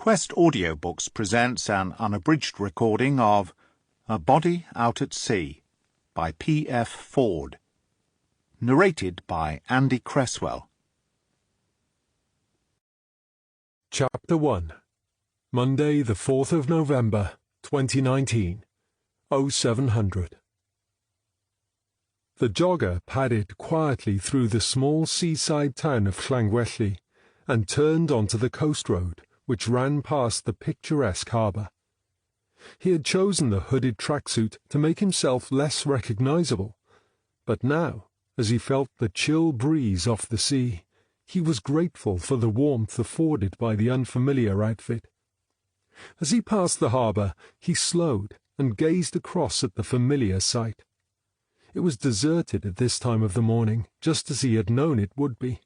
Quest Audiobooks presents an unabridged recording of A Body Out at Sea by P.F. Ford. Narrated by Andy Cresswell. Chapter 1. Monday, the 4th of November, 2019, 0700. The jogger padded quietly through the small seaside town of Llangwelly and turned onto the coast road, which ran past the picturesque harbour. He had chosen the hooded tracksuit to make himself less recognisable, but now, as he felt the chill breeze off the sea, he was grateful for the warmth afforded by the unfamiliar outfit. As he passed the harbour, he slowed and gazed across at the familiar sight. It was deserted at this time of the morning, just as he had known it would be.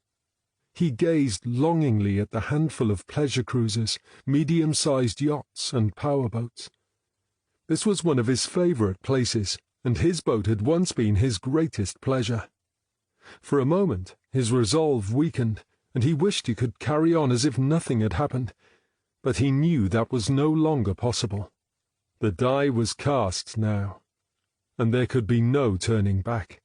He gazed longingly at the handful of pleasure cruisers, medium-sized yachts and powerboats. This was one of his favourite places, and his boat had once been his greatest pleasure. For a moment his resolve weakened, and he wished he could carry on as if nothing had happened, but he knew that was no longer possible. The die was cast now, and there could be no turning back.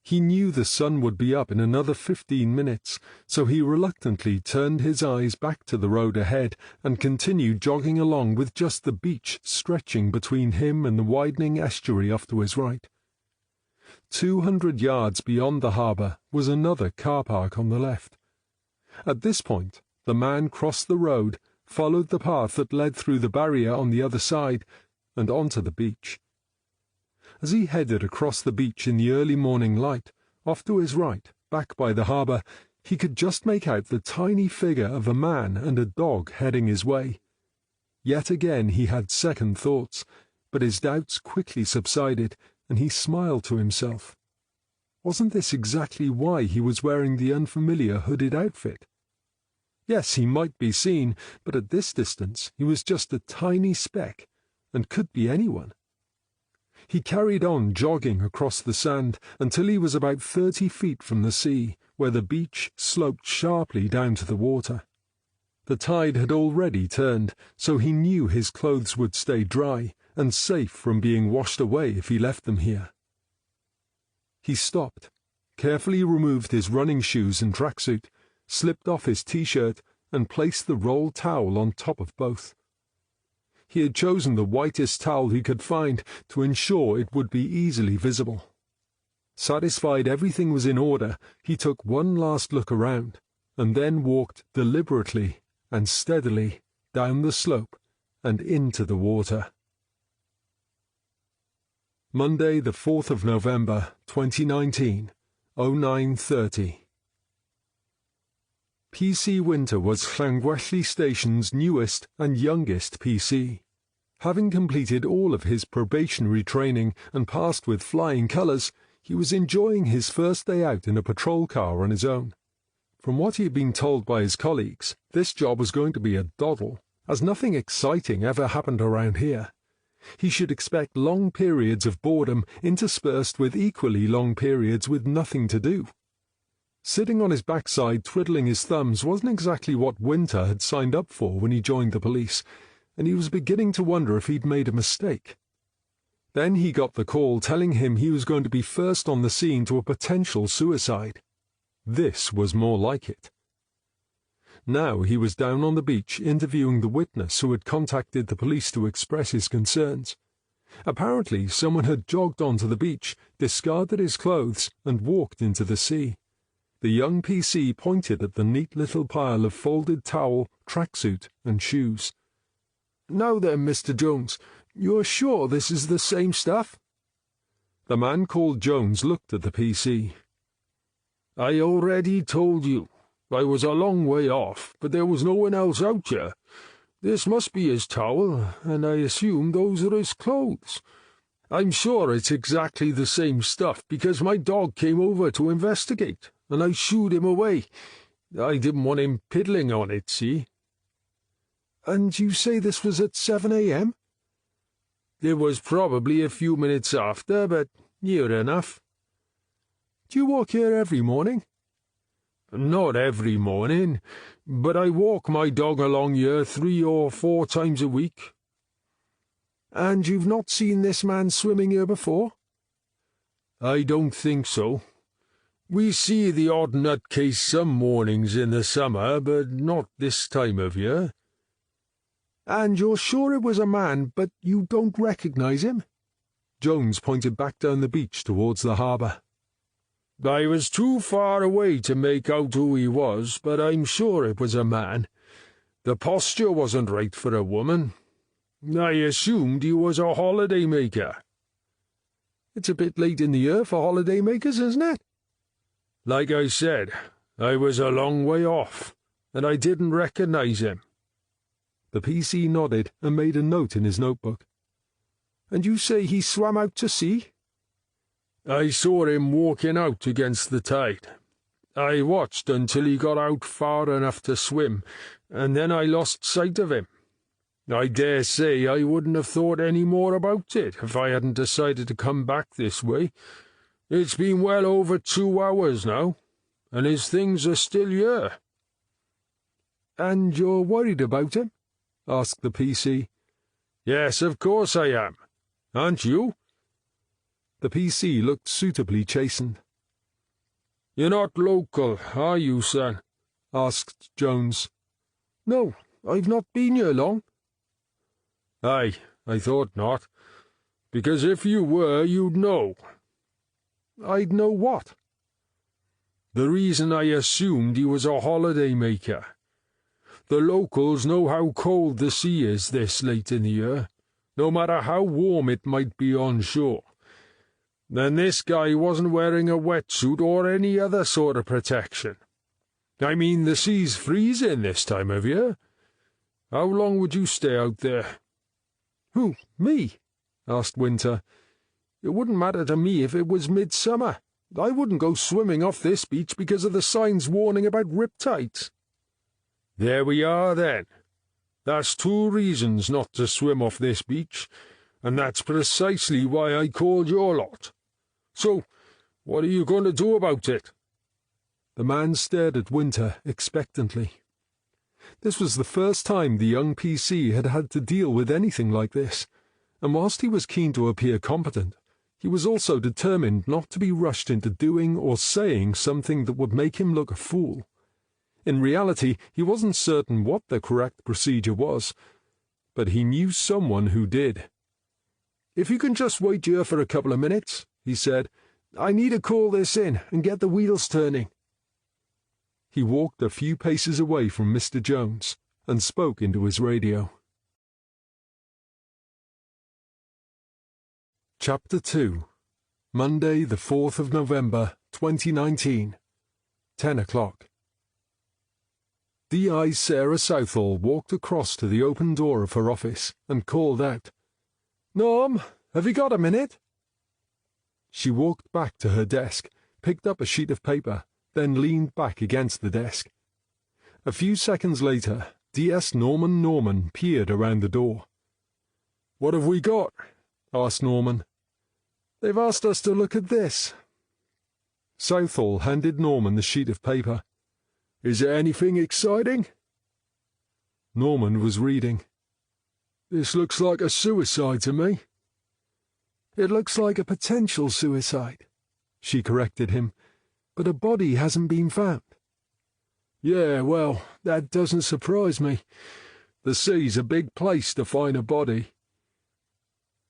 He knew the sun would be up in another 15 minutes, so he reluctantly turned his eyes back to the road ahead and continued jogging along with just the beach stretching between him and the widening estuary off to his right. 200 yards beyond the harbour was another car park on the left. At this point, the man crossed the road, followed the path that led through the barrier on the other side, and onto the beach. As he headed across the beach in the early morning light, off to his right, back by the harbour, he could just make out the tiny figure of a man and a dog heading his way. Yet again he had second thoughts, but his doubts quickly subsided, and he smiled to himself. Wasn't this exactly why he was wearing the unfamiliar hooded outfit? Yes, he might be seen, but at this distance he was just a tiny speck, and could be anyone. He carried on jogging across the sand until he was about 30 feet from the sea, where the beach sloped sharply down to the water. The tide had already turned, so he knew his clothes would stay dry and safe from being washed away if he left them here. He stopped, carefully removed his running shoes and tracksuit, slipped off his t-shirt, and placed the rolled towel on top of both. He had chosen the whitest towel he could find to ensure it would be easily visible. Satisfied everything was in order, he took one last look around, and then walked deliberately and steadily down the slope and into the water. Monday, the 4th of November, 2019, 09:30. PC Winter was Llangwelly Station's newest and youngest PC. Having completed all of his probationary training and passed with flying colours, he was enjoying his first day out in a patrol car on his own. From what he had been told by his colleagues, this job was going to be a doddle, as nothing exciting ever happened around here. He should expect long periods of boredom interspersed with equally long periods with nothing to do. Sitting on his backside twiddling his thumbs wasn't exactly what Winter had signed up for when he joined the police, and he was beginning to wonder if he'd made a mistake. Then he got the call telling him he was going to be first on the scene to a potential suicide. This was more like it. Now he was down on the beach interviewing the witness who had contacted the police to express his concerns. Apparently someone had jogged onto the beach, discarded his clothes, and walked into the sea. The young PC pointed at the neat little pile of folded towel, tracksuit, and shoes. "Now then, Mr. Jones, you're sure this is the same stuff?" The man called Jones looked at the PC. "I already told you. I was a long way off, but there was no one else out here. This must be his towel, and I assume those are his clothes. I'm sure it's exactly the same stuff because my dog came over to investigate, and I shooed him away. I didn't want him piddling on it, see?" "And you say this was at 7 a.m? "It was probably a few minutes after, but near enough." "Do you walk here every morning?" Not every morning, but I walk my dog along here 3 or 4 times a week." "And you've not seen this man swimming here before?" "I don't think so. We see the odd nutcase some mornings in the summer, but not this time of year." "And you're sure it was a man, but you don't recognize him?" Jones pointed back down the beach towards the harbour. "I was too far away to make out who he was, but I'm sure it was a man. The posture wasn't right for a woman. I assumed he was a holiday-maker." "It's a bit late in the year for holiday-makers, isn't it?" "Like I said, I was a long way off, and I didn't recognize him." The PC nodded and made a note in his notebook. "And you say he swam out to sea?" "I saw him walking out against the tide. I watched until he got out far enough to swim, and then I lost sight of him. I dare say I wouldn't have thought any more about it if I hadn't decided to come back this way. It's been well over 2 hours now, and his things are still here." "And you're worried about him?" asked the PC. "Yes, of course I am. Aren't you?" The PC looked suitably chastened. "You're not local, are you, son?" asked Jones. "No, I've not been here long." "Aye, I thought not, because if you were, you'd know." "I'd know what?" "The reason I assumed he was a holiday-maker. The locals know how cold the sea is this late in the year, no matter how warm it might be on shore. And this guy wasn't wearing a wetsuit or any other sort of protection. I mean, the sea's freezing this time of year. How long would you stay out there?" "Who, me?" asked Winter. "It wouldn't matter to me if it was midsummer. I wouldn't go swimming off this beach because of the signs warning about riptides." "There we are, then. That's 2 reasons not to swim off this beach, and that's precisely why I called your lot. So, what are you going to do about it?" The man stared at Winter expectantly. This was the first time the young PC had had to deal with anything like this, and whilst he was keen to appear competent, he was also determined not to be rushed into doing or saying something that would make him look a fool. In reality, he wasn't certain what the correct procedure was, but he knew someone who did. "If you can just wait here for a couple of minutes," he said, "I need to call this in and get the wheels turning." He walked a few paces away from Mr. Jones and spoke into his radio. Chapter 2. Monday, the 4th of November, 2019. 10 o'clock. D.I. Sarah Southall walked across to the open door of her office and called out, "Norm, have you got a minute?" She walked back to her desk, picked up a sheet of paper, then leaned back against the desk. A few seconds later, D.S. Norman peered around the door. "What have we got?" asked Norman. "They've asked us to look at this." Southall handed Norman the sheet of paper. "Is there anything exciting?" Norman was reading. "This looks like a suicide to me." "It looks like a potential suicide," she corrected him, "but a body hasn't been found." "Yeah, well, that doesn't surprise me. The sea's a big place to find a body."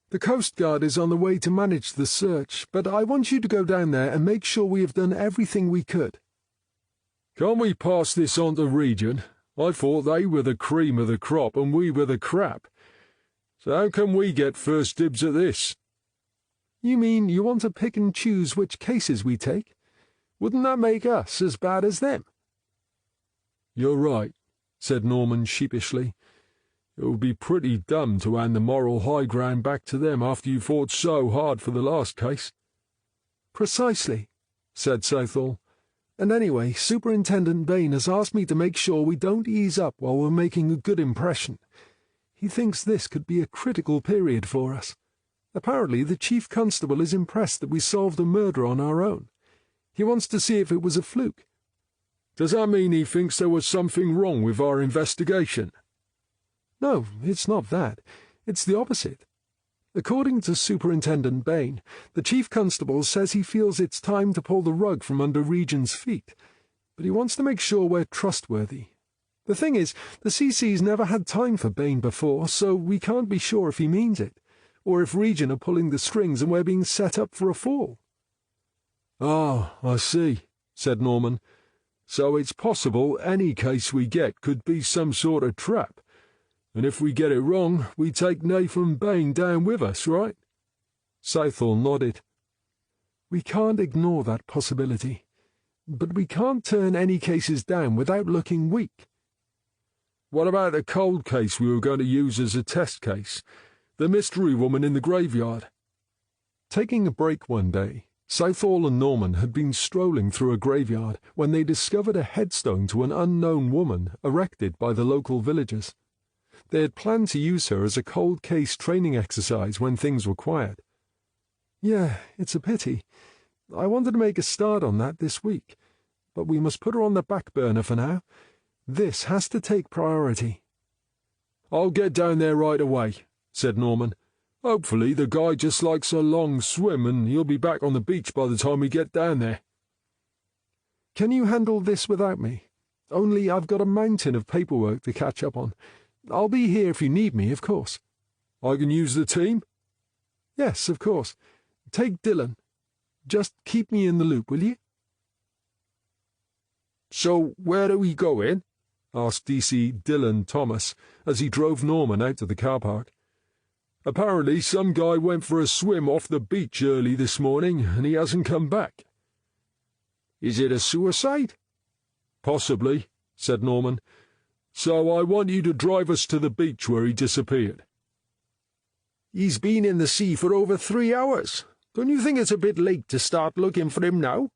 "The Coast Guard is on the way to manage the search, but I want you to go down there and make sure we have done everything we could." "Can't we pass this on to Region? I thought they were the cream of the crop and we were the crap. So how can we get first dibs at this?" "You mean you want to pick and choose which cases we take? Wouldn't that make us as bad as them?" "You're right," said Norman sheepishly. "It would be pretty dumb to hand the moral high ground back to them after you fought so hard for the last case." "Precisely," said Southall. "And anyway, Superintendent Bain has asked me to make sure we don't ease up while we're making a good impression. He thinks this could be a critical period for us. Apparently the Chief Constable is impressed that we solved a murder on our own. He wants to see if it was a fluke." Does that mean he thinks there was something wrong with our investigation? No, it's not that. It's the opposite. According to Superintendent Bain, the Chief Constable says he feels it's time to pull the rug from under Regent's feet, but he wants to make sure we're trustworthy. The thing is, the CC's never had time for Bain before, so we can't be sure if he means it, or if Regent are pulling the strings and we're being set up for a fall. Ah, I see, said Norman. So it's possible any case we get could be some sort of trap. And if we get it wrong, we take Nathan Bain down with us, right? Southall nodded. We can't ignore that possibility, but we can't turn any cases down without looking weak. What about the cold case we were going to use as a test case? The mystery woman in the graveyard? Taking a break one day, Southall and Norman had been strolling through a graveyard when they discovered a headstone to an unknown woman erected by the local villagers. They had planned to use her as a cold case training exercise when things were quiet. Yeah, it's a pity. I wanted to make a start on that this week, but we must put her on the back burner for now. This has to take priority. I'll get down there right away, said Norman. Hopefully the guy just likes a long swim and he'll be back on the beach by the time we get down there. Can you handle this without me? Only I've got a mountain of paperwork to catch up on. I'll be here if you need me, of course. I can use the team? Yes, of course. Take Dylan. Just keep me in the loop, will you? So where are we going? Asked DC Dylan Thomas as he drove Norman out to the car park. Apparently some guy went for a swim off the beach early this morning and he hasn't come back. Is it a suicide? Possibly, said Norman. So I want you to drive us to the beach where he disappeared. He's been in the sea for over 3 hours. Don't you think it's a bit late to start looking for him now?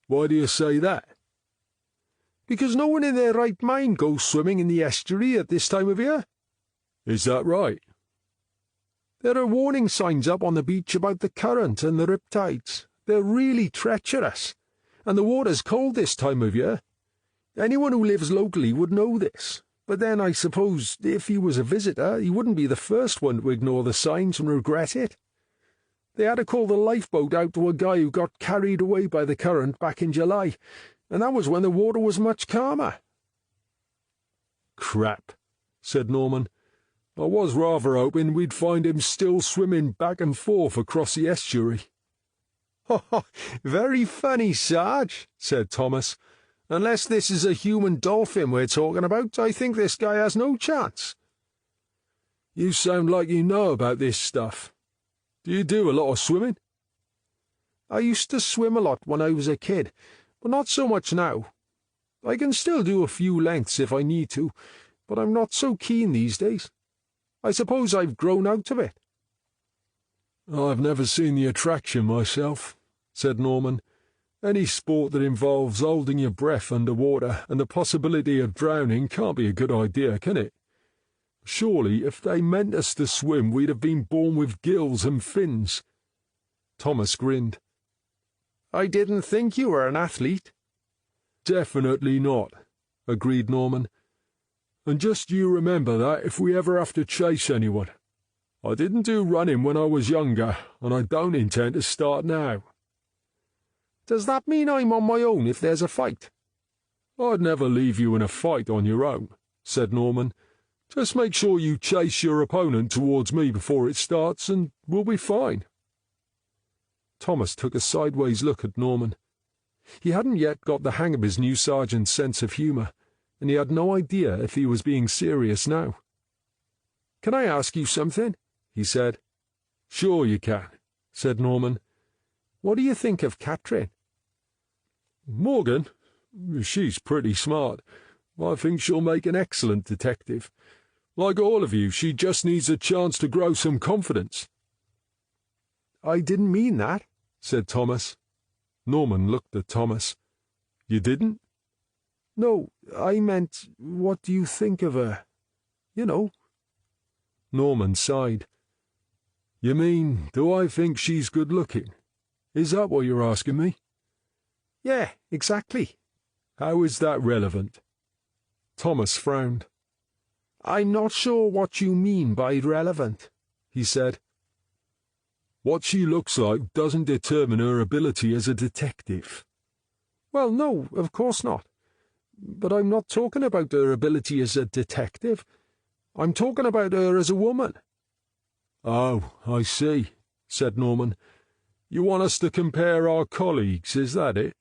Why do you say that? Because no one in their right mind goes swimming in the estuary at this time of year. Is that right? There are warning signs up on the beach about the current and the riptides. They're really treacherous, and the water's cold this time of year. Anyone who lives locally would know this, but then I suppose if he was a visitor, he wouldn't be the first one to ignore the signs and regret it. They had to call the lifeboat out to a guy who got carried away by the current back in July, and that was when the water was much calmer. Crap, said Norman. I was rather hoping we'd find him still swimming back and forth across the estuary. Very funny, Sarge, said Thomas. Unless this is a human dolphin we're talking about, I think this guy has no chance. You sound like you know about this stuff. Do you do a lot of swimming? I used to swim a lot when I was a kid, but not so much now. I can still do a few lengths if I need to, but I'm not so keen these days. I suppose I've grown out of it. I've never seen the attraction myself, said Norman. Any sport that involves holding your breath underwater and the possibility of drowning can't be a good idea, can it? Surely, if they meant us to swim, we'd have been born with gills and fins. Thomas grinned. I didn't think you were an athlete. Definitely not, agreed Norman. And just you remember that if we ever have to chase anyone. I didn't do running when I was younger, and I don't intend to start now. Does that mean I'm on my own if there's a fight? I'd never leave you in a fight on your own, said Norman. Just make sure you chase your opponent towards me before it starts, and we'll be fine. Thomas took a sideways look at Norman. He hadn't yet got the hang of his new sergeant's sense of humour, and he had no idea if he was being serious now. Can I ask you something? He said. Sure you can, said Norman. What do you think of Katrin? Morgan? She's pretty smart. I think she'll make an excellent detective. Like all of you, she just needs a chance to grow some confidence. I didn't mean that, said Thomas. Norman looked at Thomas. You didn't? No, I meant, what do you think of her? You know. Norman sighed. You mean, do I think she's good-looking? Is that what you're asking me? Yeah, exactly. How is that relevant? Thomas frowned. I'm not sure what you mean by relevant, he said. What she looks like doesn't determine her ability as a detective. Well, no, of course not. But I'm not talking about her ability as a detective. I'm talking about her as a woman. Oh, I see, said Norman. You want us to compare our colleagues, is that it?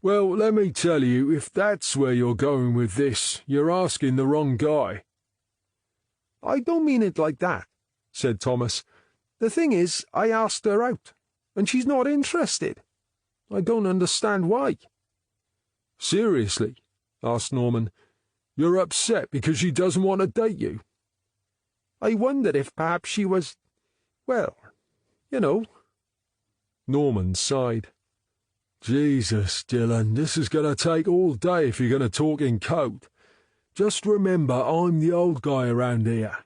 Well, let me tell you, if that's where you're going with this, you're asking the wrong guy. I don't mean it like that, said Thomas. The thing is, I asked her out, and she's not interested. I don't understand why. Seriously? Asked Norman. You're upset because she doesn't want to date you? I wondered if perhaps she was, well, you know. Norman sighed. Jesus, Dylan, this is going to take all day if you're going to talk in code. Just remember, I'm the old guy around here.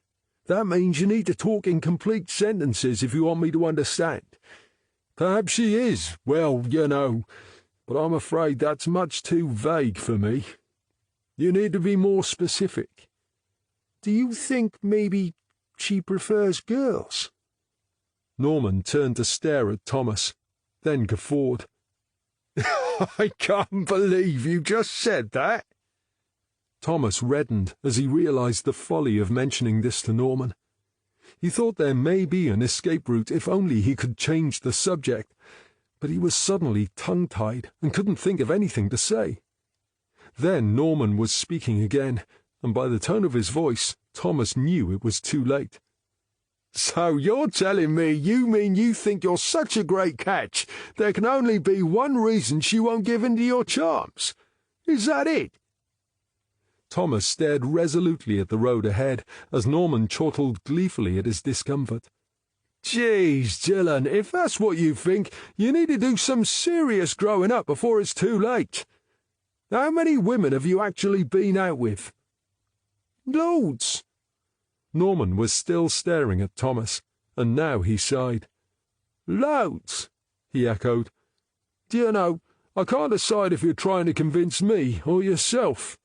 That means you need to talk in complete sentences if you want me to understand. Perhaps she is, well, you know, but I'm afraid that's much too vague for me. You need to be more specific. Do you think maybe she prefers girls? Norman turned to stare at Thomas, then guffawed. I can't believe you just said that. Thomas reddened as he realized the folly of mentioning this to Norman. He thought there may be an escape route if only he could change the subject, but he was suddenly tongue-tied and couldn't think of anything to say. Then Norman was speaking again, and by the tone of his voice, Thomas knew it was too late. So you're telling me you mean you think you're such a great catch there can only be one reason she won't give in to your charms? Is that it? Thomas stared resolutely at the road ahead as Norman chortled gleefully at his discomfort. Geez, Dylan, if that's what you think, you need to do some serious growing up before it's too late. How many women have you actually been out with? Loads. Norman was still staring at Thomas, and now he sighed. Loads, he echoed. Do you know, I can't decide if you're trying to convince me or yourself.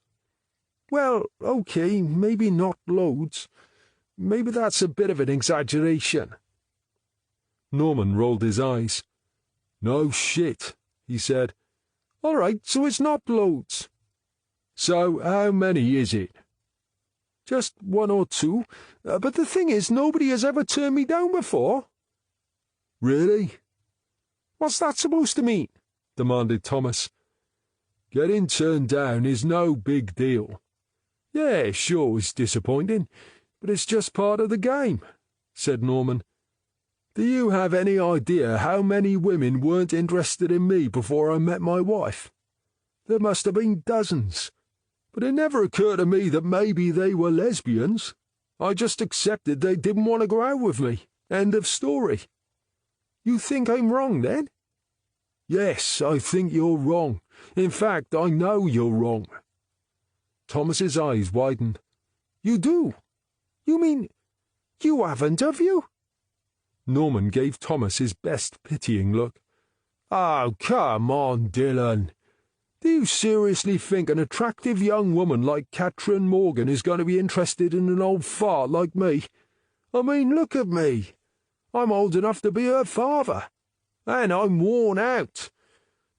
Well, okay, maybe not loads. Maybe that's a bit of an exaggeration. Norman rolled his eyes. No shit, he said. All right, so it's not loads. So how many is it? Just one or two, but the thing is, nobody has ever turned me down before. Really? What's that supposed to mean? Demanded Thomas. Getting turned down is no big deal. Yeah, sure, it's disappointing, but it's just part of the game, said Norman. Do you have any idea how many women weren't interested in me before I met my wife? There must have been dozens. But it never occurred to me that maybe they were lesbians. I just accepted they didn't want to go out with me. End of story. You think I'm wrong, then? Yes, I think you're wrong. In fact, I know you're wrong. Thomas's eyes widened. You do? You mean you haven't, have you? Norman gave Thomas his best pitying look. Oh, come on, Dylan. Do you seriously think an attractive young woman like Katrin Morgan is going to be interested in an old fart like me? I mean, look at me. I'm old enough to be her father. And I'm worn out.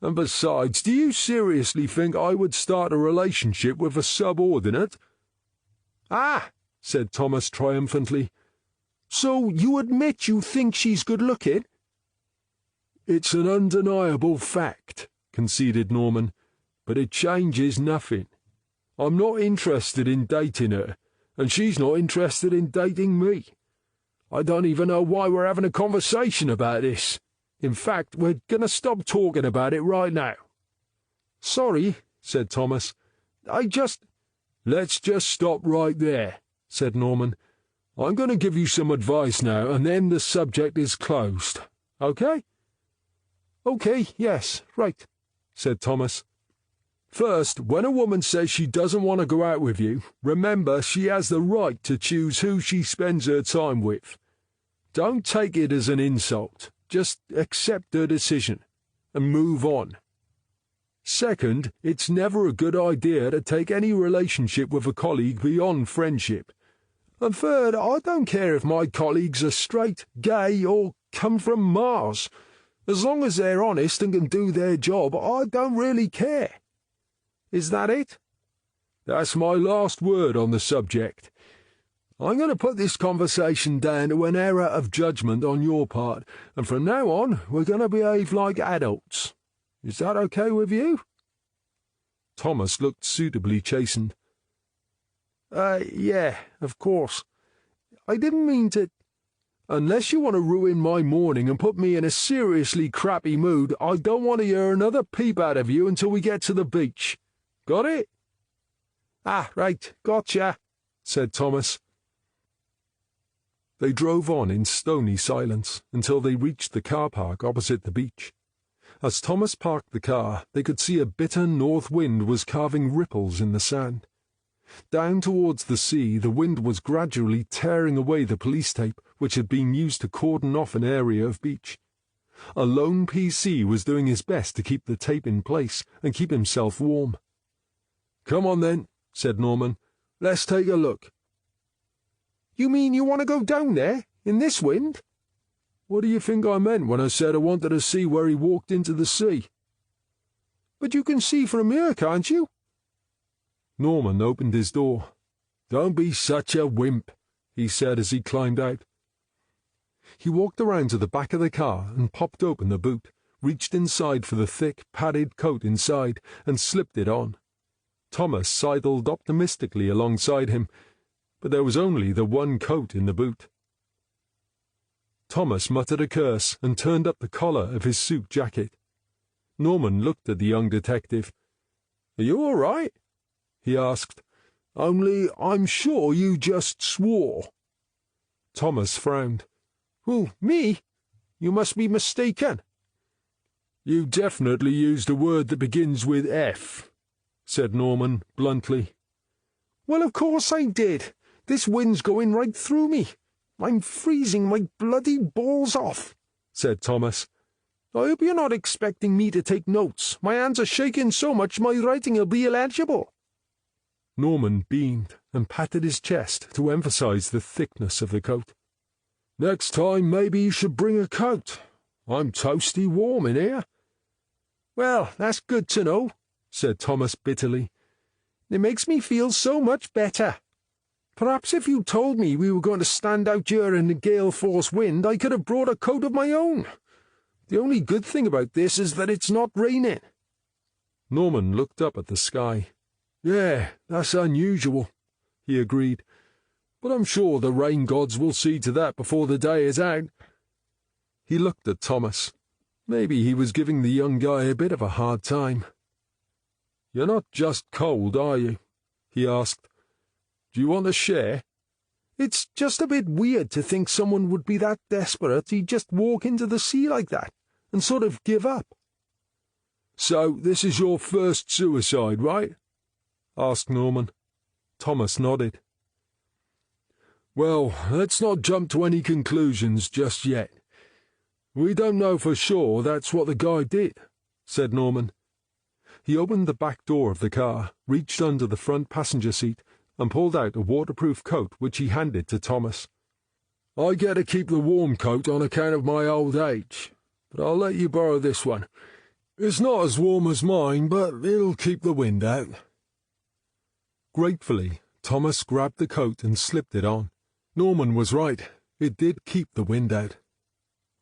And besides, do you seriously think I would start a relationship with a subordinate? Ah, said Thomas triumphantly. So you admit you think she's good-looking? It's an undeniable fact, conceded Norman, but it changes nothing. I'm not interested in dating her, and she's not interested in dating me. I don't even know why we're having a conversation about this. In fact, we're going to stop talking about it right now. Sorry, said Thomas. Let's just stop right there, said Norman. I'm going to give you some advice now, and then the subject is closed. Okay? Okay, yes, right, said Thomas. First, when a woman says she doesn't want to go out with you, remember she has the right to choose who she spends her time with. Don't take it as an insult. Just accept her decision and move on. Second, it's never a good idea to take any relationship with a colleague beyond friendship. And third, I don't care if my colleagues are straight, gay, or come from Mars. As long as they're honest and can do their job, I don't really care. Is that it? That's my last word on the subject. I'm going to put this conversation down to an error of judgment on your part, and from now on we're going to behave like adults. Is that okay with you? Thomas looked suitably chastened. Yeah, of course. I didn't mean to... Unless you want to ruin my morning and put me in a seriously crappy mood, I don't want to hear another peep out of you until we get to the beach. Got it? Ah, right, gotcha, said Thomas. They drove on in stony silence until they reached the car park opposite the beach. As Thomas parked the car, they could see a bitter north wind was carving ripples in the sand. Down towards the sea, the wind was gradually tearing away the police tape which had been used to cordon off an area of beach. A lone PC was doing his best to keep the tape in place and keep himself warm. "Come on then," said Norman. "Let's take a look." "You mean you want to go down there, in this wind?" "What do you think I meant when I said I wanted to see where he walked into the sea?" "But you can see from here, can't you?" Norman opened his door. "Don't be such a wimp," he said as he climbed out. He walked around to the back of the car and popped open the boot, reached inside for the thick, padded coat inside, and slipped it on. Thomas sidled optimistically alongside him, but there was only the one coat in the boot. Thomas muttered a curse and turned up the collar of his suit jacket. Norman looked at the young detective. "Are you all right?" he asked. "Only I'm sure you just swore." Thomas frowned. "Who, me? You must be mistaken." "You definitely used a word that begins with F," said Norman bluntly. "Well, of course I did. This wind's going right through me. I'm freezing my bloody balls off," said Thomas. "I hope you're not expecting me to take notes. My hands are shaking so much my writing'll be illegible." Norman beamed and patted his chest to emphasize the thickness of the coat. "Next time maybe you should bring a coat. I'm toasty warm in here." "Well, that's good to know," said Thomas bitterly. "It makes me feel so much better. Perhaps if you told me we were going to stand out here in the gale-force wind, I could have brought a coat of my own. The only good thing about this is that it's not raining." Norman looked up at the sky. "Yeah, that's unusual," he agreed. "But I'm sure the rain gods will see to that before the day is out." He looked at Thomas. Maybe he was giving the young guy a bit of a hard time. "You're not just cold, are you?" he asked. "Do you want to share?" "It's just a bit weird to think someone would be that desperate he'd just walk into the sea like that and sort of give up." "So this is your first suicide, right?" asked Norman. Thomas nodded. "Well, let's not jump to any conclusions just yet. We don't know for sure that's what the guy did," said Norman. He opened the back door of the car, reached under the front passenger seat, and pulled out a waterproof coat which he handed to Thomas. "I get to keep the warm coat on account of my old age, but I'll let you borrow this one. It's not as warm as mine, but it'll keep the wind out." Gratefully, Thomas grabbed the coat and slipped it on. Norman was right. It did keep the wind out.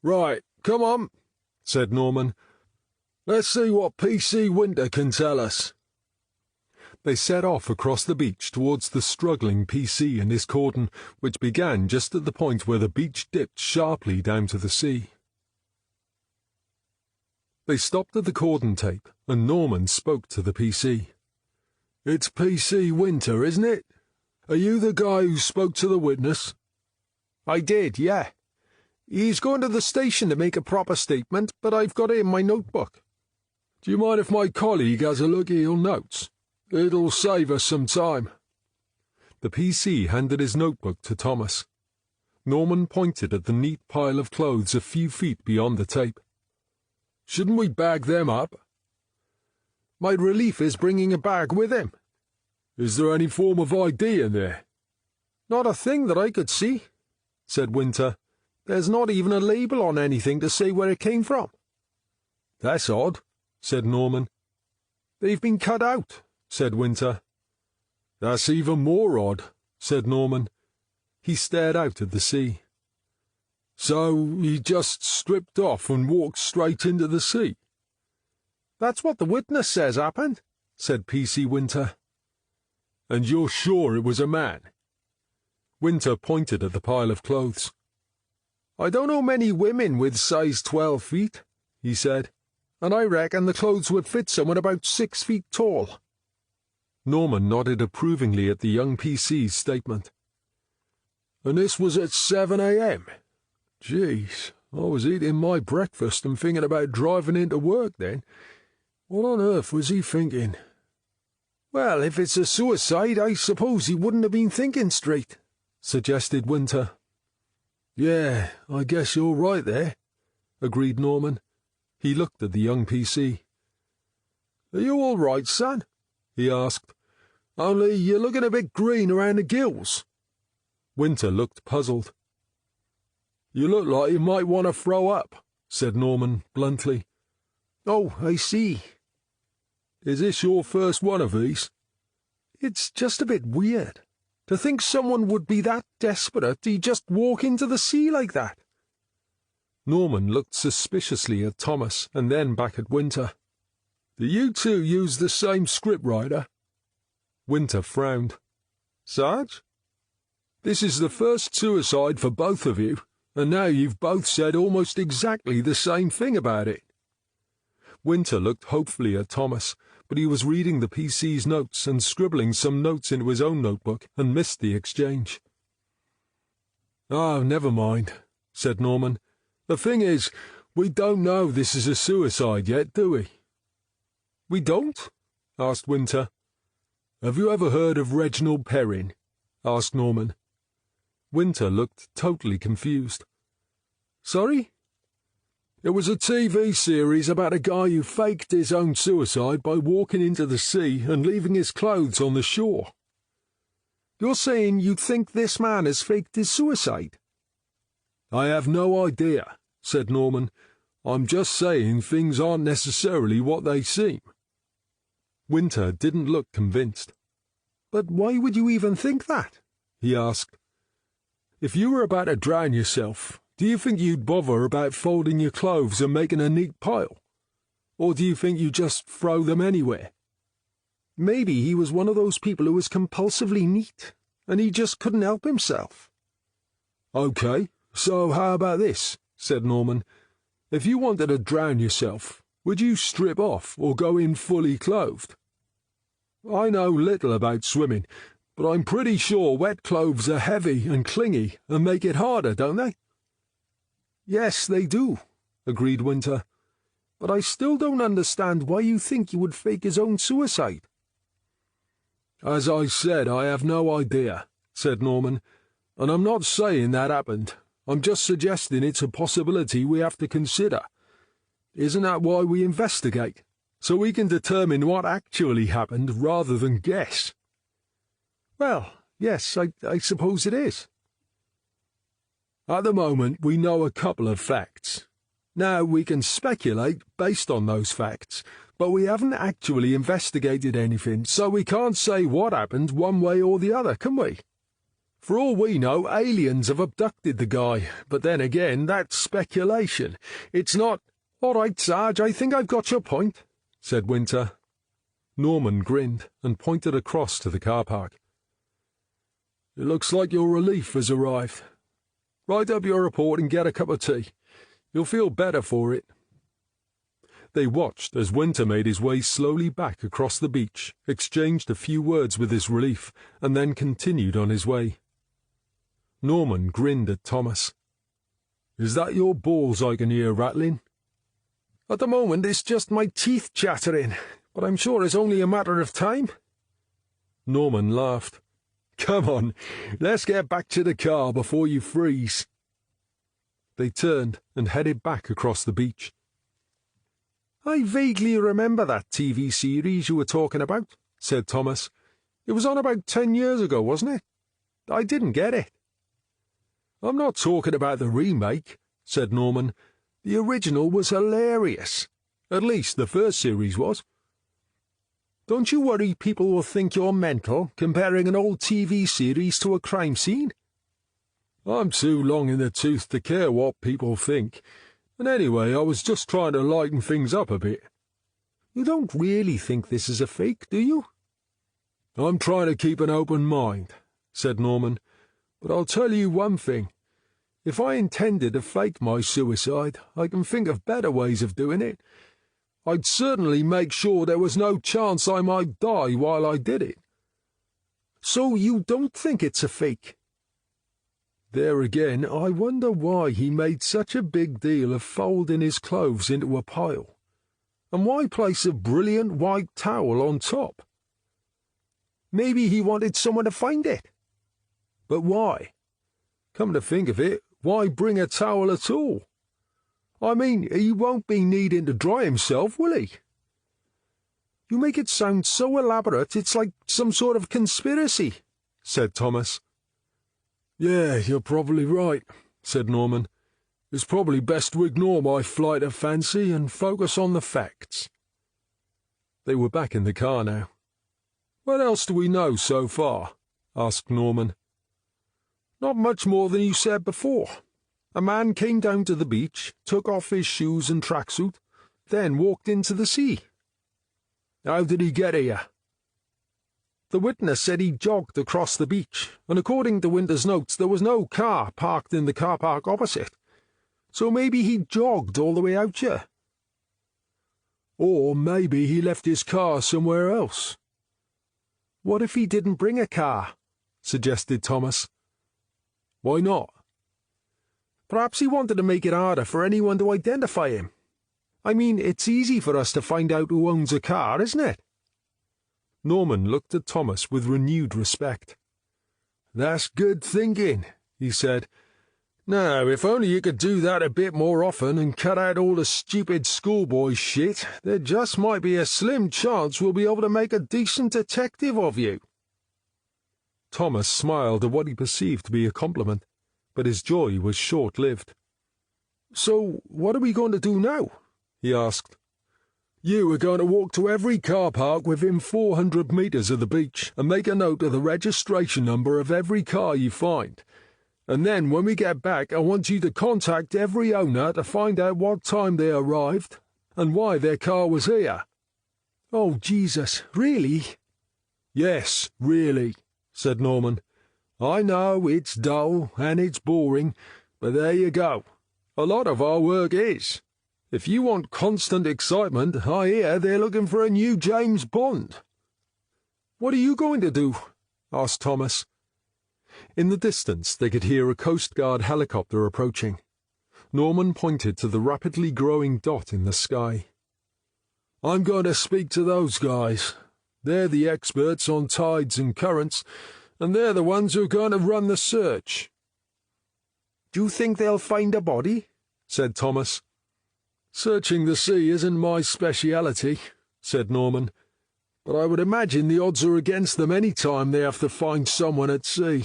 "Right, come on," said Norman. "Let's see what PC Winter can tell us." They set off across the beach towards the struggling PC and his cordon, which began just at the point where the beach dipped sharply down to the sea. They stopped at the cordon tape, and Norman spoke to the PC. "It's PC Winter, isn't it? Are you the guy who spoke to the witness?" "I did, yeah. He's going to the station to make a proper statement, but I've got it in my notebook." "Do you mind if my colleague has a look at your notes? It'll save us some time." The PC handed his notebook to Thomas. Norman pointed at the neat pile of clothes a few feet beyond the tape. "Shouldn't we bag them up?" My relief is bringing a bag with him." "Is there any form of ID in there?" "Not a thing that I could see," said Winter. "There's not even a label on anything to say where it came from." "That's odd," said Norman. "They've been cut out," said Winter. "That's even more odd," said Norman. He stared out at the sea. "So he just stripped off and walked straight into the sea?" "That's what the witness says happened," said P.C. Winter. "And you're sure it was a man?" Winter pointed at the pile of clothes. "I don't know many women with size 12 feet, he said, "and I reckon the clothes would fit someone about 6 feet tall." Norman nodded approvingly at the young P.C.'s statement. "And this was at 7 a.m. Jeez, I was eating my breakfast and thinking about driving into work then. What on earth was he thinking?" "Well, if it's a suicide, I suppose he wouldn't have been thinking straight," suggested Winter. "Yeah, I guess you're right there," agreed Norman. He looked at the young P.C. "Are you all right, son?" he asked. "Only you're looking a bit green around the gills." Winter looked puzzled. "You look like you might want to throw up," said Norman bluntly. "Oh, I see." "Is this your first one of these?" "It's just a bit weird. To think someone would be that desperate he'd just walk into the sea like that." Norman looked suspiciously at Thomas and then back at Winter. "Do you two use the same scriptwriter?" Winter frowned. "Sarge? This is the first suicide for both of you, and now you've both said almost exactly the same thing about it." Winter looked hopefully at Thomas, but he was reading the P.C.'s notes and scribbling some notes into his own notebook and missed the exchange. "Oh, never mind," said Norman. "The thing is, we don't know this is a suicide yet, do we?" "We don't?" asked Winter. "Have you ever heard of Reginald Perrin?" asked Norman. Winter looked totally confused. "Sorry?" "It was a TV series about a guy who faked his own suicide by walking into the sea and leaving his clothes on the shore." "You're saying you think this man has faked his suicide?" "I have no idea," said Norman. "I'm just saying things aren't necessarily what they seem." Winter didn't look convinced. "But why would you even think that?" he asked. "If you were about to drown yourself, do you think you'd bother about folding your clothes and making a neat pile? Or do you think you'd just throw them anywhere?" "Maybe he was one of those people who was compulsively neat, and he just couldn't help himself." "OK, so how about this?" said Norman. "If you wanted to drown yourself, would you strip off or go in fully clothed? I know little about swimming, but I'm pretty sure wet clothes are heavy and clingy and make it harder, don't they?" "Yes, they do," agreed Winter. "But I still don't understand why you think he would fake his own suicide." "As I said, I have no idea," said Norman, "and I'm not saying that happened. I'm just suggesting it's a possibility we have to consider. Isn't that why we investigate? So we can determine what actually happened rather than guess." "Well, yes, I suppose it is." "At the moment, we know a couple of facts. Now, we can speculate based on those facts, but we haven't actually investigated anything, so we can't say what happened one way or the other, can we? For all we know, aliens have abducted the guy, but then again, that's speculation. It's not—" "All right, Sarge, I think I've got your point," said Winter. Norman grinned and pointed across to the car park. "It looks like your relief has arrived. Write up your report and get a cup of tea. You'll feel better for it." They watched as Winter made his way slowly back across the beach, exchanged a few words with his relief, and then continued on his way. Norman grinned at Thomas. "Is that your balls I can hear rattling?" "At the moment it's just my teeth chattering, but I'm sure it's only a matter of time." Norman laughed. "Come on, let's get back to the car before you freeze." They turned and headed back across the beach. "I vaguely remember that TV series you were talking about," said Thomas. "It was on about 10 years ago, wasn't it? I didn't get it." "I'm not talking about the remake," said Norman. "The original was hilarious. At least the first series was. Don't you worry people will think you're mental, comparing an old TV series to a crime scene?" "I'm too long in the tooth to care what people think. And anyway, I was just trying to lighten things up a bit." "You don't really think this is a fake, do you?" "I'm trying to keep an open mind," said Norman. "But I'll tell you one thing. If I intended to fake my suicide, I can think of better ways of doing it. I'd certainly make sure there was no chance I might die while I did it." "So you don't think it's a fake?" There again, I wonder why he made such a big deal of folding his clothes into a pile. And why place a brilliant white towel on top? Maybe he wanted someone to find it. But why? Come to think of it, why bring a towel at all? I mean, he won't be needing to dry himself, will he? "You make it sound so elaborate it's like some sort of conspiracy," said Thomas. "Yeah, you're probably right," said Norman. "It's probably best to ignore my flight of fancy and focus on the facts." They were back in the car now. "What else do we know so far?" asked Norman. "Not much more than you said before. A man came down to the beach, took off his shoes and tracksuit, then walked into the sea." "How did he get here?" "The witness said he jogged across the beach, and according to Winter's notes there was no car parked in the car park opposite. So maybe he jogged all the way out here." "Or maybe he left his car somewhere else." "What if he didn't bring a car?" suggested Thomas. "Why not?" "Perhaps he wanted to make it harder for anyone to identify him. I mean, it's easy for us to find out who owns a car, isn't it?" Norman looked at Thomas with renewed respect. "That's good thinking," he said. "Now, if only you could do that a bit more often and cut out all the stupid schoolboy shit, there just might be a slim chance we'll be able to make a decent detective of you." Thomas smiled at what he perceived to be a compliment, but his joy was short-lived. "So what are we going to do now?" he asked. "You are going to walk to every car park within 400 meters of the beach and make a note of the registration number of every car you find. And then when we get back, I want you to contact every owner to find out what time they arrived and why their car was here." "Oh, Jesus, really?" "Yes, really," said Norman. "I know it's dull and it's boring, but there you go. A lot of our work is. If you want constant excitement, I hear they're looking for a new James Bond." "What are you going to do?" asked Thomas. In the distance they could hear a Coast Guard helicopter approaching. Norman pointed to the rapidly growing dot in the sky. "I'm going to speak to those guys. They're the experts on tides and currents, and they're the ones who are going to run the search." "Do you think they'll find a body?" said Thomas. "Searching the sea isn't my speciality," said Norman, "but I would imagine the odds are against them any time they have to find someone at sea.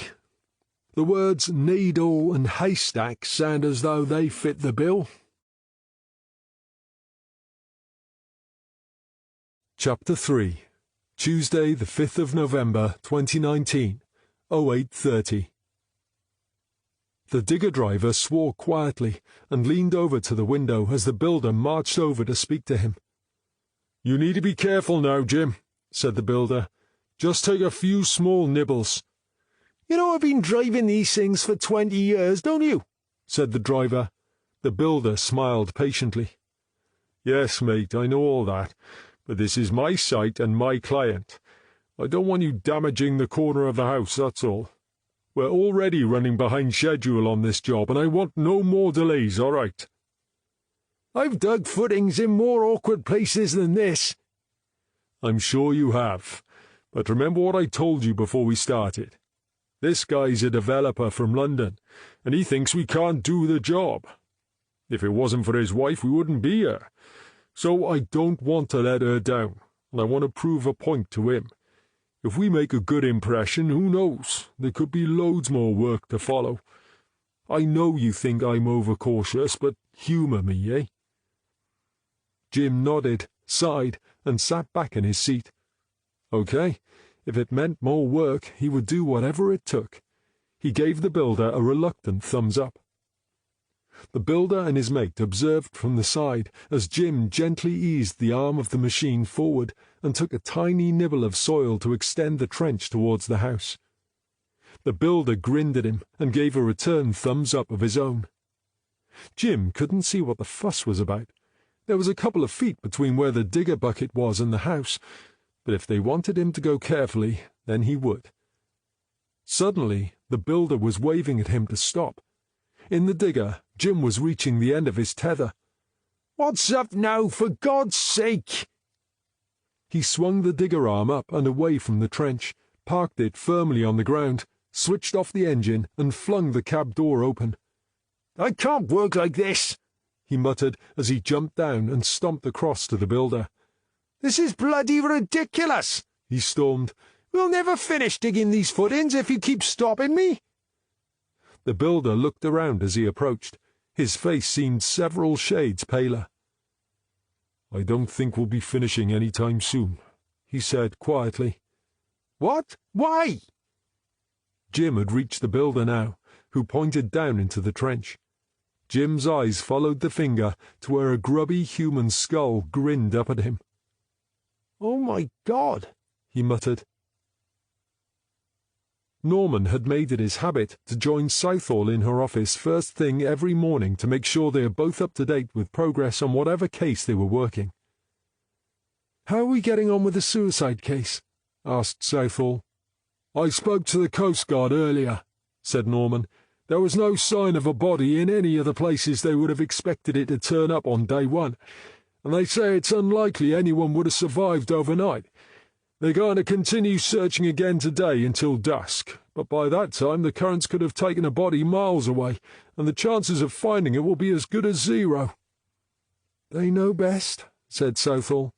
The words needle and haystack sound as though they fit the bill." Chapter 3. Tuesday, the 5th of November, 2019, 08:30. The digger driver swore quietly and leaned over to the window as the builder marched over to speak to him. "You need to be careful now, Jim," said the builder. "Just take a few small nibbles." "You know I've been driving these things for 20 years, don't you?" said the driver. The builder smiled patiently. "Yes, mate, I know all that, but this is my site and my client. I don't want you damaging the corner of the house, that's all. We're already running behind schedule on this job, and I want no more delays, all right?" "I've dug footings in more awkward places than this." "I'm sure you have, but remember what I told you before we started. This guy's a developer from London, and he thinks we can't do the job. If it wasn't for his wife, we wouldn't be here. So I don't want to let her down, and I want to prove a point to him. If we make a good impression, who knows? There could be loads more work to follow. I know you think I'm overcautious, but humour me, eh?" Jim nodded, sighed, and sat back in his seat. OK, if it meant more work, he would do whatever it took. He gave the builder a reluctant thumbs up. The builder and his mate observed from the side as Jim gently eased the arm of the machine forward and took a tiny nibble of soil to extend the trench towards the house. The builder grinned at him and gave a return thumbs up of his own. Jim couldn't see what the fuss was about. There was a couple of feet between where the digger bucket was and the house, but if they wanted him to go carefully, then he would. Suddenly, the builder was waving at him to stop. In the digger, Jim was reaching the end of his tether. "What's up now, for God's sake?" He swung the digger arm up and away from the trench, parked it firmly on the ground, switched off the engine, and flung the cab door open. "I can't work like this," he muttered as he jumped down and stomped across to the builder. "This is bloody ridiculous," he stormed. "We'll never finish digging these footings if you keep stopping me." The builder looked around as he approached. His face seemed several shades paler. "I don't think we'll be finishing any time soon," he said quietly. "What? Why?" Jim had reached the builder now, who pointed down into the trench. Jim's eyes followed the finger to where a grubby human skull grinned up at him. "Oh my God," he muttered. Norman had made it his habit to join Southall in her office first thing every morning to make sure they are both up to date with progress on whatever case they were working. "How are we getting on with the suicide case?" asked Southall. "I spoke to the Coast Guard earlier," said Norman. "There was no sign of a body in any of the places they would have expected it to turn up on day one, and they say it's unlikely anyone would have survived overnight. They're going to continue searching again today until dusk, but by that time the currents could have taken a body miles away, and the chances of finding it will be as good as zero." "They know best," said Southall.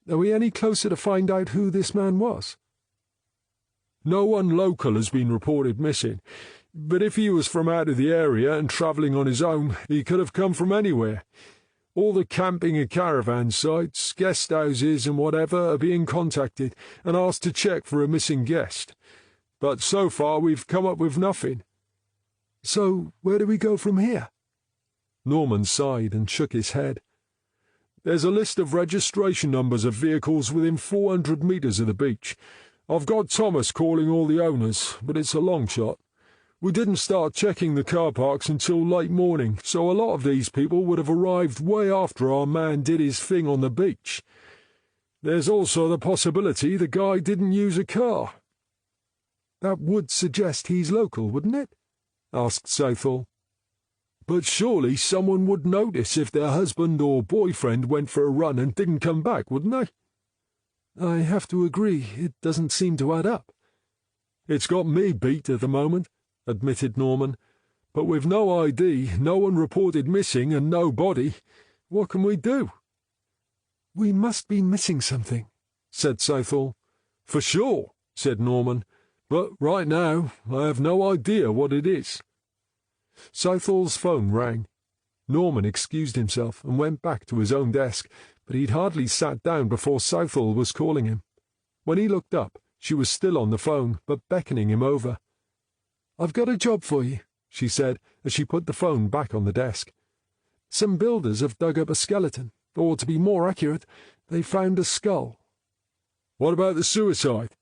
"Are we any closer to find out who this man was?" "No one local has been reported missing, but if he was from out of the area and travelling on his own, he could have come from anywhere. All the camping and caravan sites, guest houses and whatever are being contacted and asked to check for a missing guest. But so far we've come up with nothing." "So where do we go from here?" Norman sighed and shook his head. "There's a list of registration numbers of vehicles within 400 metres of the beach. I've got Thomas calling all the owners, but it's a long shot. We didn't start checking the car parks until late morning, so a lot of these people would have arrived way after our man did his thing on the beach. There's also the possibility the guy didn't use a car." "That would suggest he's local, wouldn't it?" asked Southall. "But surely someone would notice if their husband or boyfriend went for a run and didn't come back, wouldn't they?" "I have to agree, it doesn't seem to add up." "It's got me beat at the moment," admitted Norman. "But with no ID, no one reported missing, and no body, what can we do?" "We must be missing something," said Southall. "For sure," said Norman. "But right now, I have no idea what it is." Southall's phone rang. Norman excused himself and went back to his own desk, but he'd hardly sat down before Southall was calling him. When he looked up, she was still on the phone, but beckoning him over. "I've got a job for you," she said as she put the phone back on the desk. "Some builders have dug up a skeleton, or to be more accurate, they found a skull." "What about the suicide?"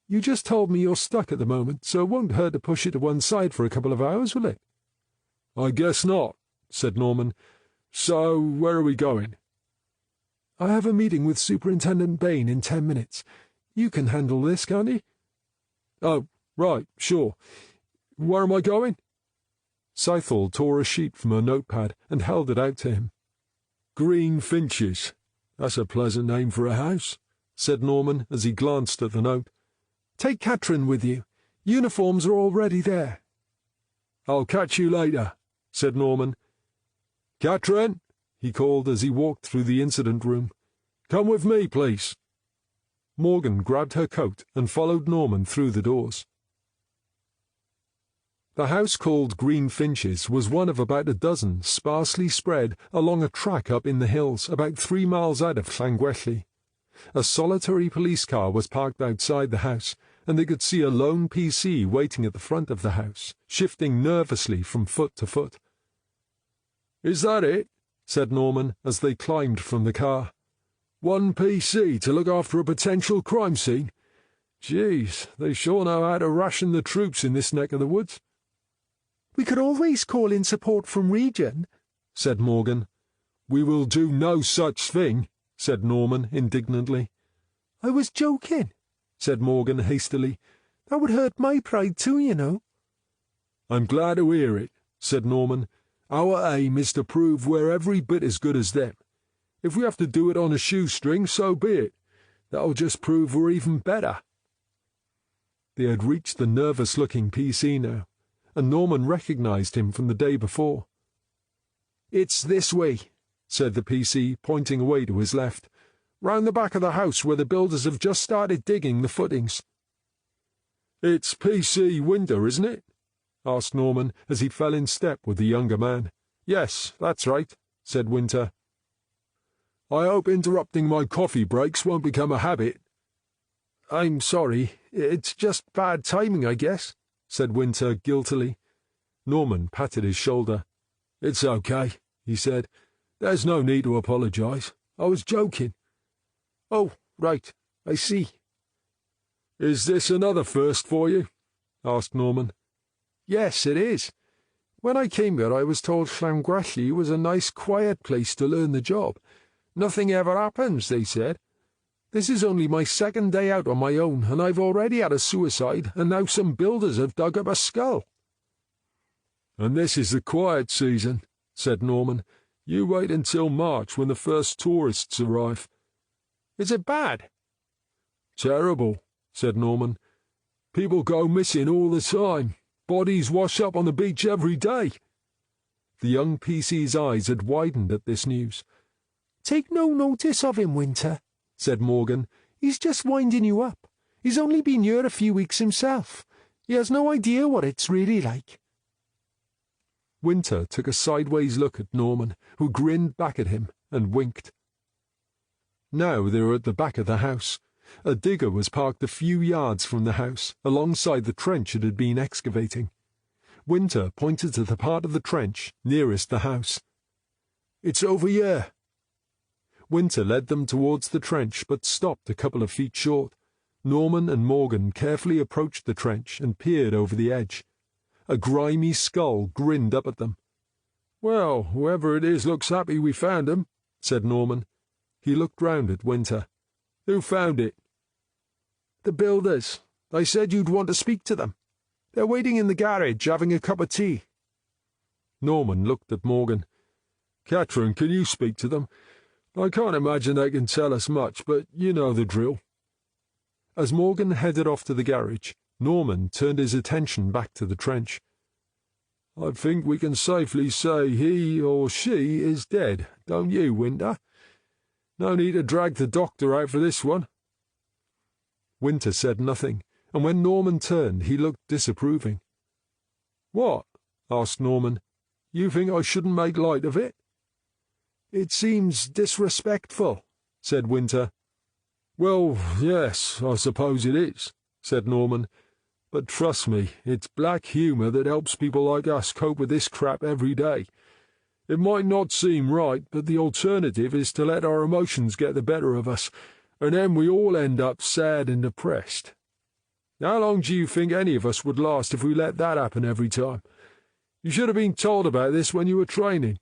"You just told me you're stuck at the moment, so it won't hurt to push it to one side for a couple of hours, will it?" "I guess not," said Norman. "So, where are we going?" "I have a meeting with Superintendent Bain in 10 minutes. You can handle this, can't you?" "Oh, right, sure. Where am I going?" Southall tore a sheet from her notepad and held it out to him. "Green Finches. That's a pleasant name for a house," said Norman as he glanced at the note. "Take Katrin with you. Uniforms are already there." "I'll catch you later," said Norman. "Katrin," he called as he walked through the incident room. "Come with me, please." Morgan grabbed her coat and followed Norman through the doors. The house called Green Finches was one of about a dozen sparsely spread along a track up in the hills about 3 miles out of Llangwelly. A solitary police car was parked outside the house, and they could see a lone PC waiting at the front of the house, shifting nervously from foot to foot. "Is that it?" said Norman as they climbed from the car. "One PC to look after a potential crime scene? Geez, they sure know how to ration the troops in this neck of the woods." "We could always call in support from Region," said Morgan. "We will do no such thing," said Norman indignantly. "I was joking," said Morgan hastily. "That would hurt my pride too, you know." "I'm glad to hear it," said Norman. "Our aim is to prove we're every bit as good as them. If we have to do it on a shoestring, so be it. That'll just prove we're even better." They had reached the nervous-looking PC now, and Norman recognized him from the day before. "It's this way," said the PC, pointing away to his left, "round the back of the house where the builders have just started digging the footings." "It's PC Winter, isn't it?" asked Norman as he fell in step with the younger man. "Yes, that's right," said Winter. "I hope interrupting my coffee breaks won't become a habit." "I'm sorry, it's just bad timing, I guess," said Winter guiltily. Norman patted his shoulder. "It's okay," he said. "There's no need to apologize. I was joking." "Oh, right, I see." "Is this another first for you?" asked Norman. "Yes, it is. When I came here I was told Llangwelly was a nice quiet place to learn the job. Nothing ever happens, they said. This is only my second day out on my own, and I've already had a suicide, and now some builders have dug up a skull." "And this is the quiet season," said Norman. "You wait until March when the first tourists arrive." "Is it bad?" "Terrible," said Norman. "People go missing all the time. Bodies wash up on the beach every day." The young PC's eyes had widened at this news. "Take no notice of him, Winter," said Morgan. "He's just winding you up. He's only been here a few weeks himself. He has no idea what it's really like." Winter took a sideways look at Norman, who grinned back at him and winked. Now they were at the back of the house. A digger was parked a few yards from the house, alongside the trench it had been excavating. Winter pointed to the part of the trench nearest the house. "It's over here." Winter led them towards the trench, but stopped a couple of feet short. Norman and Morgan carefully approached the trench and peered over the edge. A grimy skull grinned up at them. "Well, whoever it is looks happy we found him," said Norman. He looked round at Winter. "Who found it?" "The builders. I said you'd want to speak to them. They're waiting in the garage having a cup of tea." Norman looked at Morgan. "Catherine, can you speak to them? I can't imagine they can tell us much, but you know the drill." As Morgan headed off to the garage, Norman turned his attention back to the trench. "I think we can safely say he or she is dead, don't you, Winter? No need to drag the doctor out for this one." Winter said nothing, and when Norman turned he looked disapproving. "What?" asked Norman. "You think I shouldn't make light of it?" "It seems disrespectful," said Winter. "Well, yes, I suppose it is," said Norman. "But trust me, it's black humour that helps people like us cope with this crap every day. It might not seem right, but the alternative is to let our emotions get the better of us, and then we all end up sad and depressed. How long do you think any of us would last if we let that happen every time? You should have been told about this when you were training."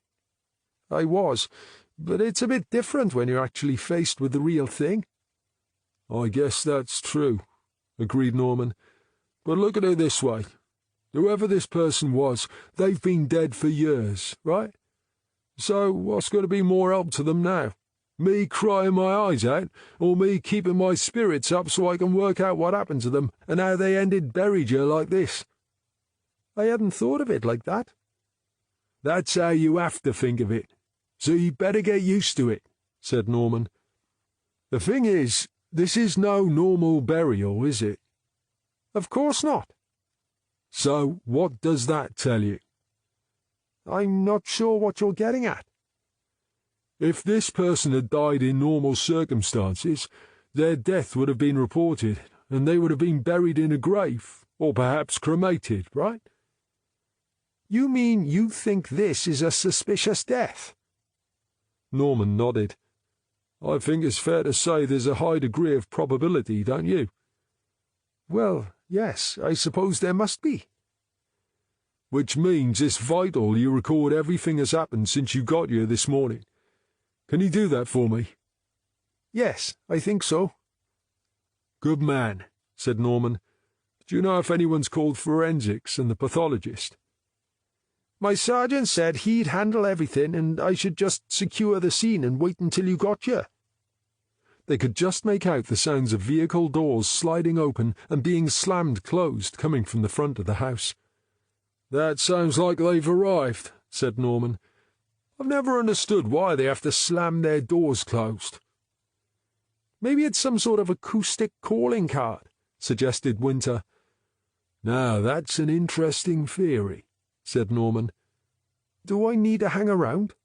"I was, but it's a bit different when you're actually faced with the real thing." "I guess that's true," agreed Norman. "But look at it this way. Whoever this person was, they've been dead for years, right? So what's going to be more help to them now? Me crying my eyes out, or me keeping my spirits up so I can work out what happened to them and how they ended buried here like this?" "I hadn't thought of it like that." "That's how you have to think of it," so you'd better get used to it," said Norman. "The thing is, this is no normal burial, is it?" "Of course not." "So what does that tell you?" "I'm not sure what you're getting at." "If this person had died in normal circumstances, their death would have been reported, and they would have been buried in a grave, or perhaps cremated, right?" "You mean you think this is a suspicious death?" Norman nodded. "I think it's fair to say there's a high degree of probability, don't you?" "Well, yes, I suppose there must be." "Which means it's vital you record everything that's happened since you got here this morning. Can you do that for me?" "Yes, I think so." "Good man," said Norman. "Do you know if anyone's called forensics and the pathologist?" "My sergeant said he'd handle everything and I should just secure the scene and wait until you got here." They could just make out the sounds of vehicle doors sliding open and being slammed closed coming from the front of the house. "That sounds like they've arrived," said Norman. "I've never understood why they have to slam their doors closed." "Maybe it's some sort of acoustic calling card," suggested Winter. "Now that's an interesting theory," said Norman. "Do I need to hang around?"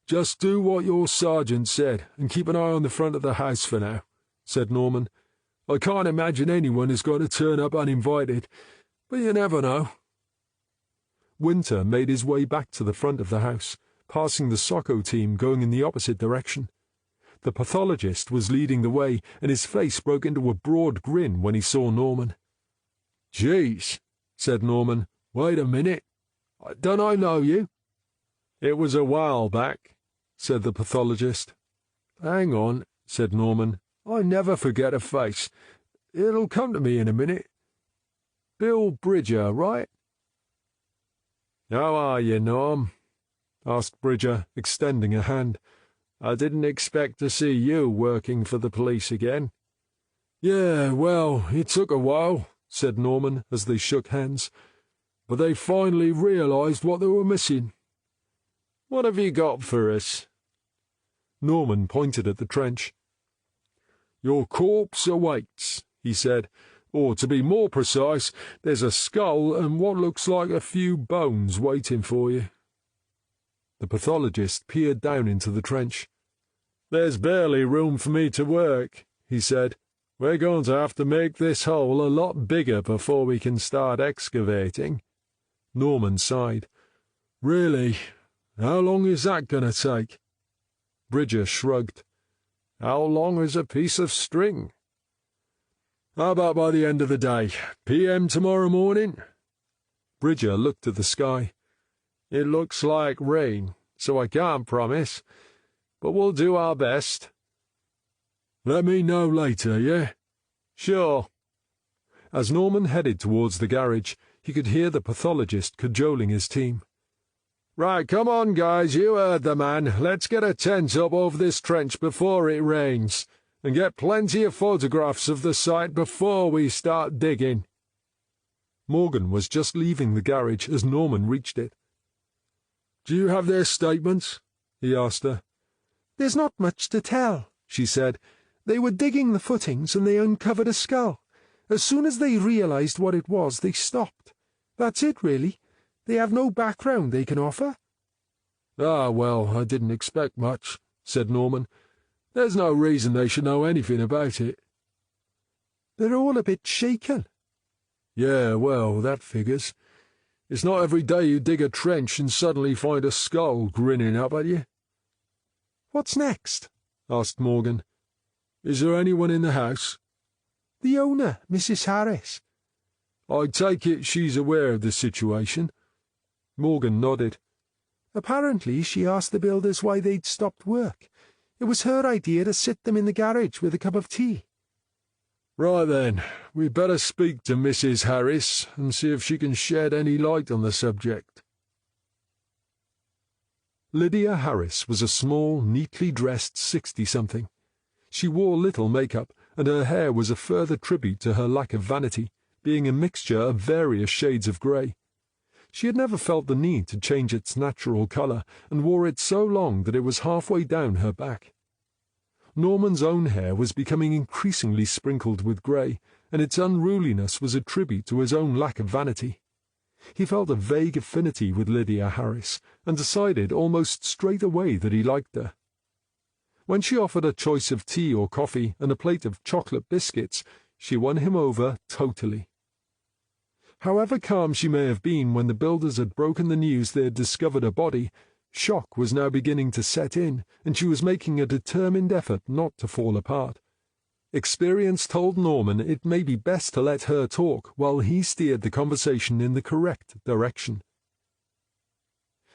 "Just do what your sergeant said and keep an eye on the front of the house for now," said Norman. "I can't imagine anyone is going to turn up uninvited, but you never know." Winter made his way back to the front of the house, passing the Socko team going in the opposite direction. The pathologist was leading the way, and his face broke into a broad grin when he saw Norman. "Geez," said Norman. "Wait a minute. Don't I know you?" "It was a while back," said the pathologist. "Hang on," said Norman. "I never forget a face. It'll come to me in a minute. Bill Bridger, right?" "How are you, Norm?" asked Bridger, extending a hand. "I didn't expect to see you working for the police again." "Yeah, well, it took a while," said Norman as they shook hands. "But they finally realized what they were missing." "What have you got for us?" Norman pointed at the trench. "Your corpse awaits," he said. "Or, to be more precise, there's a skull and what looks like a few bones waiting for you." The pathologist peered down into the trench. "There's barely room for me to work," he said. "We're going to have to make this hole a lot bigger before we can start excavating." Norman sighed. "Really? How long is that going to take?" Bridger shrugged. "How long is a piece of string?" "How about by the end of the day? PM tomorrow morning?" Bridger looked at the sky. "It looks like rain, so I can't promise, but we'll do our best." "Let me know later, yeah?" "Sure." As Norman headed towards the garage, he could hear the pathologist cajoling his team. "Right, come on, guys, you heard the man. Let's get a tent up over this trench before it rains, and get plenty of photographs of the site before we start digging." Morgan was just leaving the garage as Norman reached it. "Do you have their statements?" he asked her. "There's not much to tell," she said. "They were digging the footings and they uncovered a skull. As soon as they realized what it was, they stopped. That's it, really. They have no background they can offer." "Ah, well, I didn't expect much," said Norman. "There's no reason they should know anything about it." "They're all a bit shaken." "Yeah, well, that figures. It's not every day you dig a trench and suddenly find a skull grinning up at you." "What's next?" asked Morgan. "Is there anyone in the house?" "The owner, Mrs. Harris." "I take it she's aware of the situation?" Morgan nodded. "Apparently she asked the builders why they'd stopped work. It was her idea to sit them in the garage with a cup of tea." "Right then, we'd better speak to Mrs. Harris and see if she can shed any light on the subject." Lydia Harris was a small, neatly dressed 60-something. She wore little makeup, and her hair was a further tribute to her lack of vanity, being a mixture of various shades of grey. She had never felt the need to change its natural colour, and wore it so long that it was halfway down her back. Norman's own hair was becoming increasingly sprinkled with grey, and its unruliness was a tribute to his own lack of vanity. He felt a vague affinity with Lydia Harris, and decided almost straight away that he liked her. When she offered a choice of tea or coffee and a plate of chocolate biscuits, she won him over totally. However calm she may have been when the builders had broken the news they had discovered a body, shock was now beginning to set in, and she was making a determined effort not to fall apart. Experience told Norman it may be best to let her talk while he steered the conversation in the correct direction.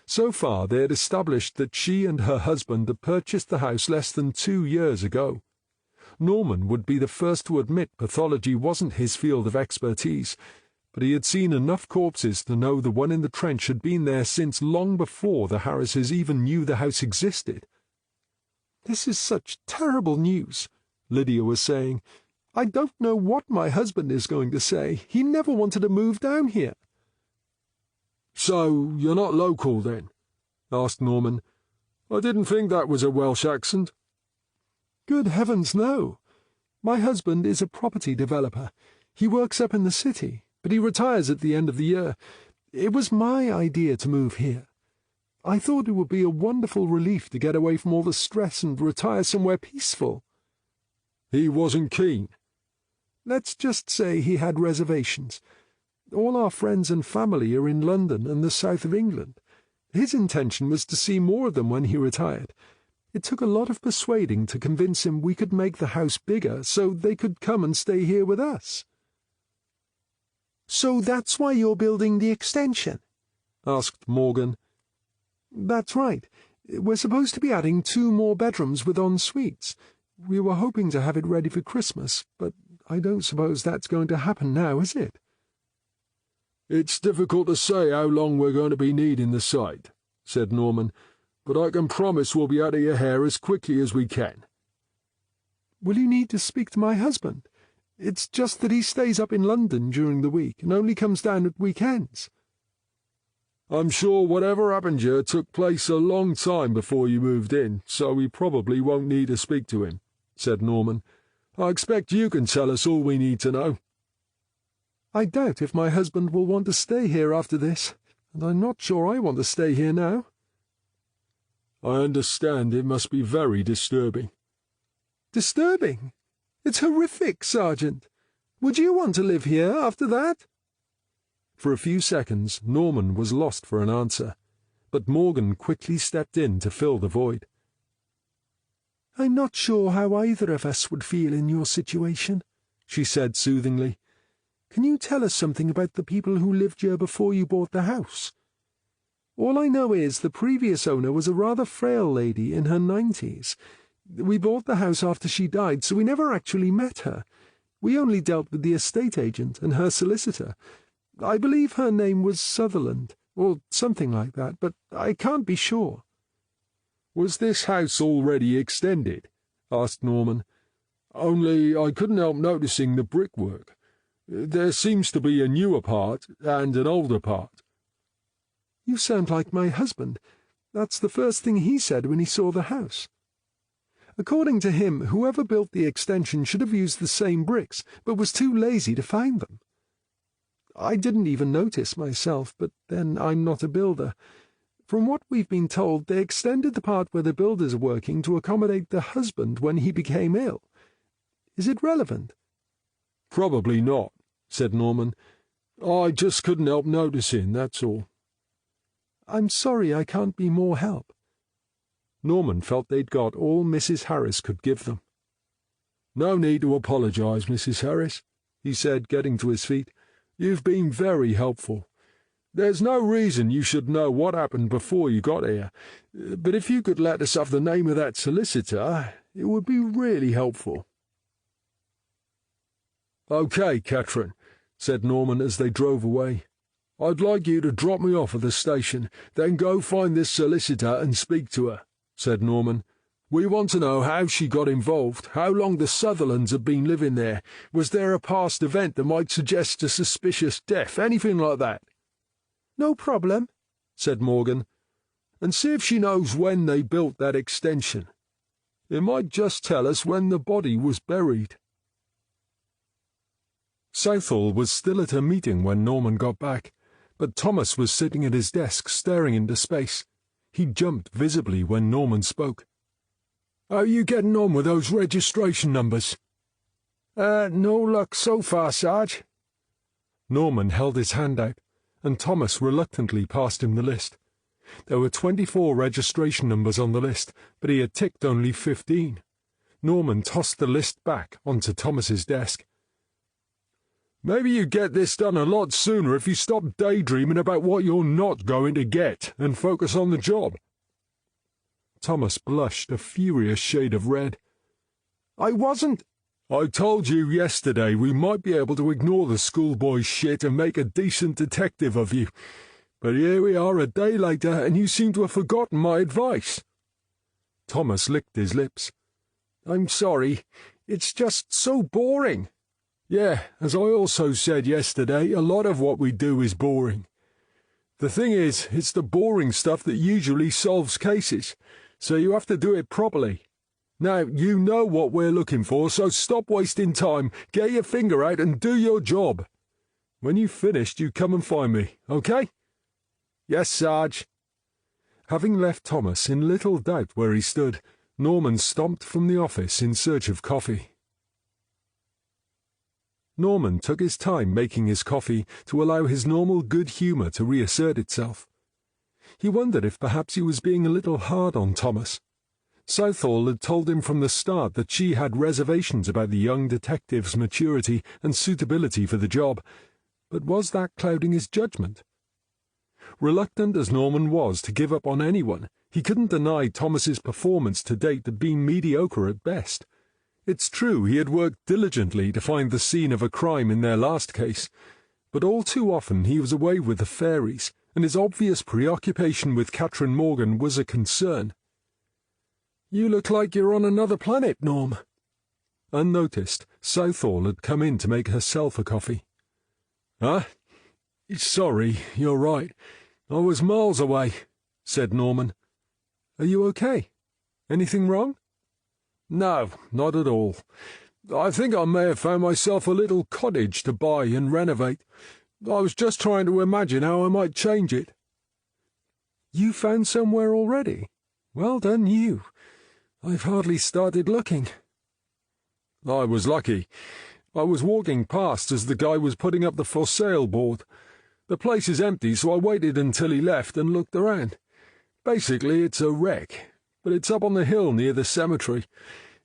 So far they had established that she and her husband had purchased the house less than 2 years ago. Norman would be the first to admit pathology wasn't his field of expertise, but he had seen enough corpses to know the one in the trench had been there since long before the Harrises even knew the house existed. "This is such terrible news," Lydia was saying. "I don't know what my husband is going to say. He never wanted to move down here." "So you're not local, then?" asked Norman. "I didn't think that was a Welsh accent." "Good heavens, no. My husband is a property developer. He works up in the city, but he retires at the end of the year. It was my idea to move here. I thought it would be a wonderful relief to get away from all the stress and retire somewhere peaceful." "He wasn't keen?" "Let's just say he had reservations. All our friends and family are in London and the south of England. His intention was to see more of them when he retired. It took a lot of persuading to convince him we could make the house bigger so they could come and stay here with us." "So that's why you're building the extension?" asked Morgan. "That's right. We're supposed to be adding 2 more bedrooms with en-suites. We were hoping to have it ready for Christmas, but I don't suppose that's going to happen now, is it?" "It's difficult to say how long we're going to be needing the site," said Norman, "but I can promise we'll be out of your hair as quickly as we can." "Will you need to speak to my husband? It's just that he stays up in London during the week and only comes down at weekends." "I'm sure whatever happened here took place a long time before you moved in, so we probably won't need to speak to him," said Norman. "I expect you can tell us all we need to know." "I doubt if my husband will want to stay here after this, and I'm not sure I want to stay here now." "I understand it must be very disturbing." "Disturbing? It's horrific, Sergeant. Would you want to live here after that?" For a few seconds Norman was lost for an answer, but Morgan quickly stepped in to fill the void. "I'm not sure how either of us would feel in your situation," she said soothingly. "Can you tell us something about the people who lived here before you bought the house? All I know is the previous owner was a rather frail lady in her 90s. We bought the house after she died, so we never actually met her. We only dealt with the estate agent and her solicitor. I believe her name was Sutherland, or something like that, but I can't be sure." "Was this house already extended?" asked Norman. "Only I couldn't help noticing the brickwork. There seems to be a newer part and an older part." "You sound like my husband. That's the first thing he said when he saw the house. According to him, whoever built the extension should have used the same bricks, but was too lazy to find them. I didn't even notice myself, but then I'm not a builder. From what we've been told, they extended the part where the builders are working to accommodate the husband when he became ill. Is it relevant?" "Probably not," said Norman. "I just couldn't help noticing, that's all." "I'm sorry I can't be more help." Norman felt they'd got all Mrs. Harris could give them. "No need to apologize, Mrs. Harris," he said, getting to his feet. "You've been very helpful. There's no reason you should know what happened before you got here, but if you could let us have the name of that solicitor, it would be really helpful." "OK, Catherine," said Norman as they drove away. "I'd like you to drop me off at the station, then go find this solicitor and speak to her," said Norman. "We want to know how she got involved, how long the Sutherlands have been living there. Was there a past event that might suggest a suspicious death, anything like that?" No problem, said Morgan, and see if she knows when they built that extension. It might just tell us when the body was buried. Southall was still at a meeting when Norman got back, but Thomas was sitting at his desk staring into space. He jumped visibly when Norman spoke. "How are you getting on with those registration numbers?" No luck so far, Sarge." Norman held his hand out, and Thomas reluctantly passed him the list. There were 24 registration numbers on the list, but he had ticked only 15. Norman tossed the list back onto Thomas's desk. "Maybe you'd get this done a lot sooner if you stopped daydreaming about what you're not going to get and focus on the job." Thomas blushed a furious shade of red. "I wasn't—" "I told you yesterday we might be able to ignore the schoolboy shit and make a decent detective of you. But here we are a day later, and you seem to have forgotten my advice." Thomas licked his lips. "I'm sorry. It's just so boring." "Yeah, as I also said yesterday, a lot of what we do is boring. The thing is, it's the boring stuff that usually solves cases, so you have to do it properly. Now, you know what we're looking for, so stop wasting time, get your finger out and do your job. When you've finished, you come and find me, okay?" "Yes, Sarge." Having left Thomas in little doubt where he stood, Norman stomped from the office in search of coffee. Norman took his time making his coffee to allow his normal good humour to reassert itself. He wondered if perhaps he was being a little hard on Thomas. Southall had told him from the start that she had reservations about the young detective's maturity and suitability for the job, but was that clouding his judgment? Reluctant as Norman was to give up on anyone, he couldn't deny Thomas's performance to date had been mediocre at best. It's true he had worked diligently to find the scene of a crime in their last case, but all too often he was away with the fairies, and his obvious preoccupation with Catherine Morgan was a concern. "You look like you're on another planet, Norm." Unnoticed, Southall had come in to make herself a coffee. "Huh? Sorry, you're right. I was miles away," said Norman. "Are you okay? Anything wrong?" "No, not at all. I think I may have found myself a little cottage to buy and renovate. I was just trying to imagine how I might change it." "You found somewhere already? Well done you. I've hardly started looking." "I was lucky. I was walking past as the guy was putting up the for sale board. The place is empty, so I waited until he left and looked around. Basically, it's a wreck, but it's up on the hill near the cemetery.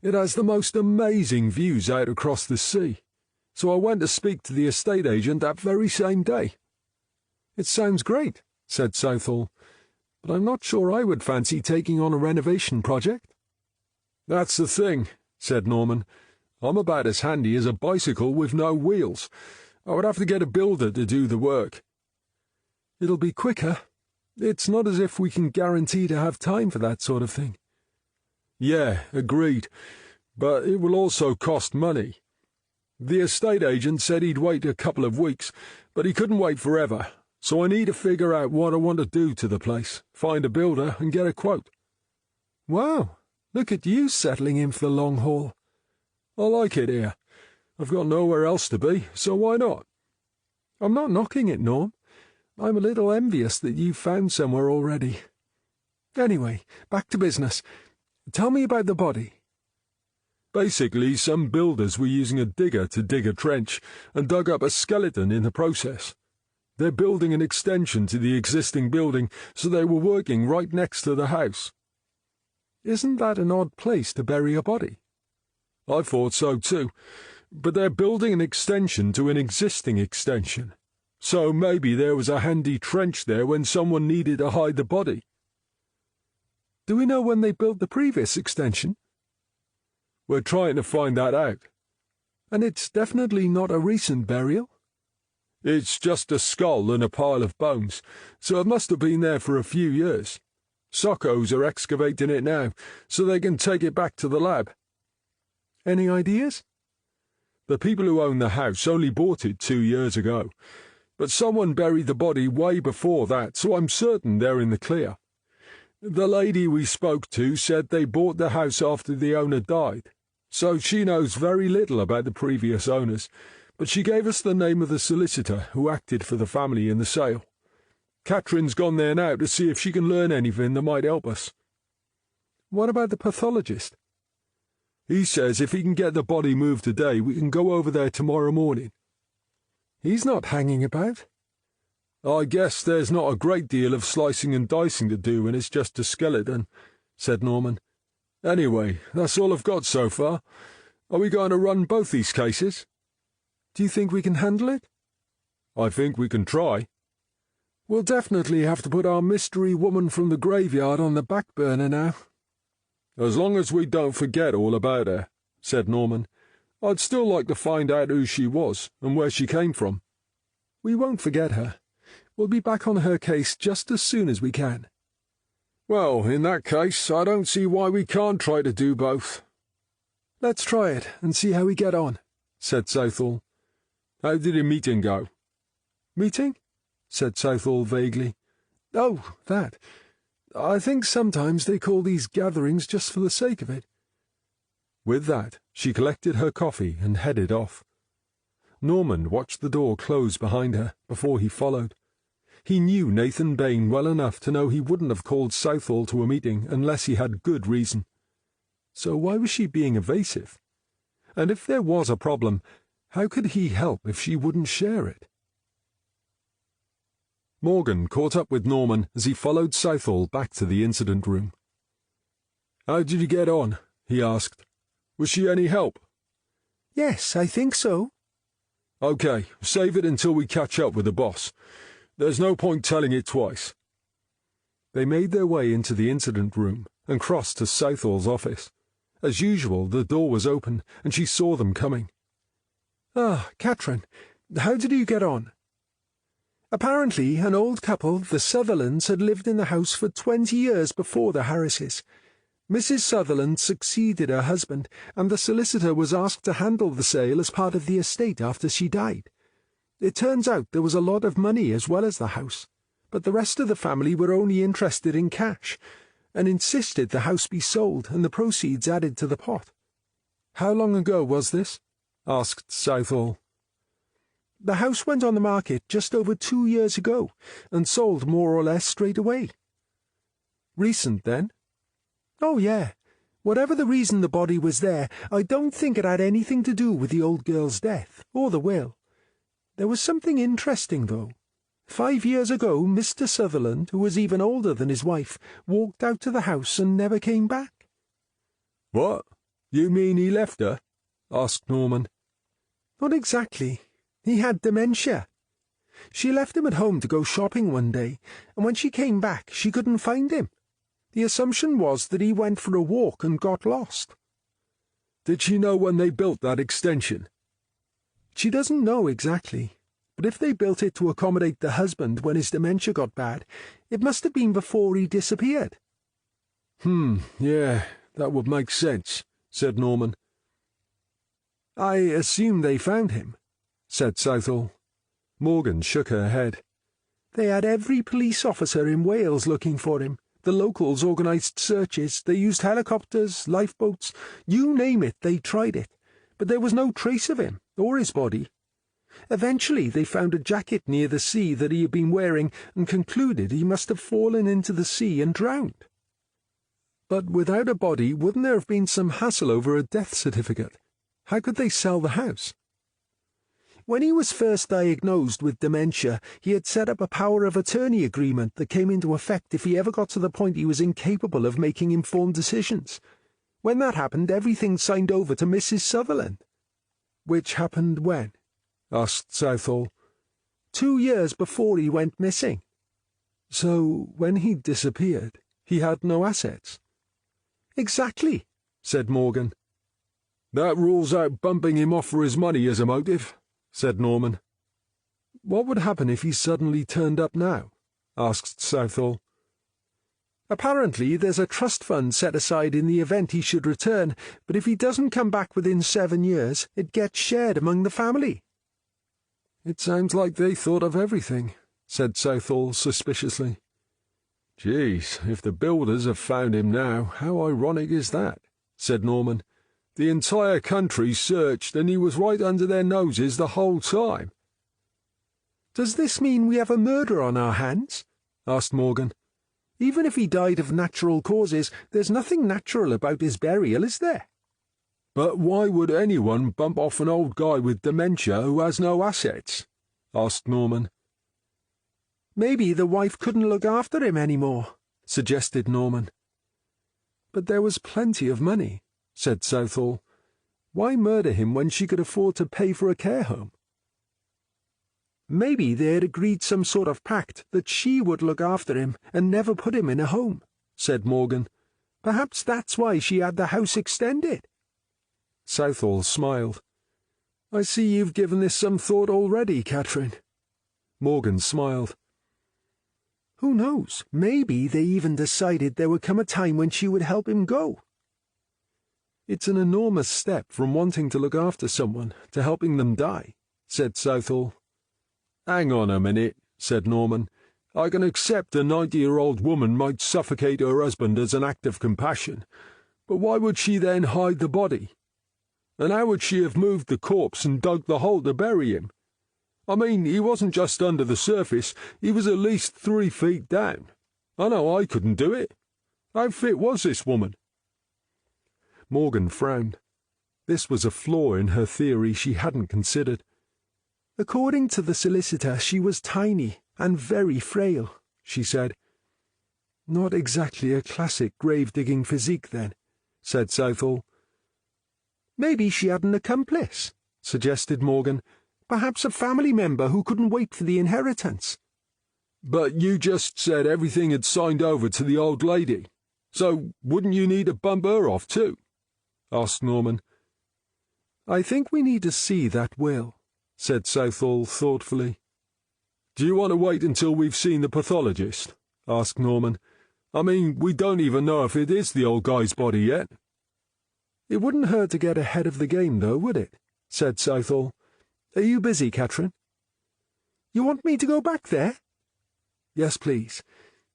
It has the most amazing views out across the sea. So I went to speak to the estate agent that very same day." "It sounds great," said Southall, "but I'm not sure I would fancy taking on a renovation project." "That's the thing," said Norman. "I'm about as handy as a bicycle with no wheels. I would have to get a builder to do the work." "It'll be quicker. It's not as if we can guarantee to have time for that sort of thing." "Yeah, agreed. But it will also cost money. The estate agent said he'd wait a couple of weeks, but he couldn't wait forever, so I need to figure out what I want to do to the place, find a builder, and get a quote." "Wow, look at you settling in for the long haul." "I like it here. I've got nowhere else to be, so why not?" "I'm not knocking it, Norm. I'm a little envious that you've found somewhere already. Anyway, back to business. Tell me about the body." "Basically, some builders were using a digger to dig a trench and dug up a skeleton in the process. They're building an extension to the existing building, so they were working right next to the house." "Isn't that an odd place to bury a body?" "I thought so too, but they're building an extension to an existing extension. So maybe there was a handy trench there when someone needed to hide the body." "Do we know when they built the previous extension?" "We're trying to find that out." "And it's definitely not a recent burial?" "It's just a skull and a pile of bones, so it must have been there for a few years. Sockos are excavating it now, so they can take it back to the lab." "Any ideas?" "The people who own the house only bought it 2 years ago, but someone buried the body way before that, so I'm certain they're in the clear. The lady we spoke to said they bought the house after the owner died, so she knows very little about the previous owners, but she gave us the name of the solicitor who acted for the family in the sale. Catherine's gone there now to see if she can learn anything that might help us. What about the pathologist? He says if he can get the body moved today, we can go over there tomorrow morning. He's not hanging about. I guess there's not a great deal of slicing and dicing to do when it's just a skeleton, said Norman. Anyway, that's all I've got so far. Are we going to run both these cases? Do you think we can handle it? I think we can try. We'll definitely have to put our mystery woman from the graveyard on the back burner now. As long as we don't forget all about her, said Norman. I'd still like to find out who she was and where she came from. We won't forget her. We'll be back on her case just as soon as we can. Well, in that case, I don't see why we can't try to do both. Let's try it and see how we get on, said Southall. How did the meeting go? Meeting? Said Southall vaguely. Oh, that. I think sometimes they call these gatherings just for the sake of it. With that, she collected her coffee and headed off. Norman watched the door close behind her before he followed. He knew Nathan Bain well enough to know he wouldn't have called Southall to a meeting unless he had good reason. So why was she being evasive? And if there was a problem, how could he help if she wouldn't share it? Morgan caught up with Norman as he followed Southall back to the incident room. "How did you get on?" he asked. "Was she any help?" "Yes, I think so." "Okay, save it until we catch up with the boss. There's no point telling it twice." They made their way into the incident room and crossed to Southall's office. As usual, the door was open, and she saw them coming. "Ah, Catherine, how did you get on?" Apparently, an old couple, the Sutherlands, had lived in the house for 20 years before the Harrises. Mrs. Sutherland succeeded her husband, and the solicitor was asked to handle the sale as part of the estate after she died. It turns out there was a lot of money as well as the house, but the rest of the family were only interested in cash, and insisted the house be sold and the proceeds added to the pot. "How long ago was this?" asked Southall. "The house went on the market just over 2 years ago, and sold more or less straight away." "Recent, then?" "Oh, yeah. Whatever the reason the body was there, I don't think it had anything to do with the old girl's death, or the will. There was something interesting, though. 5 years ago, Mr. Sutherland, who was even older than his wife, walked out to the house and never came back." "What? You mean he left her?" asked Norman. "Not exactly. He had dementia. She left him at home to go shopping one day, and when she came back, she couldn't find him. The assumption was that he went for a walk and got lost." "Did she know when they built that extension?" "She doesn't know exactly, but if they built it to accommodate the husband when his dementia got bad, it must have been before he disappeared." Yeah, that would make sense," said Norman. "I assume they found him," said Southall. Morgan shook her head. "They had every police officer in Wales looking for him. The locals organised searches. They used helicopters, lifeboats. You name it, they tried it. But there was no trace of him, or his body. Eventually they found a jacket near the sea that he had been wearing and concluded he must have fallen into the sea and drowned." "But without a body, wouldn't there have been some hassle over a death certificate? How could they sell the house?" "When he was first diagnosed with dementia, he had set up a power of attorney agreement that came into effect if he ever got to the point he was incapable of making informed decisions. When that happened, everything signed over to Mrs. Sutherland." "Which happened when?" asked Southall. 2 years before he went missing." "So, when he disappeared, he had no assets?" "Exactly," said Morgan. "That rules out bumping him off for his money as a motive," said Norman. "What would happen if he suddenly turned up now?" asked Southall. "Apparently there's a trust fund set aside in the event he should return, but if he doesn't come back within 7 years, it gets shared among the family." It sounds like they thought of everything, said Southall suspiciously. Geez, if the builders have found him now, how ironic is that? Said Norman. The entire country searched, and he was right under their noses the whole time. Does this mean we have a murder on our hands? Asked Morgan. Even if he died of natural causes, there's nothing natural about his burial, is there? But why would anyone bump off an old guy with dementia who has no assets? Asked Norman. Maybe the wife couldn't look after him any more, suggested Norman. But there was plenty of money, said Southall. Why murder him when she could afford to pay for a care home? Maybe they had agreed some sort of pact that she would look after him and never put him in a home, said Morgan. Perhaps that's why she had the house extended. Southall smiled. I see you've given this some thought already, Catherine. Morgan smiled. Who knows? Maybe they even decided there would come a time when she would help him go. It's an enormous step from wanting to look after someone to helping them die, said Southall. Hang on a minute, said Norman. I can accept a 90-year-old woman might suffocate her husband as an act of compassion, but why would she then hide the body? And how would she have moved the corpse and dug the hole to bury him? I mean, he wasn't just under the surface, he was at least 3 feet down. I know I couldn't do it. How fit was this woman? Morgan frowned. This was a flaw in her theory she hadn't considered. According to the solicitor, she was tiny and very frail, she said. Not exactly a classic grave-digging physique, then, said Southall. Maybe she had an accomplice, suggested Morgan. Perhaps a family member who couldn't wait for the inheritance. But you just said everything had signed over to the old lady, so wouldn't you need to bump her off too? Asked Norman. I think we need to see that will, said Southall thoughtfully. Do you want to wait until we've seen the pathologist? Asked Norman. I mean, we don't even know if it is the old guy's body yet. It wouldn't hurt to get ahead of the game, though, would it? Said Southall. Are you busy, Catherine? You want me to go back there? Yes, please.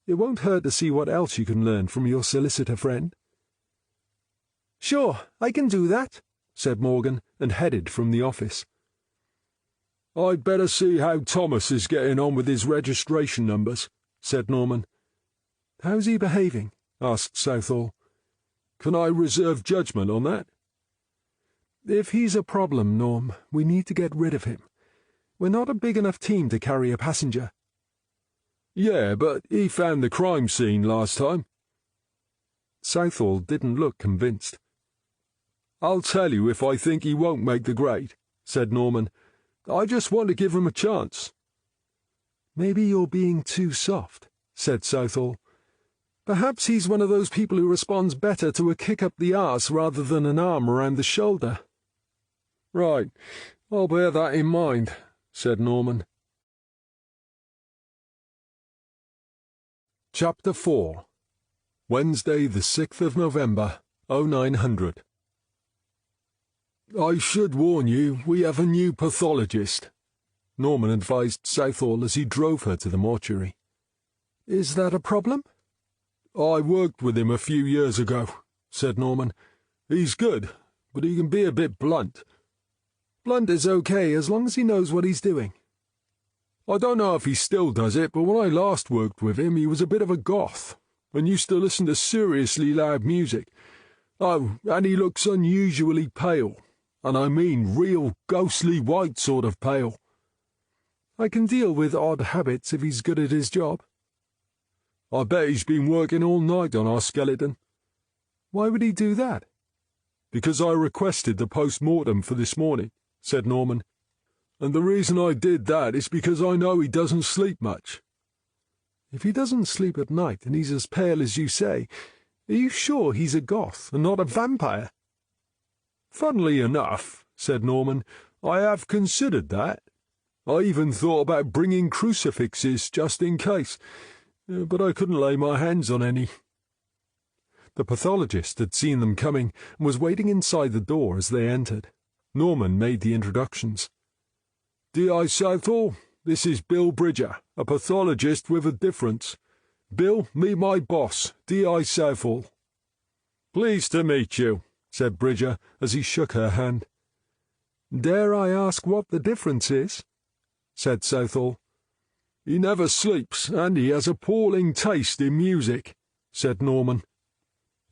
It won't hurt to see what else you can learn from your solicitor friend. Sure, I can do that, said Morgan, and headed from the office. I'd better see how Thomas is getting on with his registration numbers, said Norman. How's he behaving? Asked Southall. Can I reserve judgment on that? If he's a problem, Norm, we need to get rid of him. We're not a big enough team to carry a passenger. Yeah, but he found the crime scene last time. Southall didn't look convinced. I'll tell you if I think he won't make the grade, said Norman. I just want to give him a chance. Maybe you're being too soft, said Southall. Perhaps he's one of those people who responds better to a kick up the arse rather than an arm around the shoulder. Right, I'll bear that in mind, said Norman. Chapter 4 Wednesday, the 6th of November, 0900. I should warn you, we have a new pathologist, Norman advised Southall as he drove her to the mortuary. Is that a problem? I worked with him a few years ago, said Norman. He's good, but he can be a bit blunt. Blunt is okay, as long as he knows what he's doing. I don't know if he still does it, but when I last worked with him, he was a bit of a goth, and used to listen to seriously loud music. Oh, and he looks unusually pale, and I mean real ghostly white sort of pale. I can deal with odd habits if he's good at his job. I bet he's been working all night on our skeleton. Why would he do that? Because I requested the post-mortem for this morning, said Norman. And the reason I did that is because I know he doesn't sleep much. If he doesn't sleep at night and he's as pale as you say, are you sure he's a goth and not a vampire? Funnily enough, said Norman, I have considered that. I even thought about bringing crucifixes just in case, but I couldn't lay my hands on any. The pathologist had seen them coming and was waiting inside the door as they entered. Norman made the introductions. D.I. Southall. This is Bill Bridger, a pathologist with a difference. Bill, meet my boss, D.I. Southall." "Pleased to meet you," said Bridger as he shook her hand. "Dare I ask what the difference is?" said Southall. "He never sleeps, and he has appalling taste in music," said Norman.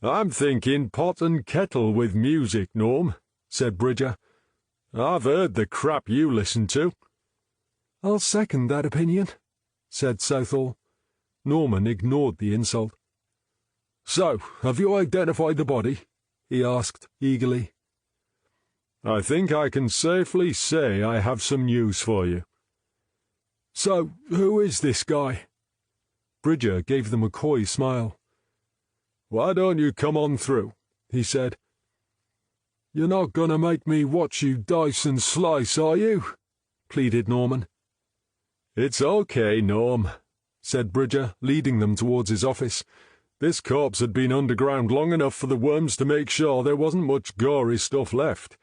"I'm thinking pot and kettle with music, Norm," said Bridger. "I've heard the crap you listen to." "I'll second that opinion," said Southall. Norman ignored the insult. "So, have you identified the body?" he asked eagerly. "I think I can safely say I have some news for you." "So, who is this guy?" Bridger gave them a coy smile. "Why don't you come on through?" he said. "You're not going to make me watch you dice and slice, are you?" pleaded Norman. "It's okay, Norm," said Bridger, leading them towards his office. "This corpse had been underground long enough for the worms to make sure there wasn't much gory stuff left.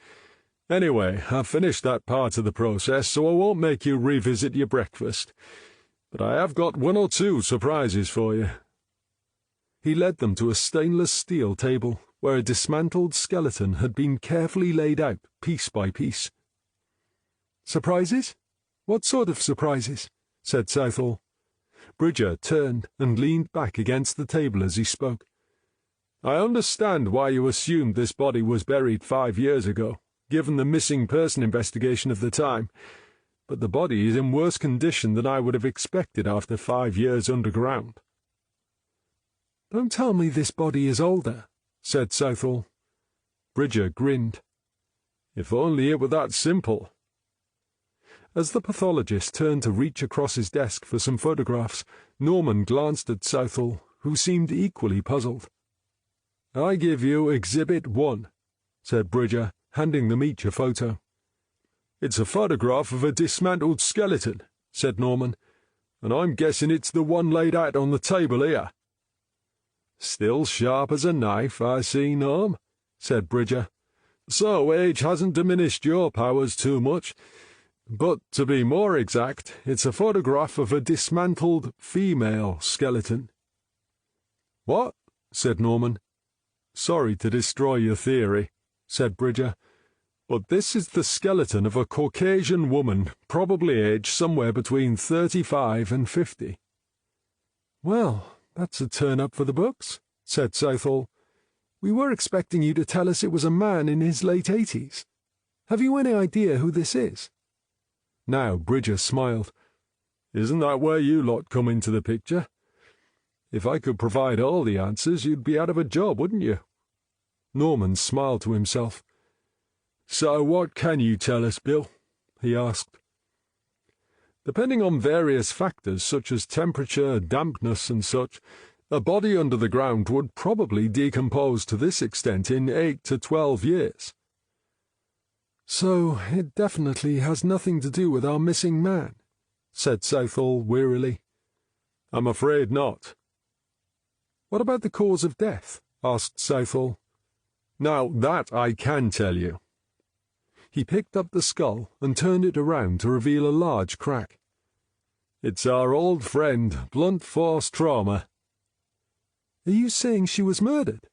Anyway, I've finished that part of the process, so I won't make you revisit your breakfast. But I have got 1 or 2 surprises for you." He led them to a stainless steel table, where a dismantled skeleton had been carefully laid out, piece by piece. "Surprises? What sort of surprises?" said Southall. Bridger turned and leaned back against the table as he spoke. "I understand why you assumed this body was buried 5 years ago, given the missing person investigation of the time, but the body is in worse condition than I would have expected after 5 years underground." "Don't tell me this body is older," said Southall. Bridger grinned. "If only it were that simple." As the pathologist turned to reach across his desk for some photographs, Norman glanced at Southall, who seemed equally puzzled. "I give you Exhibit 1, said Bridger, handing them each a photo. "It's a photograph of a dismantled skeleton," said Norman, "and I'm guessing it's the one laid out on the table here." "Still sharp as a knife, I see, Norm," said Bridger. "So age hasn't diminished your powers too much. But, to be more exact, it's a photograph of a dismantled female skeleton." "What?" said Norman. "Sorry to destroy your theory," said Bridger, "but this is the skeleton of a Caucasian woman, probably aged somewhere between 35 and 50. "Well, that's a turn-up for the books," said Southall. "We were expecting you to tell us it was a man in his late 80s. Have you any idea who this is?" Now Bridger smiled. "Isn't that where you lot come into the picture? If I could provide all the answers, you'd be out of a job, wouldn't you?" Norman smiled to himself. "So what can you tell us, Bill?" he asked. "Depending on various factors such as temperature, dampness, and such, a body under the ground would probably decompose to this extent in 8 to 12 years. "So it definitely has nothing to do with our missing man," said Southall wearily. "I'm afraid not." "What about the cause of death?" asked Southall. "Now that I can tell you." He picked up the skull and turned it around to reveal a large crack. "It's our old friend, blunt force trauma." "Are you saying she was murdered?"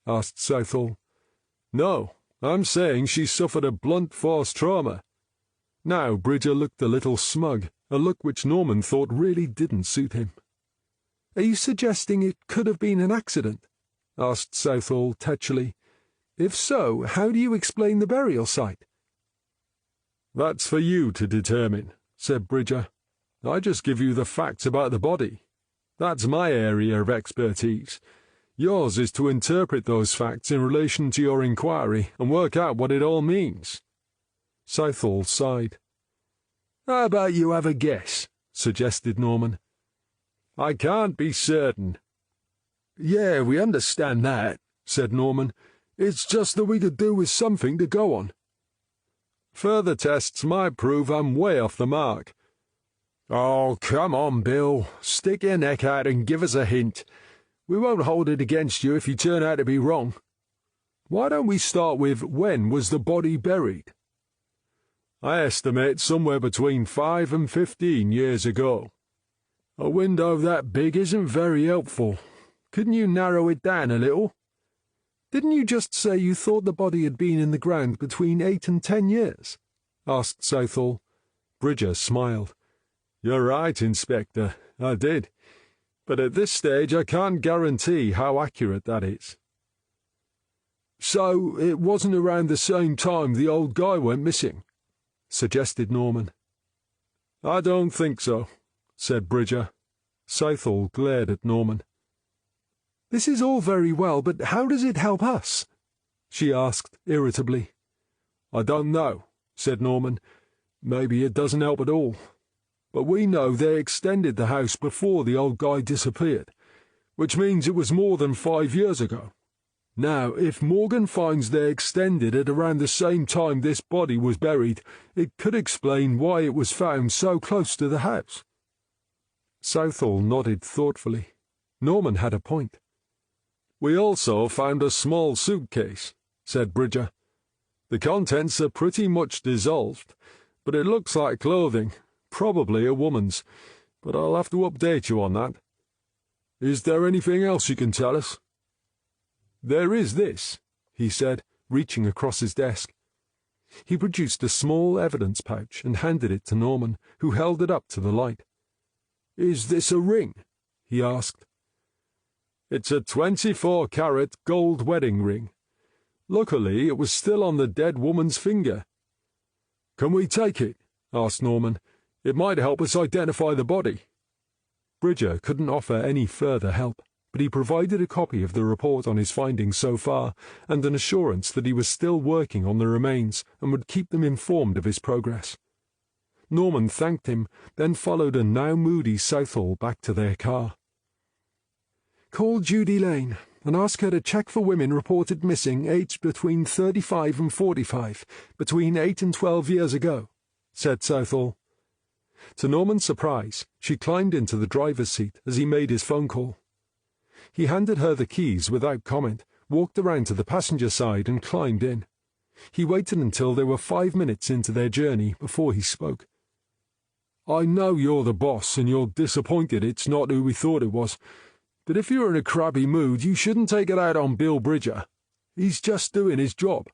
asked Southall. "No, I'm saying she suffered a blunt force trauma." Now Bridger looked a little smug, a look which Norman thought really didn't suit him. "Are you suggesting it could have been an accident?" asked Southall tetchily. "If so, how do you explain the burial site?" "That's for you to determine," said Bridger. "I just give you the facts about the body. That's my area of expertise. Yours is to interpret those facts in relation to your inquiry and work out what it all means." Southall sighed. "How about you have a guess?" suggested Norman. "I can't be certain." "Yeah, we understand that," said Norman. "It's just that we could do with something to go on." "Further tests might prove I'm way off the mark." "Oh, come on, Bill. Stick your neck out and give us a hint. We won't hold it against you if you turn out to be wrong. Why don't we start with when was the body buried?" I estimate somewhere between 5 and 15 years ago. A window that big isn't very helpful. Couldn't you narrow it down a little? Didn't you just say you thought the body had been in the ground between 8 and 10 years? Asked Southall. Bridger smiled. You're right, Inspector, I did. But at this stage I can't guarantee how accurate that is. So it wasn't around the same time the old guy went missing? Suggested Norman. I don't think so, said Bridger. Southall glared at Norman. This is all very well, but how does it help us? She asked irritably. I don't know, said Norman. Maybe it doesn't help at all. But we know they extended the house before the old guy disappeared, which means it was more than 5 years ago. Now, if Morgan finds they extended it around the same time this body was buried, it could explain why it was found so close to the house. Southall nodded thoughtfully. Norman had a point. We also found a small suitcase, said Bridger. The contents are pretty much dissolved, but it looks like clothing, probably a woman's, but I'll have to update you on that. Is there anything else you can tell us? There is this, he said, reaching across his desk. He produced a small evidence pouch and handed it to Norman, who held it up to the light. Is this a ring? He asked. It's a 24-carat gold wedding ring. Luckily, it was still on the dead woman's finger. Can we take it? Asked Norman. It might help us identify the body. Bridger couldn't offer any further help, but he provided a copy of the report on his findings so far and an assurance that he was still working on the remains and would keep them informed of his progress. Norman thanked him, then followed a now moody Southall back to their car. "Call Judy Lane and ask her to check for women reported missing aged between 35 and 45, between 8 and 12 years ago," said Southall. To Norman's surprise, she climbed into the driver's seat as he made his phone call. He handed her the keys without comment, walked around to the passenger side and climbed in. He waited until they were 5 minutes into their journey before he spoke. "I know you're the boss and you're disappointed it's not who we thought it was, but if you're in a crabby mood, you shouldn't take it out on Bill Bridger. He's just doing his job."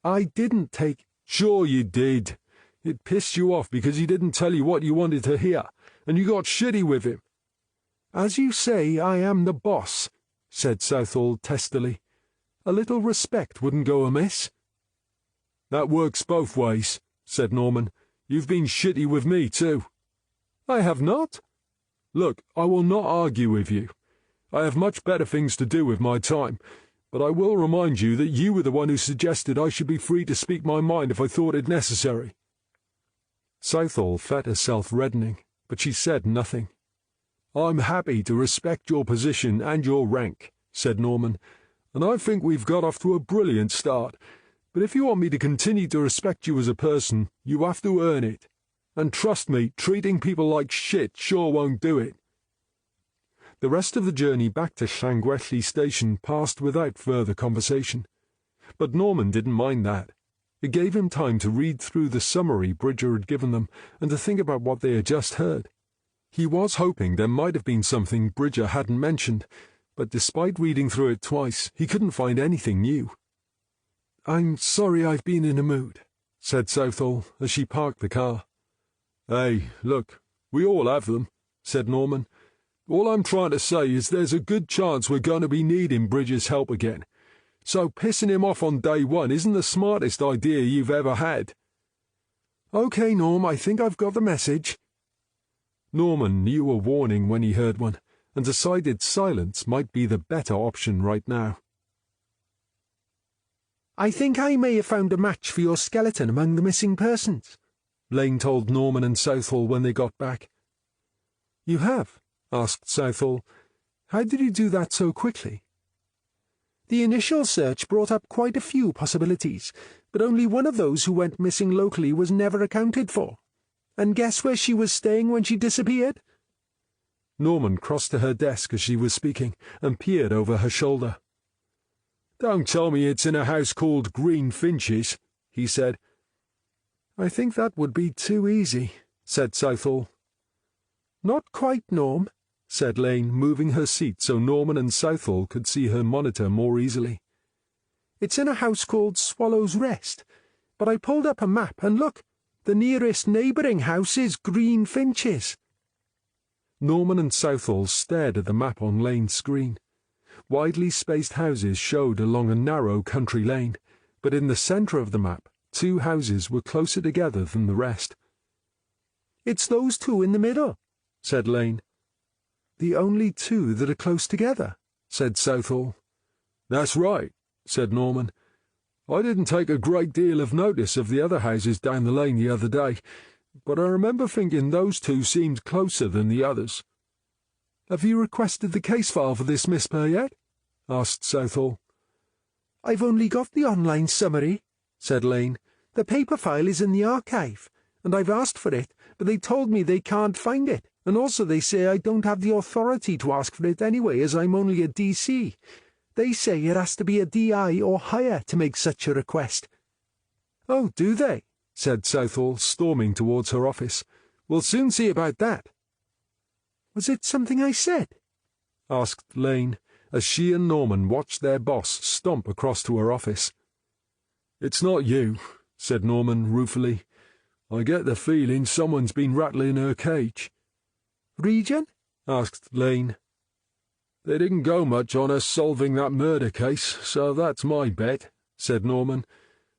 "I didn't take—" "Sure you did. It pissed you off because he didn't tell you what you wanted to hear, and you got shitty with him." "As you say, I am the boss," said Southall testily. "A little respect wouldn't go amiss." "That works both ways," said Norman. "You've been shitty with me, too." "I have not." "Look, I will not argue with you. I have much better things to do with my time, but I will remind you that you were the one who suggested I should be free to speak my mind if I thought it necessary." Southall felt herself reddening, but she said nothing. "I'm happy to respect your position and your rank," said Norman, "and I think we've got off to a brilliant start. But if you want me to continue to respect you as a person, you have to earn it. And trust me, treating people like shit sure won't do it." The rest of the journey back to Llangwelly station passed without further conversation. But Norman didn't mind that. It gave him time to read through the summary Bridger had given them and to think about what they had just heard. He was hoping there might have been something Bridger hadn't mentioned, but despite reading through it twice, he couldn't find anything new. "I'm sorry I've been in a mood," said Southall as she parked the car. "Hey, look, we all have them," said Norman. "All I'm trying to say is there's a good chance we're going to be needing Bridger's help again. So pissing him off on day one isn't the smartest idea you've ever had." "Okay, Norm, I think I've got the message." Norman knew a warning when he heard one, and decided silence might be the better option right now. "I think I may have found a match for your skeleton among the missing persons," Lane told Norman and Southall when they got back. "You have?" asked Southall. "How did you do that so quickly?" "The initial search brought up quite a few possibilities, but only one of those who went missing locally was never accounted for. And guess where she was staying when she disappeared?" Norman crossed to her desk as she was speaking and peered over her shoulder. "Don't tell me it's in a house called Green Finches," he said. I think that would be too easy, said Southall. Not quite, Norm, said Lane, moving her seat so Norman and Southall could see her monitor more easily. It's in a house called Swallow's Rest, but I pulled up a map and look, the nearest neighbouring house is Green Finches. Norman and Southall stared at the map on Lane's screen. Widely spaced houses showed along a narrow country lane, but in the centre of the map, 2 houses were closer together than the rest. It's those 2 in the middle, said Lane. The only 2 that are close together, said Southall. That's right, said Norman. I didn't take a great deal of notice of the other houses down the lane the other day, but I remember thinking those 2 seemed closer than the others. Have you requested the case file for this, Miss Purr, yet? Asked Southall. I've only got the online summary, said Lane. The paper file is in the archive, and I've asked for it, but they told me they can't find it, and also they say I don't have the authority to ask for it anyway, as I'm only a DC. They say it has to be a DI or higher to make such a request. Oh, do they? Said Southall, storming towards her office. We'll soon see about that. Was it something I said? Asked Lane, as she and Norman watched their boss stomp across to her office. It's not you, said Norman ruefully. I get the feeling someone's been rattling her cage. Region? Asked Lane. They didn't go much on us solving that murder case, so that's my bet, said Norman.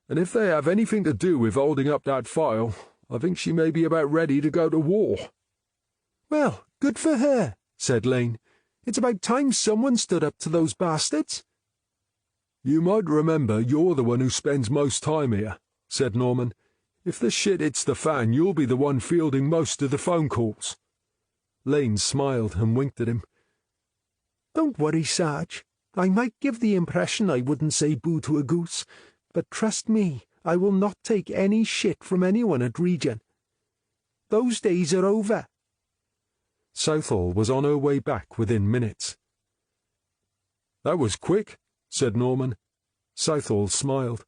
And if they have anything to do with holding up that file, I think she may be about ready to go to war. Well, good for her, said Lane. It's about time someone stood up to those bastards. You might remember you're the one who spends most time here, said Norman. If the shit hits the fan, you'll be the one fielding most of the phone calls. Lane smiled and winked at him. Don't worry, Sarge. I might give the impression I wouldn't say boo to a goose, but trust me, I will not take any shit from anyone at Region. Those days are over. Southall was on her way back within minutes. That was quick, said Norman. Southall smiled.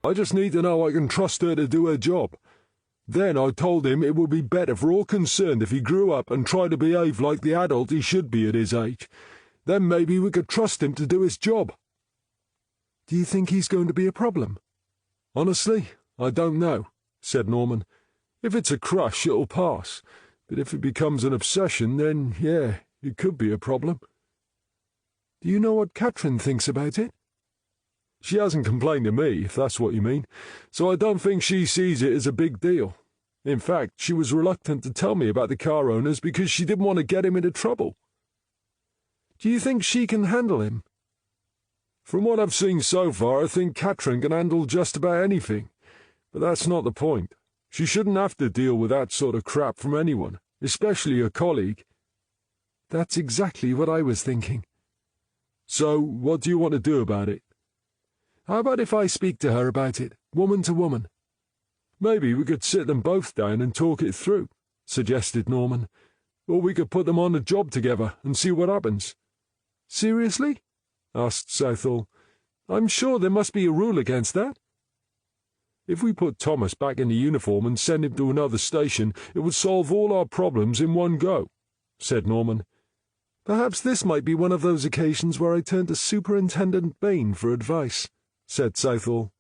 I just need to know I can trust her to do her job. Then I told him it would be better for all concerned if he grew up and tried to behave like the adult he should be at his age. Then maybe we could trust him to do his job." "Do you think he's going to be a problem?" "Honestly, I don't know," said Norman. "If it's a crush, it'll pass. But if it becomes an obsession, then, yeah, it could be a problem." "Do you know what Katrin thinks about it?" "She hasn't complained to me, if that's what you mean, so I don't think she sees it as a big deal. In fact, she was reluctant to tell me about the car owners because she didn't want to get him into trouble." "Do you think she can handle him?" "From what I've seen so far, I think Katrin can handle just about anything. But that's not the point. She shouldn't have to deal with that sort of crap from anyone, especially a colleague." "That's exactly what I was thinking." "So, what do you want to do about it?" "How about if I speak to her about it, woman to woman?" "Maybe we could sit them both down and talk it through," suggested Norman. "Or we could put them on a job together and see what happens." "Seriously?" asked Southall. "I'm sure there must be a rule against that." "If we put Thomas back in the uniform and send him to another station, it would solve all our problems in one go," said Norman. "Perhaps this might be one of those occasions where I turn to Superintendent Bain for advice," said Southall.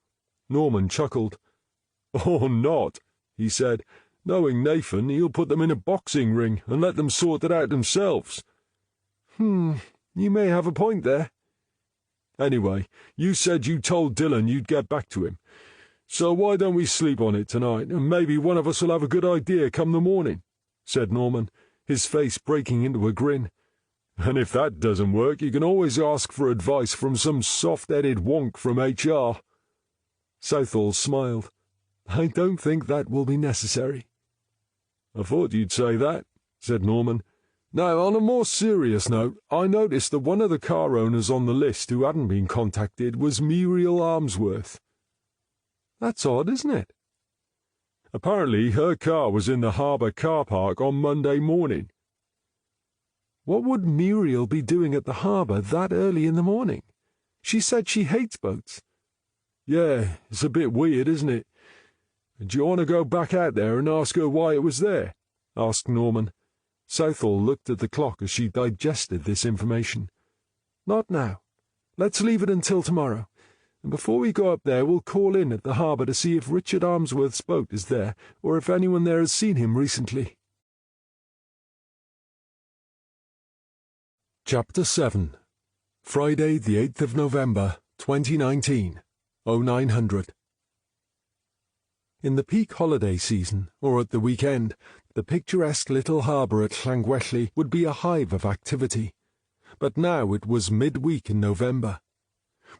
Norman chuckled. "Or not," he said. "Knowing Nathan, he'll put them in a boxing ring and let them sort it out themselves." You may have a point there." "Anyway, you said you told Dylan you'd get back to him. So why don't we sleep on it tonight, and maybe one of us will have a good idea come the morning," said Norman, his face breaking into a grin. "And if that doesn't work, you can always ask for advice from some soft-headed wonk from HR. Southall smiled. "I don't think that will be necessary." "I thought you'd say that," said Norman. "Now, on a more serious note, I noticed that one of the car owners on the list who hadn't been contacted was Muriel Ainsworth." "That's odd, isn't it?" "Apparently her car was in the harbour car park on Monday morning." "What would Muriel be doing at the harbour that early in the morning? She said she hates boats." "Yeah, it's a bit weird, isn't it? Do you want to go back out there and ask her why it was there?" asked Norman. Southall looked at the clock as she digested this information. "Not now. Let's leave it until tomorrow. And before we go up there, we'll call in at the harbour to see if Richard Ainsworth's boat is there, or if anyone there has seen him recently." Chapter 7. Friday, the 8th of November, 2019, 0900. In the peak holiday season, or at the weekend, the picturesque little harbour at Llangwelly would be a hive of activity. But now it was midweek in November.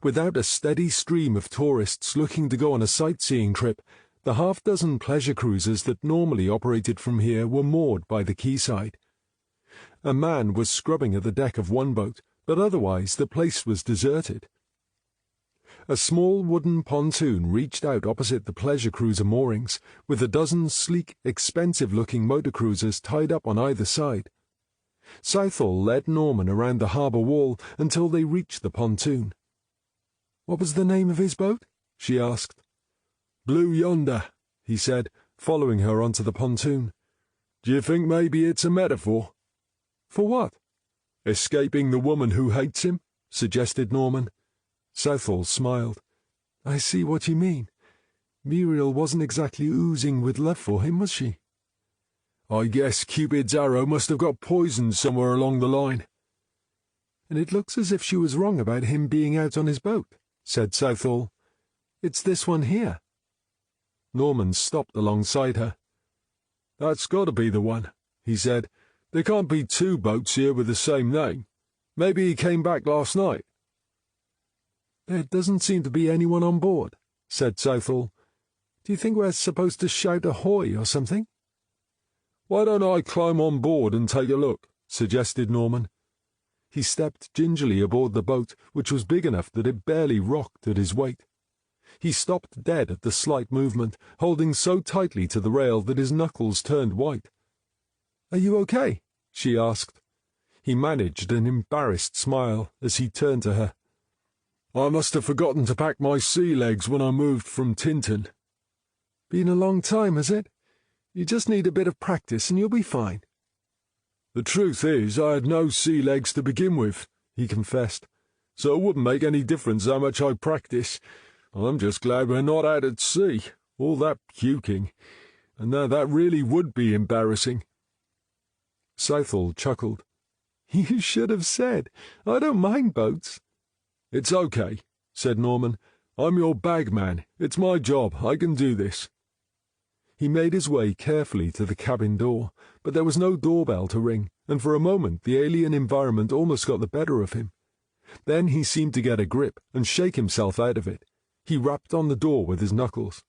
Without a steady stream of tourists looking to go on a sightseeing trip, the half-dozen pleasure cruisers that normally operated from here were moored by the quayside. A man was scrubbing at the deck of one boat, but otherwise the place was deserted. A small wooden pontoon reached out opposite the pleasure cruiser moorings, with a dozen sleek, expensive-looking motor cruisers tied up on either side. Southall led Norman around the harbour wall until they reached the pontoon. "What was the name of his boat?" she asked. "Blue Yonder," he said, following her onto the pontoon. "Do you think maybe it's a metaphor?" "For what?" "Escaping the woman who hates him," suggested Norman. Southall smiled. "I see what you mean. Muriel wasn't exactly oozing with love for him, was she?" "I guess Cupid's arrow must have got poisoned somewhere along the line." "And it looks as if she was wrong about him being out on his boat," said Southall. "It's this one here." Norman stopped alongside her. "That's got to be the one," he said. "There can't be two boats here with the same name. Maybe he came back last night." "There doesn't seem to be anyone on board," said Southall. "Do you think we're supposed to shout ahoy or something?" "Why don't I climb on board and take a look?" suggested Norman. He stepped gingerly aboard the boat, which was big enough that it barely rocked at his weight. He stopped dead at the slight movement, holding so tightly to the rail that his knuckles turned white. "Are you okay?" she asked. He managed an embarrassed smile as he turned to her. I must have forgotten to pack my sea legs when I moved from Tinton. Been a long time, has it? You just need a bit of practice and you'll be fine. The truth is, I had no sea legs to begin with, he confessed, so it wouldn't make any difference how much I practice. I'm just glad we're not out at sea. All that puking. And now that really would be embarrassing. Southall chuckled. You should have said, I don't mind boats. It's okay, said Norman. I'm your bagman. It's my job. I can do this. He made his way carefully to the cabin door, but there was no doorbell to ring, and for a moment the alien environment almost got the better of him. Then he seemed to get a grip and shake himself out of it. He rapped on the door with his knuckles.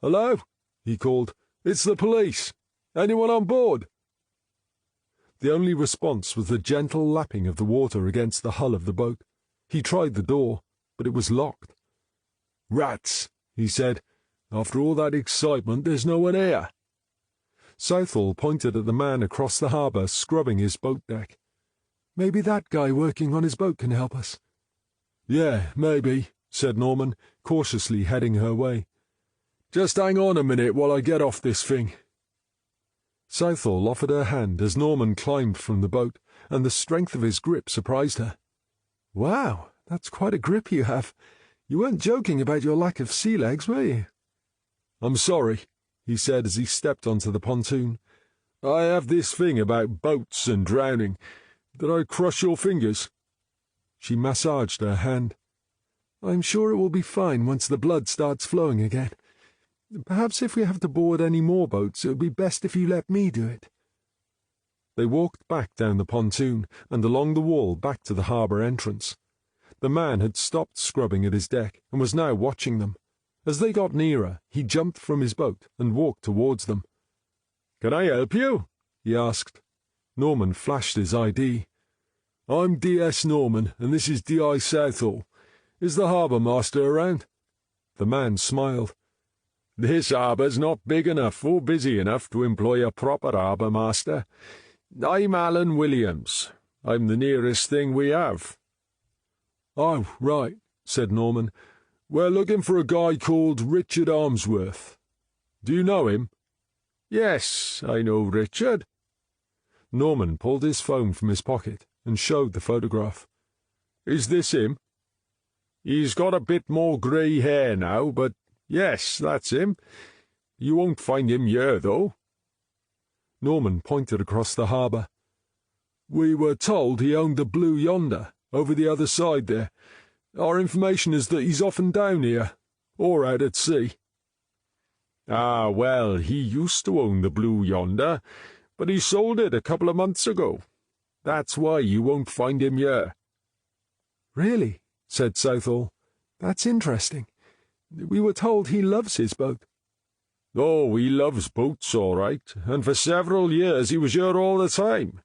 "Hello?" he called. "It's the police. Anyone on board?" The only response was the gentle lapping of the water against the hull of the boat. He tried the door, but it was locked. "Rats," he said. "After all that excitement, there's no one here." Southall pointed at the man across the harbour scrubbing his boat deck. Maybe that guy working on his boat can help us. "Yeah, maybe," said Norman, cautiously heading her way. "Just hang on a minute while I get off this thing." Southall offered her hand as Norman climbed from the boat, and the strength of his grip surprised her. Wow, that's quite a grip you have. You weren't joking about your lack of sea legs, were you? "I'm sorry," he said as he stepped onto the pontoon. "I have this thing about boats and drowning. Did I crush your fingers?" She massaged her hand. I'm sure it will be fine once the blood starts flowing again. Perhaps if we have to board any more boats, it would be best if you let me do it. They walked back down the pontoon and along the wall back to the harbour entrance. The man had stopped scrubbing at his deck and was now watching them. As they got nearer, he jumped from his boat and walked towards them. "Can I help you?" he asked. Norman flashed his ID. "I'm D.S. Norman, and this is D.I. Southall. Is the harbour master around?" The man smiled. "This harbour's not big enough or busy enough to employ a proper harbour master. I'm Alan Williams. I'm the nearest thing we have." "Oh, right," said Norman. "We're looking for a guy called Richard Ainsworth. Do you know him?" "Yes, I know Richard." Norman pulled his phone from his pocket and showed the photograph. "Is this him?" "He's got a bit more grey hair now, but yes, that's him. You won't find him here, though." Norman pointed across the harbour. "We were told he owned the Blue Yonder, over the other side there. Our information is that he's often down here, or out at sea." "Ah, well, he used to own the Blue Yonder, but he sold it a couple of months ago. That's why you won't find him here." "Really?" said Southall. "That's interesting. We were told he loves his boat." "Oh, he loves boats, all right, and for several years he was here all the time.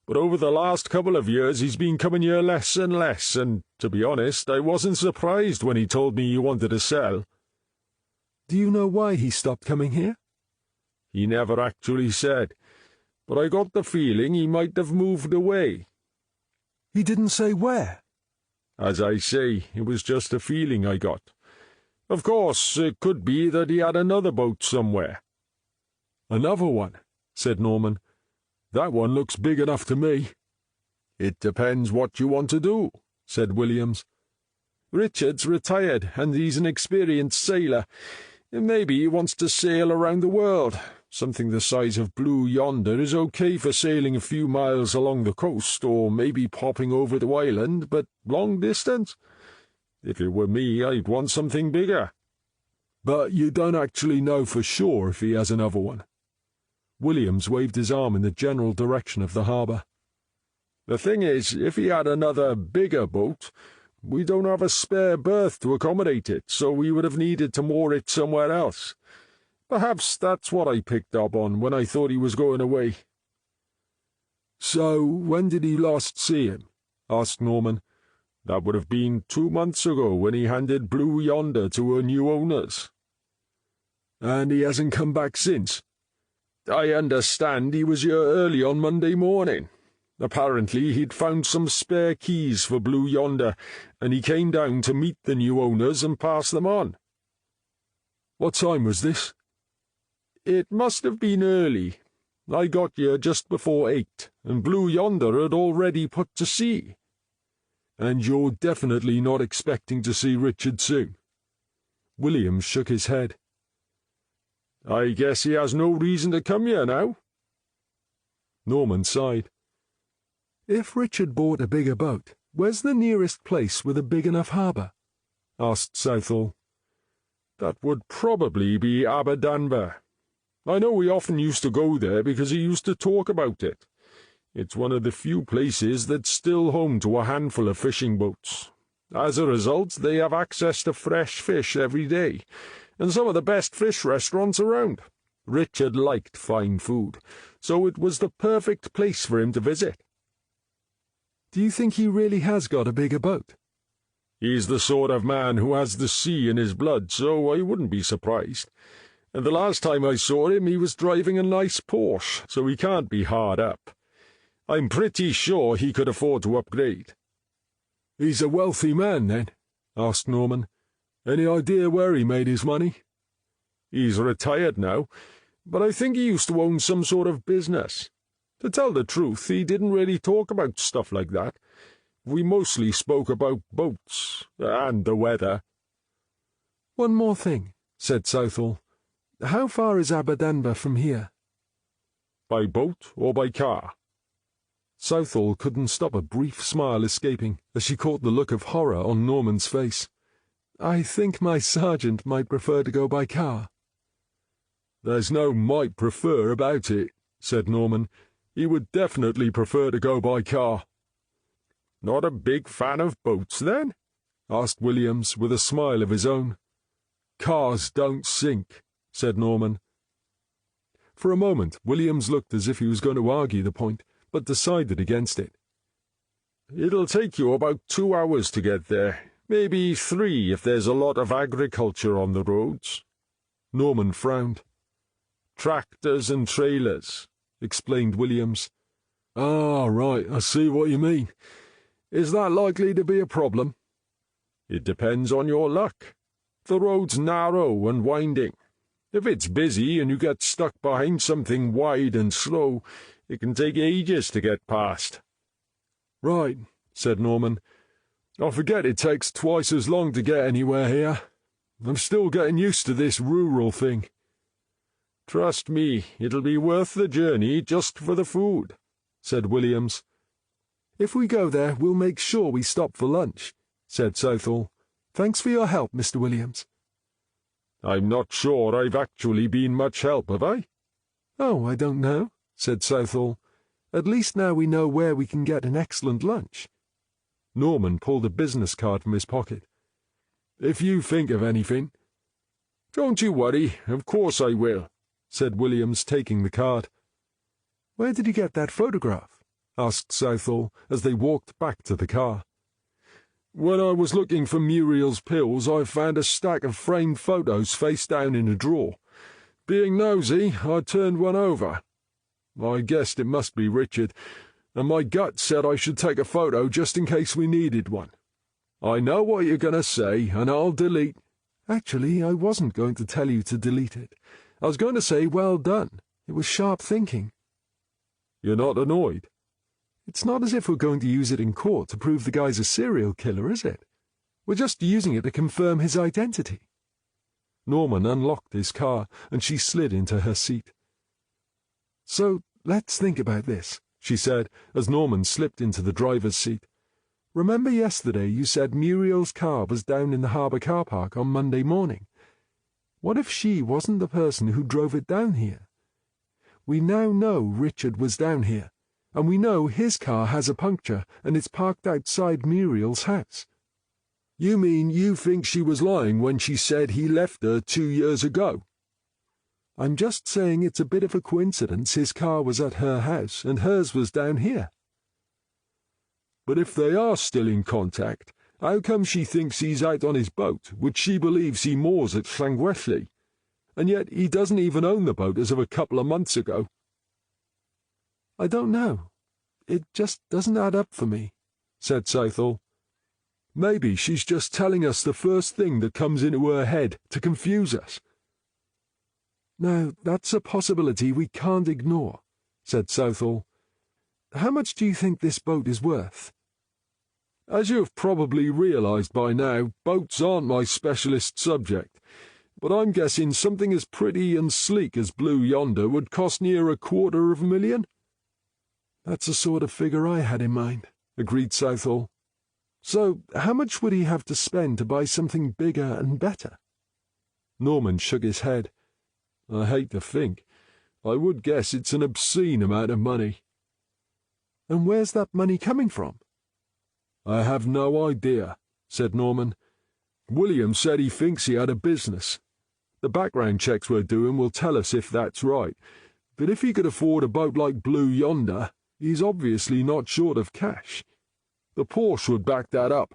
But over the last couple of years he's been coming here less and less, and, to be honest, I wasn't surprised when he told me he wanted to sell." "Do you know why he stopped coming here?" "He never actually said, but I got the feeling he might have moved away." "He didn't say where?" "As I say, it was just a feeling I got. Of course, it could be that he had another boat somewhere." "Another one?" said Norman. "That one looks big enough to me." "It depends what you want to do," said Williams. "Richard's retired, and he's an experienced sailor. Maybe he wants to sail around the world. Something the size of Blue Yonder is okay for sailing a few miles along the coast, or maybe popping over the island, but long distance? If it were me, I'd want something bigger." "But you don't actually know for sure if he has another one?" Williams waved his arm in the general direction of the harbour. "The thing is, if he had another, bigger boat, we don't have a spare berth to accommodate it, so we would have needed to moor it somewhere else. Perhaps that's what I picked up on when I thought he was going away." "So when did you last see him?" asked Norman. "That would have been 2 months ago when he handed Blue Yonder to her new owners." "And he hasn't come back since?" "I understand he was here early on Monday morning. Apparently he'd found some spare keys for Blue Yonder, and he came down to meet the new owners and pass them on." "What time was this?" "It must have been early. I got here just before 8, and Blue Yonder had already put to sea." "And you're definitely not expecting to see Richard soon?" Williams shook his head. "I guess he has no reason to come here now." Norman sighed. "If Richard bought a bigger boat, where's the nearest place with a big enough harbour?" asked Southall. "That would probably be Aberdanver. I know he often used to go there because he used to talk about it. It's one of the few places that's still home to a handful of fishing boats. As a result, they have access to fresh fish every day, and some of the best fish restaurants around. Richard liked fine food, so it was the perfect place for him to visit." "Do you think he really has got a bigger boat?" "He's the sort of man who has the sea in his blood, so I wouldn't be surprised. And the last time I saw him, he was driving a nice Porsche, so he can't be hard up. I'm pretty sure he could afford to upgrade." "He's a wealthy man, then?" asked Norman. "Any idea where he made his money?" "He's retired now, but I think he used to own some sort of business. To tell the truth, he didn't really talk about stuff like that. We mostly spoke about boats and the weather." "One more thing," said Southall. "How far is Aberdanver from here?" "By boat or by car?" Southall couldn't stop a brief smile escaping as she caught the look of horror on Norman's face. "I think my sergeant might prefer to go by car." "There's no might prefer about it," said Norman. "He would definitely prefer to go by car." "Not a big fan of boats, then?" asked Williams with a smile of his own. "Cars don't sink," said Norman. For a moment Williams looked as if he was going to argue the point, but decided against it. "It'll take you about 2 hours to get there, maybe 3 if there's a lot of agriculture on the roads." Norman frowned. "Tractors and trailers," explained Williams. "Ah, right, I see what you mean. Is that likely to be a problem?" "It depends on your luck. The road's narrow and winding. If it's busy and you get stuck behind something wide and slow, it can take ages to get past." "Right," said Norman. "I forget it takes twice as long to get anywhere here. I'm still getting used to this rural thing." "Trust me, it'll be worth the journey just for the food," said Williams. "If we go there, we'll make sure we stop for lunch," said Southall. "Thanks for your help, Mr. Williams." "I'm not sure I've actually been much help, have I?" "Oh, I don't know," said Southall. "At least now we know where we can get an excellent lunch." Norman pulled a business card from his pocket. "If you think of anything—" "Don't you worry, of course I will," said Williams, taking the card. "Where did you get that photograph?" asked Southall as they walked back to the car. "When I was looking for Muriel's pills, I found a stack of framed photos face down in a drawer. Being nosy, I turned one over. I guessed it must be Richard, and my gut said I should take a photo just in case we needed one. I know what you're going to say, and I'll delete—" "Actually, I wasn't going to tell you to delete it. I was going to say well done. It was sharp thinking." "You're not annoyed?" "It's not as if we're going to use it in court to prove the guy's a serial killer, is it? We're just using it to confirm his identity." Norman unlocked his car, and she slid into her seat. "So let's think about this," she said, as Norman slipped into the driver's seat. "Remember yesterday you said Muriel's car was down in the harbour car park on Monday morning? What if she wasn't the person who drove it down here? We now know Richard was down here, and we know his car has a puncture and it's parked outside Muriel's house." "You mean you think she was lying when she said he left her 2 years ago?" "I'm just saying it's a bit of a coincidence his car was at her house and hers was down here." "But if they are still in contact, how come she thinks he's out on his boat, which she believes he moors at Llangwelly? And yet he doesn't even own the boat as of a couple of months ago." "I don't know. it just doesn't add up for me," said Southall. "Maybe she's just telling us the first thing that comes into her head to confuse us." "Now, that's a possibility we can't ignore," said Southall. "How much do you think this boat is worth?" As you have probably realized by now, boats aren't my specialist subject, but I'm guessing something as pretty and sleek as Blue Yonder would cost near $250,000. "That's the sort of figure I had in mind," agreed Southall. "So, how much would he have to spend to buy something bigger and better?" Norman shook his head. "I hate to think. I would guess it's an obscene amount of money." "And where's that money coming from?" "I have no idea," said Norman. "William said he thinks he had a business. The background checks we're doing will tell us if that's right, but if he could afford a boat like Blue Yonder, he's obviously not short of cash. The Porsche would back that up,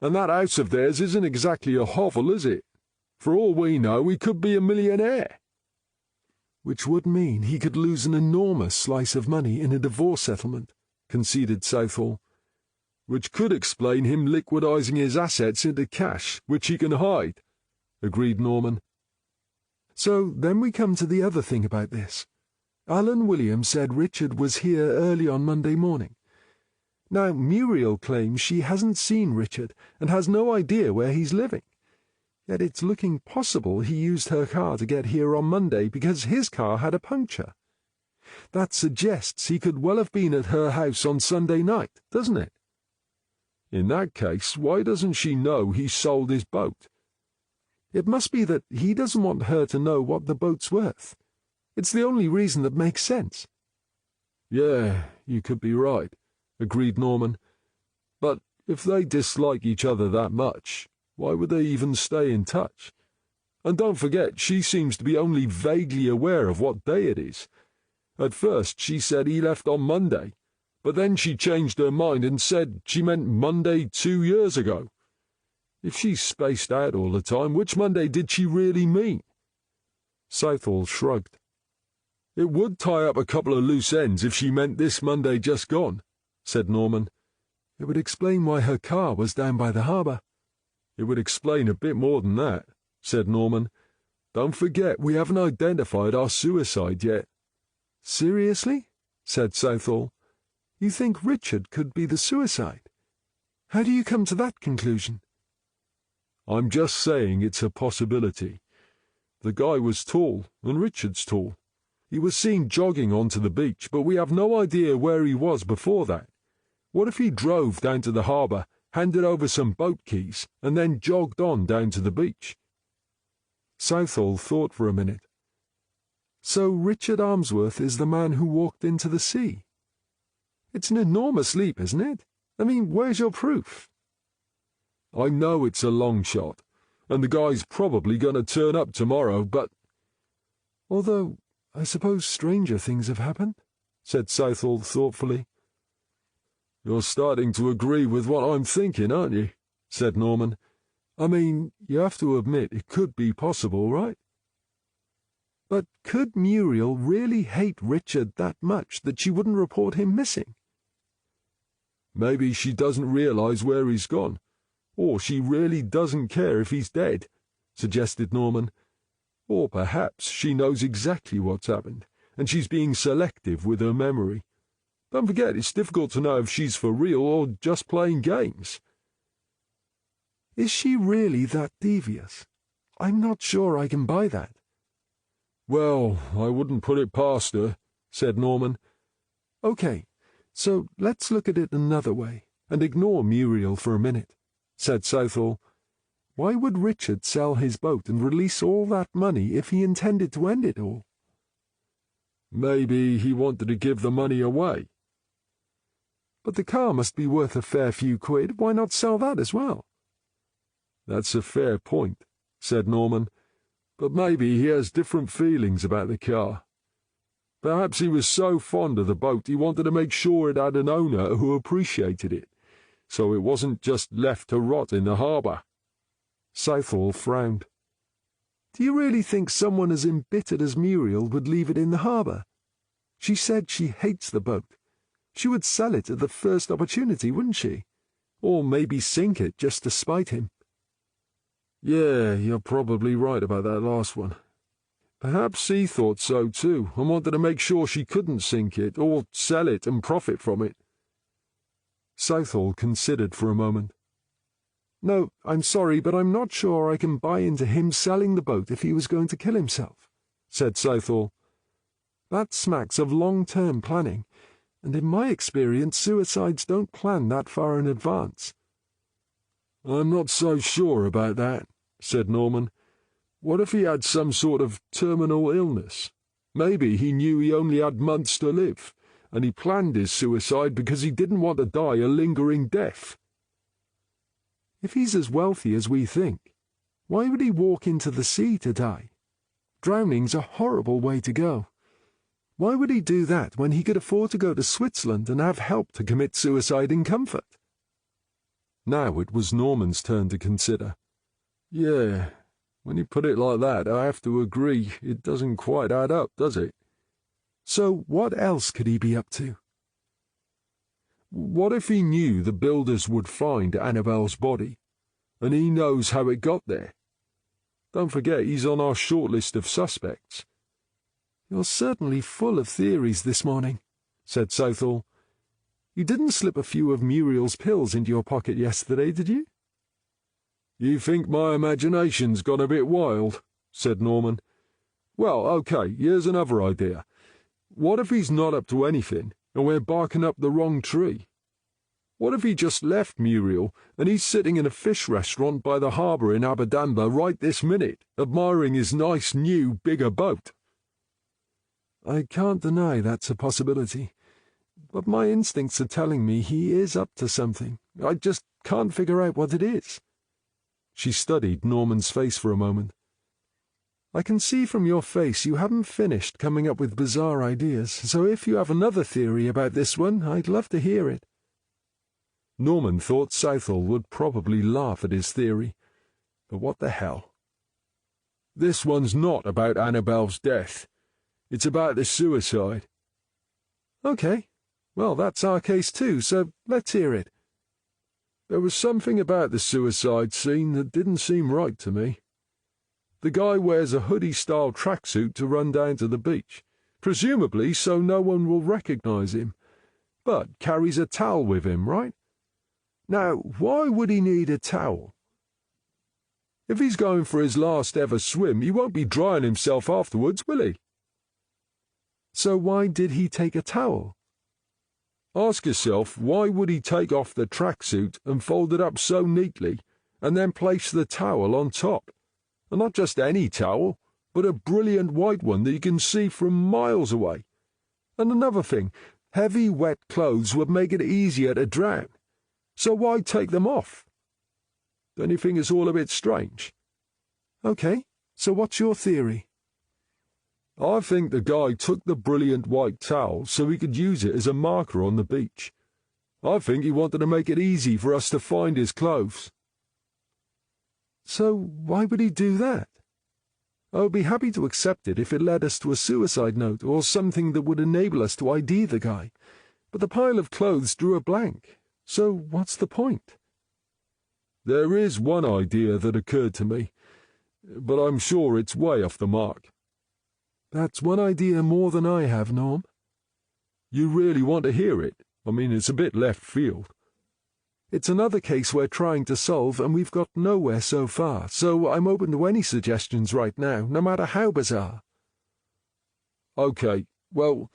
and that house of theirs isn't exactly a hovel, is it? For all we know, he could be a millionaire." "Which would mean he could lose an enormous slice of money in a divorce settlement," conceded Southall. "Which could explain him liquidizing his assets into cash, which he can hide," agreed Norman. "So then we come to the other thing about this. Alan Williams said Richard was here early on Monday morning. Now, Muriel claims she hasn't seen Richard and has no idea where he's living. Yet it's looking possible he used her car to get here on Monday because his car had a puncture. That suggests he could well have been at her house on Sunday night, doesn't it?" "In that case, why doesn't she know he sold his boat?" "It must be that he doesn't want her to know what the boat's worth. It's the only reason that makes sense." "Yeah, you could be right," agreed Norman. "But if they dislike each other that much, why would they even stay in touch? And don't forget, she seems to be only vaguely aware of what day it is. At first she said he left on Monday, but then she changed her mind and said she meant Monday 2 years ago. If she's spaced out all the time, which Monday did she really mean?" Southall shrugged. "It would tie up a couple of loose ends if she meant this Monday just gone," said Norman. "It would explain why her car was down by the harbour." "It would explain a bit more than that," said Norman. "Don't forget, we haven't identified our suicide yet." "Seriously?" said Southall. "You think Richard could be the suicide? How do you come to that conclusion?" "I'm just saying it's a possibility. The guy was tall, and Richard's tall. He was seen jogging onto the beach, but we have no idea where he was before that. What if he drove down to the harbour, handed over some boat keys, and then jogged on down to the beach?" Southall thought for a minute. "So Richard Ainsworth is the man who walked into the sea? It's an enormous leap, isn't it? I mean, where's your proof?" "I know it's a long shot, and the guy's probably going to turn up tomorrow, but—" "Although, I suppose stranger things have happened," said Southall thoughtfully. "You're starting to agree with what I'm thinking, aren't you?" said Norman. "I mean, you have to admit it could be possible, right? But could Muriel really hate Richard that much that she wouldn't report him missing?" "Maybe she doesn't realize where he's gone, or she really doesn't care if he's dead," suggested Norman. "Or perhaps she knows exactly what's happened, and she's being selective with her memory. Don't forget, it's difficult to know if she's for real or just playing games." "Is she really that devious? I'm not sure I can buy that." "Well, I wouldn't put it past her," said Norman. "OK, so let's look at it another way, and ignore Muriel for a minute," said Southall. "Why would Richard sell his boat and release all that money if he intended to end it all?" "Maybe he wanted to give the money away." "But the car must be worth a fair few quid. Why not sell that as well?" "That's a fair point," said Norman. "But maybe he has different feelings about the car. Perhaps he was so fond of the boat he wanted to make sure it had an owner who appreciated it, so it wasn't just left to rot in the harbour." Southall frowned. "Do you really think someone as embittered as Muriel would leave it in the harbour? She said she hates the boat. She would sell it at the first opportunity, wouldn't she? Or maybe sink it just to spite him. Yeah, you're probably right about that last one. Perhaps he thought so too, and wanted to make sure she couldn't sink it, or sell it and profit from it. Southall considered for a moment. No, I'm sorry, but I'm not sure I can buy into him selling the boat if he was going to kill himself, said Southall. That smacks of long-term planning, and in my experience suicides don't plan that far in advance. I'm not so sure about that, said Norman. What if he had some sort of terminal illness? Maybe he knew he only had months to live, and he planned his suicide because he didn't want to die a lingering death. If he's as wealthy as we think, why would he walk into the sea to die? Drowning's a horrible way to go. Why would he do that when he could afford to go to Switzerland and have help to commit suicide in comfort? Now it was Norman's turn to consider. Yeah, when you put it like that, I have to agree it doesn't quite add up, does it? So what else could he be up to? What if he knew the builders would find Annabelle's body, and he knows how it got there? Don't forget he's on our short list of suspects. You're certainly full of theories this morning, said Southall. You didn't slip a few of Muriel's pills into your pocket yesterday, did you? You think my imagination's gone a bit wild, said Norman. Well, okay, here's another idea. What if he's not up to anything, and we're barking up the wrong tree? What if he just left Muriel, and he's sitting in a fish restaurant by the harbour in Aberdamba right this minute, admiring his nice new, bigger boat? I can't deny that's a possibility, but my instincts are telling me he is up to something. I just can't figure out what it is. She studied Norman's face for a moment. I can see from your face you haven't finished coming up with bizarre ideas, so if you have another theory about this one, I'd love to hear it. Norman thought Southall would probably laugh at his theory, but what the hell? This one's not about Annabelle's death. It's about the suicide. Okay, well, that's our case too, so let's hear it. There was something about the suicide scene that didn't seem right to me. The guy wears a hoodie-style tracksuit to run down to the beach, presumably so no one will recognize him, but carries a towel with him, right? Now, why would he need a towel? If he's going for his last ever swim, he won't be drying himself afterwards, will he? So why did he take a towel? Ask yourself, why would he take off the tracksuit and fold it up so neatly, and then place the towel on top? And not just any towel, but a brilliant white one that you can see from miles away. And another thing, heavy wet clothes would make it easier to drown. So why take them off? Don't you think it's all a bit strange? Okay, so what's your theory? I think the guy took the brilliant white towel so he could use it as a marker on the beach. I think he wanted to make it easy for us to find his clothes. So why would he do that? I would be happy to accept it if it led us to a suicide note or something that would enable us to ID the guy, but the pile of clothes drew a blank, so what's the point? There is one idea that occurred to me, but I'm sure it's way off the mark. That's one idea more than I have, Norm. You really want to hear it? I mean, it's a bit left field. It's another case we're trying to solve, and we've got nowhere so far, so I'm open to any suggestions right now, no matter how bizarre. Okay, well,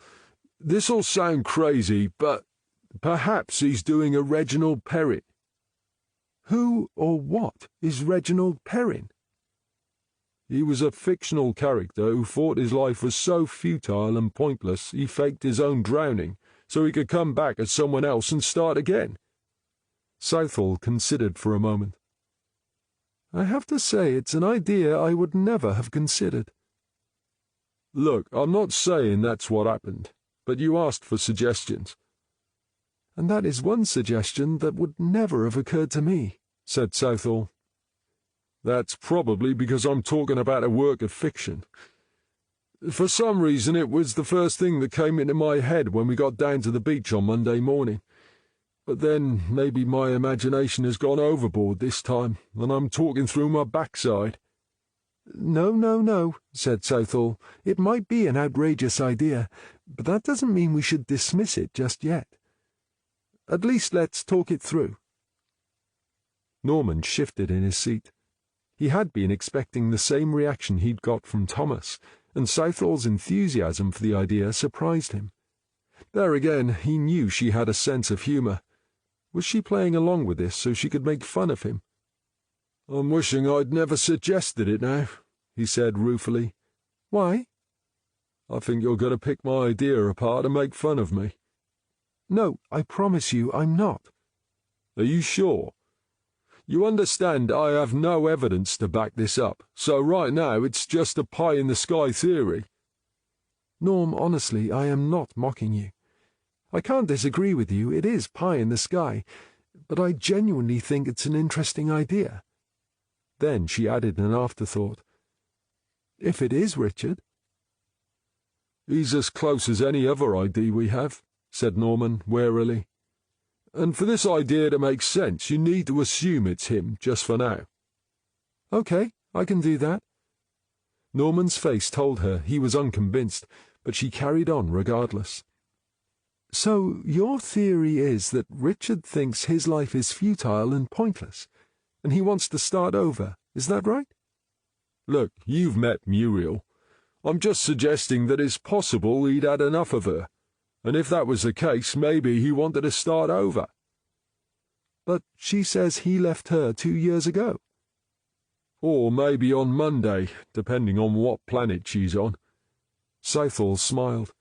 this'll sound crazy, but perhaps he's doing a Reginald Perrin. Who or what is Reginald Perrin? He was a fictional character who thought his life was so futile and pointless he faked his own drowning so he could come back as someone else and start again. Southall considered for a moment. I have to say it's an idea I would never have considered. Look, I'm not saying that's what happened, but you asked for suggestions. And that is one suggestion that would never have occurred to me, said Southall. That's probably because I'm talking about a work of fiction. For some reason it was the first thing that came into my head when we got down to the beach on Monday morning. But then maybe my imagination has gone overboard this time, and I'm talking through my backside." No, said Southall. "It might be an outrageous idea, but that doesn't mean we should dismiss it just yet. At least let's talk it through." Norman shifted in his seat. He had been expecting the same reaction he'd got from Thomas, and Southall's enthusiasm for the idea surprised him. There again, he knew she had a sense of humour. Was she playing along with this so she could make fun of him? "I'm wishing I'd never suggested it now," he said ruefully. "Why?" "I think you're going to pick my idea apart and make fun of me." "No, I promise you I'm not." "Are you sure? You understand I have no evidence to back this up, so right now it's just a pie-in-the-sky theory." "Norm, honestly, I am not mocking you. I can't disagree with you, it is pie in the sky, but I genuinely think it's an interesting idea." Then she added an afterthought. "If it is Richard." "He's as close as any other idea we have," said Norman warily. "And for this idea to make sense, you need to assume it's him, just for now." "Okay, I can do that." Norman's face told her he was unconvinced, but she carried on regardless. "So your theory is that Richard thinks his life is futile and pointless, and he wants to start over, is that right?" "Look, you've met Muriel. I'm just suggesting that it's possible he'd had enough of her, and if that was the case, maybe he wanted to start over." "But she says he left her 2 years ago." "Or maybe on Monday, depending on what planet she's on." Southall smiled.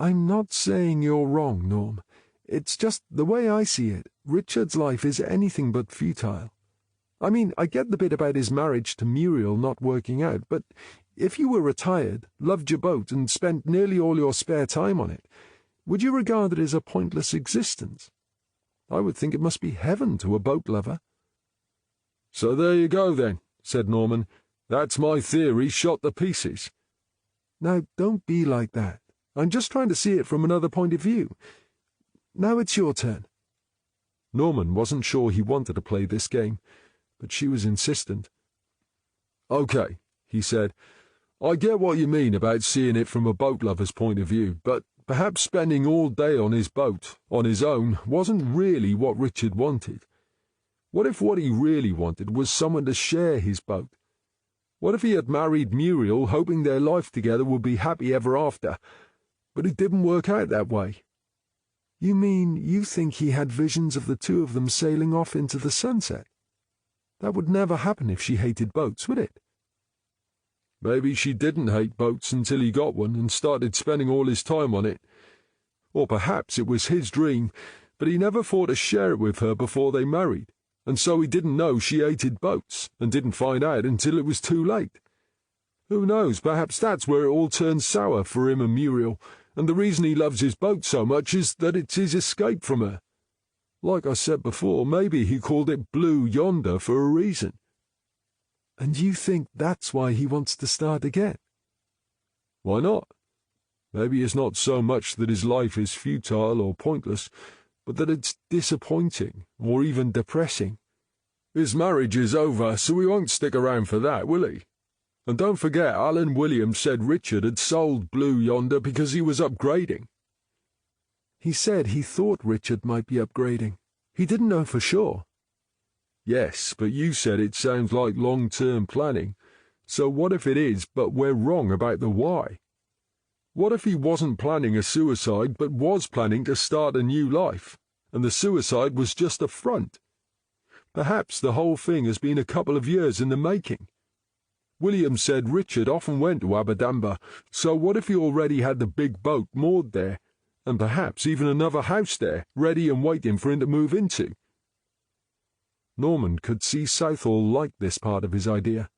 "I'm not saying you're wrong, Norm. It's just the way I see it, Richard's life is anything but futile. I mean, I get the bit about his marriage to Muriel not working out, but if you were retired, loved your boat, and spent nearly all your spare time on it, would you regard it as a pointless existence? I would think it must be heaven to a boat lover." "So there you go, then," said Norman. "That's my theory shot to pieces." "Now, don't be like that. I'm just trying to see it from another point of view. Now it's your turn." Norman wasn't sure he wanted to play this game, but she was insistent. "Okay," he said. "I get what you mean about seeing it from a boat lover's point of view, but perhaps spending all day on his boat, on his own, wasn't really what Richard wanted. What if what he really wanted was someone to share his boat? What if he had married Muriel hoping their life together would be happy ever after, but it didn't work out that way?" "You mean you think he had visions of the two of them sailing off into the sunset? That would never happen if she hated boats, would it?" "Maybe she didn't hate boats until he got one and started spending all his time on it. Or perhaps it was his dream, but he never thought to share it with her before they married, and so he didn't know she hated boats, and didn't find out until it was too late. Who knows, perhaps that's where it all turned sour for him and Muriel, and the reason he loves his boat so much is that it's his escape from her. Like I said before, maybe he called it Blue Yonder for a reason." "And you think that's why he wants to start again?" "Why not? Maybe it's not so much that his life is futile or pointless, but that it's disappointing, or even depressing. His marriage is over, so he won't stick around for that, will he? And don't forget, Alan Williams said Richard had sold Blue Yonder because he was upgrading." "He said he thought Richard might be upgrading. He didn't know for sure." "Yes, but you said it sounds like long-term planning. So what if it is, but we're wrong about the why? What if he wasn't planning a suicide, but was planning to start a new life, and the suicide was just a front? Perhaps the whole thing has been a couple of years in the making. William said Richard often went to Aberdamba, so what if he already had the big boat moored there, and perhaps even another house there, ready and waiting for him to move into?" Norman could see Southall liked this part of his idea.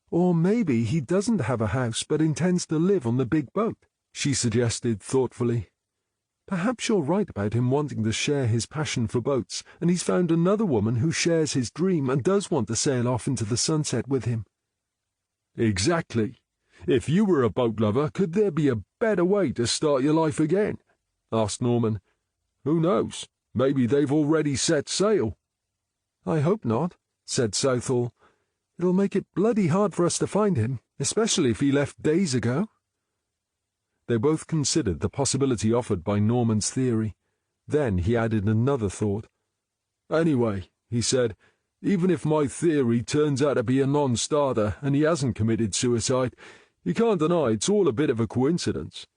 "Or maybe he doesn't have a house but intends to live on the big boat," she suggested thoughtfully. "Perhaps you're right about him wanting to share his passion for boats, and he's found another woman who shares his dream and does want to sail off into the sunset with him." "Exactly. If you were a boat lover, could there be a better way to start your life again? Asked Norman. Who knows? Maybe they've already set sail. I hope not, said Southall. It'll make it bloody hard for us to find him, especially if he left days ago. They both considered the possibility offered by Norman's theory. Then he added another thought. Anyway, he said, even if my theory turns out to be a non-starter and he hasn't committed suicide, you can't deny it's all a bit of a coincidence.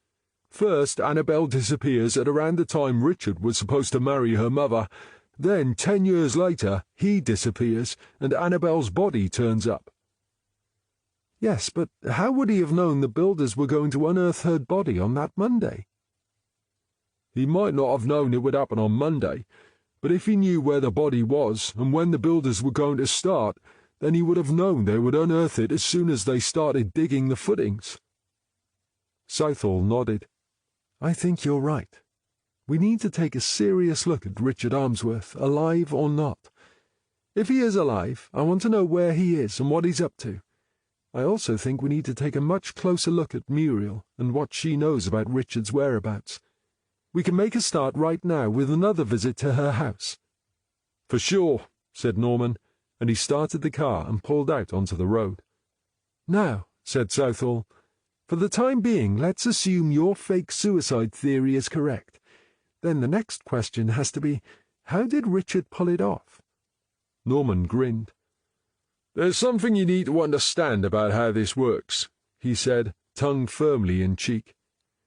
First, Annabel disappears at around the time Richard was supposed to marry her mother. Then, 10 years later, he disappears and Annabel's body turns up. Yes, but how would he have known the builders were going to unearth her body on that Monday? He might not have known it would happen on Monday, but if he knew where the body was and when the builders were going to start, then he would have known they would unearth it as soon as they started digging the footings. Southall nodded. I think you're right. We need to take a serious look at Richard Ainsworth, alive or not. If he is alive, I want to know where he is and what he's up to. I also think we need to take a much closer look at Muriel and what she knows about Richard's whereabouts. We can make a start right now with another visit to her house. For sure, said Norman, and he started the car and pulled out onto the road. Now, said Southall, for the time being, let's assume your fake suicide theory is correct. Then the next question has to be, how did Richard pull it off? Norman grinned. There's something you need to understand about how this works, he said, tongue firmly in cheek.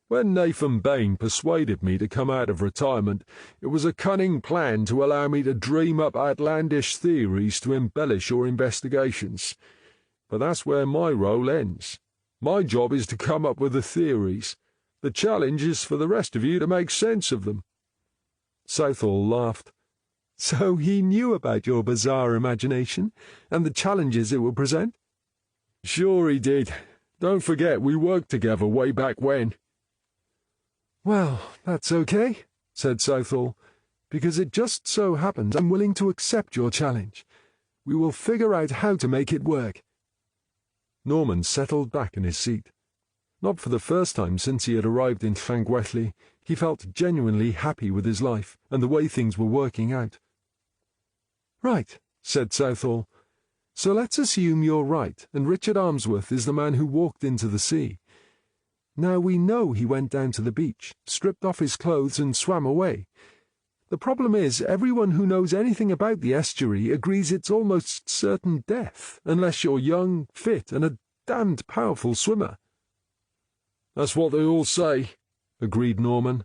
When Nathan Bain persuaded me to come out of retirement, it was a cunning plan to allow me to dream up outlandish theories to embellish your investigations. But that's where my role ends. My job is to come up with the theories. The challenge is for the rest of you to make sense of them. Southall laughed. So he knew about your bizarre imagination and the challenges it would present? Sure he did. Don't forget we worked together way back when. Well, that's okay, said Southall, because it just so happens I'm willing to accept your challenge. We will figure out how to make it work. Norman settled back in his seat. Not for the first time since he had arrived in Llangwelly, he felt genuinely happy with his life and the way things were working out. Right, said Southall. So let's assume you're right, and Richard Ainsworth is the man who walked into the sea. Now we know he went down to the beach, stripped off his clothes and swam away. The problem is, everyone who knows anything about the estuary agrees it's almost certain death, unless you're young, fit, and a damned powerful swimmer. That's what they all say, agreed Norman.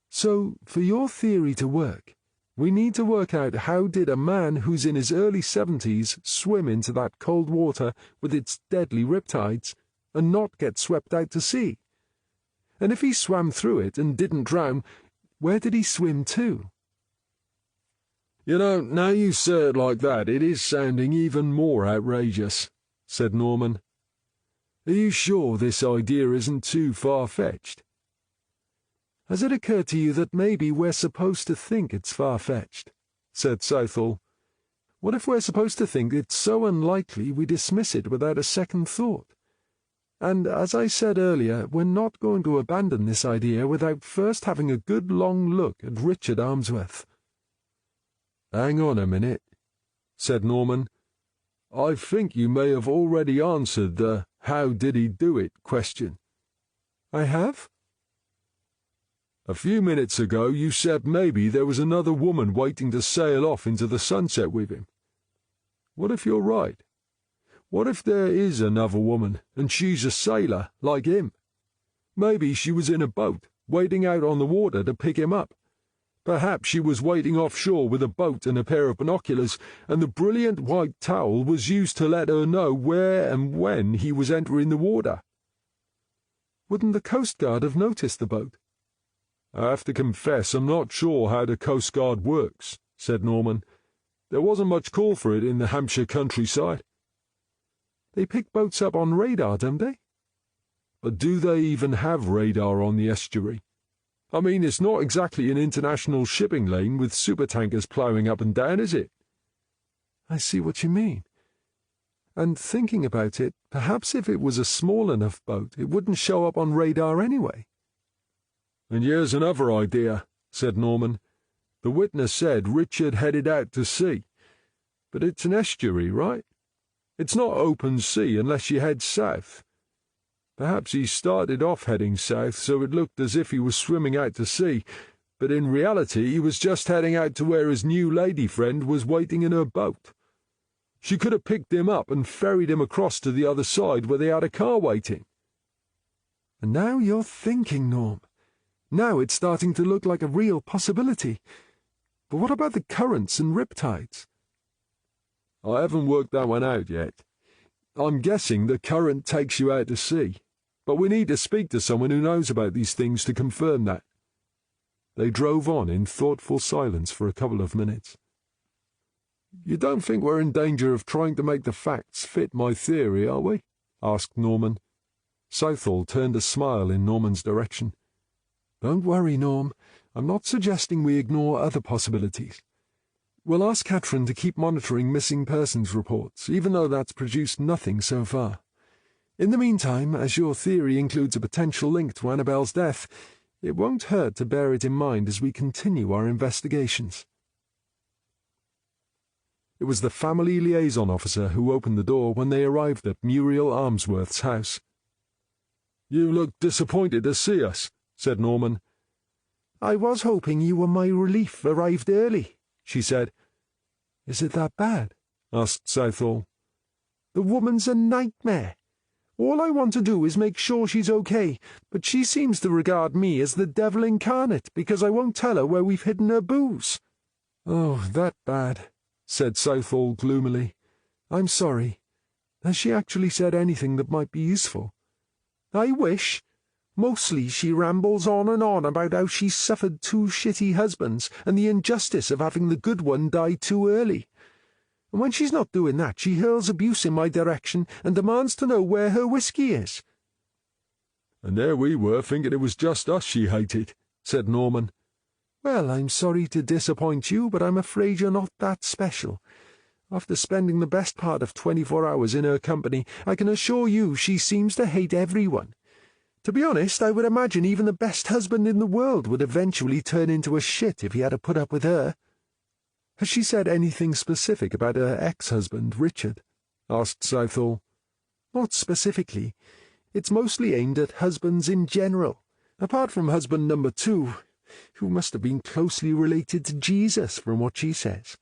So, for your theory to work, we need to work out how did a man who's in his early 70s swim into that cold water with its deadly riptides and not get swept out to sea? And if he swam through it and didn't drown, where did he swim to? You know, now you say it like that, it is sounding even more outrageous, said Norman. Are you sure this idea isn't too far-fetched? Has it occurred to you that maybe we're supposed to think it's far-fetched? Said Southall. What if we're supposed to think it's so unlikely we dismiss it without a second thought? And, as I said earlier, we're not going to abandon this idea without first having a good long look at Richard Ainsworth. Hang on a minute, said Norman. I think you may have already answered the "how did he do it" question. I have? A few minutes ago you said maybe there was another woman waiting to sail off into the sunset with him. What if you're right? What if there is another woman, and she's a sailor, like him? Maybe she was in a boat, waiting out on the water to pick him up. Perhaps she was waiting offshore with a boat and a pair of binoculars, and the brilliant white towel was used to let her know where and when he was entering the water. Wouldn't the Coast Guard have noticed the boat? I have to confess I'm not sure how the Coast Guard works, said Norman. There wasn't much call for it in the Hampshire countryside. They pick boats up on radar, don't they? But do they even have radar on the estuary? I mean, it's not exactly an international shipping lane with supertankers ploughing up and down, is it? I see what you mean. And thinking about it, perhaps if it was a small enough boat, it wouldn't show up on radar anyway. And here's another idea, said Norman. The witness said Richard headed out to sea. But it's an estuary, right? It's not open sea unless you head south. Perhaps he started off heading south so it looked as if he was swimming out to sea, but in reality he was just heading out to where his new lady friend was waiting in her boat. She could have picked him up and ferried him across to the other side where they had a car waiting. And now you're thinking, Norm. Now it's starting to look like a real possibility. But what about the currents and riptides? I haven't worked that one out yet. I'm guessing the current takes you out to sea, but we need to speak to someone who knows about these things to confirm that. They drove on in thoughtful silence for a couple of minutes. You don't think we're in danger of trying to make the facts fit my theory, are we? Asked Norman. Southall turned a smile in Norman's direction. Don't worry, Norm. I'm not suggesting we ignore other possibilities. We'll ask Catherine to keep monitoring missing persons reports, even though that's produced nothing so far. In the meantime, as your theory includes a potential link to Annabelle's death, it won't hurt to bear it in mind as we continue our investigations. It was the family liaison officer who opened the door when they arrived at Muriel Ainsworth's house. You look disappointed to see us, said Norman. I was hoping you and my relief arrived early, she said. Is it that bad? Asked Southall. The woman's a nightmare. All I want to do is make sure she's okay, but she seems to regard me as the devil incarnate because I won't tell her where we've hidden her booze. Oh, that bad, said Southall gloomily. I'm sorry. Has she actually said anything that might be useful? I wish. Mostly she rambles on and on about how she's suffered 2 shitty husbands and the injustice of having the good one die too early. And when she's not doing that, she hurls abuse in my direction and demands to know where her whiskey is. And there we were thinking it was just us she hated, said Norman. Well, I'm sorry to disappoint you, but I'm afraid you're not that special. After spending the best part of 24 hours in her company, I can assure you she seems to hate everyone. To be honest, I would imagine even the best husband in the world would eventually turn into a shit if he had to put up with her. Has she said anything specific about her ex-husband, Richard? Asked Southall. Not specifically. It's mostly aimed at husbands in general, apart from husband number 2, who must have been closely related to Jesus from what she says.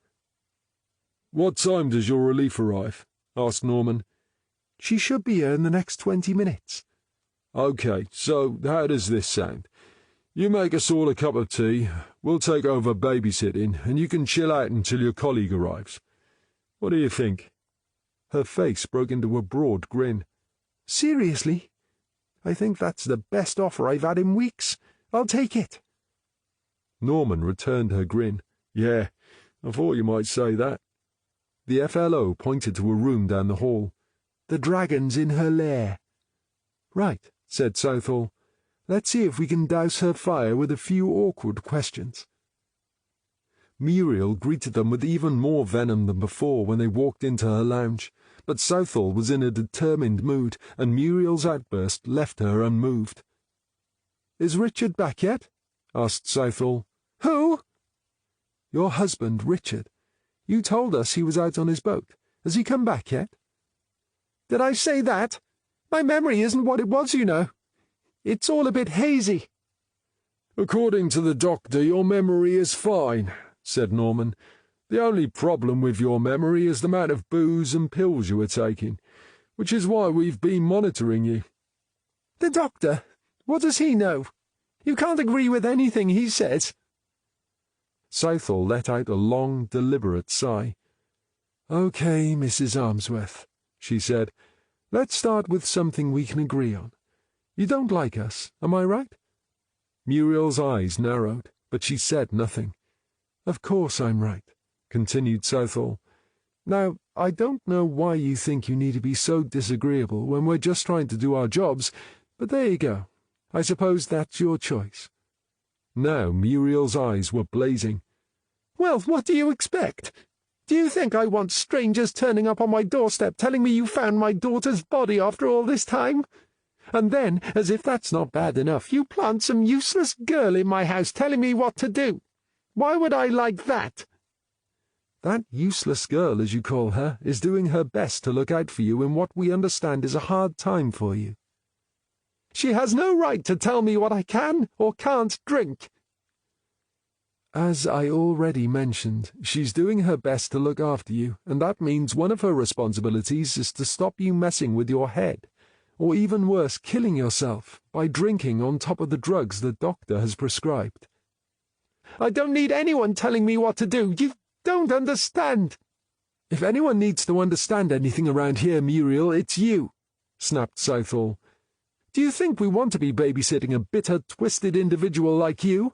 What time does your relief arrive? Asked Norman. She should be here in the next 20 minutes. OK, so how does this sound? You make us all a cup of tea, we'll take over babysitting, and you can chill out until your colleague arrives. What do you think? Her face broke into a broad grin. Seriously? I think that's the best offer I've had in weeks. I'll take it. Norman returned her grin. Yeah, I thought you might say that. The FLO pointed to a room down the hall. The dragon's in her lair. Right, said Southall. Let's see if we can douse her fire with a few awkward questions. Muriel greeted them with even more venom than before when they walked into her lounge, but Southall was in a determined mood, and Muriel's outburst left her unmoved. Is Richard back yet? Asked Southall. Who? Your husband, Richard. You told us he was out on his boat. Has he come back yet? Did I say that? My memory isn't what it was, you know. It's all a bit hazy. According to the doctor, your memory is fine, said Norman. The only problem with your memory is the amount of booze and pills you were taking, which is why we've been monitoring you. The doctor? What does he know? You can't agree with anything he says. Southall let out a long, deliberate sigh. OK, Mrs. Ainsworth, she said. Let's start with something we can agree on. You don't like us, am I right? Muriel's eyes narrowed, but she said nothing. Of course I'm right, continued Southall. Now, I don't know why you think you need to be so disagreeable when we're just trying to do our jobs, but there you go. I suppose that's your choice. Now Muriel's eyes were blazing. Well, what do you expect? Do you think I want strangers turning up on my doorstep telling me you found my daughter's body after all this time? And then, as if that's not bad enough, you plant some useless girl in my house telling me what to do. Why would I like that?" "That useless girl, as you call her, is doing her best to look out for you in what we understand is a hard time for you." "She has no right to tell me what I can or can't drink." "As I already mentioned, she's doing her best to look after you, and that means one of her responsibilities is to stop you messing with your head, or even worse, killing yourself, by drinking on top of the drugs the doctor has prescribed." "I don't need anyone telling me what to do. You don't understand." "If anyone needs to understand anything around here, Muriel, it's you," snapped Southall. "Do you think we want to be babysitting a bitter, twisted individual like you?"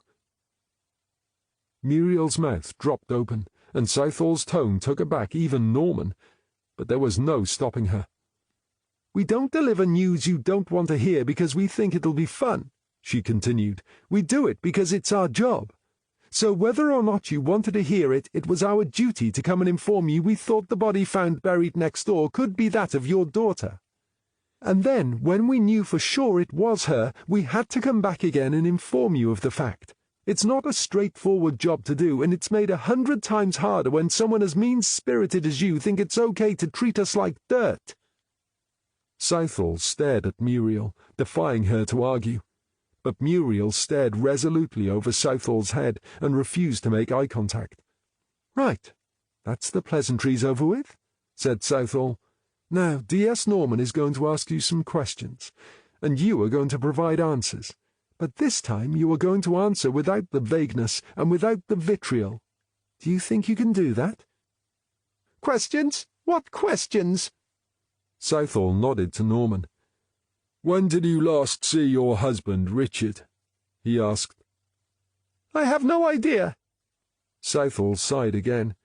Muriel's mouth dropped open, and Southall's tone took aback even Norman, but there was no stopping her. "We don't deliver news you don't want to hear because we think it'll be fun," she continued. "We do it because it's our job. So whether or not you wanted to hear it, it was our duty to come and inform you we thought the body found buried next door could be that of your daughter. And then, when we knew for sure it was her, we had to come back again and inform you of the fact. It's not a straightforward job to do, and it's made 100 times harder when someone as mean-spirited as you think it's okay to treat us like dirt." Southall stared at Muriel, defying her to argue. But Muriel stared resolutely over Southall's head and refused to make eye contact. "Right, that's the pleasantries over with," said Southall. "Now, D.S. Norman is going to ask you some questions, and you are going to provide answers. But this time you are going to answer without the vagueness and without the vitriol. Do you think you can do that?" "Questions? What questions?" Southall nodded to Norman. "When did you last see your husband, Richard?" he asked. "I have no idea." Southall sighed again.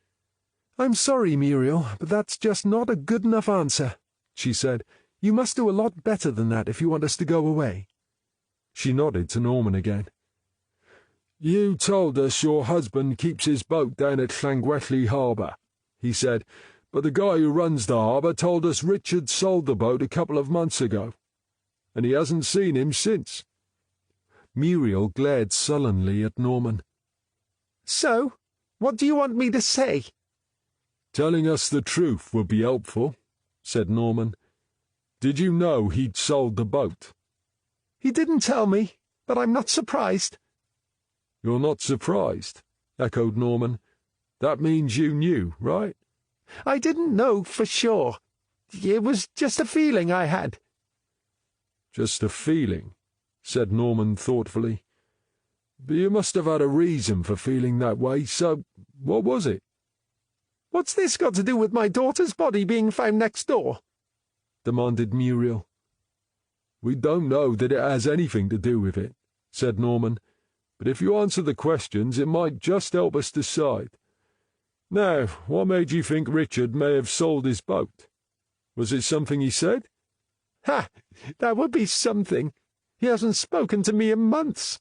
"I'm sorry, Muriel, but that's just not a good enough answer," she said. "You must do a lot better than that if you want us to go away." She nodded to Norman again. "You told us your husband keeps his boat down at Llangwelly Harbour," he said, "but the guy who runs the harbour told us Richard sold the boat a couple of months ago, and he hasn't seen him since." Muriel glared sullenly at Norman. "So, what do you want me to say?" "Telling us the truth would be helpful," said Norman. "Did you know he'd sold the boat?" "He didn't tell me, but I'm not surprised." "You're not surprised?" echoed Norman. "That means you knew, right?" "I didn't know for sure. It was just a feeling I had." "Just a feeling," said Norman thoughtfully. "But you must have had a reason for feeling that way, so what was it?" "What's this got to do with my daughter's body being found next door?" demanded Muriel. "We don't know that it has anything to do with it," said Norman, "but if you answer the questions it might just help us decide. Now, what made you think Richard may have sold his boat? Was it something he said?" "Ha! That would be something. He hasn't spoken to me in months."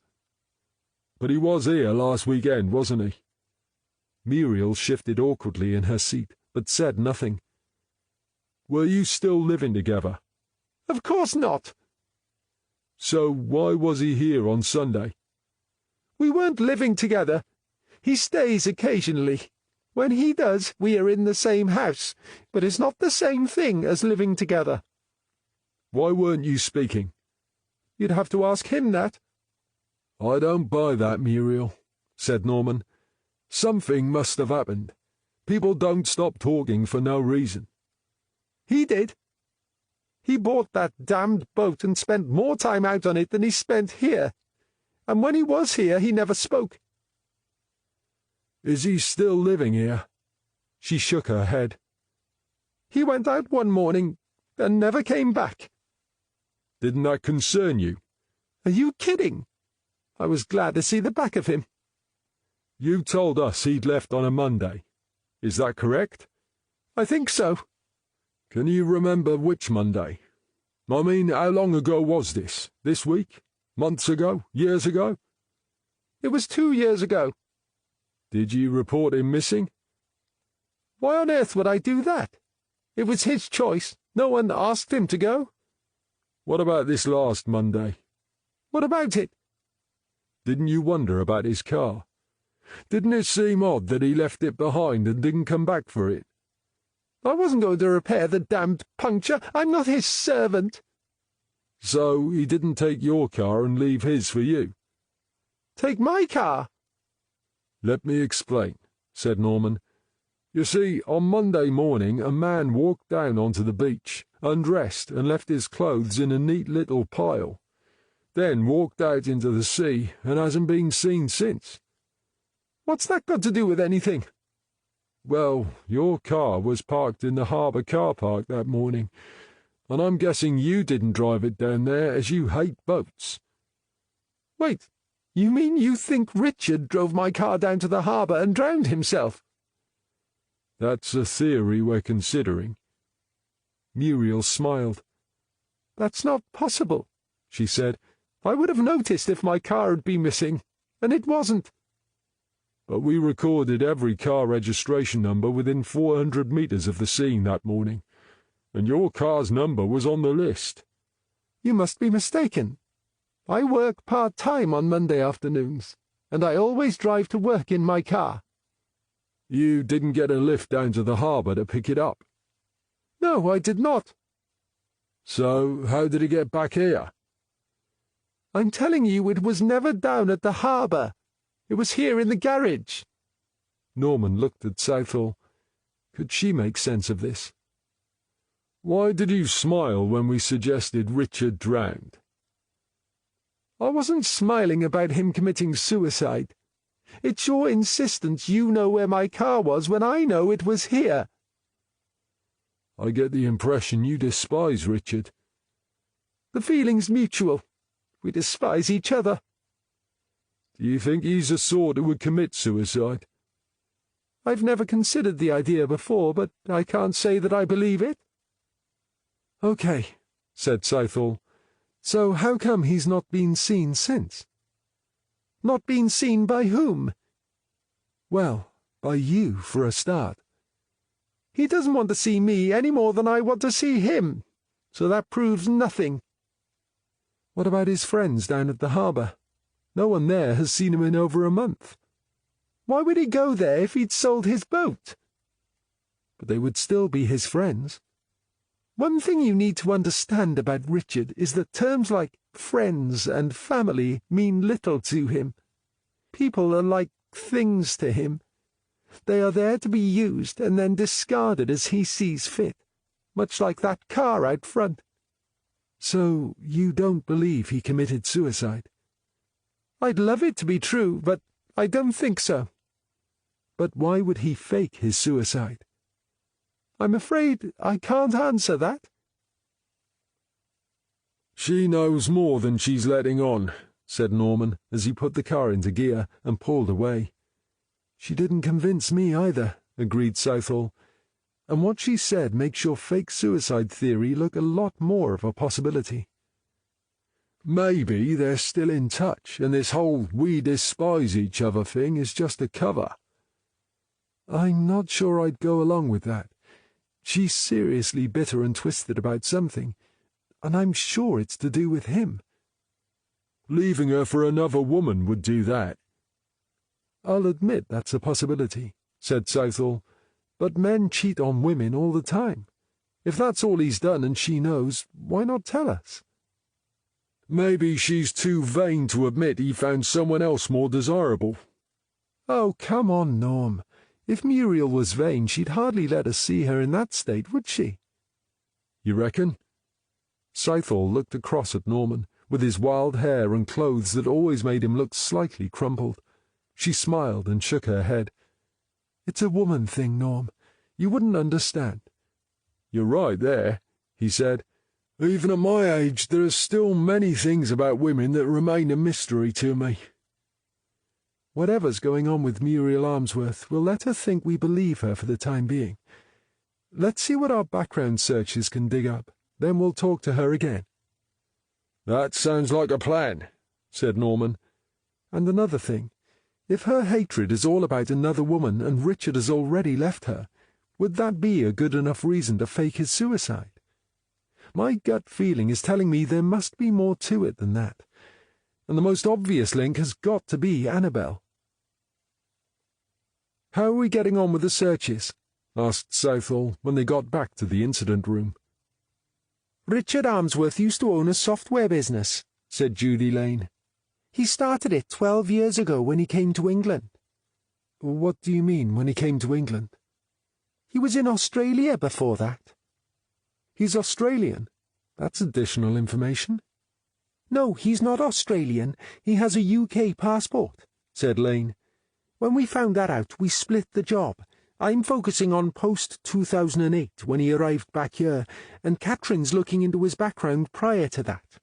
"But he was here last weekend, wasn't he?" Muriel shifted awkwardly in her seat, but said nothing. "Were you still living together?" "Of course not." "So why was he here on Sunday?" "We weren't living together. He stays occasionally. When he does, we are in the same house, but it's not the same thing as living together." "Why weren't you speaking?" "You'd have to ask him that." "I don't buy that, Muriel," said Norman. "Something must have happened. People don't stop talking for no reason." "He did. He bought that damned boat and spent more time out on it than he spent here. And when he was here, he never spoke." "Is he still living here?" She shook her head. "He went out one morning and never came back." "Didn't that concern you?" "Are you kidding? I was glad to see the back of him." "You told us he'd left on a Monday. Is that correct?" "I think so." "Can you remember which Monday? I mean, how long ago was this? This week? Months ago? Years ago?" "It was 2 years ago." "Did you report him missing?" Why on earth would I do that? It was his choice. No one asked him to go. What about this last Monday? What about it? Didn't you wonder about his car? Didn't it seem odd that he left it behind and didn't come back for it? I wasn't going to repair the damned puncture. I'm not his servant. So he didn't take your car and leave his for you? Take my car? Let me explain, said Norman. You see, on Monday morning a man walked down onto the beach, undressed, and left his clothes in a neat little pile. Then walked out into the sea and hasn't been seen since. What's that got to do with anything? Well, your car was parked in the harbour car park that morning, and I'm guessing you didn't drive it down there as you hate boats. Wait, you mean you think Richard drove my car down to the harbour and drowned himself? That's a theory we're considering. Muriel smiled. That's not possible, she said. I would have noticed if my car had been missing, and it wasn't. But we recorded every car registration number within 400 metres of the scene that morning, and your car's number was on the list. You must be mistaken. I work part-time on Monday afternoons, and I always drive to work in my car. You didn't get a lift down to the harbour to pick it up? No, I did not. So how did it get back here? I'm telling you, it was never down at the harbour. It was here in the garage. Norman looked at Southall. Could she make sense of this? Why did you smile when we suggested Richard drowned? I wasn't smiling about him committing suicide. It's your insistence you know where my car was when I know it was here. I get the impression you despise Richard. The feeling's mutual. We despise each other. Do you think he's the sort who would commit suicide? I've never considered the idea before, but I can't say that I believe it. Okay, said Southall. So how come he's not been seen since? Not been seen by whom? Well, by you, for a start. He doesn't want to see me any more than I want to see him, so that proves nothing. What about his friends down at the harbour? No one there has seen him in over a month. Why would he go there if he'd sold his boat? But they would still be his friends. One thing you need to understand about Richard is that terms like friends and family mean little to him. People are like things to him. They are there to be used and then discarded as he sees fit, much like that car out front. So you don't believe he committed suicide? I'd love it to be true, but I don't think so. But why would he fake his suicide? I'm afraid I can't answer that. She knows more than she's letting on, said Norman, as he put the car into gear and pulled away. She didn't convince me either, agreed Southall. And what she said makes your fake suicide theory look a lot more of a possibility. Maybe they're still in touch, and this whole we despise each other thing is just a cover. I'm not sure I'd go along with that. She's seriously bitter and twisted about something, and I'm sure it's to do with him. Leaving her for another woman would do that. I'll admit that's a possibility, said Southall, but men cheat on women all the time. If that's all he's done and she knows, why not tell us? Maybe she's too vain to admit he found someone else more desirable. Oh, come on, Norm. If Muriel was vain, she'd hardly let us see her in that state, would she? You reckon? Southall looked across at Norman, with his wild hair and clothes that always made him look slightly crumpled. She smiled and shook her head. It's a woman thing, Norm. You wouldn't understand. You're right there, he said. Even at my age, there are still many things about women that remain a mystery to me. Whatever's going on with Muriel Ainsworth, we'll let her think we believe her for the time being. Let's see what our background searches can dig up. Then we'll talk to her again. That sounds like a plan, said Norman. And another thing. If her hatred is all about another woman and Richard has already left her, Would that be a good enough reason to fake his suicide? My gut feeling is telling me there must be more to it than that, and the most obvious link has got to be Annabel. "How are we getting on with the searches?" asked Southall when they got back to the incident room. "Richard Ainsworth used to own a software business," said Judy Lane. "He started it 12 years ago when he came to England." "What do you mean, when he came to England?" "He was in Australia before that." "He's Australian? That's additional information." "No, he's not Australian. He has a UK passport," said Lane. "When we found that out, we split the job. I'm focusing on post-2008, when he arrived back here, and Catherine's looking into his background prior to that."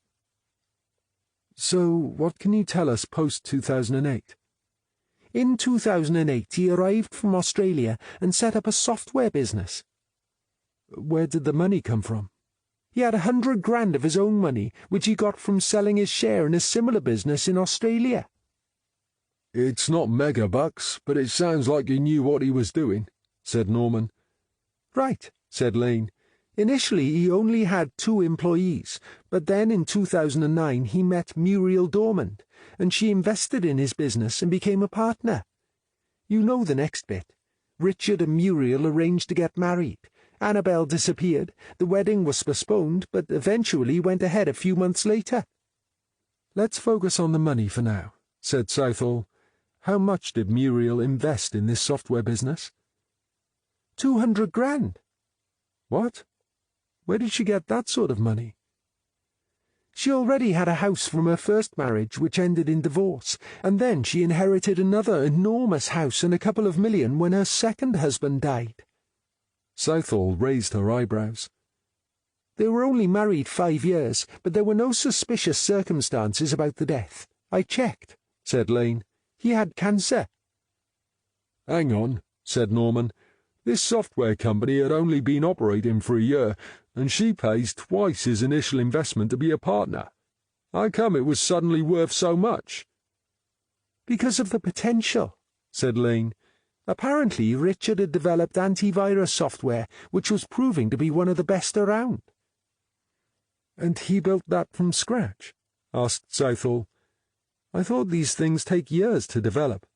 "So what can you tell us post-2008? In 2008, he arrived from Australia and set up a software business." "Where did the money come from?" "He had 100 grand of his own money, which he got from selling his share in a similar business in Australia." "It's not mega bucks, but it sounds like he knew what he was doing," said Norman. "Right," said Lane. "Initially he only had 2 employees, but then in 2009 he met Muriel Dormand, and she invested in his business and became a partner. You know the next bit. Richard and Muriel arranged to get married. Annabel disappeared. The wedding was postponed, but eventually went ahead a few months later." "Let's focus on the money for now," said Southall. "How much did Muriel invest in this software business?" 200 grand. "What? Where did she get that sort of money?" "She already had a house from her first marriage, which ended in divorce, and then she inherited another enormous house and a couple of million when her second husband died." Southall raised her eyebrows. "They were only married 5 years, but there were no suspicious circumstances about the death. I checked," said Lane. "He had cancer." "Hang on," said Norman. "This software company had only been operating for a year, and she pays twice his initial investment to be a partner. How come it was suddenly worth so much?" "Because of the potential," said Lane. "Apparently Richard had developed antivirus software, which was proving to be one of the best around." "And he built that from scratch?" asked Southall. "I thought these things take years to develop."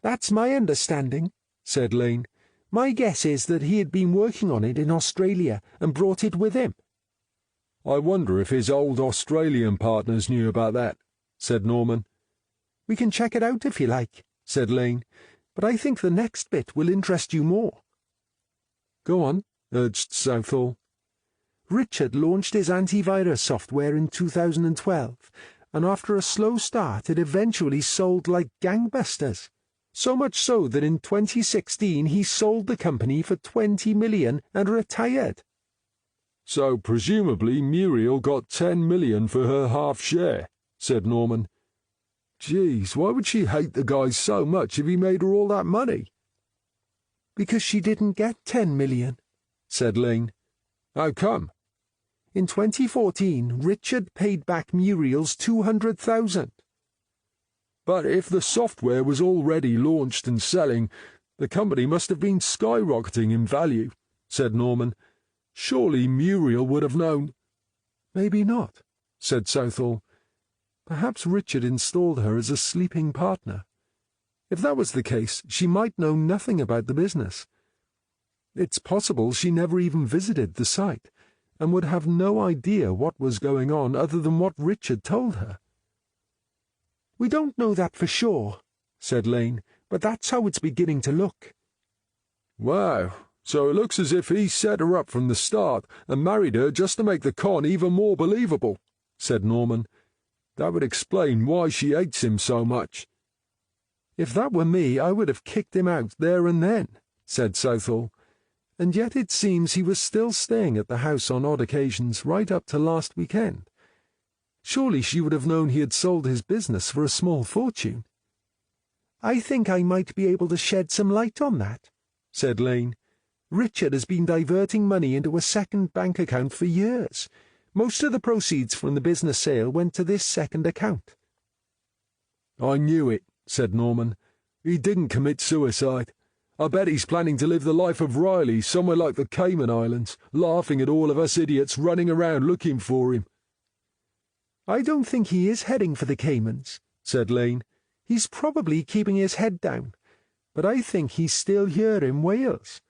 "That's my understanding," said Lane. "My guess is that he had been working on it in Australia and brought it with him." "I wonder if his old Australian partners knew about that," said Norman. "We can check it out if you like," said Lane, "but I think the next bit will interest you more." "Go on," urged Southall. "Richard launched his antivirus software in 2012, and after a slow start it eventually sold like gangbusters. So much so that in 2016 he sold the company for 20 million and retired." "So presumably Muriel got 10 million for her half share," said Norman. "Geez, why would she hate the guy so much if he made her all that money?" "Because she didn't get 10 million, said Lane. "How come?" "In 2014, Richard paid back Muriel's 200,000. "But if the software was already launched and selling, the company must have been skyrocketing in value," said Norman. "Surely Muriel would have known." "Maybe not," said Southall. "Perhaps Richard installed her as a sleeping partner. If that was the case, she might know nothing about the business. It's possible she never even visited the site, and would have no idea what was going on other than what Richard told her." "We don't know that for sure," said Lane, "but that's how it's beginning to look." "Wow, so it looks as if he set her up from the start and married her just to make the con even more believable," said Norman. "That would explain why she hates him so much." "If that were me, I would have kicked him out there and then," said Southall. "And yet it seems he was still staying at the house on odd occasions right up to last weekend. Surely she would have known he had sold his business for a small fortune." "I think I might be able to shed some light on that," said Lane. "Richard has been diverting money into a second bank account for years. Most of the proceeds from the business sale went to this second account." "I knew it," said Norman. "He didn't commit suicide. I bet he's planning to live the life of Riley somewhere like the Cayman Islands, laughing at all of us idiots running around looking for him." "I don't think he is heading for the Caymans," said Lane. "He's probably keeping his head down, but I think he's still here in Wales."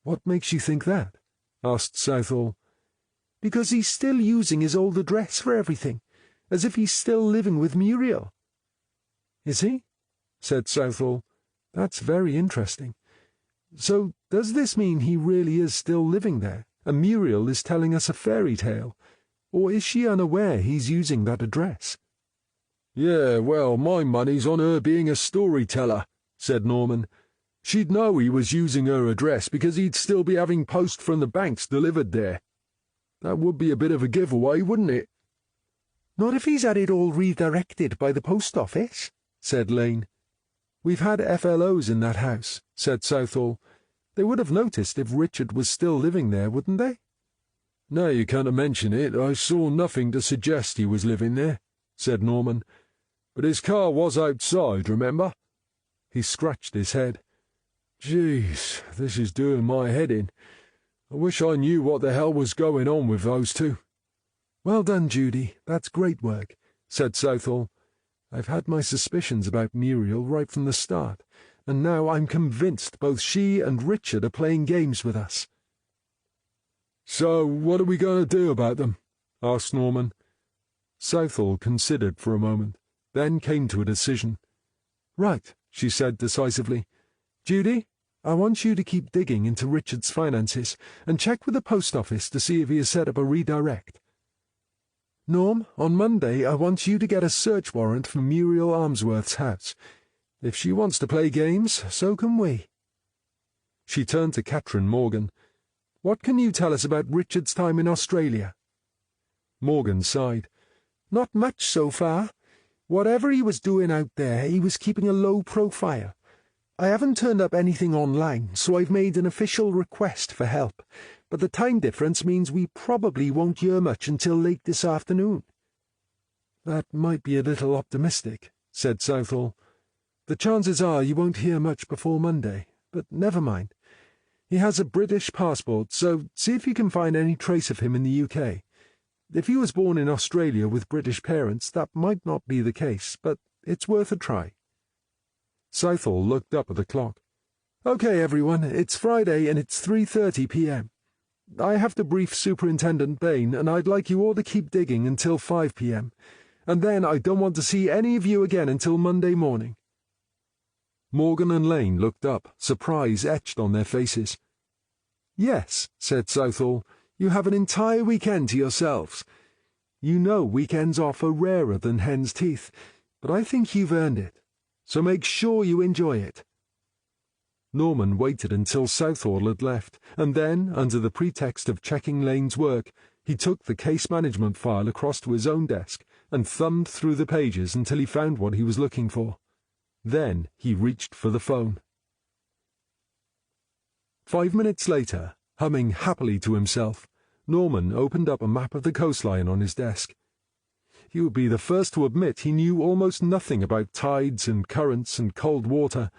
"What makes you think that?" asked Southall. "Because he's still using his old address for everything, as if he's still living with Muriel." "Is he?" said Southall. "That's very interesting. So does this mean he really is still living there, and Muriel is telling us a fairy tale? Or is she unaware he's using that address?" "Yeah, well, my money's on her being a storyteller," said Norman. "She'd know he was using her address because he'd still be having post from the banks delivered there. That would be a bit of a giveaway, wouldn't it?" "Not if he's had it all redirected by the post office," said Lane. "We've had FLOs in that house," said Southall. "They would have noticed if Richard was still living there, wouldn't they?" "Now you come to mention it, I saw nothing to suggest he was living there," said Norman. "But his car was outside, remember?" He scratched his head. "Jeez, this is doing my head in. I wish I knew what the hell was going on with those two." "Well done, Judy. That's great work," said Southall. "I've had my suspicions about Muriel right from the start, and now I'm convinced both she and Richard are playing games with us." "So what are we going to do about them?" asked Norman. Southall considered for a moment, then came to a decision. "Right," she said decisively. "Judy, I want you to keep digging into Richard's finances and check with the post office to see if he has set up a redirect. Norm, on Monday I want you to get a search warrant for Muriel Ainsworth's house. If she wants to play games, so can we." She turned to Catherine Morgan. "What can you tell us about Richard's time in Australia?" Morgan sighed. "Not much so far. Whatever he was doing out there, he was keeping a low profile. I haven't turned up anything online, so I've made an official request for help, but the time difference means we probably won't hear much until late this afternoon." "That might be a little optimistic," said Southall. "The chances are you won't hear much before Monday, but never mind. He has a British passport, so see if you can find any trace of him in the UK. If he was born in Australia with British parents, that might not be the case, but it's worth a try." Southall looked up at the clock. "Okay, everyone, it's Friday and it's 3:30 p.m. I have to brief Superintendent Bain, and I'd like you all to keep digging until 5 p.m. And then I don't want to see any of you again until Monday morning." Morgan and Lane looked up, surprise etched on their faces. "Yes," said Southall, "you have an entire weekend to yourselves. You know weekends off are rarer than hen's teeth, but I think you've earned it. So make sure you enjoy it." Norman waited until Southall had left, and then, under the pretext of checking Lane's work, he took the case management file across to his own desk and thumbed through the pages until he found what he was looking for. Then he reached for the phone. 5 minutes later, humming happily to himself, Norman opened up a map of the coastline on his desk. He would be the first to admit he knew almost nothing about tides and currents and cold water,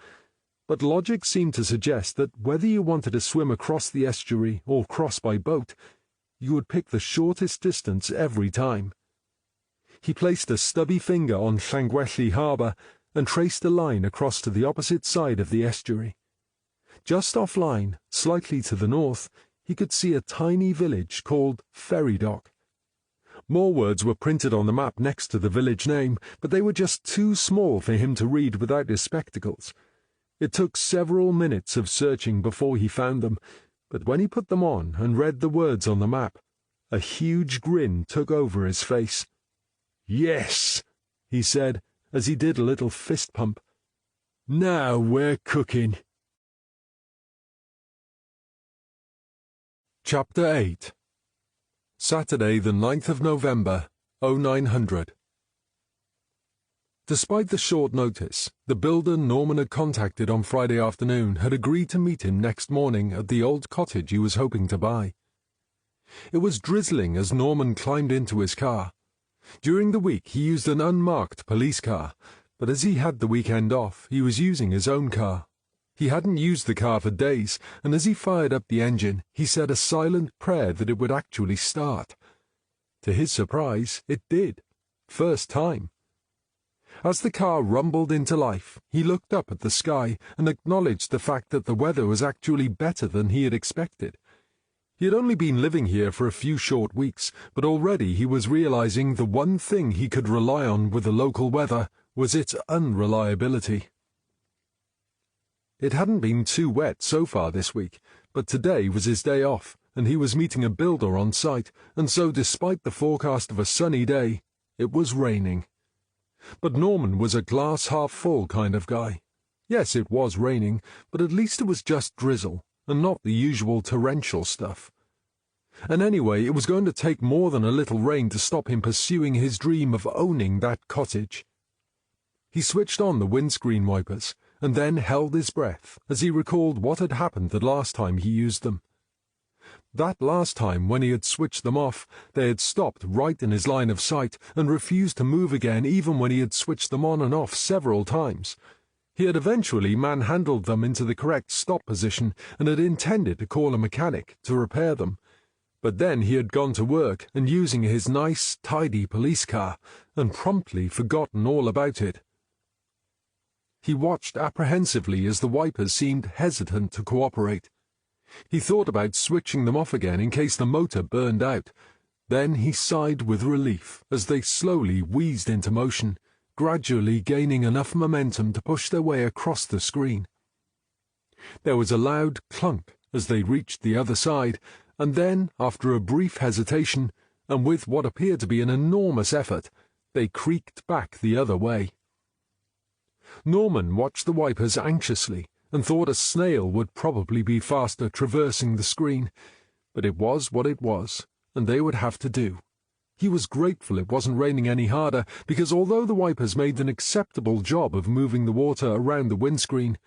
but logic seemed to suggest that whether you wanted to swim across the estuary or cross by boat, you would pick the shortest distance every time. He placed a stubby finger on Llangwelly Harbour and traced a line across to the opposite side of the estuary. Just offline, slightly to the north, he could see a tiny village called Ferry Dock. More words were printed on the map next to the village name, but they were just too small for him to read without his spectacles. It took several minutes of searching before he found them, but when he put them on and read the words on the map, a huge grin took over his face. "Yes," he said, as he did a little fist pump. "Now we're cooking." Chapter 8. Saturday, the 9th of November, 0900. Despite the short notice, the builder Norman had contacted on Friday afternoon had agreed to meet him next morning at the old cottage he was hoping to buy. It was drizzling as Norman climbed into his car. During the week he used an unmarked police car, but as he had the weekend off, he was using his own car. He hadn't used the car for days, and as he fired up the engine, he said a silent prayer that it would actually start. To his surprise, it did. First time. As the car rumbled into life, he looked up at the sky and acknowledged the fact that the weather was actually better than he had expected. He had only been living here for a few short weeks, but already he was realizing the one thing he could rely on with the local weather was its unreliability. It hadn't been too wet so far this week, but today was his day off, and he was meeting a builder on site, and so despite the forecast of a sunny day, it was raining. But Norman was a glass-half-full kind of guy. Yes, it was raining, but at least it was just drizzle, and not the usual torrential stuff. And anyway, it was going to take more than a little rain to stop him pursuing his dream of owning that cottage. He switched on the windscreen wipers, and then held his breath as he recalled what had happened the last time he used them. That last time, when he had switched them off, they had stopped right in his line of sight and refused to move again even when he had switched them on and off several times. He had eventually manhandled them into the correct stop position and had intended to call a mechanic to repair them. But then he had gone to work and using his nice, tidy police car, and promptly forgotten all about it. He watched apprehensively as the wipers seemed hesitant to cooperate. He thought about switching them off again in case the motor burned out. Then he sighed with relief as they slowly wheezed into motion, gradually gaining enough momentum to push their way across the screen. There was a loud clunk as they reached the other side, and then, after a brief hesitation, and with what appeared to be an enormous effort, they creaked back the other way. Norman watched the wipers anxiously and thought a snail would probably be faster traversing the screen, but it was what it was, and they would have to do. He was grateful it wasn't raining any harder, because although the wipers made an acceptable job of moving the water around the windscreen,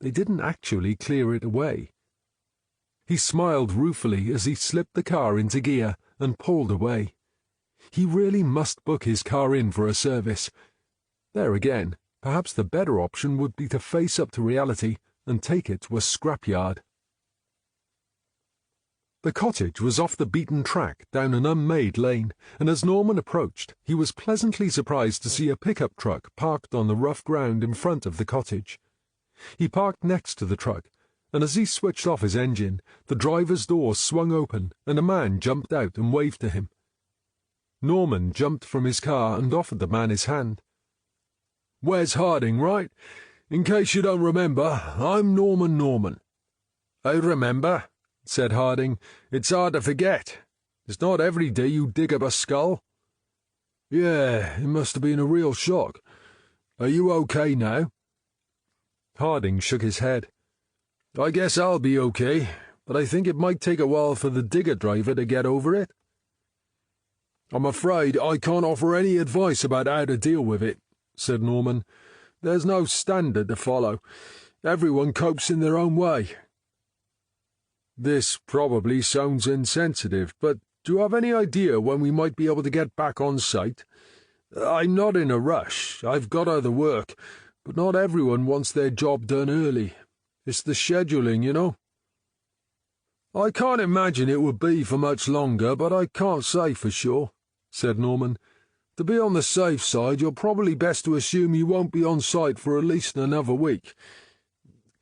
they didn't actually clear it away. He smiled ruefully as he slipped the car into gear and pulled away. He really must book his car in for a service. There again, perhaps the better option would be to face up to reality and take it to a scrapyard. The cottage was off the beaten track down an unmade lane, and as Norman approached, he was pleasantly surprised to see a pickup truck parked on the rough ground in front of the cottage. He parked next to the truck, and as he switched off his engine, the driver's door swung open and a man jumped out and waved to him. Norman jumped from his car and offered the man his hand. "Wes Harding, right? In case you don't remember, I'm Norman." "I remember," said Harding. "It's hard to forget. It's not every day you dig up a skull." "Yeah, it must have been a real shock. Are you okay now?" Harding shook his head. "I guess I'll be okay, but I think it might take a while for the digger driver to get over it." "I'm afraid I can't offer any advice about how to deal with it," said Norman. "There's no standard to follow. Everyone copes in their own way." "This probably sounds insensitive, but do you have any idea when we might be able to get back on site? I'm not in a rush. I've got other work, but not everyone wants their job done early. It's the scheduling, you know." "I can't imagine it would be for much longer, but I can't say for sure," said Norman. "To be on the safe side, you're probably best to assume you won't be on site for at least another week.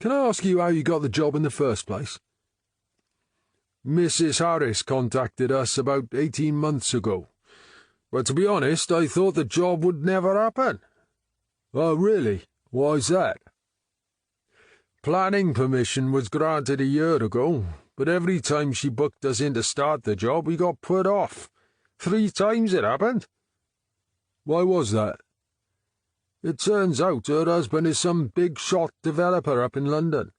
Can I ask you how you got the job in the first place?" "Mrs. Harris contacted us about 18 months ago. But to be honest, I thought the job would never happen." "Oh, really? Why's that?" "Planning permission was granted a year ago, but every time she booked us in to start the job, we got put off. 3 times it happened." "Why was that?" "It turns out her husband is some big-shot developer up in London.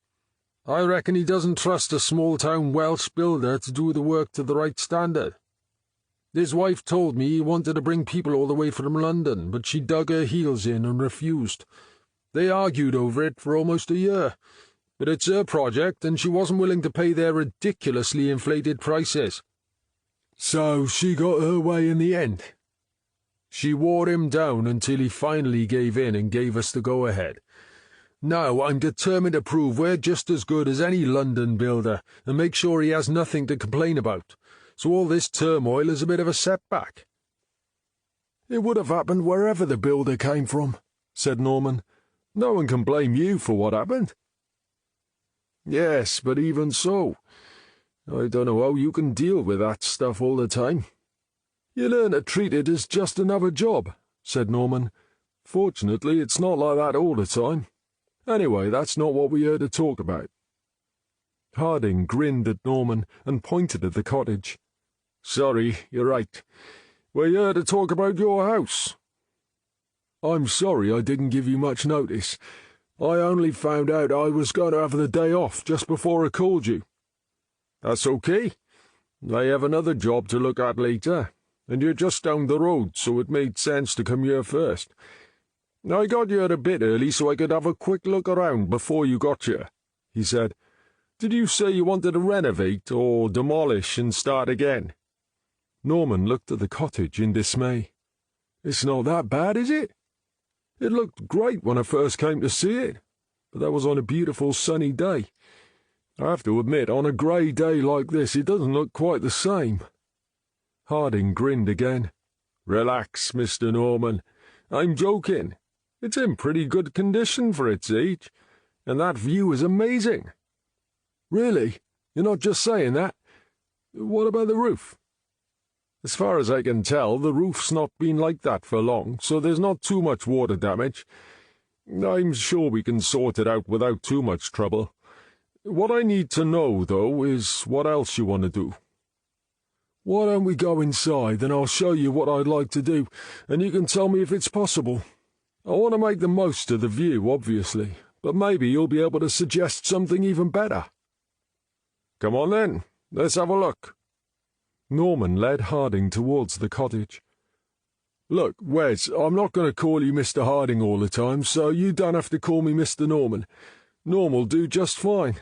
I reckon he doesn't trust a small-town Welsh builder to do the work to the right standard. His wife told me he wanted to bring people all the way from London, but she dug her heels in and refused. They argued over it for almost a year, but it's her project and she wasn't willing to pay their ridiculously inflated prices." "So she got her way in the end?" "She wore him down until he finally gave in and gave us the go-ahead. Now I'm determined to prove we're just as good as any London builder and make sure he has nothing to complain about, so all this turmoil is a bit of a setback." "It would have happened wherever the builder came from," said Norman. "No one can blame you for what happened." "Yes, but even so, I don't know how you can deal with that stuff all the time." "You learn to treat it as just another job," said Norman. "Fortunately, it's not like that all the time. Anyway, that's not what we're here to talk about." Harding grinned at Norman and pointed at the cottage. "Sorry, you're right. We're here to talk about your house." "I'm sorry I didn't give you much notice. I only found out I was going to have the day off just before I called you." "That's okay. I have another job to look at later, and you're just down the road, so it made sense to come here first. I got here a bit early so I could have a quick look around before you got here," he said. "Did you say you wanted to renovate or demolish and start again?" Norman looked at the cottage in dismay. "It's not that bad, is it? It looked great when I first came to see it, but that was on a beautiful sunny day. I have to admit, on a grey day like this, it doesn't look quite the same." Harding grinned again. "Relax, Mr. Norman. I'm joking. It's in pretty good condition for its age, and that view is amazing." "Really? You're not just saying that? What about the roof?" "As far as I can tell, the roof's not been like that for long, so there's not too much water damage. I'm sure we can sort it out without too much trouble. What I need to know, though, is what else you want to do." "Why don't we go inside, and I'll show you what I'd like to do, and you can tell me if it's possible. I want to make the most of the view, obviously, but maybe you'll be able to suggest something even better." "Come on then, let's have a look." Norman led Harding towards the cottage. "Look, Wes, I'm not going to call you Mr. Harding all the time, so you don't have to call me Mr. Norman. Norm'll do just fine."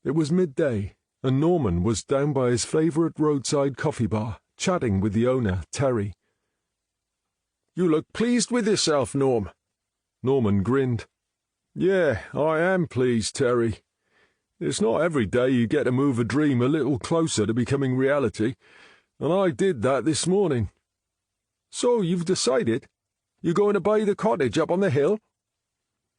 It was midday, and Norman was down by his favourite roadside coffee bar, chatting with the owner, Terry. "You look pleased with yourself, Norm." Norman grinned. "Yeah, I am pleased, Terry. It's not every day you get to move a dream a little closer to becoming reality, and I did that this morning." "So you've decided? You're going to buy the cottage up on the hill?"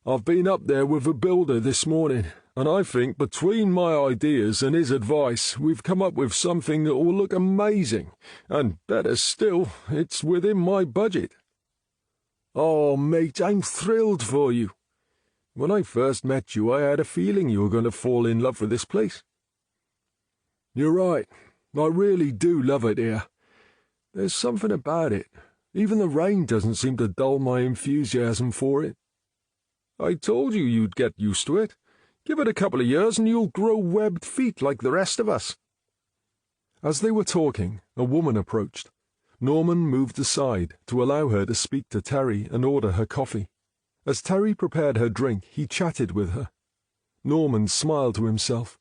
"I've been up there with a builder this morning, and I think between my ideas and his advice we've come up with something that will look amazing, and better still, it's within my budget." "Oh, mate, I'm thrilled for you. When I first met you, I had a feeling you were going to fall in love with this place." "You're right. I really do love it here. There's something about it. Even the rain doesn't seem to dull my enthusiasm for it." "I told you you'd get used to it. Give it a couple of years and you'll grow webbed feet like the rest of us." As they were talking, a woman approached. Norman moved aside to allow her to speak to Terry and order her coffee. As Terry prepared her drink, he chatted with her. Norman smiled to himself.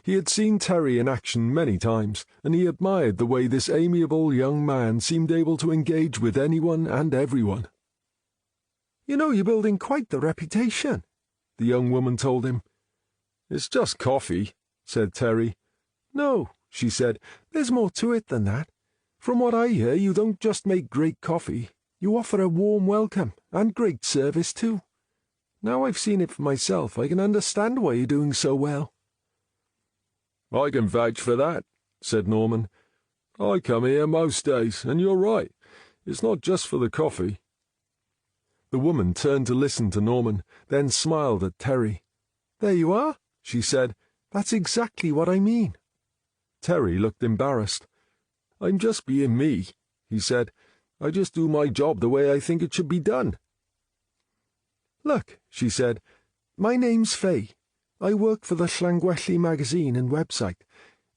He had seen Terry in action many times, and he admired the way this amiable young man seemed able to engage with anyone and everyone. "You know you're building quite the reputation," the young woman told him. "It's just coffee," said Terry. "No," she said, "there's more to it than that. From what I hear, you don't just make great coffee. You offer a warm welcome, and great service, too. Now I've seen it for myself, I can understand why you're doing so well." "I can vouch for that," said Norman. "I come here most days, and you're right. It's not just for the coffee." The woman turned to listen to Norman, then smiled at Terry. "There you are," she said. "That's exactly what I mean." Terry looked embarrassed. "I'm just being me," he said. "I just do my job the way I think it should be done." "Look," she said, "my name's Faye. I work for the Llangwelly magazine and website.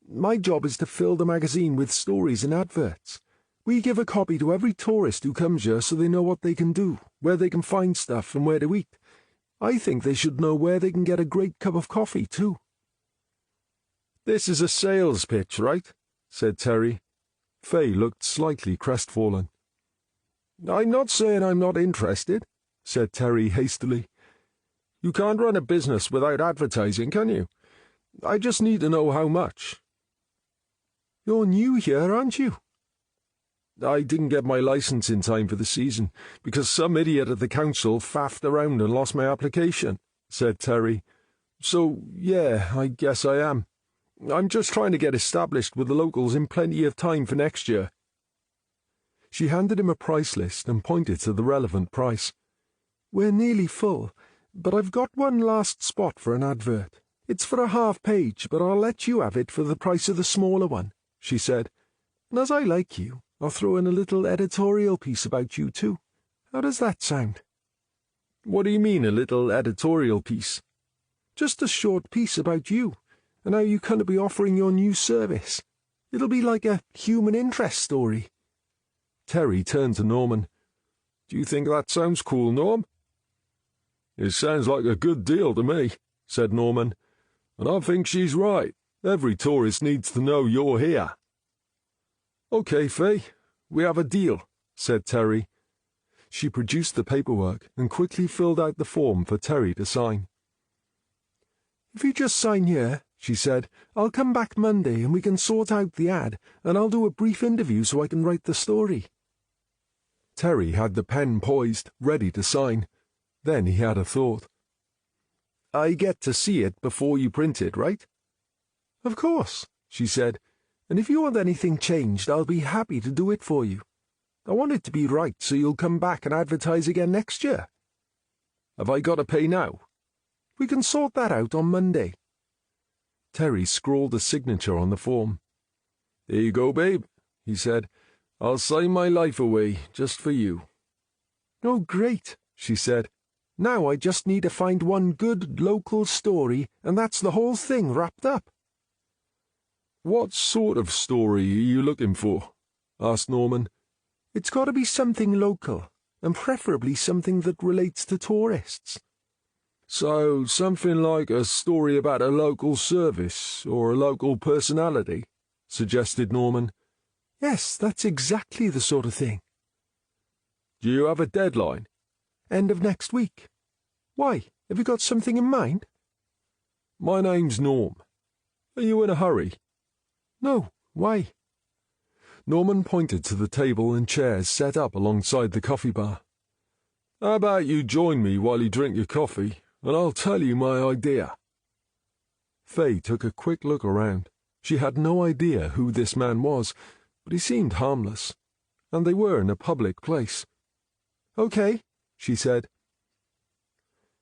My job is to fill the magazine with stories and adverts. We give a copy to every tourist who comes here so they know what they can do, where they can find stuff, and where to eat. I think they should know where they can get a great cup of coffee, too." "This is a sales pitch, right?" said Terry. Faye looked slightly crestfallen. "I'm not saying I'm not interested," said Terry hastily. "You can't run a business without advertising, can you? I just need to know how much." "You're new here, aren't you?" "I didn't get my license in time for the season, because some idiot at the council faffed around and lost my application," said Terry. "So, yeah, I guess I am. I'm just trying to get established with the locals in plenty of time for next year." She handed him a price list and pointed to the relevant price. "We're nearly full, but I've got one last spot for an advert. It's for a half page, but I'll let you have it for the price of the smaller one," she said. "And as I like you, I'll throw in a little editorial piece about you too. How does that sound?" "What do you mean, a little editorial piece?" "Just a short piece about you, and how you come to be offering your new service. It'll be like a human interest story." Terry turned to Norman. "Do you think that sounds cool, Norm?" "It sounds like a good deal to me," said Norman. "And I think she's right. Every tourist needs to know you're here." "Okay, Faye, we have a deal," said Terry. She produced the paperwork and quickly filled out the form for Terry to sign. "If you just sign here," she said, "I'll come back Monday and we can sort out the ad, and I'll do a brief interview so I can write the story." Terry had the pen poised, ready to sign. Then he had a thought. "I get to see it before you print it, right?" "Of course," she said, "and if you want anything changed, I'll be happy to do it for you. I want it to be right so you'll come back and advertise again next year." "Have I got to pay now?" "We can sort that out on Monday." Terry scrawled a signature on the form. "Here you go, babe," he said. "I'll sign my life away just for you." "Oh, great," she said. "Now I just need to find one good local story, and that's the whole thing wrapped up." "What sort of story are you looking for?" asked Norman. "It's got to be something local, and preferably something that relates to tourists." "So something like a story about a local service or a local personality," suggested Norman. "Yes, that's exactly the sort of thing." "Do you have a deadline?" "End of next week. Why, have you got something in mind?" "My name's Norm. Are you in a hurry?" "No, why?" Norman pointed to the table and chairs set up alongside the coffee bar. "How about you join me while you drink your coffee, and I'll tell you my idea." Faye took a quick look around. She had no idea who this man was, but he seemed harmless, and they were in a public place. "Okay," she said.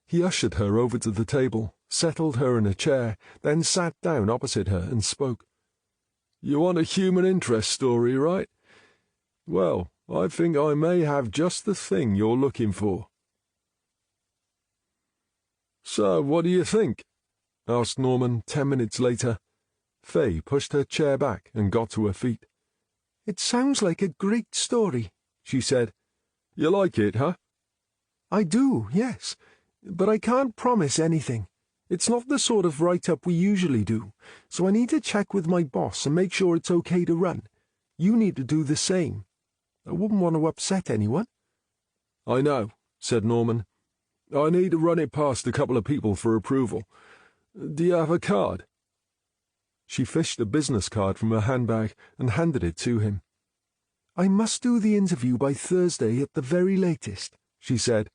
He ushered her over to the table, settled her in a chair, then sat down opposite her and spoke. "You want a human interest story, right? Well, I think I may have just the thing you're looking for." "So, what do you think?" asked Norman 10 minutes later. Faye pushed her chair back and got to her feet. "It sounds like a great story," she said. "You like it, huh?" "I do, yes, but I can't promise anything. It's not the sort of write-up we usually do, so I need to check with my boss and make sure it's okay to run. You need to do the same. I wouldn't want to upset anyone." "I know," said Norman. "I need to run it past a couple of people for approval. Do you have a card?" She fished a business card from her handbag and handed it to him. "I must do the interview by Thursday at the very latest," she said.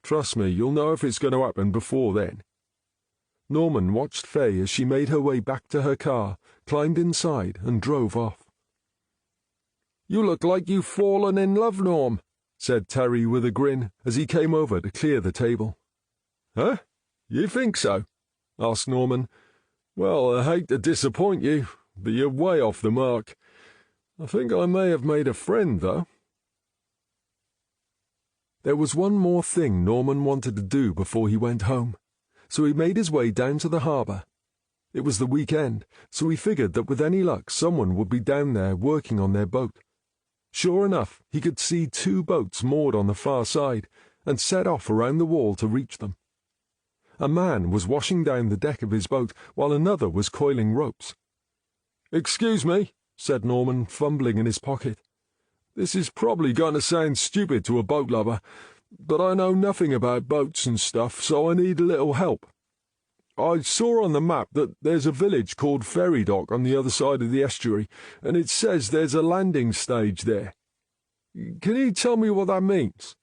"Trust me, you'll know if it's going to happen before then." Norman watched Faye as she made her way back to her car, climbed inside, and drove off. "You look like you've fallen in love, Norm," said Terry with a grin as he came over to clear the table. "Huh? You think so?" asked Norman. "Well, I hate to disappoint you, but you're way off the mark. I think I may have made a friend, though." There was one more thing Norman wanted to do before he went home, so he made his way down to the harbour. It was the weekend, so he figured that with any luck someone would be down there working on their boat. Sure enough, he could see 2 boats moored on the far side, and set off around the wall to reach them. A man was washing down the deck of his boat while another was coiling ropes. "Excuse me," said Norman, fumbling in his pocket. "This is probably going to sound stupid to a boat lover, but I know nothing about boats and stuff, so I need a little help. I saw on the map that there's a village called Ferry Dock on the other side of the estuary, and it says there's a landing stage there. Can you tell me what that means?"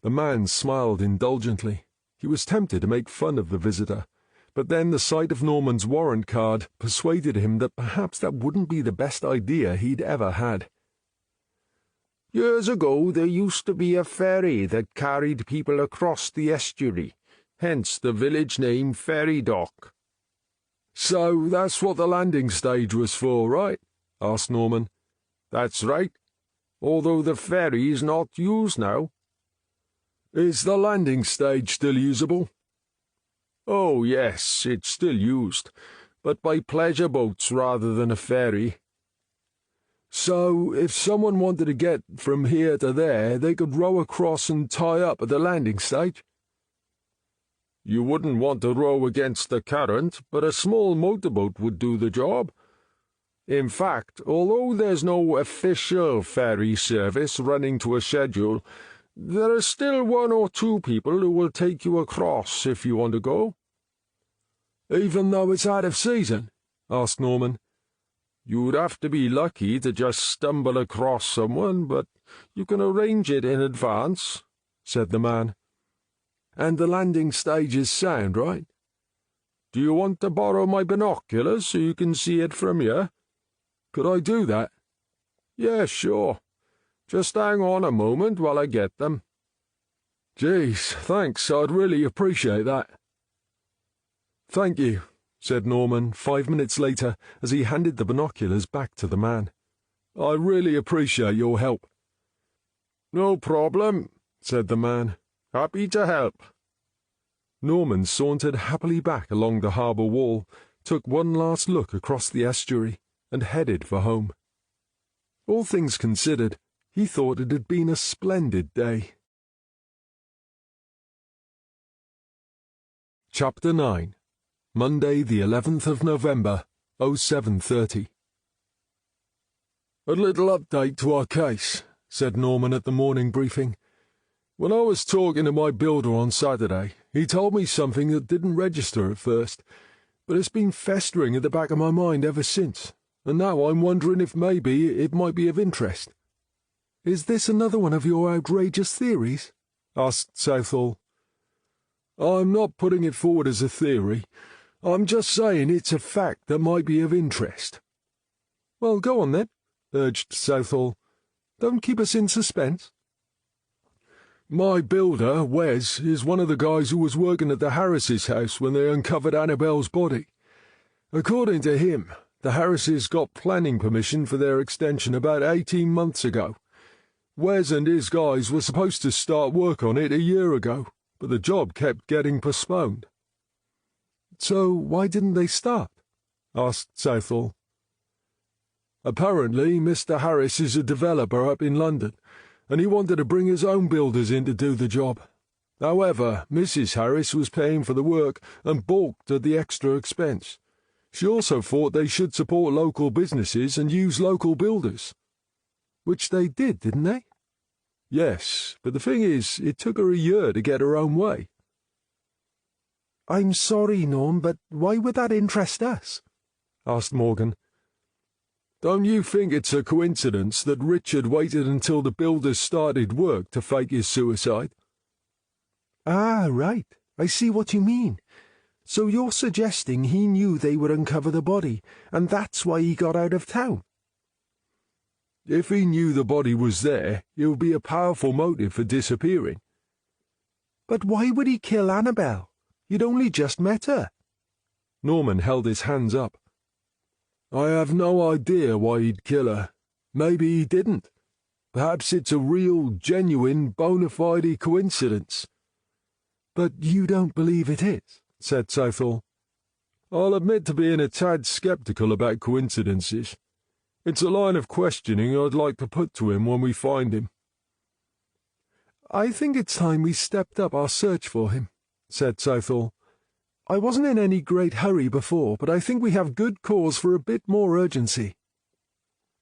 The man smiled indulgently. He was tempted to make fun of the visitor, but then the sight of Norman's warrant card persuaded him that perhaps that wouldn't be the best idea he'd ever had. "Years ago there used to be a ferry that carried people across the estuary, hence the village name Ferry Dock." "So that's what the landing stage was for, right?" asked Norman. "That's right, although the ferry is not used now." "Is the landing stage still usable?" "Oh, yes, it's still used, but by pleasure boats rather than a ferry." "So if someone wanted to get from here to there, they could row across and tie up at the landing stage?" "You wouldn't want to row against the current, but a small motorboat would do the job. In fact, although there's no official ferry service running to a schedule, there are still 1 or 2 people who will take you across if you want to go." "Even though it's out of season?" asked Norman. "You'd have to be lucky to just stumble across someone, but you can arrange it in advance," said the man. "And the landing stage is sound, right?" "Do you want to borrow my binoculars so you can see it from here?" "Could I do that?" "Yeah, sure. Just hang on a moment while I get them." "Geez, thanks, I'd really appreciate that." "Thank you," said Norman 5 minutes later as he handed the binoculars back to the man. "I really appreciate your help." "No problem," said the man. "Happy to help." Norman sauntered happily back along the harbour wall, took one last look across the estuary, and headed for home. All things considered, he thought it had been a splendid day. Chapter 9. Monday, the 11th of November, 07:30. "A little update to our case," said Norman at the morning briefing. "When I was talking to my builder on Saturday, he told me something that didn't register at first, but it's been festering at the back of my mind ever since, and now I'm wondering if maybe it might be of interest." "Is this another one of your outrageous theories?" asked Southall. "I'm not putting it forward as a theory. I'm just saying it's a fact that might be of interest." "Well, go on then," urged Southall. "Don't keep us in suspense." "My builder, Wes, is one of the guys who was working at the Harris's house when they uncovered Annabelle's body. According to him, the Harrises got planning permission for their extension about 18 months ago. Wes and his guys were supposed to start work on it a year ago, but the job kept getting postponed." "So why didn't they start?" asked Southall. "Apparently Mr. Harris is a developer up in London, and he wanted to bring his own builders in to do the job. However, Mrs. Harris was paying for the work and balked at the extra expense. She also thought they should support local businesses and use local builders." "Which they did, didn't they?" "Yes, but the thing is, it took her a year to get her own way." "I'm sorry, Norm, but why would that interest us?" asked Morgan. "Don't you think it's a coincidence that Richard waited until the builders started work to fake his suicide?" "Ah, right. I see what you mean. So you're suggesting he knew they would uncover the body, and that's why he got out of town?" "If he knew the body was there, it would be a powerful motive for disappearing." "But why would he kill Annabelle? You'd only just met her." Norman held his hands up. "I have no idea why he'd kill her. Maybe he didn't. Perhaps it's a real, genuine, bona fide coincidence." "But you don't believe it is," said Southall. "I'll admit to being a tad sceptical about coincidences. It's a line of questioning I'd like to put to him when we find him." "I think it's time we stepped up our search for him," said Southall. "I wasn't in any great hurry before, but I think we have good cause for a bit more urgency."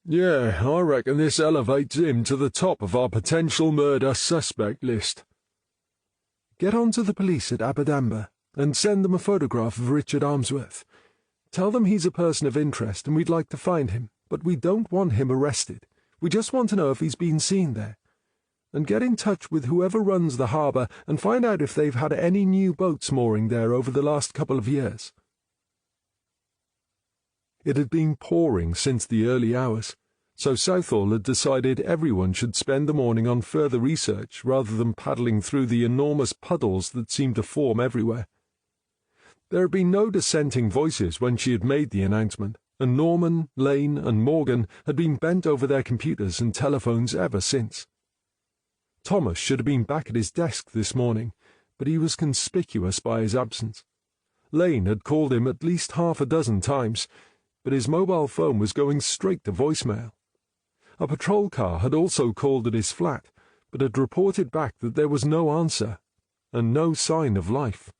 Yeah, I reckon this elevates him to the top of our potential murder suspect list. Get on to the police at Aberdamber and send them a photograph of Richard Ainsworth. Tell them he's a person of interest and we'd like to find him, but we don't want him arrested. We just want to know if he's been seen there. And get in touch with whoever runs the harbour and find out if they've had any new boats mooring there over the last couple of years. It had been pouring since the early hours, so Southall had decided everyone should spend the morning on further research rather than paddling through the enormous puddles that seemed to form everywhere. There had been no dissenting voices when she had made the announcement, and Norman, Lane, and Morgan had been bent over their computers and telephones ever since. Thomas should have been back at his desk this morning, but he was conspicuous by his absence. Lane had called him at least half a dozen times, but his mobile phone was going straight to voicemail. A patrol car had also called at his flat, but had reported back that there was no answer, and no sign of life.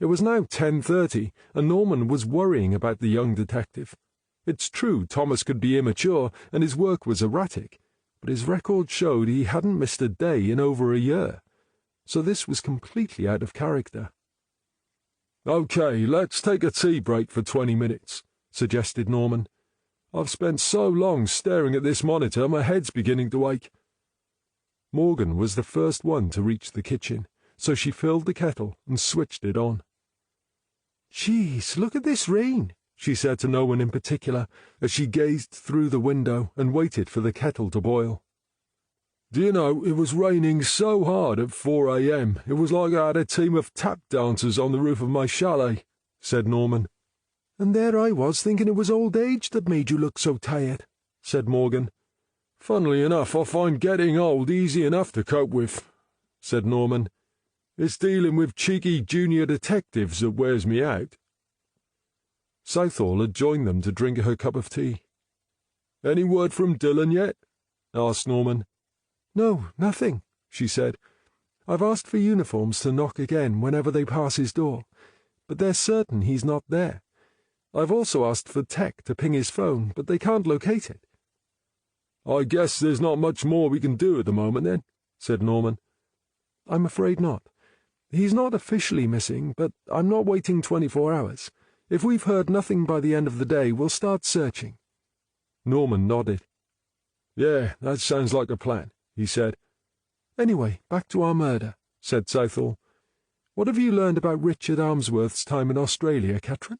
It was now 10:30, and Norman was worrying about the young detective. It's true Thomas could be immature, and his work was erratic, but his record showed he hadn't missed a day in over a year, so this was completely out of character. Okay, let's take a tea break for 20 minutes, suggested Norman. I've spent so long staring at this monitor, my head's beginning to ache. Morgan was the first one to reach the kitchen, so she filled the kettle and switched it on. "Jeez, look at this rain," she said to no one in particular, as she gazed through the window and waited for the kettle to boil. Do you know, it was raining so hard at 4 a.m. it was like I had a team of tap dancers on the roof of my chalet, said Norman. "And there I was thinking it was old age that made you look so tired," said Morgan. Funnily enough, I find getting old easy enough to cope with, said Norman. It's dealing with cheeky junior detectives that wears me out. Southall had joined them to drink her cup of tea. Any word from Dillon yet? Asked Norman. "No, nothing," she said. "I've asked for uniforms to knock again whenever they pass his door, but they're certain he's not there. I've also asked for tech to ping his phone, but they can't locate it." I guess there's not much more we can do at the moment, then, said Norman. "I'm afraid not. He's not officially missing, but I'm not waiting 24 hours. If we've heard nothing by the end of the day, we'll start searching." Norman nodded. "Yeah, that sounds like a plan," he said. "Anyway, back to our murder," said Southall. "What have you learned about Richard Ainsworth's time in Australia, Catherine?"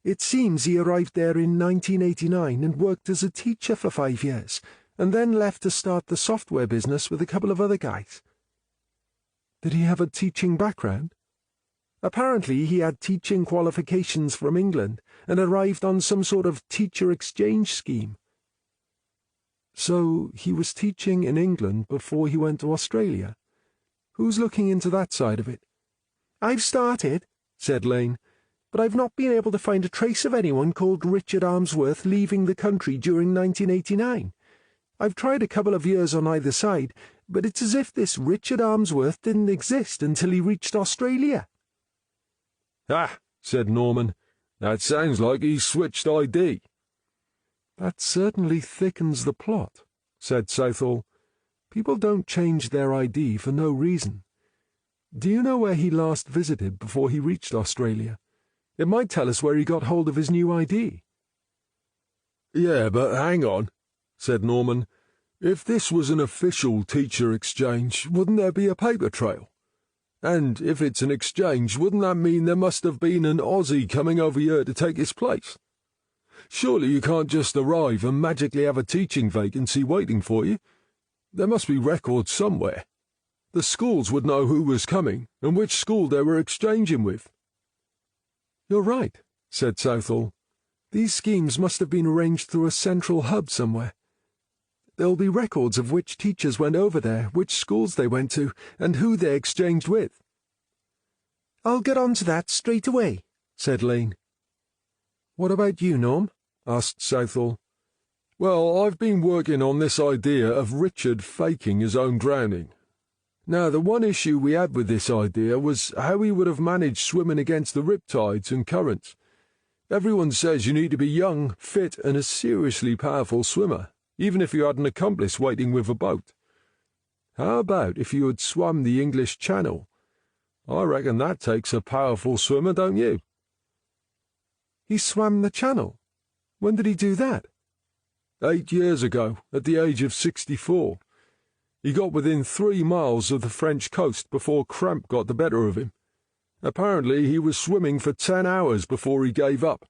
"It seems he arrived there in 1989 and worked as a teacher for 5 years, and then left to start the software business with a couple of other guys." "Did he have a teaching background?" "Apparently he had teaching qualifications from England and arrived on some sort of teacher exchange scheme." "So he was teaching in England before he went to Australia? Who's looking into that side of it?" "I've started," said Lane, "but I've not been able to find a trace of anyone called Richard Ainsworth leaving the country during 1989. I've tried a couple of years on either side, but it's as if this Richard Ainsworth didn't exist until he reached Australia." "Ah," said Norman, "that sounds like he's switched ID." "That certainly thickens the plot," said Southall. "People don't change their ID for no reason. Do you know where he last visited before he reached Australia? It might tell us where he got hold of his new ID." "Yeah, but hang on," said Norman. "If this was an official teacher exchange, wouldn't there be a paper trail? And if it's an exchange, wouldn't that mean there must have been an Aussie coming over here to take his place? Surely you can't just arrive and magically have a teaching vacancy waiting for you. There must be records somewhere. The schools would know who was coming and which school they were exchanging with." "You're right," said Southall. "These schemes must have been arranged through a central hub somewhere. There'll be records of which teachers went over there, which schools they went to, and who they exchanged with." "I'll get on to that straight away," said Lane. "What about you, Norm?" asked Southall. "Well, I've been working on this idea of Richard faking his own drowning. Now, the one issue we had with this idea was how he would have managed swimming against the riptides and currents. Everyone says you need to be young, fit, and a seriously powerful swimmer, even if you had an accomplice waiting with a boat. How about if you had swum the English Channel? I reckon that takes a powerful swimmer, don't you? He swam the Channel? When did he do that? 8 years ago, at the age of 64. He got within 3 miles of the French coast before cramp got the better of him. Apparently he was swimming for 10 hours before he gave up.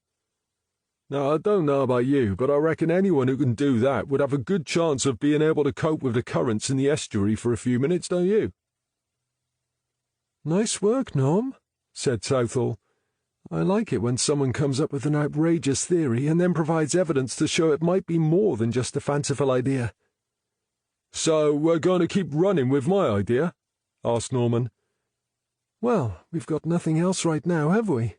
Now, I don't know about you, but I reckon anyone who can do that would have a good chance of being able to cope with the currents in the estuary for a few minutes, don't you? Nice work, Norm, said Southall. I like it when someone comes up with an outrageous theory and then provides evidence to show it might be more than just a fanciful idea. So we're going to keep running with my idea? Asked Norman. Well, we've got nothing else right now, have we?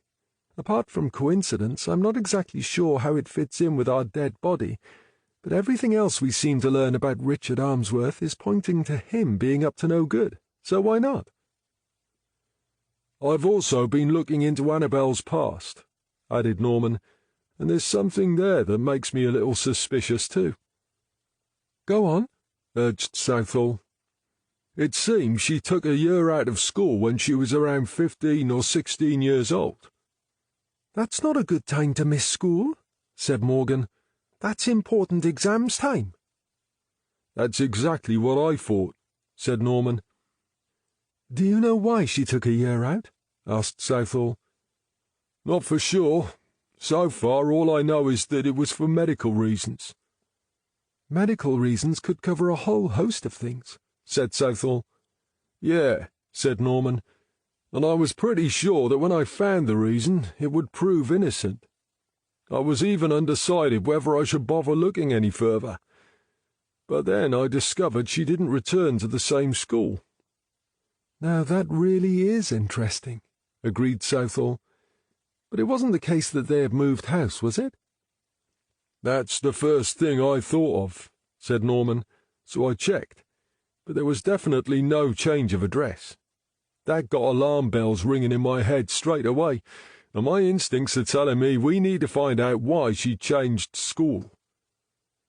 Apart from coincidence, I'm not exactly sure how it fits in with our dead body, but everything else we seem to learn about Richard Ainsworth is pointing to him being up to no good, so why not? I've also been looking into Annabel's past, added Norman, and there's something there that makes me a little suspicious too. Go on, urged Southall. It seems she took a year out of school when she was around 15 or 16 years old. That's not a good time to miss school, said Morgan. That's important exams time. That's exactly what I thought, said Norman. Do you know why she took a year out? Asked Southall. Not for sure. So far, all I know is that it was for medical reasons. Medical reasons could cover a whole host of things, said Southall. Yeah, said Norman, and I was pretty sure that when I found the reason, it would prove innocent. I was even undecided whether I should bother looking any further. But then I discovered she didn't return to the same school. Now that really is interesting, agreed Southall. But it wasn't the case that they had moved house, was it? That's the first thing I thought of, said Norman, so I checked. But there was definitely no change of address. That got alarm bells ringing in my head straight away, and my instincts are telling me we need to find out why she changed school.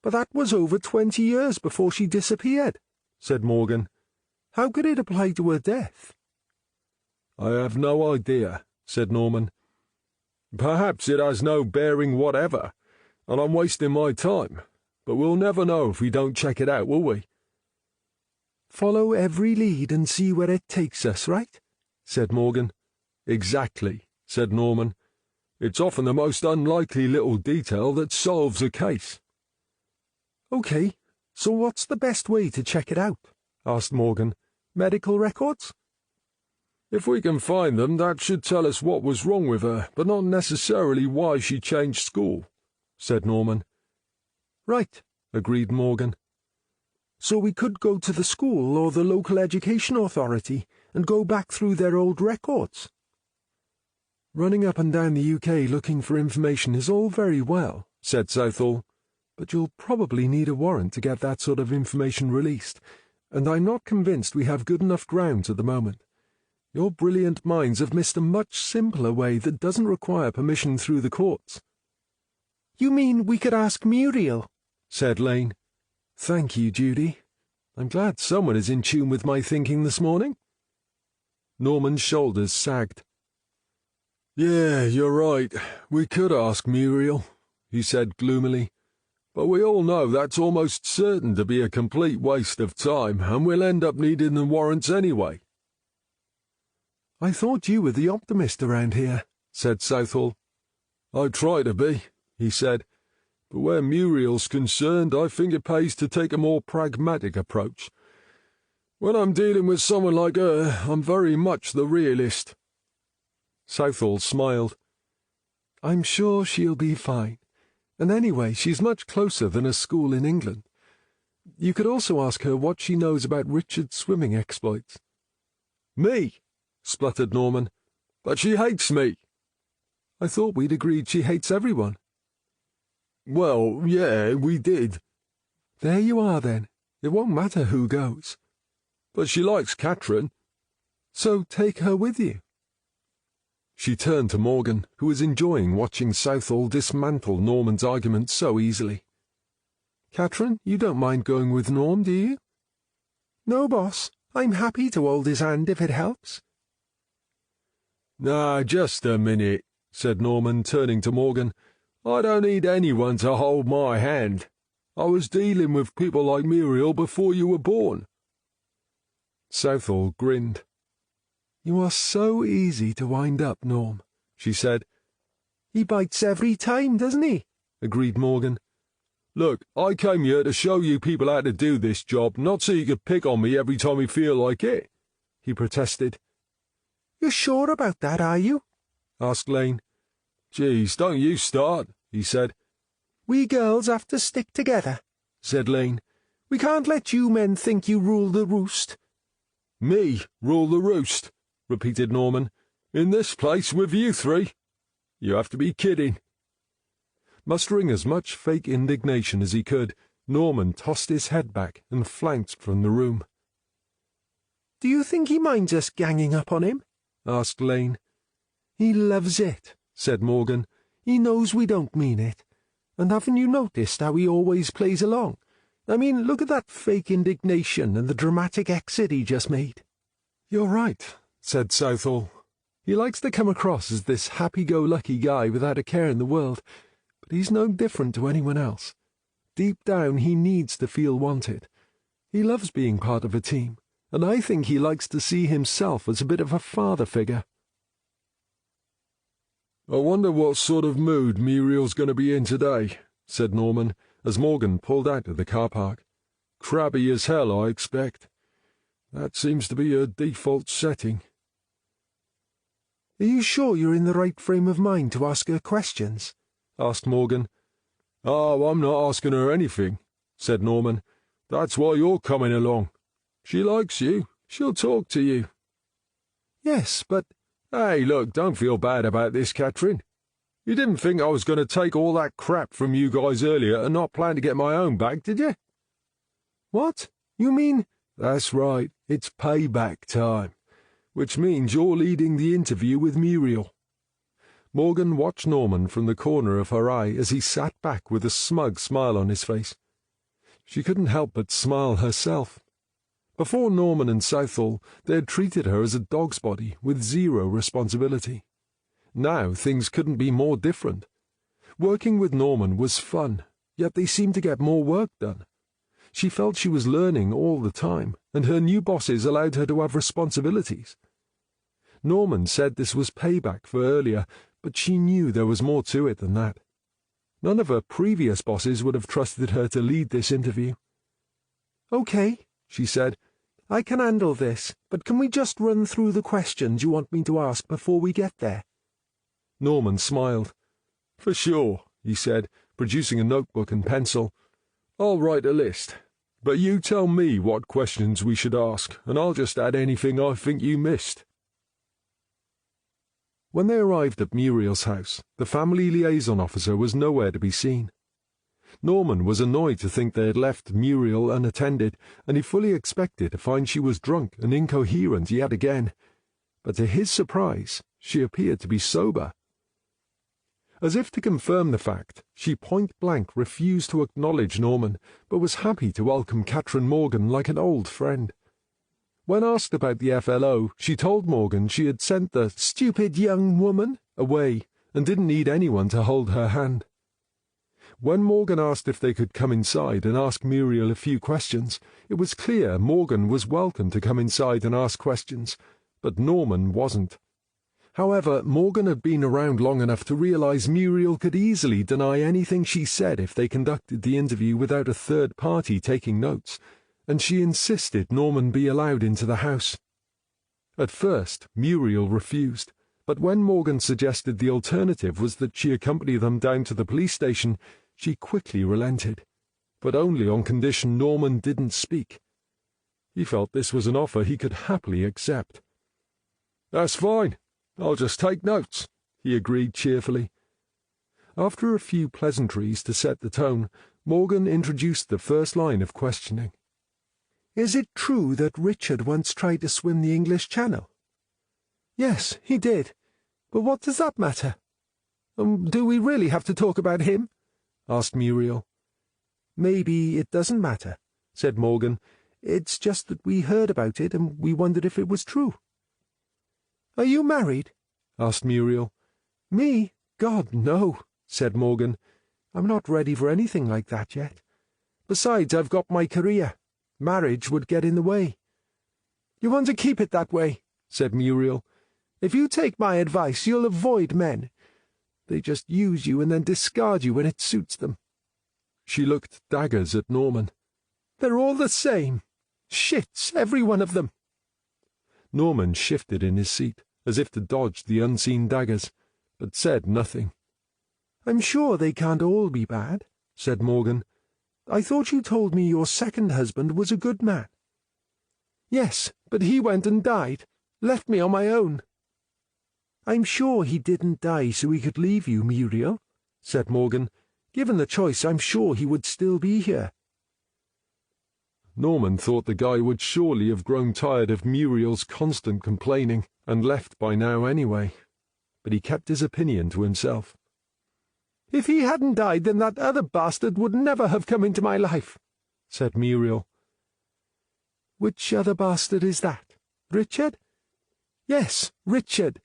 But that was over 20 years before she disappeared, said Morgan. How could it apply to her death? I have no idea, said Norman. Perhaps it has no bearing whatever, and I'm wasting my time, but we'll never know if we don't check it out, will we? Follow every lead and see where it takes us, right? Said Morgan. Exactly, said Norman. It's often the most unlikely little detail that solves a case. OK, so what's the best way to check it out? Asked Morgan. Medical records? If we can find them, that should tell us what was wrong with her, but not necessarily why she changed school, said Norman. Right, agreed Morgan. So we could go to the school or the local education authority and go back through their old records. Running up and down the UK looking for information is all very well, said Southall, but you'll probably need a warrant to get that sort of information released, and I'm not convinced we have good enough grounds at the moment. Your brilliant minds have missed a much simpler way that doesn't require permission through the courts. You mean we could ask Muriel? Said Lane. Thank you, Judy. I'm glad someone is in tune with my thinking this morning. Norman's shoulders sagged. Yeah, you're right. We could ask Muriel, he said gloomily. But we all know that's almost certain to be a complete waste of time, and we'll end up needing the warrants anyway. I thought you were the optimist around here, said Southall. I try to be, he said. But where Muriel's concerned, I think it pays to take a more pragmatic approach. When I'm dealing with someone like her, I'm very much the realist. Southall smiled. I'm sure she'll be fine. And anyway, she's much closer than a school in England. You could also ask her what she knows about Richard's swimming exploits. Me? Spluttered Norman. But she hates me. I thought we'd agreed she hates everyone. Well, yeah, we did. There you are, then. It won't matter who goes. But she likes Catherine. So take her with you. She turned to Morgan, who was enjoying watching Southall dismantle Norman's argument so easily. "Catherine, you don't mind going with Norm, do you?" "No, boss. I'm happy to hold his hand if it helps." "Nah, just a minute," said Norman, turning to Morgan. "I don't need anyone to hold my hand. I was dealing with people like Muriel before you were born." Southall grinned. "You are so easy to wind up, Norm," she said. "He bites every time, doesn't he?" agreed Morgan. "Look, I came here to show you people how to do this job, not so you could pick on me every time you feel like it," he protested. "You're sure about that, are you?" asked Lane. "Geez, don't you start," he said. "We girls have to stick together," said Lane. "We can't let you men think you rule the roost." "Me rule the roost," repeated Norman. "In this place with you three? You have to be kidding." Mustering as much fake indignation as he could, Norman tossed his head back and flanked from the room. "Do you think he minds us ganging up on him?" asked Lane. "He loves it," said Morgan. "He knows we don't mean it. And haven't you noticed how he always plays along? I mean, look at that fake indignation and the dramatic exit he just made." "You're right," said Southall. "He likes to come across as this happy-go-lucky guy without a care in the world, but he's no different to anyone else. Deep down he needs to feel wanted. He loves being part of a team, and I think he likes to see himself as a bit of a father figure." "I wonder what sort of mood Muriel's going to be in today," said Norman, as Morgan pulled out of the car park. "Crabby as hell, I expect. That seems to be her default setting." "Are you sure you're in the right frame of mind to ask her questions?" asked Morgan. "Oh, I'm not asking her anything," said Norman. "That's why you're coming along. She likes you. She'll talk to you." "Yes, but—" "Hey, look, don't feel bad about this, Catherine. You didn't think I was going to take all that crap from you guys earlier and not plan to get my own back, did you?" "What? You mean—" "That's right. It's payback time, which means you're leading the interview with Muriel." Morgan watched Norman from the corner of her eye as he sat back with a smug smile on his face. She couldn't help but smile herself. Before Norman and Southall, they had treated her as a dog's body with zero responsibility. Now things couldn't be more different. Working with Norman was fun, yet they seemed to get more work done. She felt she was learning all the time, and her new bosses allowed her to have responsibilities. Norman said this was payback for earlier, but she knew there was more to it than that. None of her previous bosses would have trusted her to lead this interview. "Okay," she said. "I can handle this, but can we just run through the questions you want me to ask before we get there?" Norman smiled. "For sure," he said, producing a notebook and pencil. "I'll write a list, but you tell me what questions we should ask, and I'll just add anything I think you missed." When they arrived at Muriel's house, the family liaison officer was nowhere to be seen. Norman was annoyed to think they had left Muriel unattended, and he fully expected to find she was drunk and incoherent yet again. But to his surprise, she appeared to be sober. As if to confirm the fact, she point-blank refused to acknowledge Norman, but was happy to welcome Catherine Morgan like an old friend. When asked about the FLO, she told Morgan she had sent the "stupid young woman" away and didn't need anyone to hold her hand. When Morgan asked if they could come inside and ask Muriel a few questions, it was clear Morgan was welcome to come inside and ask questions, but Norman wasn't. However, Morgan had been around long enough to realize Muriel could easily deny anything she said if they conducted the interview without a third party taking notes, and she insisted Norman be allowed into the house. At first, Muriel refused, but when Morgan suggested the alternative was that she accompany them down to the police station, she quickly relented, but only on condition Norman didn't speak. He felt this was an offer he could happily accept. "That's fine. I'll just take notes," he agreed cheerfully. After a few pleasantries to set the tone, Morgan introduced the first line of questioning. "Is it true that Richard once tried to swim the English Channel?" "Yes, he did. But what does that matter? Do we really have to talk about him? Asked Muriel. Maybe it doesn't matter, said Morgan. It's just that we heard about it and we wondered if it was true. Are you married? Asked Muriel. Me? God, no, said Morgan. I'm not ready for anything like that yet. Besides, I've got my career. Marriage would get in the way. You want to keep it that way, said Muriel. If you take my advice, you'll avoid men. They just use you and then discard you when it suits them. She looked daggers at Norman. They're all the same. Shits, every one of them. Norman shifted in his seat, as if to dodge the unseen daggers, but said nothing. I'm sure they can't all be bad, said Morgan. I thought you told me your second husband was a good man. Yes, but he went and died, left me on my own. I'm sure he didn't die so he could leave you, Muriel, said Morgan. Given the choice, I'm sure he would still be here. Norman thought the guy would surely have grown tired of Muriel's constant complaining and left by now anyway, but he kept his opinion to himself. If he hadn't died, then that other bastard would never have come into my life, said Muriel. Which other bastard is that? Richard? Yes, Richard.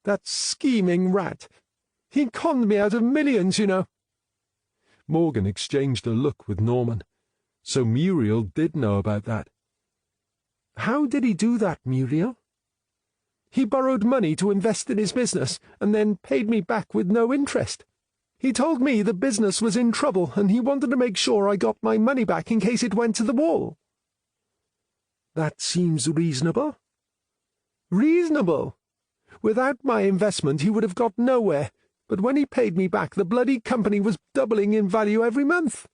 That scheming rat. He conned me out of millions, you know. Morgan exchanged a look with Norman. So Muriel did know about that. How did he do that, Muriel? He borrowed money to invest in his business, and then paid me back with no interest. He told me the business was in trouble, and he wanted to make sure I got my money back in case it went to the wall. That seems reasonable. Reasonable? Without my investment, he would have got nowhere, but when he paid me back, the bloody company was doubling in value every month.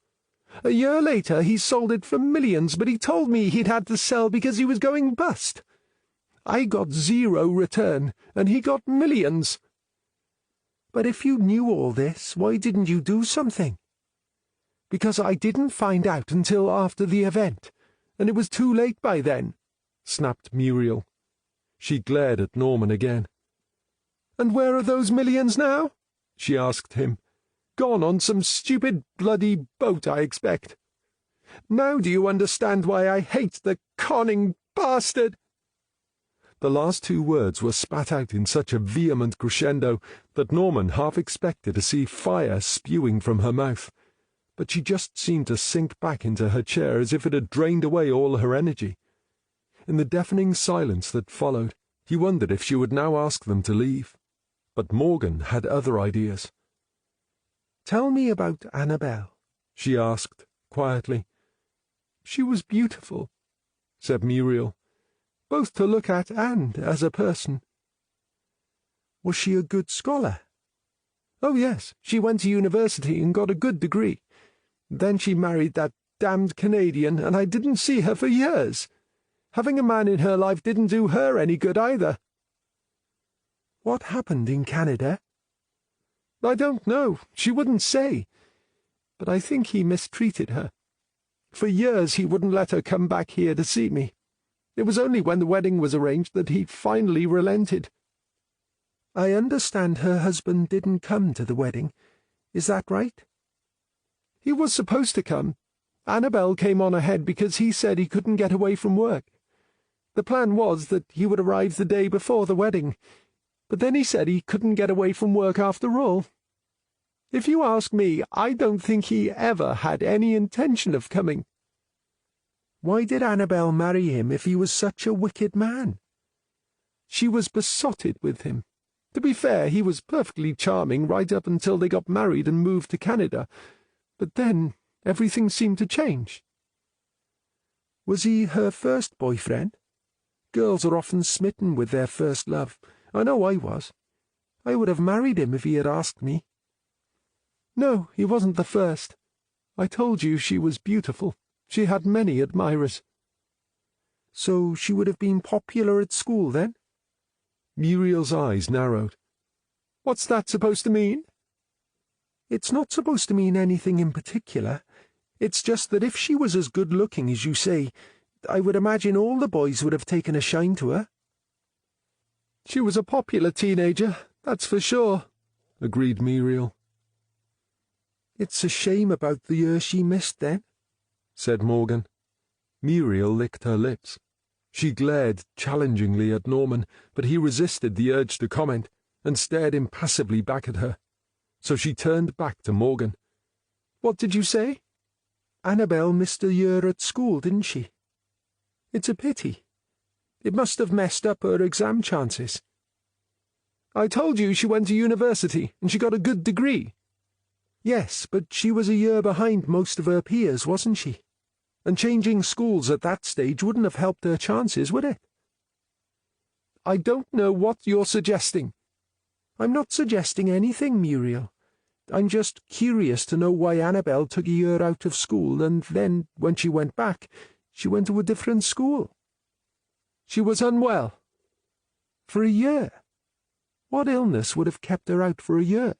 A year later, he sold it for millions, but he told me he'd had to sell because he was going bust. I got zero return, and he got millions. But if you knew all this, why didn't you do something? Because I didn't find out until after the event, and it was too late by then, snapped Muriel. She glared at Norman again. And where are those millions now? She asked him. Gone on some stupid bloody boat, I expect. Now do you understand why I hate the conning bastard? The last two words were spat out in such a vehement crescendo that Norman half expected to see fire spewing from her mouth, but she just seemed to sink back into her chair as if it had drained away all her energy. In the deafening silence that followed, he wondered if she would now ask them to leave. But Morgan had other ideas. "Tell me about Annabelle," she asked, quietly. "She was beautiful," said Muriel, "both to look at and as a person." "Was she a good scholar?" "Oh, yes, she went to university and got a good degree. Then she married that damned Canadian, and I didn't see her for years. Having a man in her life didn't do her any good either." "What happened in Canada?" "I don't know. She wouldn't say. But I think he mistreated her. For years he wouldn't let her come back here to see me. It was only when the wedding was arranged that he finally relented." "I understand her husband didn't come to the wedding. Is that right?" "He was supposed to come. Annabelle came on ahead because he said he couldn't get away from work. The plan was that he would arrive the day before the wedding, but then he said he couldn't get away from work after all. If you ask me, I don't think he ever had any intention of coming." "Why did Annabelle marry him if he was such a wicked man?" "She was besotted with him. To be fair, he was perfectly charming right up until they got married and moved to Canada, but then everything seemed to change." "Was he her first boyfriend? Girls are often smitten with their first love. I know I was. I would have married him if he had asked me." "No, he wasn't the first. I told you she was beautiful. She had many admirers." "So she would have been popular at school, then?" Muriel's eyes narrowed. "What's that supposed to mean?" "It's not supposed to mean anything in particular. It's just that if she was as good-looking as you say, I would imagine all the boys would have taken a shine to her." "She was a popular teenager. That's for sure, agreed Muriel. It's a shame about the year she missed then, said Morgan. Muriel licked her lips. She glared challengingly at Norman, but he resisted the urge to comment and stared impassively back at her. So she turned back to Morgan. What did you say? Annabel missed a year at school, didn't she? It's a pity. It must have messed up her exam chances. I told you she went to university and she got a good degree. Yes, but she was a year behind most of her peers, wasn't she? And changing schools at that stage wouldn't have helped her chances, would it? I don't know what you're suggesting. I'm not suggesting anything, Muriel. I'm just curious to know why Annabel took a year out of school and then, when she went back, she went to a different school. She was unwell. For a year. What illness would have kept her out for a year?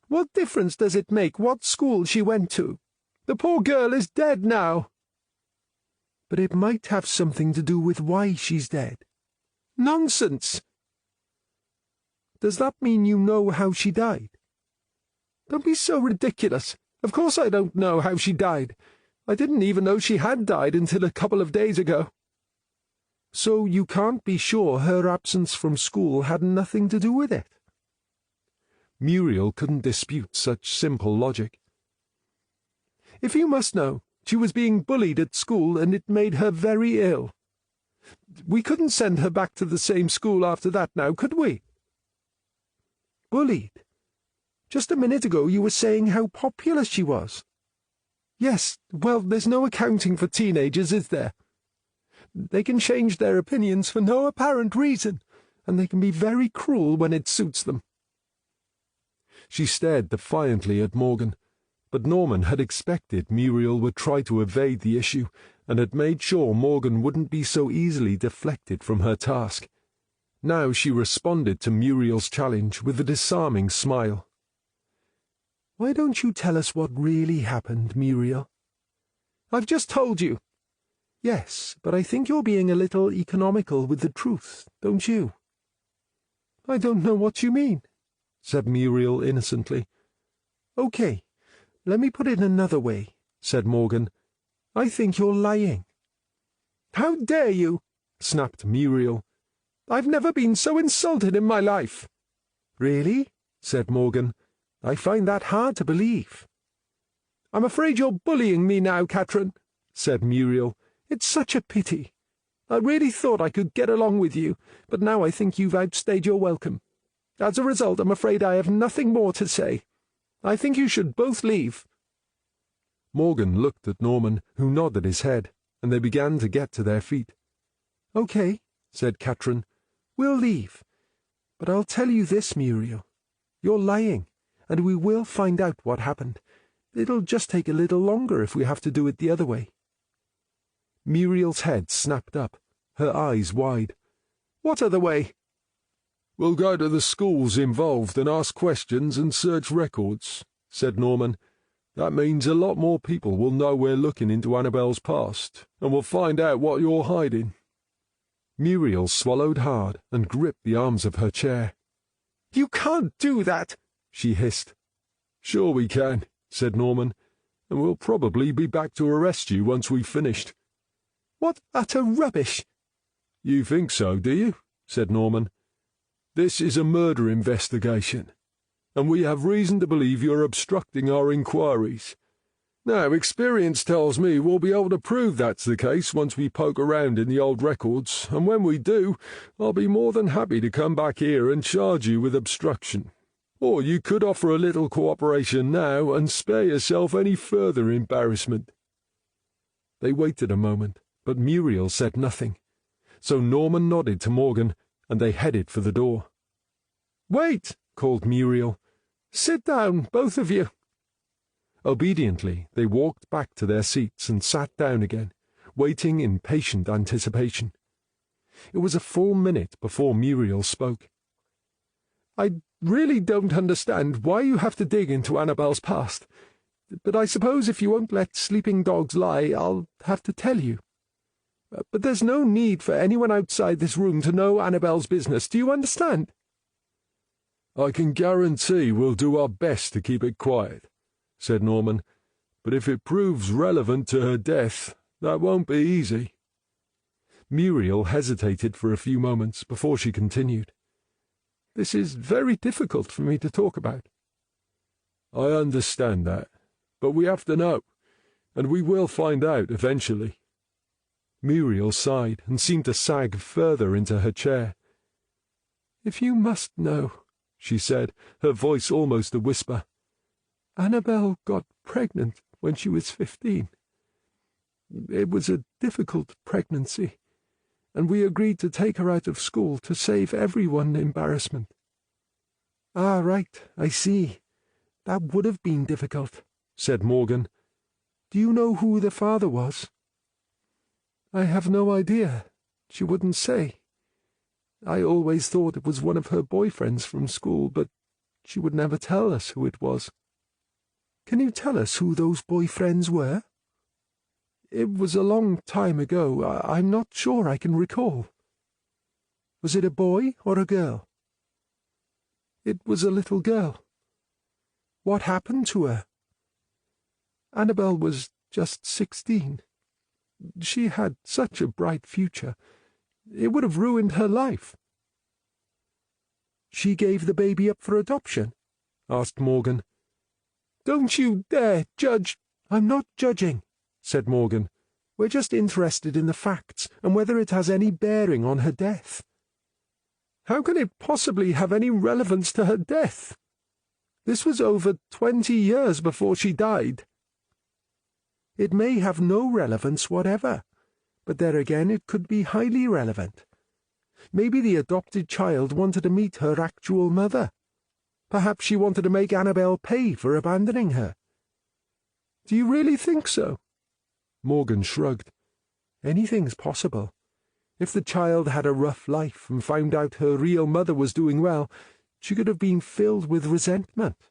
What difference does it make what school she went to? The poor girl is dead now. But it might have something to do with why she's dead. Nonsense! Does that mean you know how she died? Don't be so ridiculous. Of course I don't know how she died. I didn't even know she had died until a couple of days ago. So you can't be sure her absence from school had nothing to do with it? Muriel couldn't dispute such simple logic. If you must know, she was being bullied at school and it made her very ill. We couldn't send her back to the same school after that now, could we? Bullied? Just a minute ago you were saying how popular she was. Yes, well, there's no accounting for teenagers, is there? They can change their opinions for no apparent reason, and they can be very cruel when it suits them. She stared defiantly at Morgan, but Norman had expected Muriel would try to evade the issue, and had made sure Morgan wouldn't be so easily deflected from her task. Now she responded to Muriel's challenge with a disarming smile. Why don't you tell us what really happened, Muriel? I've just told you. Yes, but I think you're being a little economical with the truth, don't you? I don't know what you mean, said Muriel innocently. Okay, let me put it another way, said Morgan. I think you're lying. How dare you? Snapped Muriel. I've never been so insulted in my life. Really? Said Morgan. I find that hard to believe. I'm afraid you're bullying me now, Catherine, said Muriel. It's such a pity. I really thought I could get along with you, but now I think you've outstayed your welcome. As a result, I'm afraid I have nothing more to say. I think you should both leave. Morgan looked at Norman, who nodded his head, and they began to get to their feet. Okay, said Catherine. We'll leave. But I'll tell you this, Muriel. You're lying, and we will find out what happened. It'll just take a little longer if we have to do it the other way. Muriel's head snapped up, her eyes wide. What other way? We'll go to the schools involved and ask questions and search records, said Norman. That means a lot more people will know we're looking into Annabel's past, and we'll find out what you're hiding. Muriel swallowed hard and gripped the arms of her chair. You can't do that, she hissed. Sure we can, said Norman, and we'll probably be back to arrest you once we've finished. What utter rubbish! You think so, do you? Said Norman. This is a murder investigation, and we have reason to believe you're obstructing our inquiries. Now, experience tells me we'll be able to prove that's the case once we poke around in the old records, and when we do, I'll be more than happy to come back here and charge you with obstruction. Or you could offer a little cooperation now and spare yourself any further embarrassment. They waited a moment, but Muriel said nothing, so Norman nodded to Morgan, and they headed for the door. Wait, called Muriel. Sit down, both of you. Obediently, they walked back to their seats and sat down again, waiting in patient anticipation. It was a full minute before Muriel spoke. I really don't understand why you have to dig into Annabel's past, but I suppose if you won't let sleeping dogs lie, I'll have to tell you. But there's no need for anyone outside this room to know Annabel's business, do you understand? "I can guarantee we'll do our best to keep it quiet," said Norman, "but if it proves relevant to her death, that won't be easy." Muriel hesitated for a few moments before she continued. "This is very difficult for me to talk about." "I understand that, but we have to know, and we will find out eventually." Muriel sighed and seemed to sag further into her chair. "If you must know," she said, her voice almost a whisper, "Annabel got pregnant when she was 15. It was a difficult pregnancy, and we agreed to take her out of school to save everyone embarrassment." "Ah, right, I see. That would have been difficult," said Morgan. "Do you know who the father was?" "I have no idea. She wouldn't say. I always thought it was one of her boyfriends from school, but she would never tell us who it was." "Can you tell us who those boyfriends were?" "It was a long time ago. I'm not sure I can recall." "Was it a boy or a girl?" "It was a little girl." "What happened to her?" "Annabel was just 16. She had such a bright future. It would have ruined her life." "She gave the baby up for adoption?" asked Morgan. "Don't you dare judge—" "I'm not judging," said Morgan. "We're just interested in the facts and whether it has any bearing on her death." "How can it possibly have any relevance to her death? This was over 20 years before she died." "It may have no relevance whatever, but there again it could be highly relevant. Maybe the adopted child wanted to meet her actual mother. Perhaps she wanted to make Annabel pay for abandoning her." "Do you really think so?" Morgan shrugged. "Anything's possible. If the child had a rough life and found out her real mother was doing well, she could have been filled with resentment."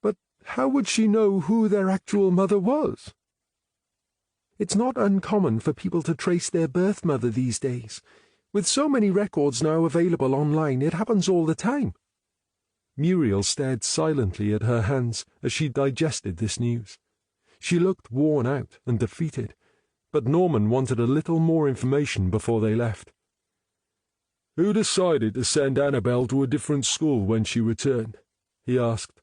"But how would she know who their actual mother was?" "It's not uncommon for people to trace their birth mother these days. With so many records now available online, it happens all the time." Muriel stared silently at her hands as she digested this news. She looked worn out and defeated, but Norman wanted a little more information before they left. "Who decided to send Annabel to a different school when she returned?" he asked.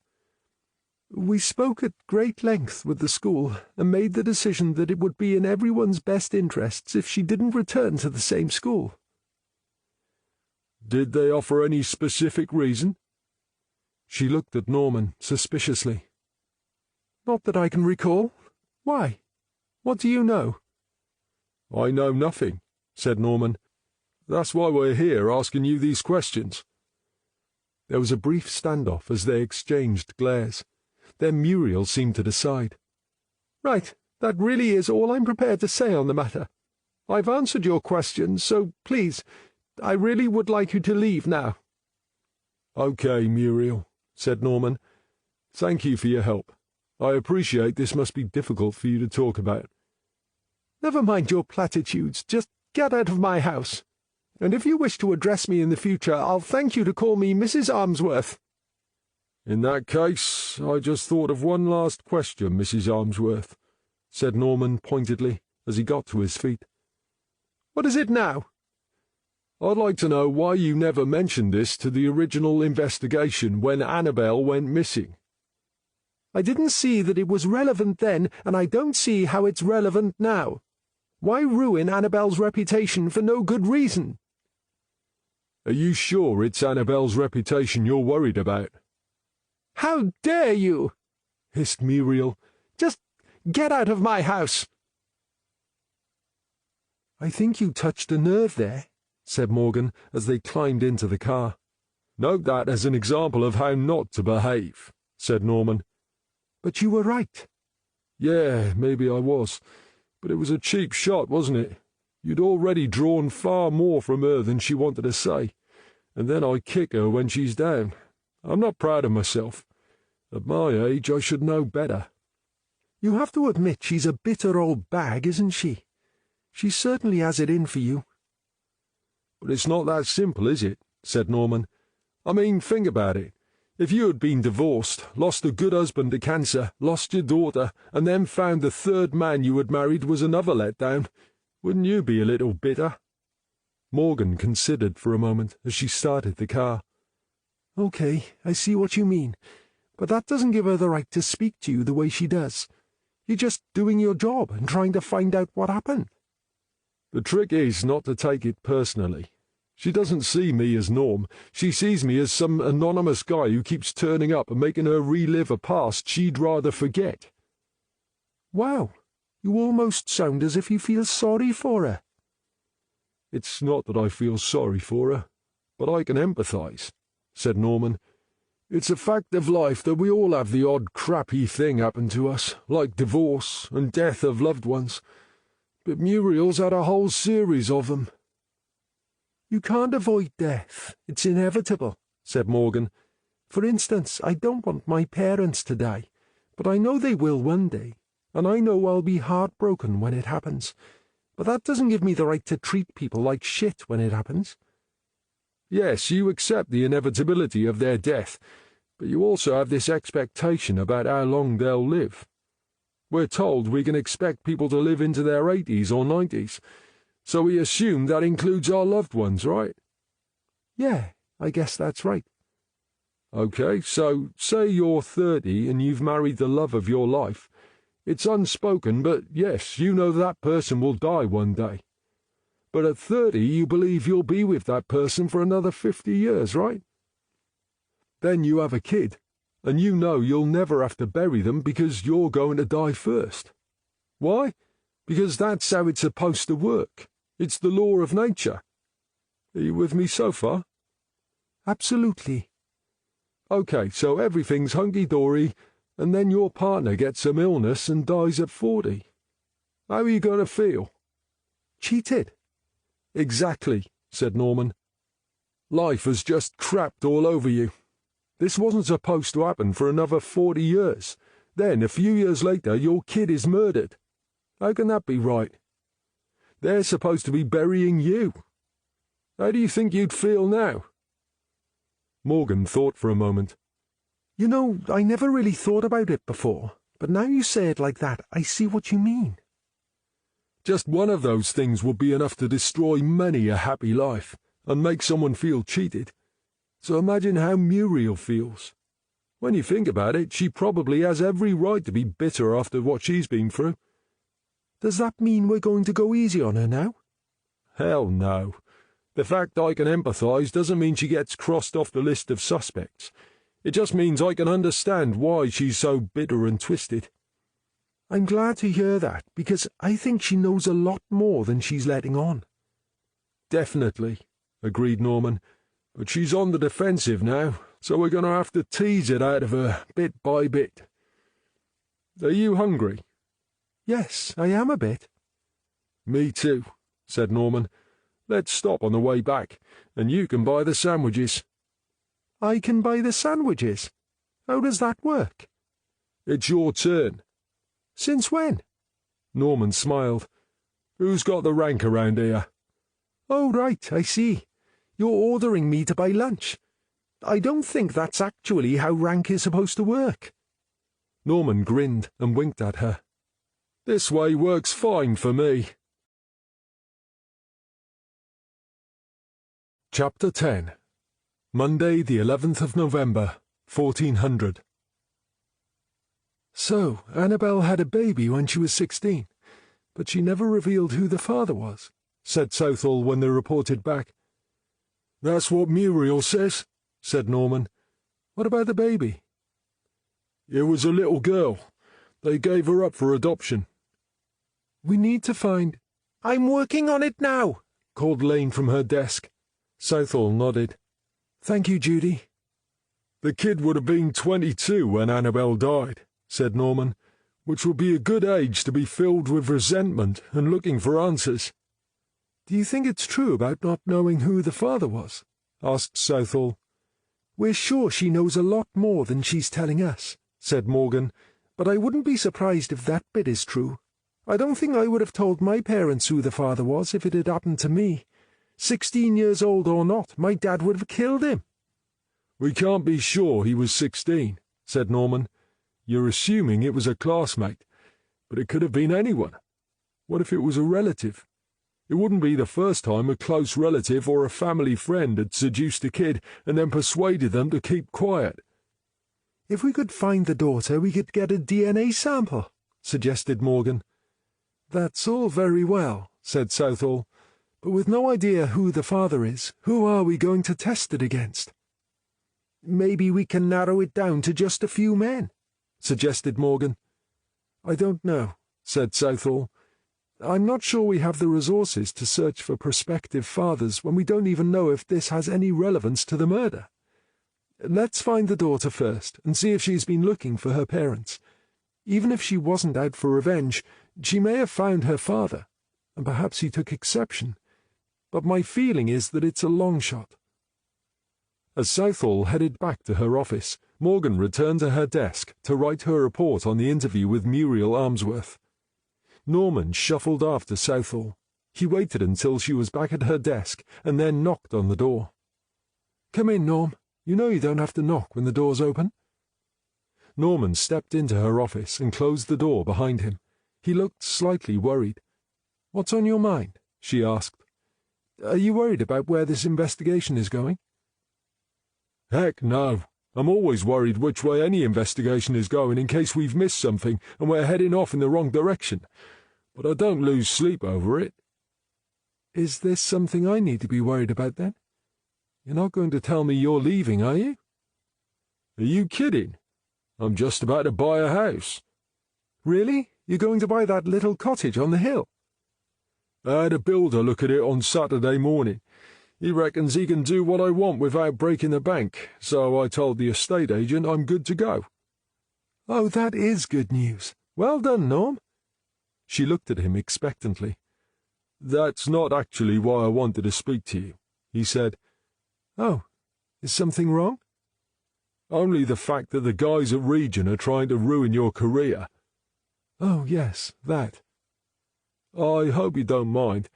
"We spoke at great length with the school and made the decision that it would be in everyone's best interests if she didn't return to the same school." "Did they offer any specific reason?" She looked at Norman suspiciously. "Not that I can recall. Why? What do you know?" "I know nothing," said Norman. "That's why we're here asking you these questions." There was a brief standoff as they exchanged glares. Then Muriel seemed to decide. "Right, that really is all I'm prepared to say on the matter. I've answered your questions, so please, I really would like you to leave now." "Okay, Muriel," said Norman. "Thank you for your help. I appreciate this must be difficult for you to talk about." "Never mind your platitudes. Just get out of my house. And if you wish to address me in the future, I'll thank you to call me Mrs. Ainsworth." "In that case, I just thought of one last question, Mrs. Ainsworth," said Norman pointedly as he got to his feet. "What is it now?" "I'd like to know why you never mentioned this to the original investigation when Annabel went missing." "I didn't see that it was relevant then, and I don't see how it's relevant now. Why ruin Annabel's reputation for no good reason?" "Are you sure it's Annabel's reputation you're worried about?" "How dare you!" hissed Muriel. "Just get out of my house." "I think you touched a nerve there," said Morgan as they climbed into the car. "Note that as an example of how not to behave," said Norman. "But you were right." "Yeah, maybe I was. But it was a cheap shot, wasn't it? You'd already drawn far more from her than she wanted to say, and then I kick her when she's down. I'm not proud of myself. At my age, I should know better." You have to admit she's a bitter old bag, isn't she? She certainly has it in for you. "But it's not that simple, is it?" said Norman. I mean, think about it. If you had been divorced, lost a good husband to cancer, lost your daughter, and then found the third man you had married was another letdown, wouldn't you be a little bitter?" Morgan considered for a moment as she started the car. "Okay, I see what you mean. But that doesn't give her the right to speak to you the way she does. You're just doing your job and trying to find out what happened." "The trick is not to take it personally. She doesn't see me as Norm. She sees me as some anonymous guy who keeps turning up and making her relive a past she'd rather forget." "Wow, you almost sound as if you feel sorry for her." "It's not that I feel sorry for her, but I can empathise," said Norman. "It's a fact of life that we all have the odd crappy thing happen to us, like divorce and death of loved ones. But Muriel's had a whole series of them." "You can't avoid death. It's inevitable," said Morgan. "For instance, I don't want my parents to die, but I know they will one day, and I know I'll be heartbroken when it happens. But that doesn't give me the right to treat people like shit when it happens." "Yes, you accept the inevitability of their death, but you also have this expectation about how long they'll live. We're told we can expect people to live into their 80s or 90s, so we assume that includes our loved ones, right?" "Yeah, I guess that's right." "Okay, so say you're 30 and you've married the love of your life. It's unspoken, but yes, you know that person will die one day. But at 30, you believe you'll be with that person for another 50 years, right? Then you have a kid, and you know you'll never have to bury them because you're going to die first. Why? Because that's how it's supposed to work. It's the law of nature. Are you with me so far?" "Absolutely." "Okay, so everything's hunky-dory, and then your partner gets some illness and dies at 40. How are you going to feel?" "Cheated." "Exactly," said Norman. "Life has just crapped all over you. This wasn't supposed to happen for another 40 years. Then, a few years later, your kid is murdered. How can that be right? They're supposed to be burying you. How do you think you'd feel now?" Morgan thought for a moment. "You know, I never really thought about it before, but now you say it like that, I see what you mean." Just one of those things would be enough to destroy many a happy life, and make someone feel cheated. So imagine how Muriel feels. When you think about it, she probably has every right to be bitter after what she's been through. "Does that mean we're going to go easy on her now?" Hell no. The fact I can empathise doesn't mean she gets crossed off the list of suspects. It just means I can understand why she's so bitter and twisted. "I'm glad to hear that, because I think she knows a lot more than she's letting on." "Definitely," agreed Norman. "But she's on the defensive now, so we're going to have to tease it out of her bit by bit. Are you hungry?" "Yes, I am a bit." "Me too," said Norman. "Let's stop on the way back, and you can buy the sandwiches." "I can buy the sandwiches? How does that work?" "It's your turn." "Since when?" Norman smiled. "Who's got the rank around here?" "Oh, right, I see. You're ordering me to buy lunch. I don't think that's actually how rank is supposed to work." Norman grinned and winked at her. "This way works fine for me." Chapter 10. Monday, the 11th of November, 1400. "So, Annabelle had a baby when she was 16, but she never revealed who the father was," said Southall when they reported back. "That's what Muriel says," said Norman. "What about the baby?" "It was a little girl. They gave her up for adoption." "We need to find—" "I'm working on it now," called Lane from her desk. Southall nodded. "Thank you, Judy." "The kid would have been 22 when Annabelle died," said Norman, "which would be a good age to be filled with resentment and looking for answers." "Do you think it's true about not knowing who the father was?" asked Southall. "We're sure she knows a lot more than she's telling us," said Morgan, "but I wouldn't be surprised if that bit is true. I don't think I would have told my parents who the father was if it had happened to me. 16 years old or not, my dad would have killed him." We can't be sure he was 16, said Norman. You're assuming it was a classmate, but it could have been anyone. What if it was a relative? It wouldn't be the first time a close relative or a family friend had seduced a kid and then persuaded them to keep quiet. If we could find the daughter, we could get a DNA sample, suggested Morgan. That's all very well, said Southall, but with no idea who the father is, who are we going to test it against? Maybe we can narrow it down to just a few men, suggested Morgan. I don't know, said Southall. I'm not sure we have the resources to search for prospective fathers when we don't even know if this has any relevance to the murder. Let's find the daughter first and see if she's been looking for her parents. Even if she wasn't out for revenge, she may have found her father, and perhaps he took exception. But my feeling is that it's a long shot. As Southall headed back to her office, Morgan returned to her desk to write her report on the interview with Muriel Ainsworth. Norman shuffled after Southall. He waited until she was back at her desk and then knocked on the door. "Come in, Norm. You know you don't have to knock when the door's open." Norman stepped into her office and closed the door behind him. He looked slightly worried. "What's on your mind?" she asked. "Are you worried about where this investigation is going?" Heck no. I'm always worried which way any investigation is going in case we've missed something and we're heading off in the wrong direction. But I don't lose sleep over it. Is this something I need to be worried about, then? You're not going to tell me you're leaving, are you? Are you kidding? I'm just about to buy a house. Really? You're going to buy that little cottage on the hill? I had a builder look at it on Saturday morning. He reckons he can do what I want without breaking the bank, so I told the estate agent I'm good to go. Oh, that is good news. Well done, Norm. She looked at him expectantly. That's not actually why I wanted to speak to you, he said. Oh, is something wrong? Only the fact that the guys at Region are trying to ruin your career. Oh, yes, that. I hope you don't mind,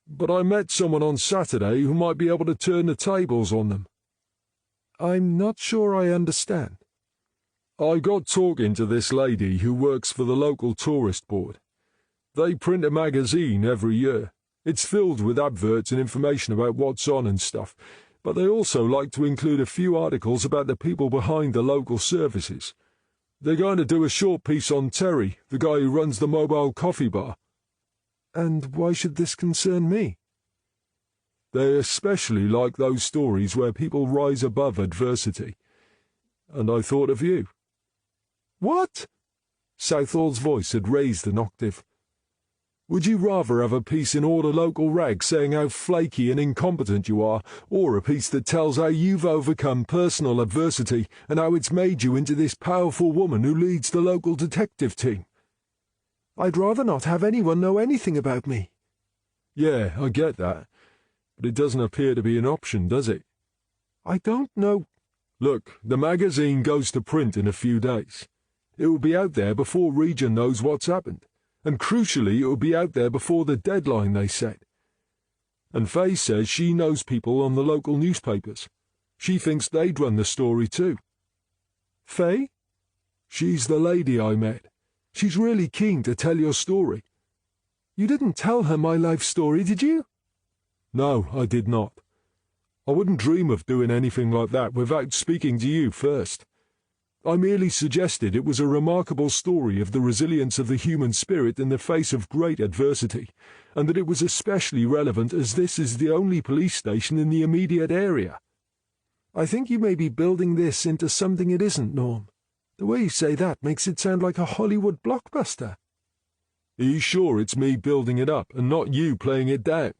but I met someone on Saturday who might be able to turn the tables on them. I'm not sure I understand. I got talking to this lady who works for the local tourist board. They print a magazine every year. It's filled with adverts and information about what's on and stuff, but they also like to include a few articles about the people behind the local services. They're going to do a short piece on Terry, the guy who runs the mobile coffee bar. And why should this concern me? They especially like those stories where people rise above adversity. And I thought of you. What? Southall's voice had raised an octave. Would you rather have a piece in all the local rags saying how flaky and incompetent you are, or a piece that tells how you've overcome personal adversity and how it's made you into this powerful woman who leads the local detective team? I'd rather not have anyone know anything about me. Yeah, I get that. But it doesn't appear to be an option, does it? I don't know. Look, the magazine goes to print in a few days. It will be out there before Region knows what's happened. And crucially, it will be out there before the deadline they set. And Faye says she knows people on the local newspapers. She thinks they'd run the story too. Faye? She's the lady I met. She's really keen to tell your story. You didn't tell her my life story, did you? No, I did not. I wouldn't dream of doing anything like that without speaking to you first. I merely suggested it was a remarkable story of the resilience of the human spirit in the face of great adversity, and that it was especially relevant as this is the only police station in the immediate area. I think you may be building this into something it isn't, Norm. The way you say that makes it sound like a Hollywood blockbuster. Are you sure it's me building it up and not you playing it down?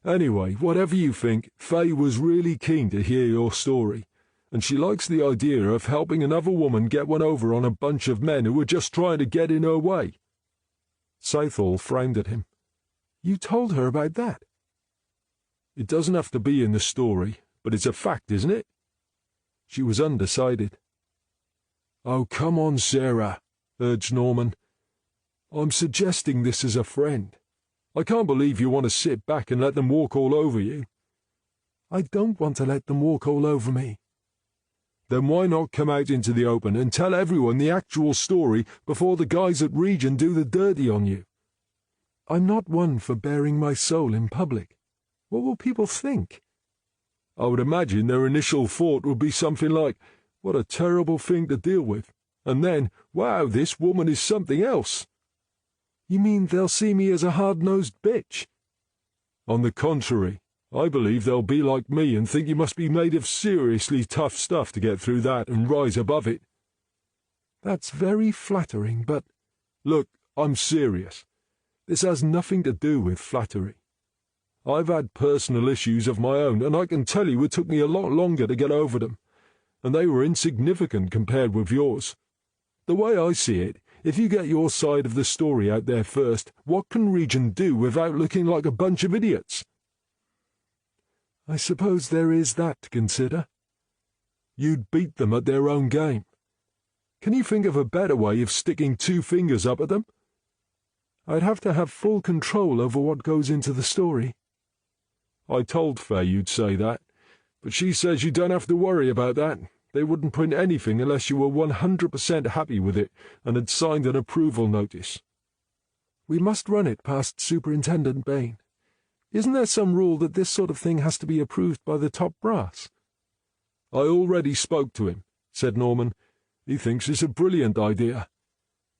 Anyway, whatever you think, Faye was really keen to hear your story, and she likes the idea of helping another woman get one over on a bunch of men who were just trying to get in her way. Southall frowned at him. You told her about that? It doesn't have to be in the story, but it's a fact, isn't it? She was undecided. Oh, come on, Sarah, urged Norman. I'm suggesting this as a friend. I can't believe you want to sit back and let them walk all over you. I don't want to let them walk all over me. Then why not come out into the open and tell everyone the actual story before the guys at Region do the dirty on you? I'm not one for bearing my soul in public. What will people think? I would imagine their initial thought would be something like, what a terrible thing to deal with, and then, wow, this woman is something else. You mean they'll see me as a hard-nosed bitch? On the contrary, I believe they'll be like me and think you must be made of seriously tough stuff to get through that and rise above it. That's very flattering, but... Look, I'm serious. This has nothing to do with flattery. I've had personal issues of my own, and I can tell you it took me a lot longer to get over them, and they were insignificant compared with yours. The way I see it, if you get your side of the story out there first, what can Region do without looking like a bunch of idiots? I suppose there is that to consider. You'd beat them at their own game. Can you think of a better way of sticking two fingers up at them? I'd have to have full control over what goes into the story. I told Faye you'd say that, but she says you don't have to worry about that. They wouldn't print anything unless you were 100% happy with it and had signed an approval notice. We must run it past Superintendent Bain. Isn't there some rule that this sort of thing has to be approved by the top brass? I already spoke to him, said Norman. He thinks it's a brilliant idea.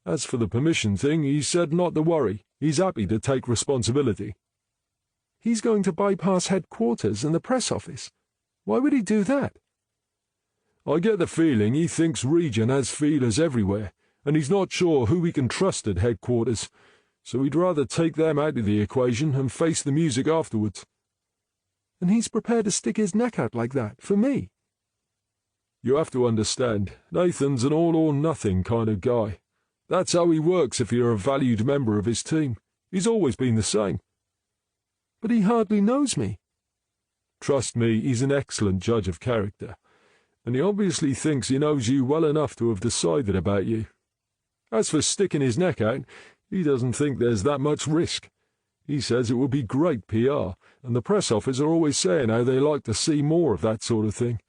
As for the permission thing, he said not to worry. He's happy to take responsibility. He's going to bypass headquarters and the press office. Why would he do that? I get the feeling he thinks Region has feelers everywhere, and he's not sure who he can trust at headquarters, so he'd rather take them out of the equation and face the music afterwards. And he's prepared to stick his neck out like that, for me? You have to understand, Nathan's an all-or-nothing kind of guy. That's how he works if you're a valued member of his team. He's always been the same. But he hardly knows me. Trust me, he's an excellent judge of character, and he obviously thinks he knows you well enough to have decided about you. As for sticking his neck out, he doesn't think there's that much risk. He says it would be great PR, and the press office are always saying how they like to see more of that sort of thing.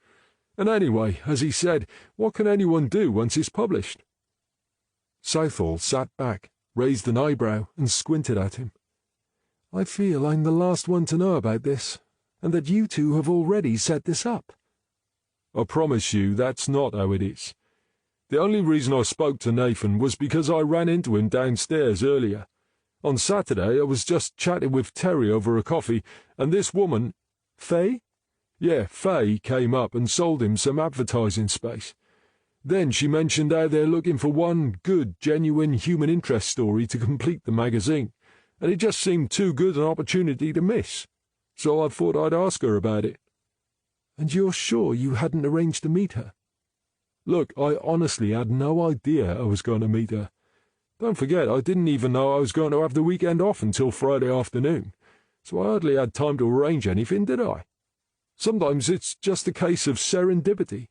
And anyway, as he said, what can anyone do once it's published? Southall sat back, raised an eyebrow, and squinted at him. I feel I'm the last one to know about this, and that you two have already set this up. I promise you that's not how it is. The only reason I spoke to Nathan was because I ran into him downstairs earlier. On Saturday I was just chatting with Terry over a coffee, and this woman... Faye? Yeah, Faye came up and sold him some advertising space. Then she mentioned how they're looking for one good, genuine human interest story to complete the magazine, and it just seemed too good an opportunity to miss. So I thought I'd ask her about it. And you're sure you hadn't arranged to meet her? Look, I honestly had no idea I was going to meet her. Don't forget, I didn't even know I was going to have the weekend off until Friday afternoon, so I hardly had time to arrange anything, did I? Sometimes it's just a case of serendipity.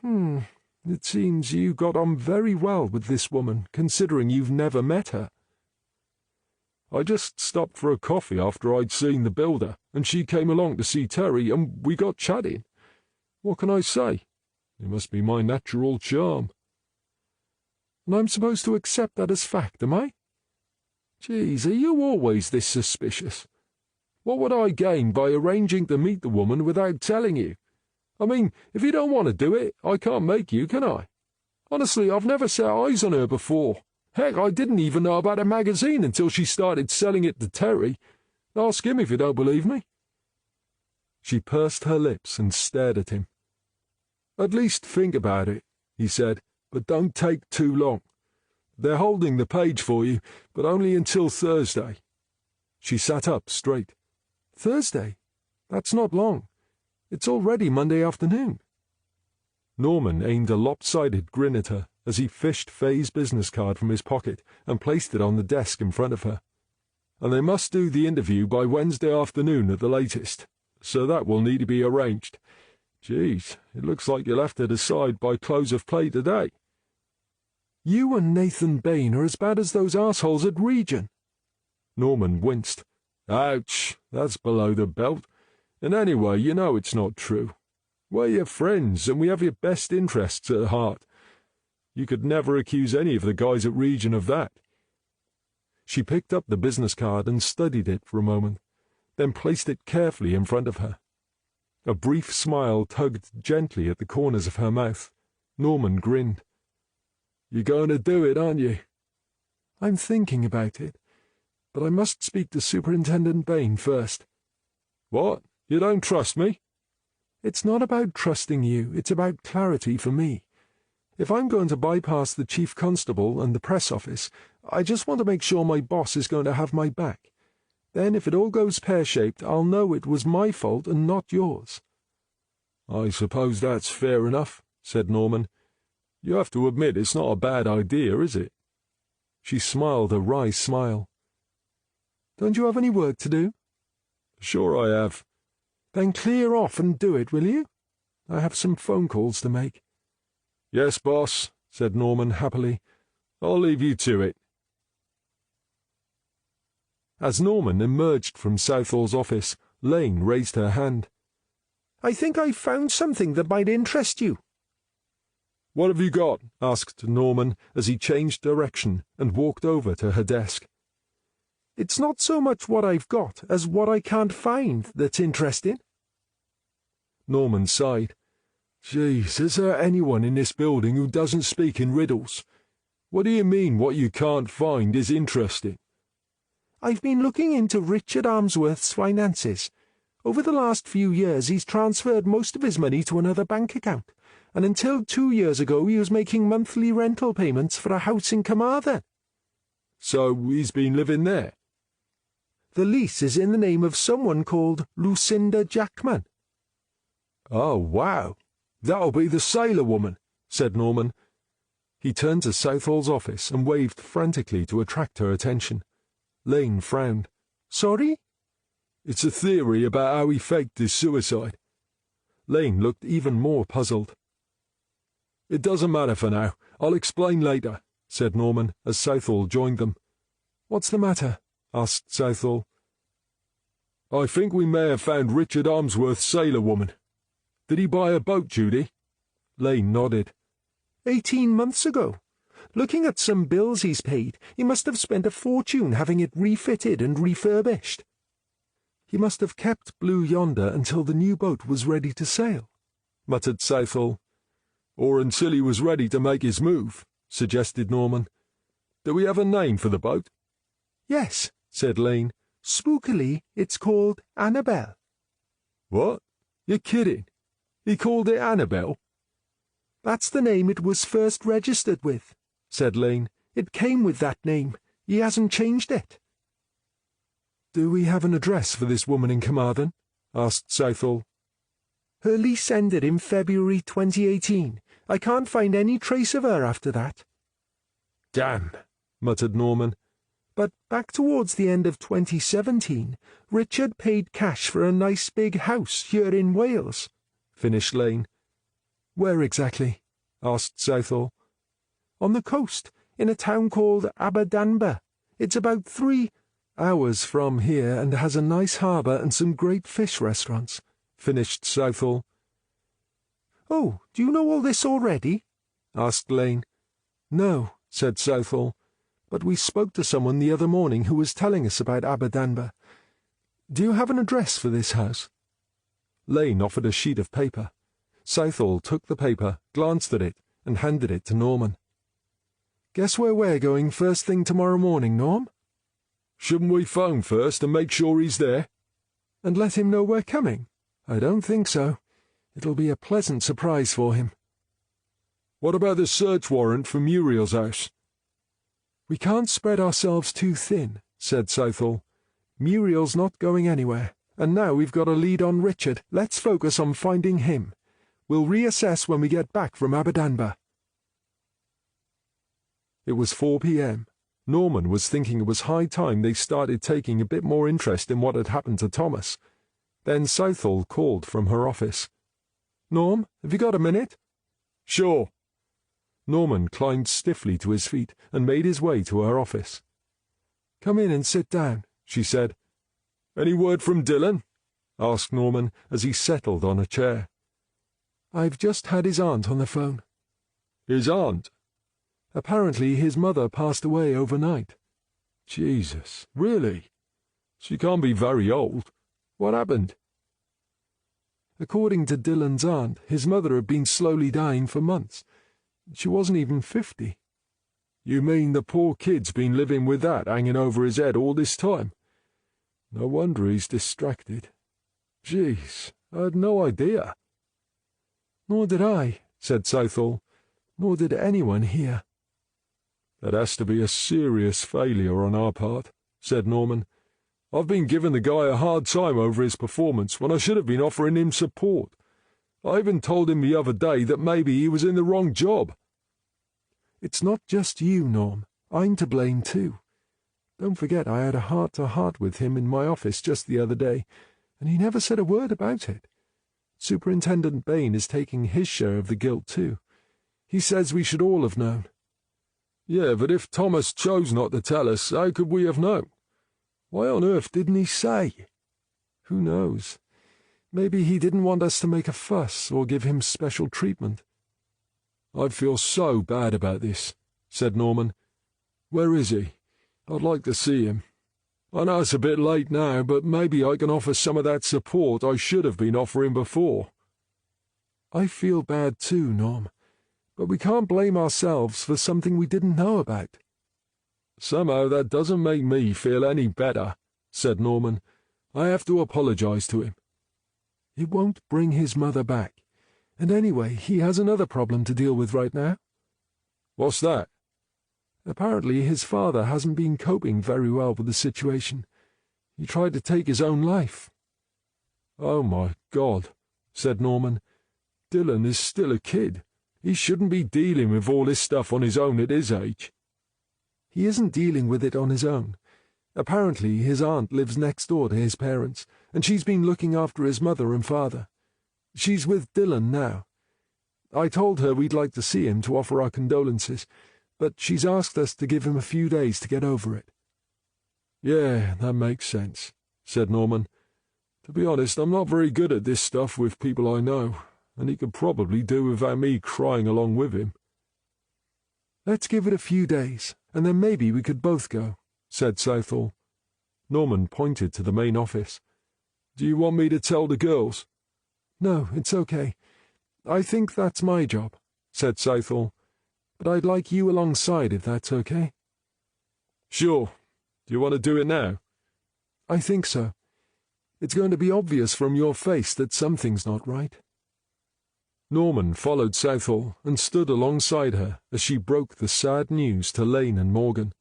It seems you got on very well with this woman, considering you've never met her. I just stopped for a coffee after I'd seen the builder, and she came along to see Terry, and we got chatting. What can I say? It must be my natural charm. And I'm supposed to accept that as fact, am I? Geez, are you always this suspicious? What would I gain by arranging to meet the woman without telling you? I mean, if you don't want to do it, I can't make you, can I? Honestly, I've never set eyes on her before. Heck, I didn't even know about a magazine until she started selling it to Terry. Ask him if you don't believe me. She pursed her lips and stared at him. At least think about it, he said, but don't take too long. They're holding the page for you, but only until Thursday. She sat up straight. Thursday? That's not long. It's already Monday afternoon. Norman aimed a lopsided grin at her as he fished Faye's business card from his pocket and placed it on the desk in front of her. And they must do the interview by Wednesday afternoon at the latest, so that will need to be arranged. Geez, it looks like you'll have to decide by close of play today. You and Nathan Bain are as bad as those assholes at Region. Norman winced. Ouch, that's below the belt. And anyway, you know it's not true. We're your friends, and we have your best interests at heart. You could never accuse any of the guys at Region of that." She picked up the business card and studied it for a moment, then placed it carefully in front of her. A brief smile tugged gently at the corners of her mouth. Norman grinned. "You're going to do it, aren't you?" "I'm thinking about it, but I must speak to Superintendent Bain first." "What? You don't trust me?" "It's not about trusting you, it's about clarity for me. If I'm going to bypass the chief constable and the press office, I just want to make sure my boss is going to have my back. Then if it all goes pear-shaped, I'll know it was my fault and not yours." "I suppose that's fair enough," said Norman. "You have to admit it's not a bad idea, is it?" She smiled a wry smile. "Don't you have any work to do?" "Sure I have." "Then clear off and do it, will you? I have some phone calls to make." "Yes, boss," said Norman happily. "I'll leave you to it." As Norman emerged from Southall's office, Lane raised her hand. "I think I've found something that might interest you." "What have you got?" asked Norman as he changed direction and walked over to her desk. "It's not so much what I've got as what I can't find that's interesting." Norman sighed. "Jeez, is there anyone in this building who doesn't speak in riddles? What do you mean what you can't find is interesting?" "I've been looking into Richard Ainsworth's finances. Over the last few years he's transferred most of his money to another bank account, and until 2 years ago he was making monthly rental payments for a house in Carmarthen." "So he's been living there?" "The lease is in the name of someone called Lucinda Jackman." "Oh, wow. That'll be the sailor woman," said Norman. He turned to Southall's office and waved frantically to attract her attention. Lane frowned. "Sorry?" "It's a theory about how he faked his suicide." Lane looked even more puzzled. "It doesn't matter for now. I'll explain later," said Norman as Southall joined them. "What's the matter?" asked Southall. "I think we may have found Richard Ainsworth's sailor woman. Did he buy a boat, Judy?" Lane nodded. 18 months ago. Looking at some bills he's paid, he must have spent a fortune having it refitted and refurbished." "He must have kept Blue Yonder until the new boat was ready to sail," muttered Southall. "Or until he was ready to make his move," suggested Norman. "Do we have a name for the boat?" "Yes," said Lane. "Spookily, it's called Annabelle." "What? You're kidding. He called it Annabelle?" "That's the name it was first registered with," said Lane. "It came with that name. He hasn't changed it." "Do we have an address for this woman in Carmarthen?" asked Southall. "Her lease ended in February 2018. I can't find any trace of her after that." "Damn," muttered Norman. "But back towards the end of 2017, Richard paid cash for a nice big house here in Wales," finished Lane. "Where exactly?" asked Southall. "On the coast, in a town called Aberdanber. It's about 3 hours from here and has a nice harbour and some great fish restaurants," finished Southall. "Oh, do you know all this already?" asked Lane. "No," said Southall, "but we spoke to someone the other morning who was telling us about Aberdanber. Do you have an address for this house?" Lane offered a sheet of paper. Southall took the paper, glanced at it, and handed it to Norman. "Guess where we're going first thing tomorrow morning, Norm?" "Shouldn't we phone first and make sure he's there?" "And let him know we're coming? I don't think so. It'll be a pleasant surprise for him." "What about the search warrant for Muriel's house?" "We can't spread ourselves too thin," said Southall. "Muriel's not going anywhere, and now we've got a lead on Richard. Let's focus on finding him. We'll reassess when we get back from Aberdanber." It was 4 p.m. Norman was thinking it was high time they started taking a bit more interest in what had happened to Thomas. Then Southall called from her office. "Norm, have you got a minute?" "Sure." Norman climbed stiffly to his feet and made his way to her office. "Come in and sit down," she said. "Any word from Dylan?" asked Norman as he settled on a chair. I've just had his aunt on the phone. His aunt? Apparently his mother passed away overnight. Jesus, really? She can't be very old. What happened? According to Dylan's aunt, his mother had been slowly dying for months. She wasn't even 50. You mean the poor kid's been living with that hanging over his head all this time? No wonder he's distracted. Jeez, I had no idea. Nor did I, said Southall. Nor did anyone here. That has to be a serious failure on our part, said Norman. I've been giving the guy a hard time over his performance when I should have been offering him support. I even told him the other day that maybe he was in the wrong job. It's not just you, Norm. I'm to blame too. Don't forget I had a heart-to-heart with him in my office just the other day, and he never said a word about it. Superintendent Bain is taking his share of the guilt too. He says we should all have known. Yeah, but if Thomas chose not to tell us, how could we have known? Why on earth didn't he say? Who knows? Maybe he didn't want us to make a fuss or give him special treatment. I feel so bad about this, said Norman. Where is he? I'd like to see him. I know it's a bit late now, but maybe I can offer some of that support I should have been offering before. I feel bad too, Norm, but we can't blame ourselves for something we didn't know about. Somehow that doesn't make me feel any better, said Norman. I have to apologize to him. It won't bring his mother back. And anyway, he has another problem to deal with right now. What's that? Apparently his father hasn't been coping very well with the situation. He tried to take his own life. Oh my God, said Norman. Dylan is still a kid. He shouldn't be dealing with all this stuff on his own at his age. He isn't dealing with it on his own. Apparently his aunt lives next door to his parents, and she's been looking after his mother and father. She's with Dylan now. I told her we'd like to see him to offer our condolences, but she's asked us to give him a few days to get over it. Yeah, that makes sense, said Norman. To be honest, I'm not very good at this stuff with people I know, and he could probably do without me crying along with him. Let's give it a few days, and then maybe we could both go, said Southall. Norman pointed to the main office. Do you want me to tell the girls? No, it's okay. I think that's my job, said Southall. But I'd like you alongside if that's okay. Sure. Do you want to do it now? I think so. It's going to be obvious from your face that something's not right. Norman followed Southall and stood alongside her as she broke the sad news to Lane and Morgan.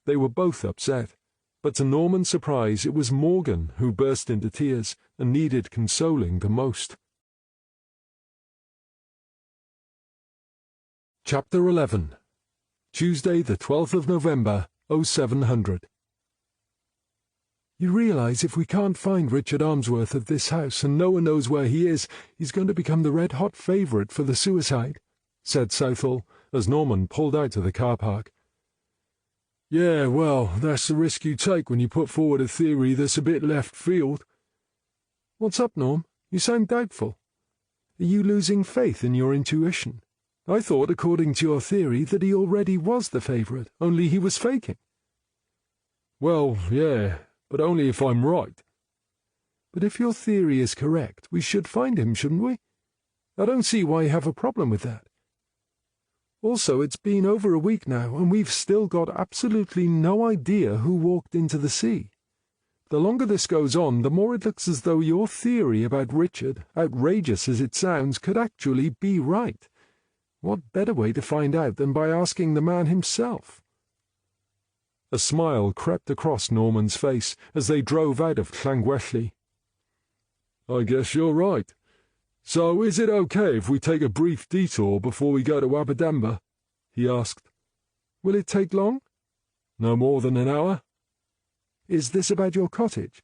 They were both upset, but to Norman's surprise it was Morgan who burst into tears and needed consoling the most. Chapter 11. Tuesday, the 12th of November, 0700. You realize if we can't find Richard Ainsworth at this house and no one knows where he is, he's going to become the red-hot favourite for the suicide, said Southall, as Norman pulled out to the car park. Yeah, well, that's the risk you take when you put forward a theory that's a bit left field. What's up, Norm? You sound doubtful. Are you losing faith in your intuition? I thought, according to your theory, that he already was the favourite, only he was faking. Well, yeah, but only if I'm right. But if your theory is correct, we should find him, shouldn't we? I don't see why you have a problem with that. Also, it's been over a week now, and we've still got absolutely no idea who walked into the sea. The longer this goes on, the more it looks as though your theory about Richard, outrageous as it sounds, could actually be right. What better way to find out than by asking the man himself? A smile crept across Norman's face as they drove out of Llangwelly. I guess you're right. So is it okay if we take a brief detour before we go to Aberdamber? He asked. Will it take long? No more than an hour. Is this about your cottage?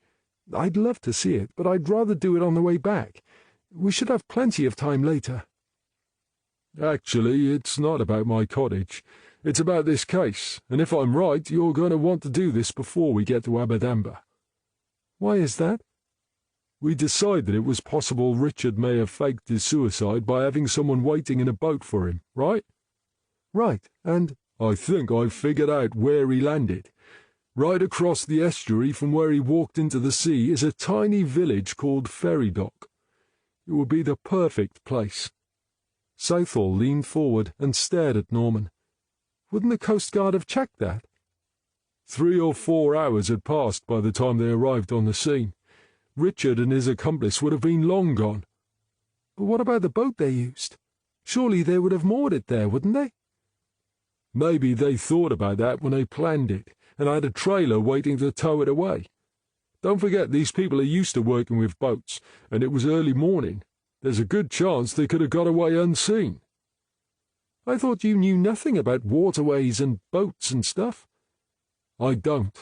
I'd love to see it, but I'd rather do it on the way back. We should have plenty of time later. Actually, it's not about my cottage. It's about this case, and if I'm right, you're going to want to do this before we get to Aberdamber. Why is that? We decided it was possible Richard may have faked his suicide by having someone waiting in a boat for him, right? Right, and I think I've figured out where he landed. Right across the estuary from where he walked into the sea is a tiny village called Ferrydock. It would be the perfect place. Southall leaned forward and stared at Norman. Wouldn't the Coast Guard have checked that? 3 or 4 hours had passed by the time they arrived on the scene. Richard and his accomplice would have been long gone. But what about the boat they used? Surely they would have moored it there, wouldn't they? Maybe they thought about that when they planned it, and had a trailer waiting to tow it away. Don't forget these people are used to working with boats, and it was early morning. There's a good chance they could have got away unseen. I thought you knew nothing about waterways and boats and stuff. I don't,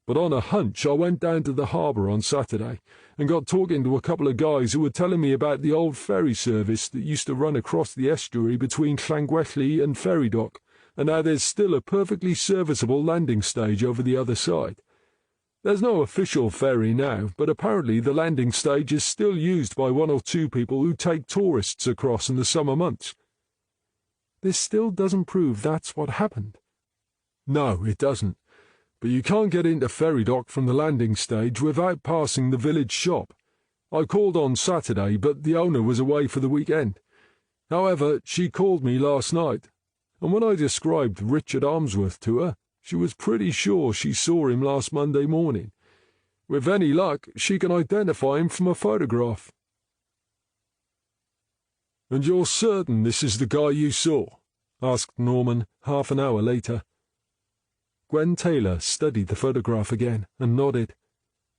but on a hunch I went down to the harbour on Saturday and got talking to a couple of guys who were telling me about the old ferry service that used to run across the estuary between Llangwelly and Ferrydock, and how there's still a perfectly serviceable landing stage over the other side. There's no official ferry now, but apparently the landing stage is still used by 1 or 2 people who take tourists across in the summer months. This still doesn't prove that's what happened. No, it doesn't. But you can't get into Ferrydock from the landing stage without passing the village shop. I called on Saturday, but the owner was away for the weekend. However, she called me last night, and when I described Richard Ainsworth to her, she was pretty sure she saw him last Monday morning. With any luck, she can identify him from a photograph. And you're certain this is the guy you saw? Asked Norman half an hour later. Gwen Taylor studied the photograph again and nodded.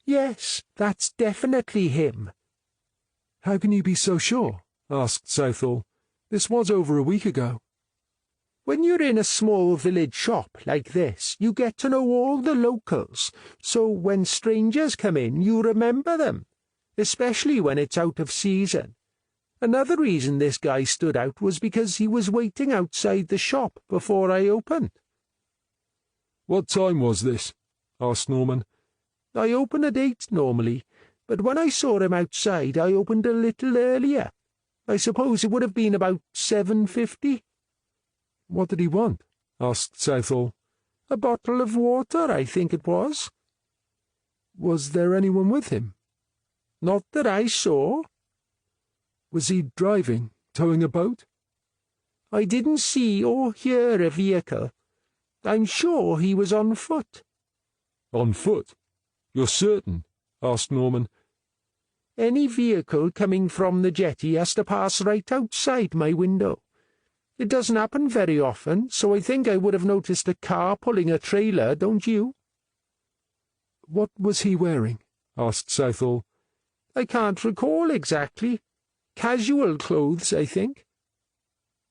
Yes, that's definitely him. How can you be so sure? Asked Southall. This was over a week ago. When you're in a small village shop like this, you get to know all the locals, so when strangers come in, you remember them, especially when it's out of season. Another reason this guy stood out was because he was waiting outside the shop before I opened. What time was this? Asked Norman. I open at 8 normally, but when I saw him outside, I opened a little earlier. I suppose it would have been about 7:50. What did he want? Asked Southall. A bottle of water, I think it was. Was there anyone with him? Not that I saw. Was he driving, towing a boat? I didn't see or hear a vehicle. I'm sure he was on foot. On foot? You're certain? Asked Norman. Any vehicle coming from the jetty has to pass right outside my window. It doesn't happen very often, so I think I would have noticed a car pulling a trailer, don't you? What was he wearing? Asked Southall. I can't recall exactly. Casual clothes, I think.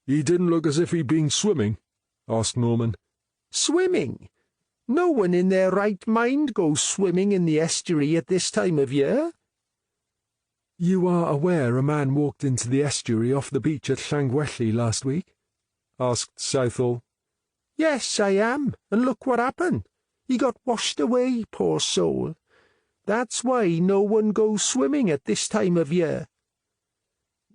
He didn't look as if he'd been swimming? Asked Norman. Swimming? No one in their right mind goes swimming in the estuary at this time of year. You are aware a man walked into the estuary off the beach at Llangwelly last week? Asked Southall. Yes, I am, and look what happened. He got washed away, poor soul. That's why no one goes swimming at this time of year.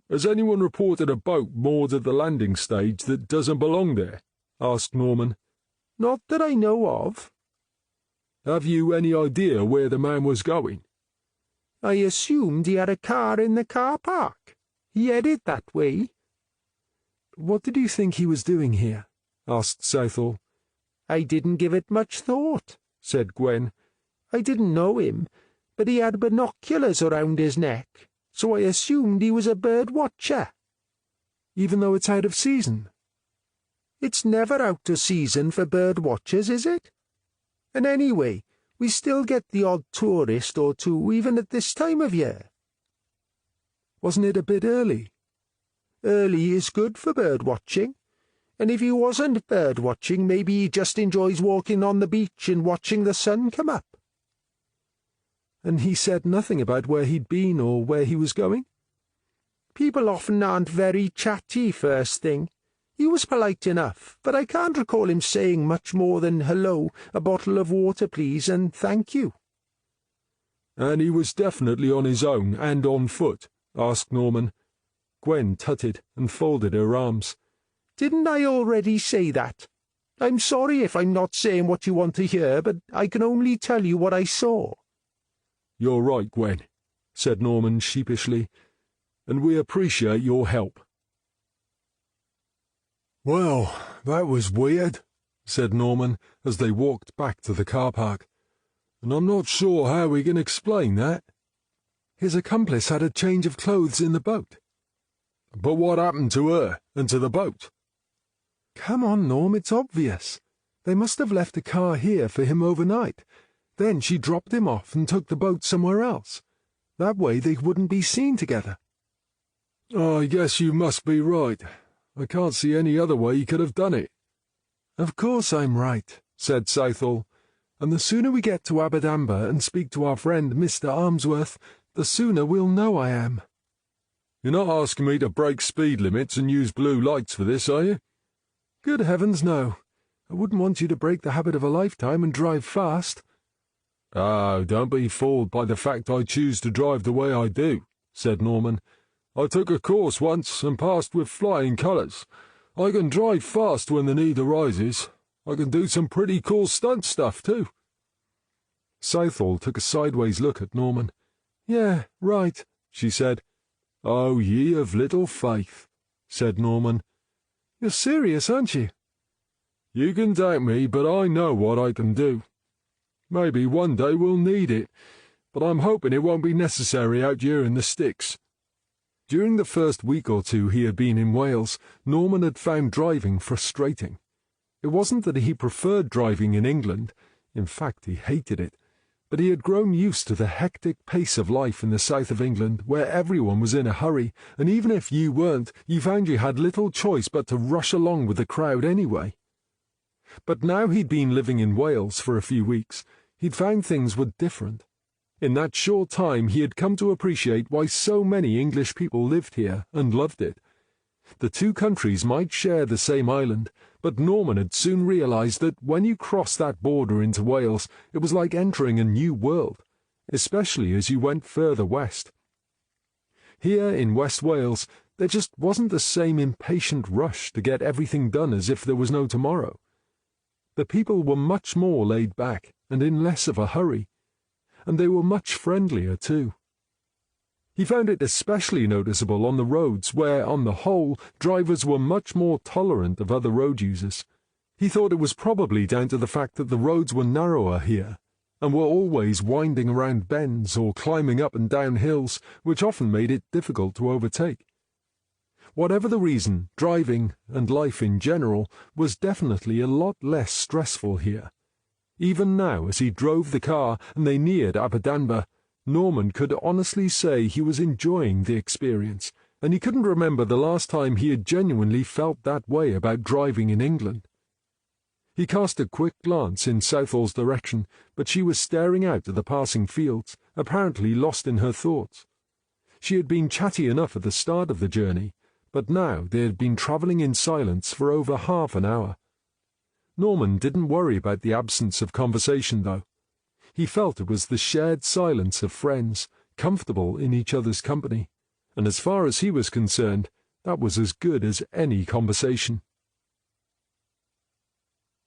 Has anyone reported a boat moored at the landing stage that doesn't belong there? Asked Norman. Not that I know of. Have you any idea where the man was going? I assumed he had a car in the car park. He headed that way. What did you think he was doing here? Asked Southall. I didn't give it much thought, said Gwen. I didn't know him, but he had binoculars around his neck, so I assumed he was a bird watcher. Even though it's out of season? It's never out of season for bird watchers, is it? And anyway, we still get the odd tourist or two even at this time of year. Wasn't it a bit early? Early is good for bird watching. And if he wasn't bird watching, maybe he just enjoys walking on the beach and watching the sun come up. And he said nothing about where he'd been or where he was going? People often aren't very chatty first thing. He was polite enough, but I can't recall him saying much more than hello, a bottle of water please, and thank you. And he was definitely on his own and on foot?" asked Norman. Gwen tutted and folded her arms. "Didn't I already say that? I'm sorry if I'm not saying what you want to hear, but I can only tell you what I saw." "You're right, Gwen," said Norman sheepishly, "and we appreciate your help." "Well, that was weird," said Norman as they walked back to the car park. "And I'm not sure how we can explain that." "His accomplice had a change of clothes in the boat." "But what happened to her and to the boat?" "Come on, Norm, it's obvious. They must have left a car here for him overnight. Then she dropped him off and took the boat somewhere else. That way they wouldn't be seen together." "I guess you must be right. I can't see any other way he could have done it." "Of course I'm right," said Southall, "and the sooner we get to Aberdamber and speak to our friend Mr. Ainsworth, the sooner we'll know I am." "You're not asking me to break speed limits and use blue lights for this, are you?" "Good heavens, no. I wouldn't want you to break the habit of a lifetime and drive fast." "Oh, don't be fooled by the fact I choose to drive the way I do," said Norman. "I took a course once and passed with flying colours. I can drive fast when the need arises. I can do some pretty cool stunt stuff, too." Southall took a sideways look at Norman. "Yeah, right," she said. "Oh, ye of little faith," said Norman. "You're serious, aren't you?" "You can doubt me, but I know what I can do. Maybe one day we'll need it, but I'm hoping it won't be necessary out here in the sticks." During the first week or two he had been in Wales, Norman had found driving frustrating. It wasn't that he preferred driving in England. In fact, he hated it. But he had grown used to the hectic pace of life in the south of England, where everyone was in a hurry, and even if you weren't, you found you had little choice but to rush along with the crowd anyway. But now he'd been living in Wales for a few weeks, he'd found things were different. In that short time he had come to appreciate why so many English people lived here and loved it. The two countries might share the same island, but Norman had soon realised that when you crossed that border into Wales, it was like entering a new world, especially as you went further west. Here in West Wales, there just wasn't the same impatient rush to get everything done as if there was no tomorrow. The people were much more laid back and in less of a hurry, and they were much friendlier too. He found it especially noticeable on the roads where, on the whole, drivers were much more tolerant of other road users. He thought it was probably down to the fact that the roads were narrower here, and were always winding around bends or climbing up and down hills, which often made it difficult to overtake. Whatever the reason, driving, and life in general, was definitely a lot less stressful here. Even now, as he drove the car and they neared Aberdamber, Norman could honestly say he was enjoying the experience, and he couldn't remember the last time he had genuinely felt that way about driving in England. He cast a quick glance in Southall's direction, but she was staring out at the passing fields, apparently lost in her thoughts. She had been chatty enough at the start of the journey, but now they had been travelling in silence for over half an hour. Norman didn't worry about the absence of conversation, though. He felt it was the shared silence of friends, comfortable in each other's company, and as far as he was concerned, that was as good as any conversation.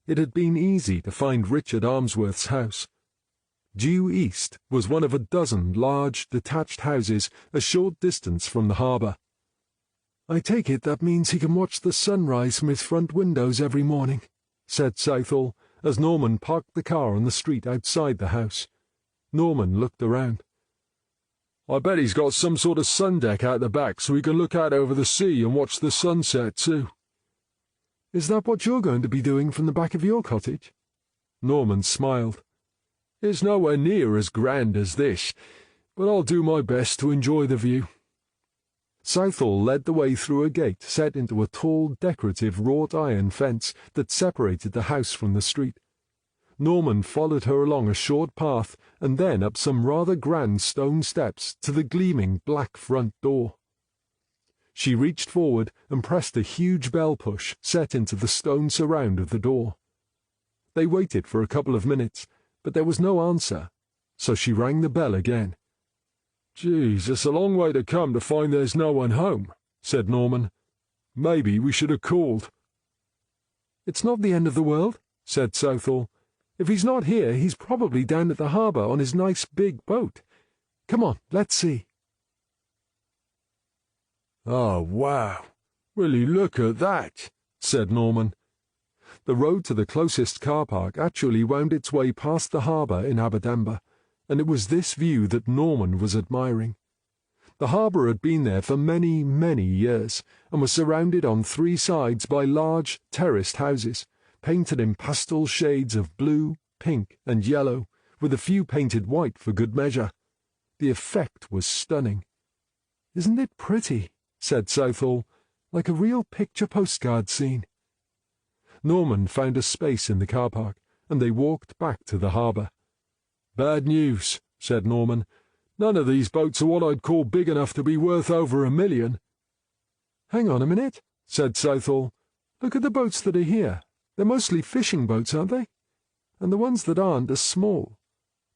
It had been easy to find Richard Ainsworth's house. Due east was one of a dozen large, detached houses a short distance from the harbour. "I take it that means he can watch the sunrise from his front windows every morning," said Southall, as Norman parked the car on the street outside the house. Norman looked around. "I bet he's got some sort of sun deck out the back so he can look out over the sea and watch the sunset too." "Is that what you're going to be doing from the back of your cottage?" Norman smiled. "It's nowhere near as grand as this, but I'll do my best to enjoy the view." Southall led the way through a gate set into a tall, decorative wrought-iron fence that separated the house from the street. Norman followed her along a short path and then up some rather grand stone steps to the gleaming black front door. She reached forward and pressed a huge bell push set into the stone surround of the door. They waited for a couple of minutes, but there was no answer, so she rang the bell again. "Geez, it's a long way to come to find there's no one home," said Norman. "Maybe we should have called." "It's not the end of the world," said Southall. "If he's not here, he's probably down at the harbour on his nice big boat. Come on, let's see." "Oh, wow. Will you look at that?" said Norman. The road to the closest car park actually wound its way past the harbour in Aberdamber, and it was this view that Norman was admiring. The harbour had been there for many, many years, and was surrounded on three sides by large, terraced houses, painted in pastel shades of blue, pink, and yellow, with a few painted white for good measure. The effect was stunning. "Isn't it pretty?" said Southall, "like a real picture postcard scene." Norman found a space in the car park, and they walked back to the harbour. "Bad news," said Norman. "None of these boats are what I'd call big enough to be worth over $1 million. "Hang on a minute," said Southall. "Look at the boats that are here. They're mostly fishing boats, aren't they? And the ones that aren't are small.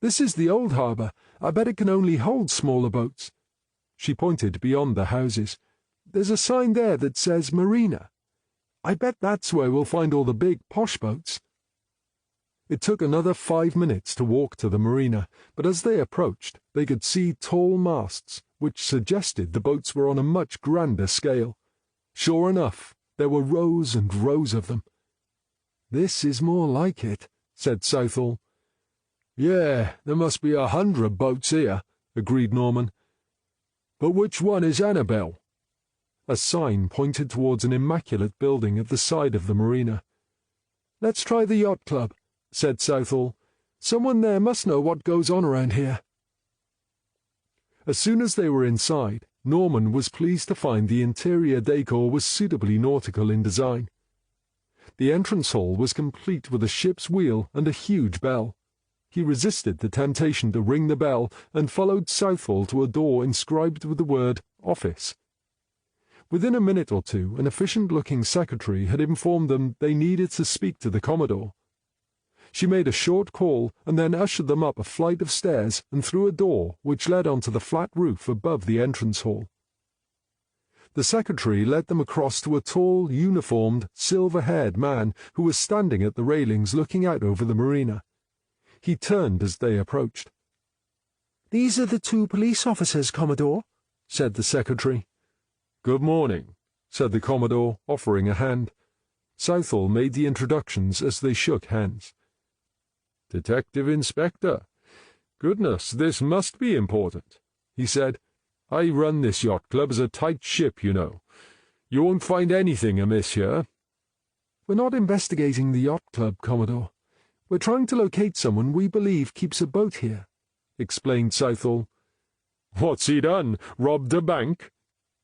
This is the old harbour. I bet it can only hold smaller boats." She pointed beyond the houses. "There's a sign there that says Marina. I bet that's where we'll find all the big, posh boats." It took another 5 minutes to walk to the marina, but as they approached, they could see tall masts, which suggested the boats were on a much grander scale. Sure enough, there were rows and rows of them. "This is more like it," said Southall. "Yeah, there must be 100 boats here," agreed Norman. "But which one is Annabelle?" A sign pointed towards an immaculate building at the side of the marina. "Let's try the yacht club," said Southall. "Someone there must know what goes on around here." As soon as they were inside, Norman was pleased to find the interior decor was suitably nautical in design. The entrance hall was complete with a ship's wheel and a huge bell. He resisted the temptation to ring the bell and followed Southall to a door inscribed with the word "Office." Within a minute or two, an efficient-looking secretary had informed them they needed to speak to the Commodore. She made a short call and then ushered them up a flight of stairs and through a door which led onto the flat roof above the entrance hall. The secretary led them across to a tall, uniformed, silver-haired man who was standing at the railings looking out over the marina. He turned as they approached. "These are the two police officers, Commodore," said the secretary. "Good morning," said the Commodore, offering a hand. Southall made the introductions as they shook hands. "Detective Inspector. Goodness, this must be important," he said. "I run this yacht club as a tight ship, you know. You won't find anything amiss here." "We're not investigating the yacht club, Commodore. We're trying to locate someone we believe keeps a boat here," explained Southall. "What's he done? Robbed a bank?"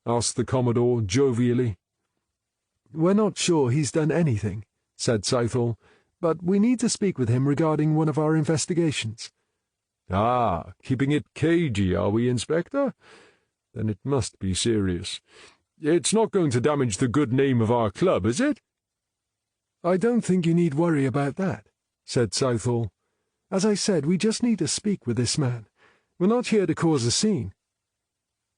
asked the Commodore jovially. "We're not sure he's done anything," said Southall, "but we need to speak with him regarding one of our investigations." "Ah, keeping it cagey, are we, Inspector? Then it must be serious. It's not going to damage the good name of our club, is it?" "I don't think you need worry about that," said Southall. "As I said, we just need to speak with this man. We're not here to cause a scene."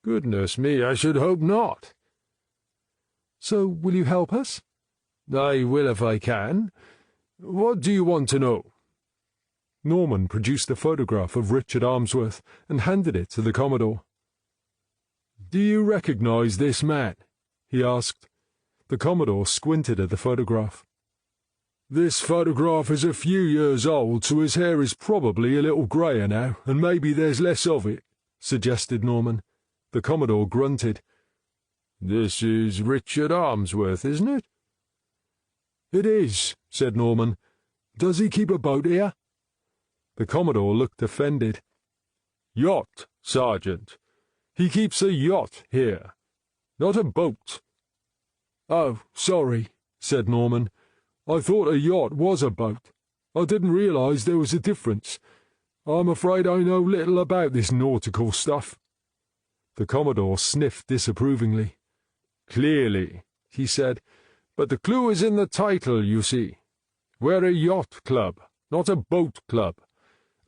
"Goodness me, I should hope not." "So will you help us?" "I will if I can. What do you want to know?" Norman produced a photograph of Richard Ainsworth and handed it to the Commodore. "Do you recognize this man?" he asked. The Commodore squinted at the photograph. "This photograph is a few years old, so his hair is probably a little greyer now, and maybe there's less of it," suggested Norman. The Commodore grunted. "This is Richard Ainsworth, isn't it?" "It is," said Norman. "Does he keep a boat here?" The Commodore looked offended. "Yacht, Sergeant. He keeps a yacht here, not a boat." "Oh, sorry," said Norman. "I thought a yacht was a boat. I didn't realize there was a difference. I'm afraid I know little about this nautical stuff." The Commodore sniffed disapprovingly. "Clearly," he said, "but the clue is in the title, you see. We're a yacht club, not a boat club.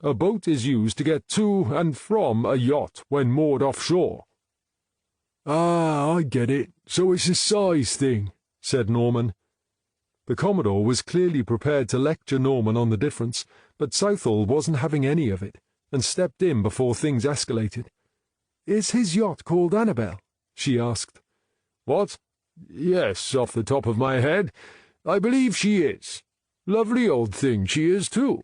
A boat is used to get to and from a yacht when moored offshore." "Ah, I get it. So it's a size thing," said Norman. The Commodore was clearly prepared to lecture Norman on the difference, but Southall wasn't having any of it, and stepped in before things escalated. "Is his yacht called Annabelle?" she asked. "What? Yes, off the top of my head, I believe she is. Lovely old thing she is, too."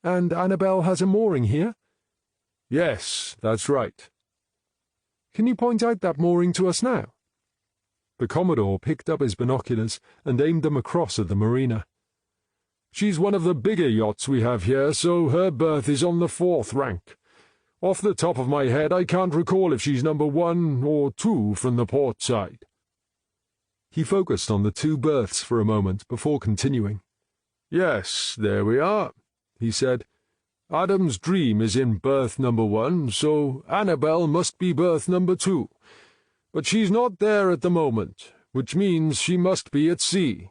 "And Annabelle has a mooring here?" "Yes, that's right." "Can you point out that mooring to us now?" The Commodore picked up his binoculars and aimed them across at the marina. "She's one of the bigger yachts we have here, so her berth is on the 4th rank. Off the top of my head, I can't recall if she's number 1 or 2 from the port side." He focused on the 2 berths for a moment before continuing. "Yes, there we are," he said. "Adam's Dream is in berth number 1, so Annabelle must be berth number 2. But she's not there at the moment, which means she must be at sea."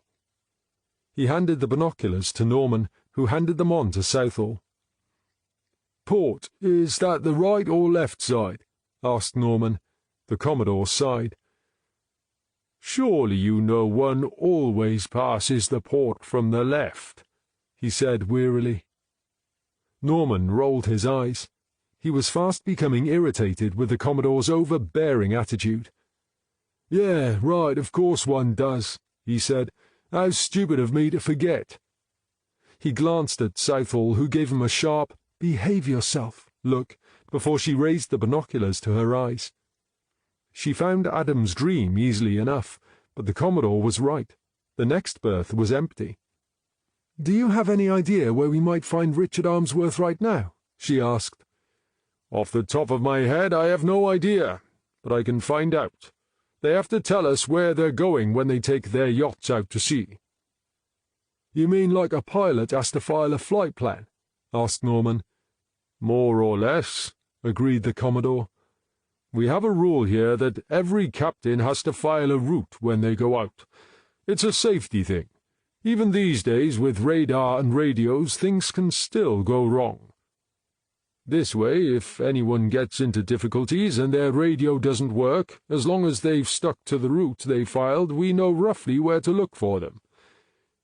He handed the binoculars to Norman, who handed them on to Southall. "Port, is that the right or left side?" asked Norman. The Commodore sighed. "Surely you know one always passes the port from the left," he said wearily. Norman rolled his eyes. He was fast becoming irritated with the Commodore's overbearing attitude. "Yeah, right, of course one does," he said. "How stupid of me to forget." He glanced at Southall, who gave him a sharp, "behave yourself" look before she raised the binoculars to her eyes. She found Adam's Dream easily enough, but the Commodore was right. The next berth was empty. "Do you have any idea where we might find Richard Ainsworth right now?" she asked. "Off the top of my head, I have no idea, but I can find out. They have to tell us where they're going when they take their yachts out to sea." "You mean like a pilot has to file a flight plan?" asked Norman. "More or less," agreed the Commodore. "We have a rule here that every captain has to file a route when they go out. It's a safety thing. Even these days, with radar and radios, things can still go wrong. This way, if anyone gets into difficulties and their radio doesn't work, as long as they've stuck to the route they filed, we know roughly where to look for them.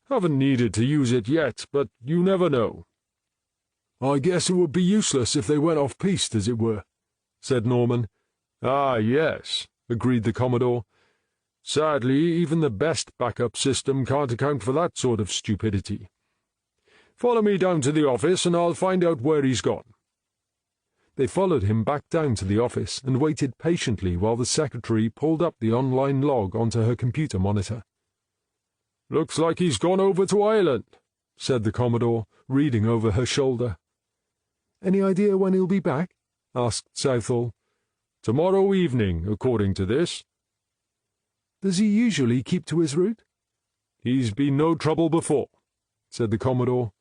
Haven't needed to use it yet, but you never know." "I guess it would be useless if they went off-piste, as it were," said Norman. "Ah, yes," agreed the Commodore. "Sadly, even the best backup system can't account for that sort of stupidity. Follow me down to the office and I'll find out where he's gone." They followed him back down to the office and waited patiently while the secretary pulled up the online log onto her computer monitor. "Looks like he's gone over to Ireland," said the Commodore, reading over her shoulder. "Any idea when he'll be back?" asked Southall. "Tomorrow evening, according to this." "Does he usually keep to his route?" "He's been no trouble before," said the Commodore.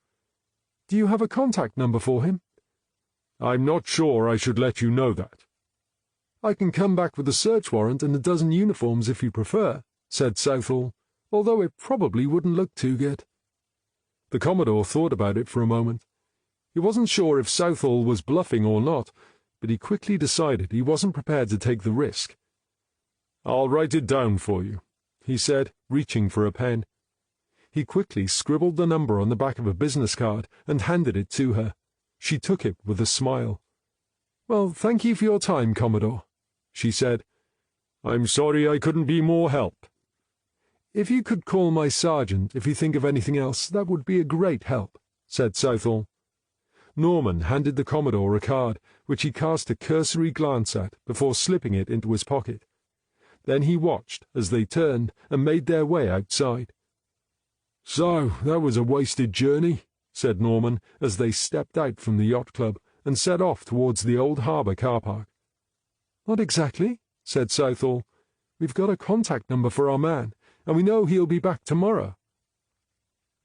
"Do you have a contact number for him?" "I'm not sure I should let you know that." "I can come back with a search warrant and a dozen uniforms if you prefer," said Southall, "although it probably wouldn't look too good." The Commodore thought about it for a moment. He wasn't sure if Southall was bluffing or not, but he quickly decided he wasn't prepared to take the risk. "I'll write it down for you," he said, reaching for a pen. He quickly scribbled the number on the back of a business card and handed it to her. She took it with a smile. "Well, thank you for your time, Commodore," she said. "I'm sorry I couldn't be more help." "If you could call my sergeant if you think of anything else, that would be a great help," said Southall. Norman handed the Commodore a card, which he cast a cursory glance at before slipping it into his pocket. Then he watched as they turned and made their way outside. "So, that was a wasted journey," said Norman as they stepped out from the yacht club and set off towards the old harbour car park. "Not exactly," said Southall. "We've got a contact number for our man, and we know he'll be back tomorrow."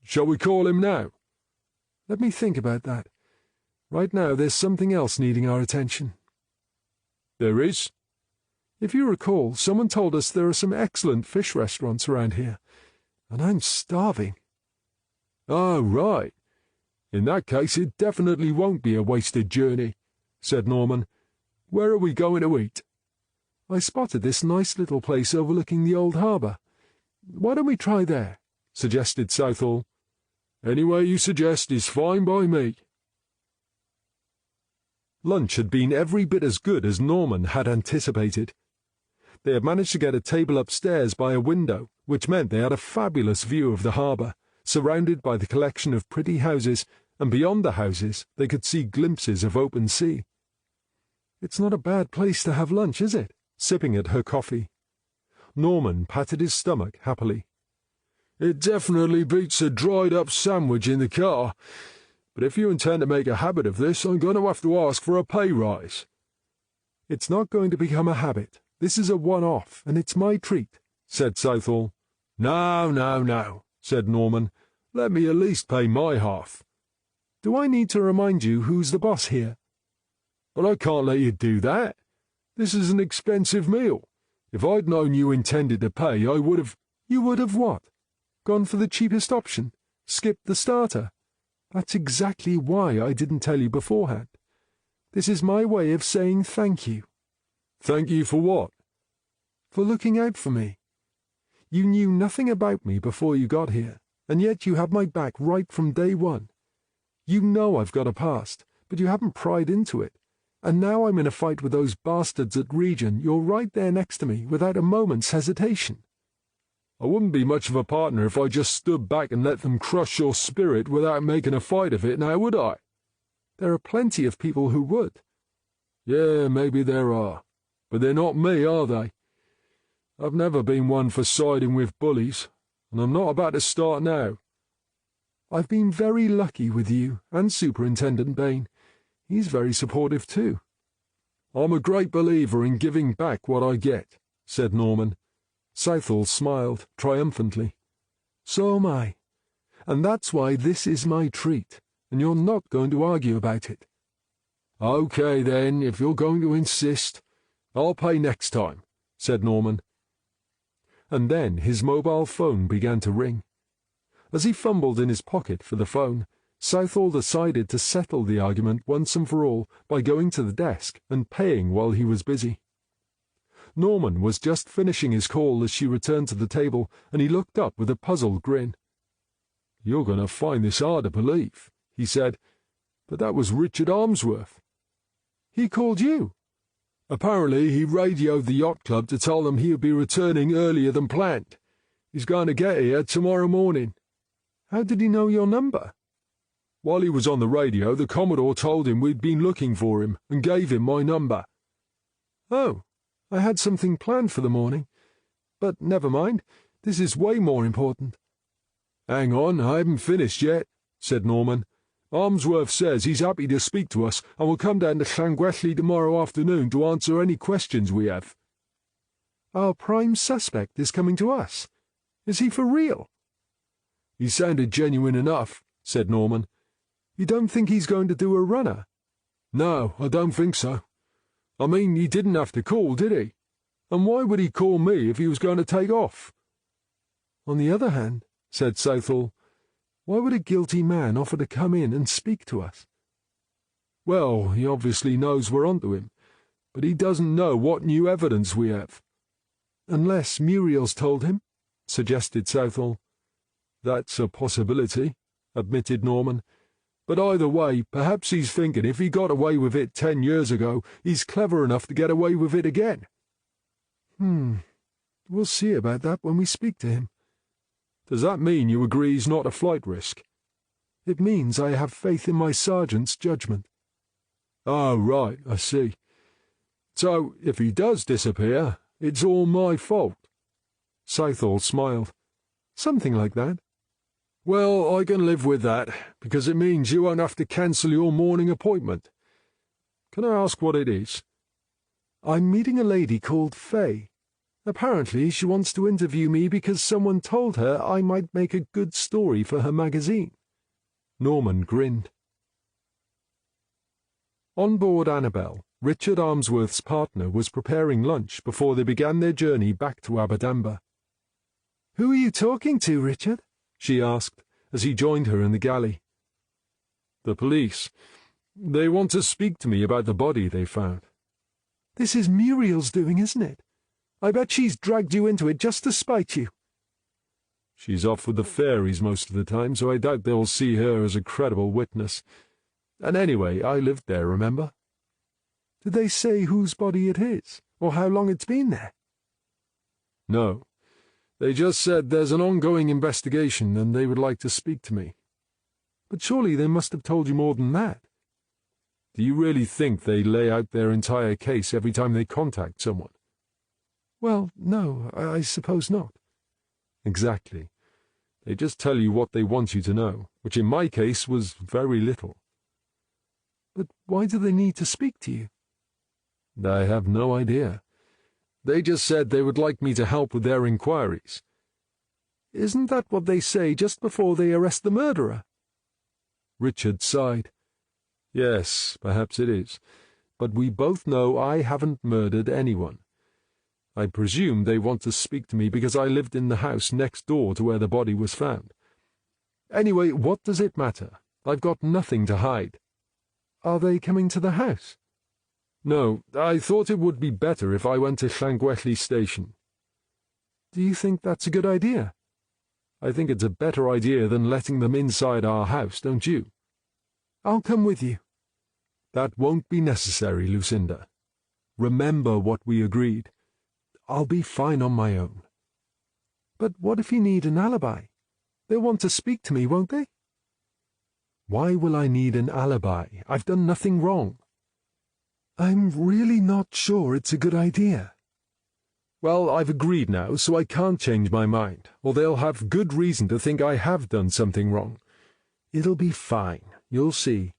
"Shall we call him now?" "Let me think about that. Right now there's something else needing our attention." "There is?" "If you recall, someone told us there are some excellent fish restaurants around here, and I'm starving." "Oh, right. "In that case it definitely won't be a wasted journey," said Norman. "Where are we going to eat?" "I spotted this nice little place overlooking the old harbour. Why don't we try there?" suggested Southall. "Anywhere you suggest is fine by me." Lunch had been every bit as good as Norman had anticipated. They had managed to get a table upstairs by a window, which meant they had a fabulous view of the harbour, surrounded by the collection of pretty houses, and beyond the houses they could see glimpses of open sea. "It's not a bad place to have lunch, is it?" sipping at her coffee. Norman patted his stomach happily. "It definitely beats a dried-up sandwich in the car, but if you intend to make a habit of this, I'm going to have to ask for a pay rise." "It's not going to become a habit. This is a one-off, and it's my treat," said Southall. No, said Norman. "Let me at least pay my half." "Do I need to remind you who's the boss here?" "But I can't let you do that. This is an expensive meal. If I'd known you intended to pay, I would have—" "You would have what? Gone for the cheapest option? Skipped the starter? That's exactly why I didn't tell you beforehand. This is my way of saying thank you." "Thank you for what?" "For looking out for me. You knew nothing about me before you got here, and yet you had my back right from day one. You know I've got a past, but you haven't pried into it. And now I'm in a fight with those bastards at Region. You're right there next to me, without a moment's hesitation." "I wouldn't be much of a partner if I just stood back and let them crush your spirit without making a fight of it, now would I?" "There are plenty of people who would." "Yeah, maybe there are. But they're not me, are they? I've never been one for siding with bullies, and I'm not about to start now." "I've been very lucky with you and Superintendent Bain. He's very supportive too." "I'm a great believer in giving back what I get," said Norman. Southall smiled triumphantly. "So am I. And that's why this is my treat, and you're not going to argue about it." "Okay, then, if you're going to insist. I'll pay next time," said Norman. And then his mobile phone began to ring. As he fumbled in his pocket for the phone, Southall decided to settle the argument once and for all by going to the desk and paying while he was busy. Norman was just finishing his call as she returned to the table, and he looked up with a puzzled grin. "You're going to find this hard to believe," he said, "but that was Richard Ainsworth." "He called you?" "Apparently he radioed the yacht club to tell them he would be returning earlier than planned. He's going to get here tomorrow morning." "How did he know your number?" "While he was on the radio, the Commodore told him we'd been looking for him and gave him my number." "Oh, I had something planned for the morning. But never mind, this is way more important." "Hang on, I haven't finished yet," said Norman. "Ainsworth says he's happy to speak to us and will come down to Llangwelly tomorrow afternoon to answer any questions we have." "Our prime suspect is coming to us. Is he for real?" "He sounded genuine enough," said Norman. "You don't think he's going to do a runner?" "No, I don't think so. I mean, he didn't have to call, did he? And why would he call me if he was going to take off?" "On the other hand," said Southall, "why would a guilty man offer to come in and speak to us?" "Well, he obviously knows we're onto him, but he doesn't know what new evidence we have." "Unless Muriel's told him," suggested Southall. "That's a possibility," admitted Norman. "But either way, perhaps he's thinking if he got away with it 10 years ago, he's clever enough to get away with it again." We'll see about that when we speak to him." "Does that mean you agree he's not a flight risk?" "It means I have faith in my sergeant's judgment." "Oh, right, I see. So, if he does disappear, it's all my fault." Southall smiled. "Something like that." "Well, I can live with that, because it means you won't have to cancel your morning appointment. Can I ask what it is?" "I'm meeting a lady called Fay. Apparently she wants to interview me because someone told her I might make a good story for her magazine." Norman grinned. On board Annabel, Richard Ainsworth's partner was preparing lunch before they began their journey back to Aberdamber. "Who are you talking to, Richard?" she asked, as he joined her in the galley. The police. They want to speak to me about the body they found. This is Muriel's doing, isn't it? I bet she's dragged you into it just to spite you. She's off with the fairies most of the time, so I doubt they'll see her as a credible witness. And anyway, I lived there, remember? Did they say whose body it is, or how long it's been there? No. They just said there's an ongoing investigation and they would like to speak to me. But surely they must have told you more than that. Do you really think they lay out their entire case every time they contact someone? Well, no, I suppose not. Exactly. They just tell you what they want you to know, which in my case was very little. But why do they need to speak to you? I have no idea. They just said they would like me to help with their inquiries. Isn't that what they say just before they arrest the murderer? Richard sighed. Yes, perhaps it is. But we both know I haven't murdered anyone. I presume they want to speak to me because I lived in the house next door to where the body was found. Anyway, what does it matter? I've got nothing to hide. Are they coming to the house? No, I thought it would be better if I went to Llangwelly Station. Do you think that's a good idea? I think it's a better idea than letting them inside our house, don't you? I'll come with you. That won't be necessary, Lucinda. Remember what we agreed. I'll be fine on my own. But what if you need an alibi? They'll want to speak to me, won't they? Why will I need an alibi? I've done nothing wrong. I'm really not sure it's a good idea. Well, I've agreed now, so I can't change my mind, or they'll have good reason to think I have done something wrong. It'll be fine, you'll see.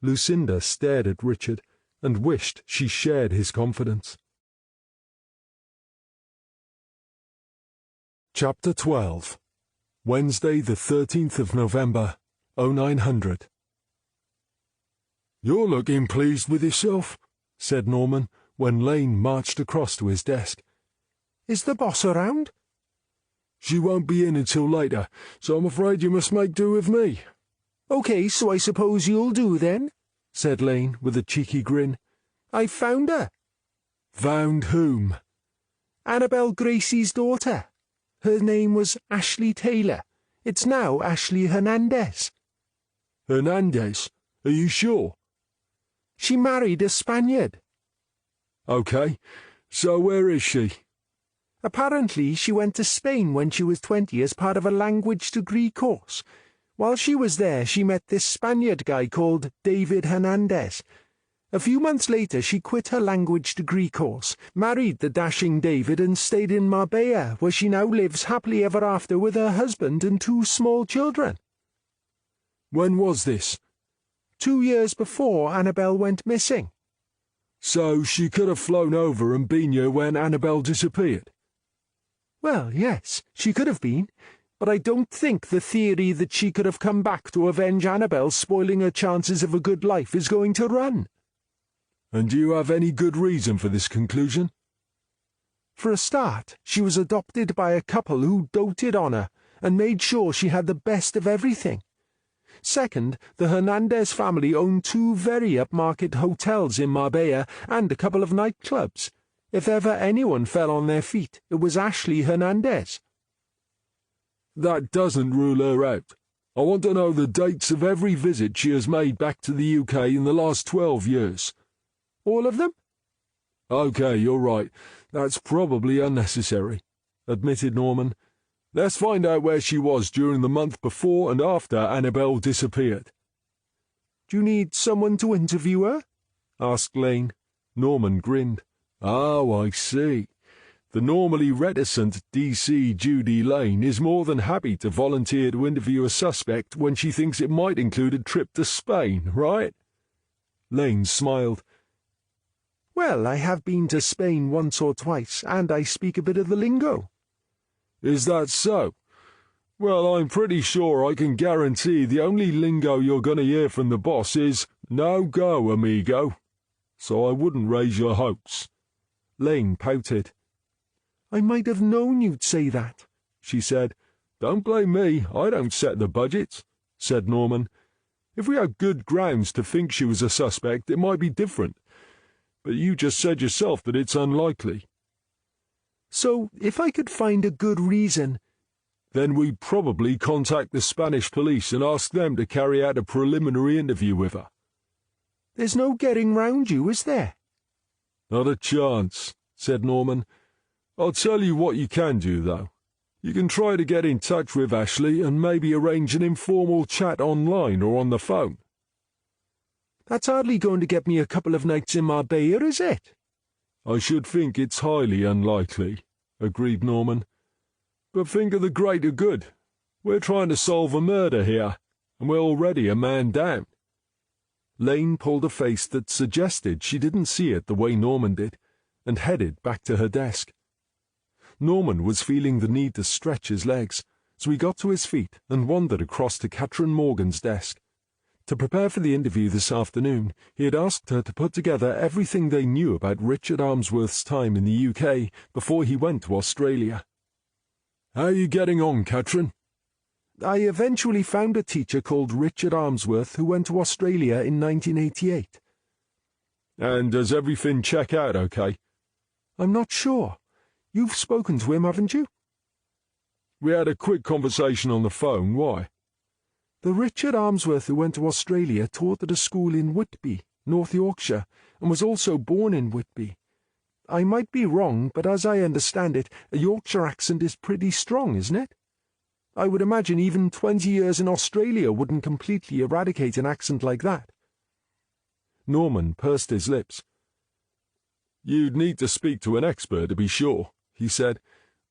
Lucinda stared at Richard and wished she shared his confidence. Chapter 12. Wednesday, the 13th of November, 0900. "You're looking pleased with yourself," said Norman, when Lane marched across to his desk. "Is the boss around?" "She won't be in until later, so I'm afraid you must make do with me." "OK, so I suppose you'll do then," said Lane with a cheeky grin. "I found her." "Found whom?" "Annabel Gracie's daughter. Her name was Ashley Taylor. It's now Ashley Hernandez." "Hernandez? Are you sure?" "She married a Spaniard." "OK. So where is she?" "Apparently she went to Spain when she was 20 as part of a language degree course. While she was there, she met this Spaniard guy called David Hernandez. A few months later, she quit her language degree course, married the dashing David, and stayed in Marbella, where she now lives happily ever after with her husband and 2 small children." "When was this?" 2 years before Annabel went missing." "So she could have flown over and been here when Annabel disappeared?" "Well, yes, she could have been, but I don't think the theory that she could have come back to avenge Annabel spoiling her chances of a good life is going to run." "And do you have any good reason for this conclusion?" "For a start, she was adopted by a couple who doted on her and made sure she had the best of everything. Second, the Hernandez family owned 2 very upmarket hotels in Marbella and a couple of nightclubs. If ever anyone fell on their feet, it was Ashley Hernandez." "That doesn't rule her out. I want to know the dates of every visit she has made back to the UK in the last 12 years. "All of them?" "OK, you're right. That's probably unnecessary," admitted Norman. "Let's find out where she was during the month before and after Annabel disappeared." "Do you need someone to interview her?" asked Lane. Norman grinned. "Oh, I see. The normally reticent DC Judy Lane is more than happy to volunteer to interview a suspect when she thinks it might include a trip to Spain, right?" Lane smiled. "Well, I have been to Spain once or twice, and I speak a bit of the lingo." "Is that so? Well, I'm pretty sure I can guarantee the only lingo you're going to hear from the boss is "no go, amigo." So I wouldn't raise your hopes." Lane pouted. "I might have known you'd say that," she said. "Don't blame me. I don't set the budget," said Norman. If we had good grounds to think she was a suspect, it might be different. But you just said yourself that it's unlikely. So, if I could find a good reason... Then we'd probably contact the Spanish police and ask them to carry out a preliminary interview with her. There's no getting round you, is there? Not a chance, said Norman. I'll tell you what you can do, though. You can try to get in touch with Ashley and maybe arrange an informal chat online or on the phone. That's hardly going to get me a couple of nights in Marbella, is it? I should think it's highly unlikely, agreed Norman. But think of the greater good. We're trying to solve a murder here, and we're already a man down. Lane pulled a face that suggested she didn't see it the way Norman did, and headed back to her desk. Norman was feeling the need to stretch his legs, so he got to his feet and wandered across to Catherine Morgan's desk. To prepare for the interview this afternoon, he had asked her to put together everything they knew about Richard Ainsworth's time in the UK before he went to Australia. How are you getting on, Catherine? I eventually found a teacher called Richard Ainsworth who went to Australia in 1988. And does everything check out okay? I'm not sure. You've spoken to him, haven't you? We had a quick conversation on the phone. Why? The Richard Ainsworth who went to Australia taught at a school in Whitby, North Yorkshire, and was also born in Whitby. I might be wrong, but as I understand it, a Yorkshire accent is pretty strong, isn't it? I would imagine even 20 years in Australia wouldn't completely eradicate an accent like that. Norman pursed his lips. You'd need to speak to an expert to be sure, he said,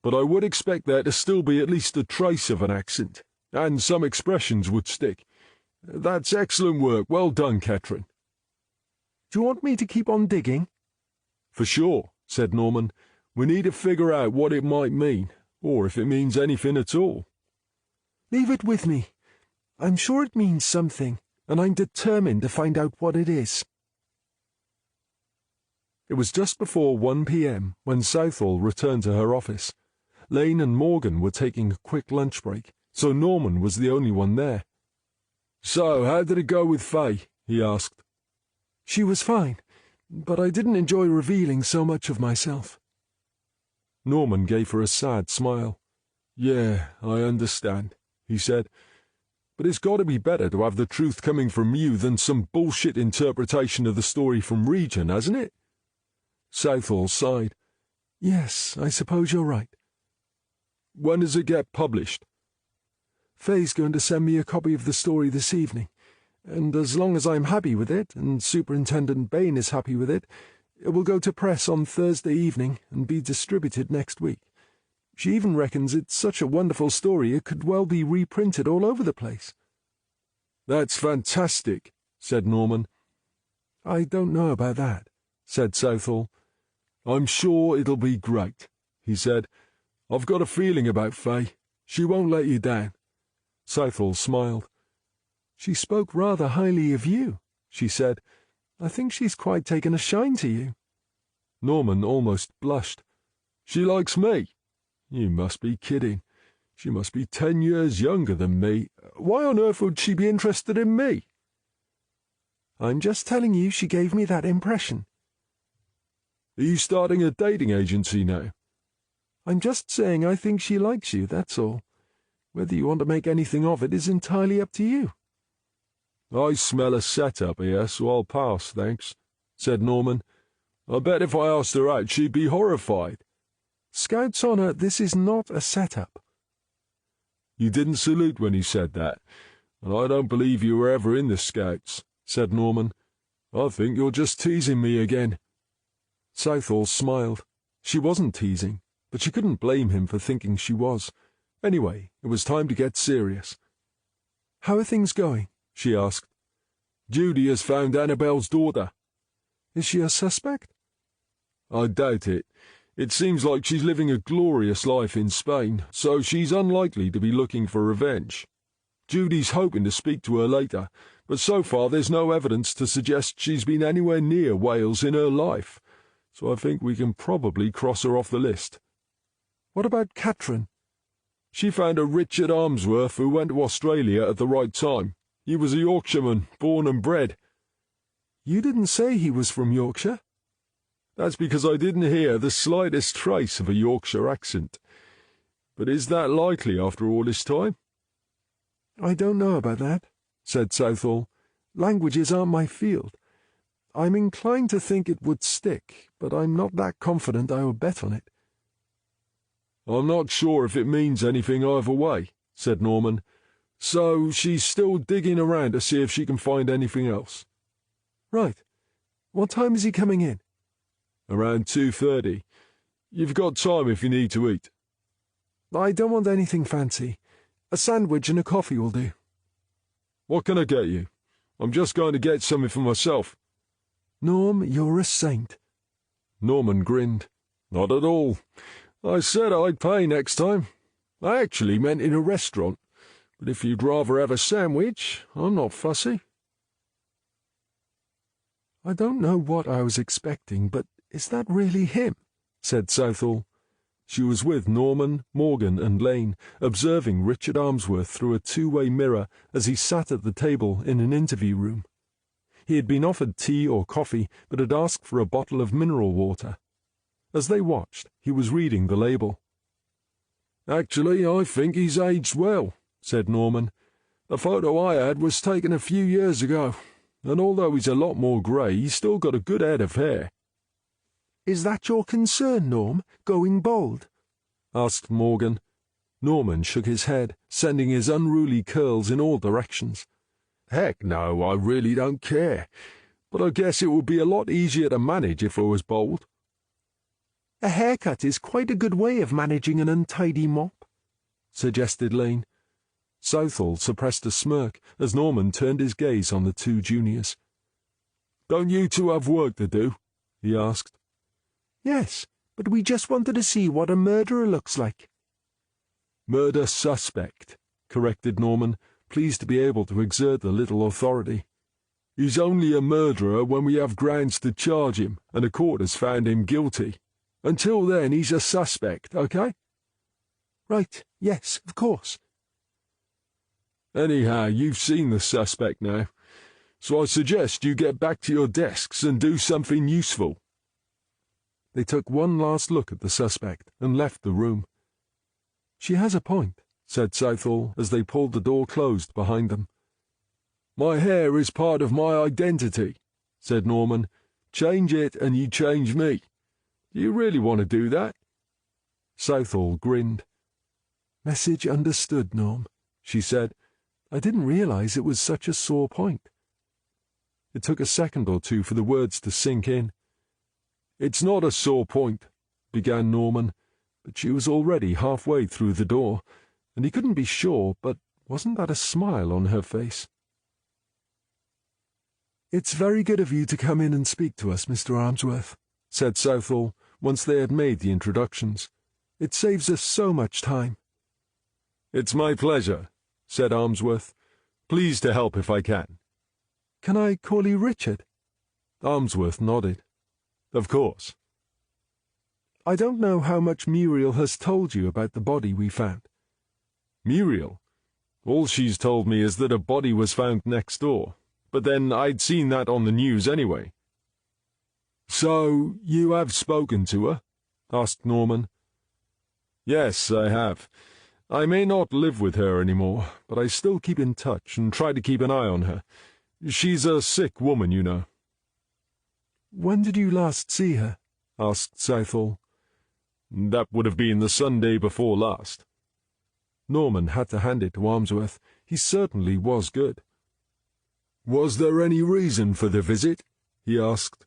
but I would expect there to still be at least a trace of an accent, and some expressions would stick. That's excellent work. Well done, Catherine. Do you want me to keep on digging? For sure, said Norman. We need to figure out what it might mean, or if it means anything at all. Leave it with me. I'm sure it means something, and I'm determined to find out what it is. It was just before 1 p.m. when Southall returned to her office. Lane and Morgan were taking a quick lunch break, so Norman was the only one there. So, how did it go with Faye? He asked. She was fine, but I didn't enjoy revealing so much of myself. Norman gave her a sad smile. Yeah, I understand, he said. But it's got to be better to have the truth coming from you than some bullshit interpretation of the story from Region, hasn't it? Southall sighed. Yes, I suppose you're right. When does it get published? Faye's going to send me a copy of the story this evening, and as long as I'm happy with it, and Superintendent Bain is happy with it, it will go to press on Thursday evening and be distributed next week. She even reckons it's such a wonderful story it could well be reprinted all over the place. That's fantastic, said Norman. I don't know about that, said Southall. I'm sure it'll be great, he said. I've got a feeling about Faye. She won't let you down. Southall smiled. She spoke rather highly of you, she said. I think she's quite taken a shine to you. Norman almost blushed. She likes me? You must be kidding. She must be 10 years younger than me. Why on earth would she be interested in me? I'm just telling you she gave me that impression. Are you starting a dating agency now? I'm just saying I think she likes you, that's all. Whether you want to make anything of it is entirely up to you. I smell a set-up here, so I'll pass, thanks, said Norman. I bet if I asked her out she'd be horrified. Scout's honour, this is not a set-up. You didn't salute when he said that, and I don't believe you were ever in the Scouts, said Norman. I think you're just teasing me again. Southall smiled. She wasn't teasing, but she couldn't blame him for thinking she was. Anyway, it was time to get serious. How are things going? She asked. Judy has found Annabelle's daughter. Is she a suspect? I doubt it. It seems like she's living a glorious life in Spain, so she's unlikely to be looking for revenge. Judy's hoping to speak to her later, but so far there's no evidence to suggest she's been anywhere near Wales in her life, so I think we can probably cross her off the list. What about Catherine? She found a Richard Ainsworth who went to Australia at the right time. He was a Yorkshireman, born and bred. You didn't say he was from Yorkshire. That's because I didn't hear the slightest trace of a Yorkshire accent. But is that likely after all this time? I don't know about that, said Southall. Languages aren't my field. I'm inclined to think it would stick, but I'm not that confident I will bet on it. I'm not sure if it means anything either way, said Norman. So she's still digging around to see if she can find anything else. Right. What time is he coming in? Around 2:30. You've got time if you need to eat. I don't want anything fancy. A sandwich and a coffee will do. What can I get you? I'm just going to get something for myself. Norm, you're a saint. Norman grinned. Not at all. I said I'd pay next time. I actually meant in a restaurant. But if you'd rather have a sandwich, I'm not fussy. I don't know what I was expecting, but is that really him? Said Southall. She was with Norman, Morgan, and Lane, observing Richard Ainsworth through a two-way mirror as he sat at the table in an interview room. He had been offered tea or coffee, but had asked for a bottle of mineral water. As they watched, he was reading the label. Actually, I think he's aged well, said Norman. The photo I had was taken a few years ago, and although he's a lot more grey, he's still got a good head of hair. Is that your concern, Norm, going bald? Asked Morgan. Norman shook his head, sending his unruly curls in all directions. Heck no, I really don't care. But I guess it would be a lot easier to manage if I was bald. A haircut is quite a good way of managing an untidy mop, suggested Lane. Southall suppressed a smirk as Norman turned his gaze on the two juniors. Don't you two have work to do? He asked. Yes, but we just wanted to see what a murderer looks like. Murder suspect, corrected Norman, pleased to be able to exert a little authority. He's only a murderer when we have grounds to charge him and a court has found him guilty. Until then, he's a suspect, okay? Right, yes, of course. Anyhow, you've seen the suspect now, so I suggest you get back to your desks and do something useful. They took one last look at the suspect and left the room. She has a point, said Southall as they pulled the door closed behind them. My hair is part of my identity, said Norman. Change it and you change me. Do you really want to do that? Southall grinned. Message understood, Norm, she said. I didn't realize it was such a sore point. It took a second or two for the words to sink in. It's not a sore point, began Norman, but she was already halfway through the door, and he couldn't be sure, but wasn't that a smile on her face? It's very good of you to come in and speak to us, Mr. Ainsworth, said Southall, once they had made the introductions. It saves us so much time. It's my pleasure, said Ainsworth. Pleased to help if I can. Can I call you Richard? Ainsworth nodded. Of course. I don't know how much Muriel has told you about the body we found. Muriel? All she's told me is that a body was found next door, but then I'd seen that on the news anyway. So, you have spoken to her? Asked Norman. Yes, I have. I may not live with her anymore, but I still keep in touch and try to keep an eye on her. She's a sick woman, you know. When did you last see her? Asked Southall. That would have been the Sunday before last. Norman had to hand it to Ainsworth. He certainly was good. Was there any reason for the visit? He asked.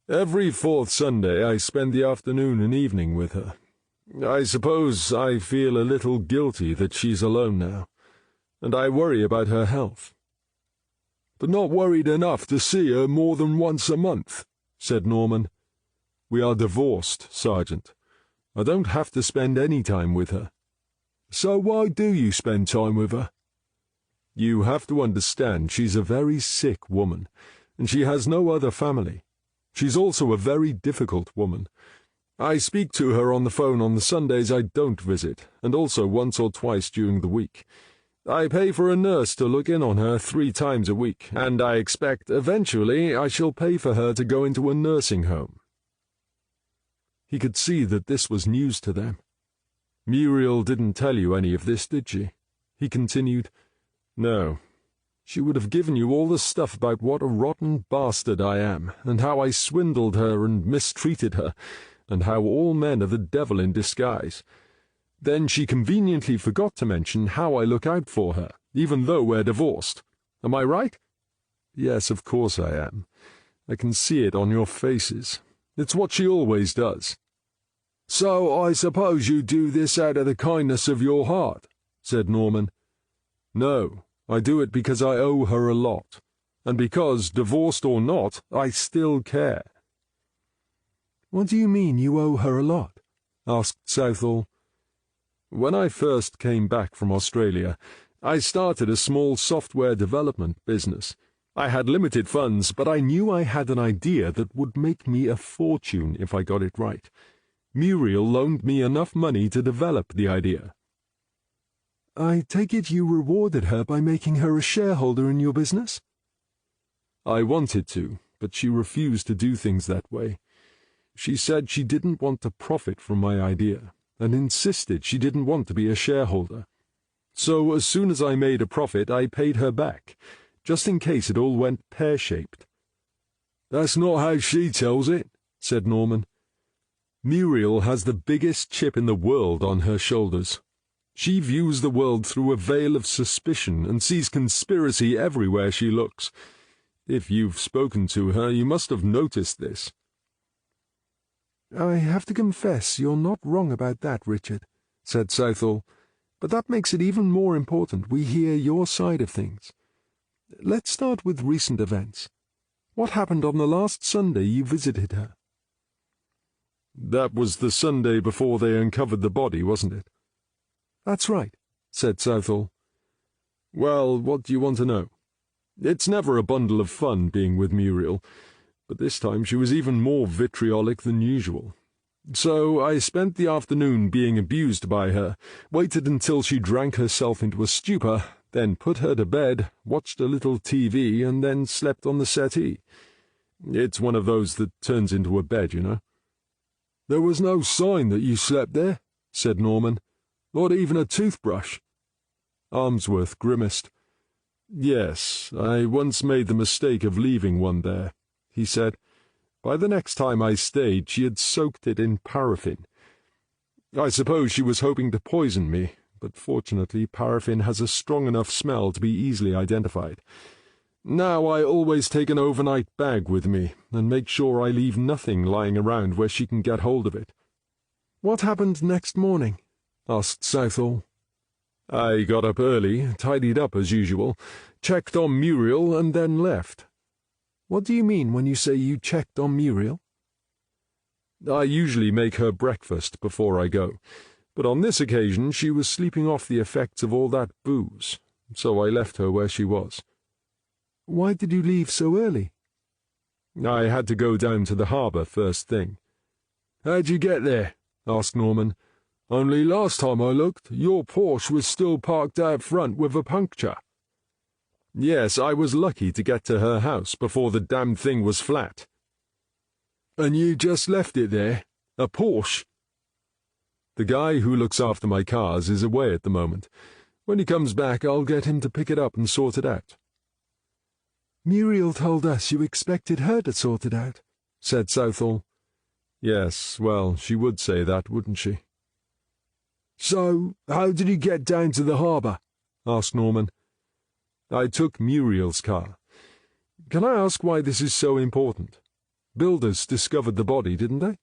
Every fourth Sunday I spend the afternoon and evening with her. I suppose I feel a little guilty that she's alone now, and I worry about her health. But not worried enough to see her more than once a month, said Norman. We are divorced, Sergeant. I don't have to spend any time with her. So why do you spend time with her? You have to understand she's a very sick woman, and she has no other family. She's also a very difficult woman. I speak to her on the phone on the Sundays I don't visit, and also once or twice during the week. I pay for a nurse to look in on her 3 times a week, and I expect eventually I shall pay for her to go into a nursing home." He could see that this was news to them. "Muriel didn't tell you any of this, did she?" he continued. "No. She would have given you all the stuff about what a rotten bastard I am, and how I swindled her and mistreated her, and how all men are the devil in disguise. Then she conveniently forgot to mention how I look out for her, even though we're divorced. Am I right?" "Yes, of course I am. I can see it on your faces. It's what she always does." "So I suppose you do this out of the kindness of your heart," said Norman. "No, I do it because I owe her a lot, and because, divorced or not, I still care." "What do you mean you owe her a lot?" asked Southall. "When I first came back from Australia, I started a small software development business. I had limited funds, but I knew I had an idea that would make me a fortune if I got it right. Muriel loaned me enough money to develop the idea." "I take it you rewarded her by making her a shareholder in your business?" "I wanted to, but she refused to do things that way. She said she didn't want to profit from my idea, and insisted she didn't want to be a shareholder. So as soon as I made a profit, I paid her back, just in case it all went pear-shaped." "That's not how she tells it," said Norman. "Muriel has the biggest chip in the world on her shoulders. She views the world through a veil of suspicion and sees conspiracy everywhere she looks. If you've spoken to her, you must have noticed this." "I have to confess you're not wrong about that, Richard," said Southall. "But that makes it even more important we hear your side of things. Let's start with recent events. What happened on the last Sunday you visited her?" "That was the Sunday before they uncovered the body, wasn't it?" "That's right," said Southall. "Well, what do you want to know? It's never a bundle of fun being with Muriel, but this time she was even more vitriolic than usual. So I spent the afternoon being abused by her, waited until she drank herself into a stupor, then put her to bed, watched a little TV, and then slept on the settee. It's one of those that turns into a bed, you know." "There was no sign that you slept there," said Norman. "Not even a toothbrush." Ainsworth grimaced. "Yes, I once made the mistake of leaving one there," he said. "By the next time I stayed, she had soaked it in paraffin. I suppose she was hoping to poison me, but fortunately paraffin has a strong enough smell to be easily identified. Now I always take an overnight bag with me, and make sure I leave nothing lying around where she can get hold of it." "What happened next morning?" asked Southall. "I got up early, tidied up as usual, checked on Muriel, and then left." "What do you mean when you say you checked on Muriel?" "I usually make her breakfast before I go, but on this occasion she was sleeping off the effects of all that booze, so I left her where she was." "Why did you leave so early?" "I had to go down to the harbour first thing." "How'd you get there?" asked Norman. "Only last time I looked, your Porsche was still parked out front with a puncture." "Yes, I was lucky to get to her house before the damned thing was flat." "And you just left it there? A Porsche?" "The guy who looks after my cars is away at the moment. When he comes back, I'll get him to pick it up and sort it out." "Muriel told us you expected her to sort it out," said Southall. "Yes, well, she would say that, wouldn't she?" "So, how did you get down to the harbour?" asked Norman. "I took Muriel's car. Can I ask why this is so important? Builders discovered the body, didn't they?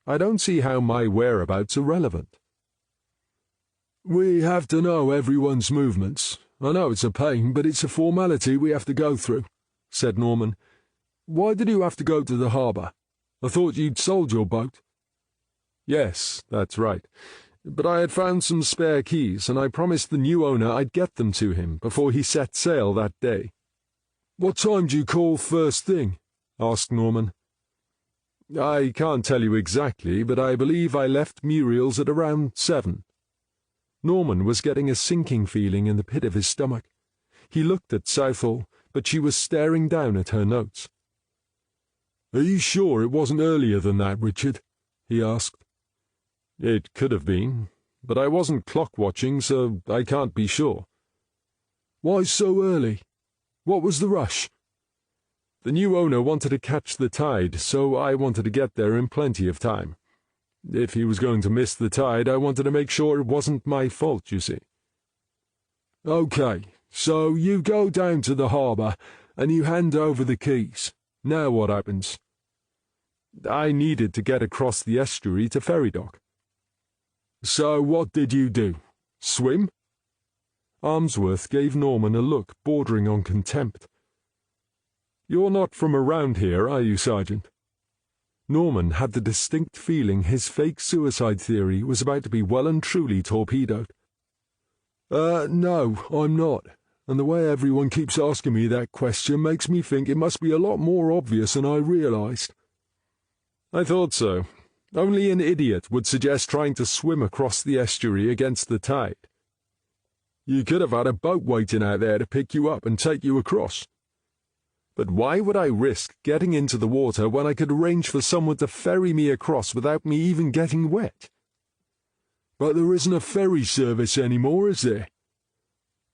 I don't see how my whereabouts are relevant." "We have to know everyone's movements. I know it's a pain, but it's a formality we have to go through," said Norman. "Why did you have to go to the harbour? I thought you'd sold your boat." "Yes, that's right. But I had found some spare keys, and I promised the new owner I'd get them to him before he set sail that day." "What time do you call first thing?" asked Norman. "I can't tell you exactly, but I believe I left Muriel's at around 7. Norman was getting a sinking feeling in the pit of his stomach. He looked at Southall, but she was staring down at her notes. "Are you sure it wasn't earlier than that, Richard?" he asked. "It could have been, but I wasn't clock-watching, so I can't be sure." "Why so early? What was the rush?" "The new owner wanted to catch the tide, so I wanted to get there in plenty of time. If he was going to miss the tide, I wanted to make sure it wasn't my fault, you see." "OK, so you go down to the harbour and you hand over the keys. Now what happens?" "I needed to get across the estuary to ferry dock." "So what did you do? Swim?" Ainsworth gave Norman a look bordering on contempt. "You're not from around here, are you, Sergeant?" Norman had the distinct feeling his fake suicide theory was about to be well and truly torpedoed. No, I'm not, and the way everyone keeps asking me that question makes me think it must be a lot more obvious than I realized." "I thought so. Only an idiot would suggest trying to swim across the estuary against the tide." "You could have had a boat waiting out there to pick you up and take you across." "But why would I risk getting into the water when I could arrange for someone to ferry me across without me even getting wet?" "But there isn't a ferry service anymore, is there?"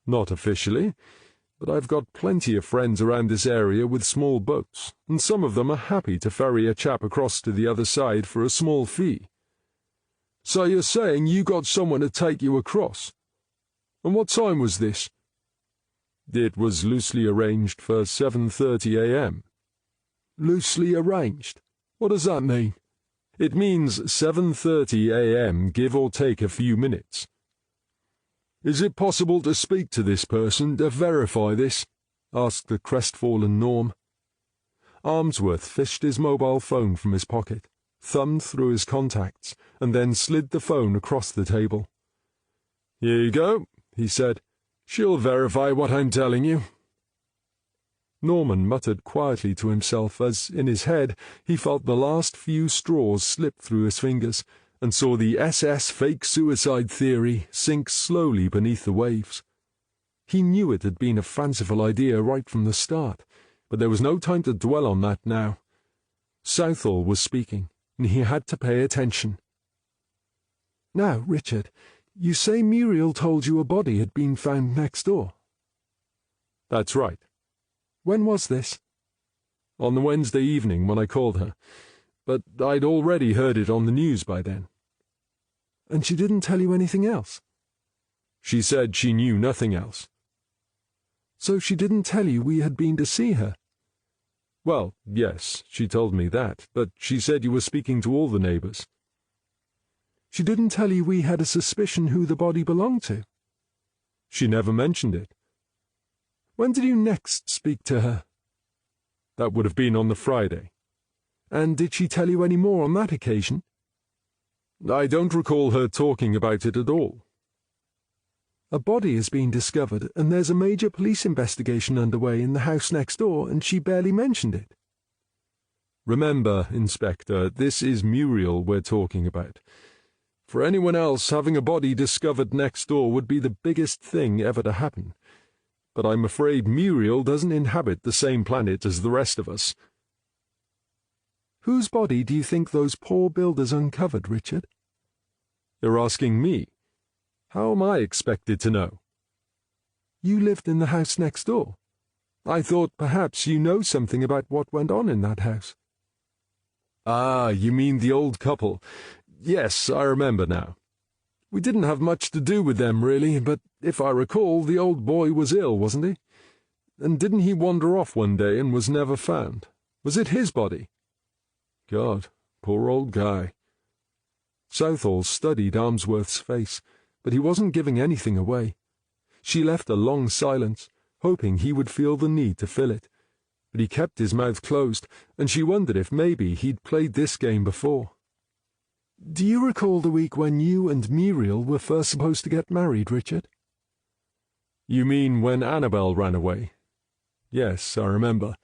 "Not officially, but I've got plenty of friends around this area with small boats, and some of them are happy to ferry a chap across to the other side for a small fee." "So you're saying you got someone to take you across? And what time was this?" "It was loosely arranged for 7:30 a.m. "Loosely arranged? What does that mean?" "It means 7:30 a.m., give or take a few minutes." "Is it possible to speak to this person to verify this?" asked the crestfallen Norm. Ainsworth fished his mobile phone from his pocket, thumbed through his contacts, and then slid the phone across the table. "Here you go," he said. "She'll verify what I'm telling you." Norman muttered quietly to himself as, in his head, he felt the last few straws slip through his fingers and saw the SS fake suicide theory sink slowly beneath the waves. He knew it had been a fanciful idea right from the start, but there was no time to dwell on that now. Southall was speaking, and he had to pay attention. "Now, Richard, you say Muriel told you a body had been found next door?" "That's right." "When was this?" "On the Wednesday evening when I called her, but I'd already heard it on the news by then." "And she didn't tell you anything else?" "She said she knew nothing else." "So she didn't tell you we had been to see her?" "Well, yes, she told me that, but she said you were speaking to all the neighbours." "She didn't tell you we had a suspicion who the body belonged to?" "She never mentioned it." "When did you next speak to her?" "That would have been on the Friday." "And did she tell you any more on that occasion?" "I don't recall her talking about it at all." "A body has been discovered, and there's a major police investigation underway in the house next door, and she barely mentioned it." "Remember, Inspector, this is Muriel we're talking about. For anyone else, having a body discovered next door would be the biggest thing ever to happen. But I'm afraid Muriel doesn't inhabit the same planet as the rest of us." "Whose body do you think those poor builders uncovered, Richard?" "You're asking me. How am I expected to know?" "You lived in the house next door. I thought perhaps you know something about what went on in that house." "Ah, you mean the old couple. Yes, I remember now. We didn't have much to do with them, really, but if I recall, the old boy was ill, wasn't he? And didn't he wander off one day and was never found? Was it his body?" "God, poor old guy." Southall studied Ainsworth's face, but he wasn't giving anything away. She left a long silence, hoping he would feel the need to fill it, but he kept his mouth closed, and she wondered if maybe he'd played this game before. "Do you recall the week when you and Muriel were first supposed to get married, Richard?" "You mean when Annabel ran away? Yes, I remember.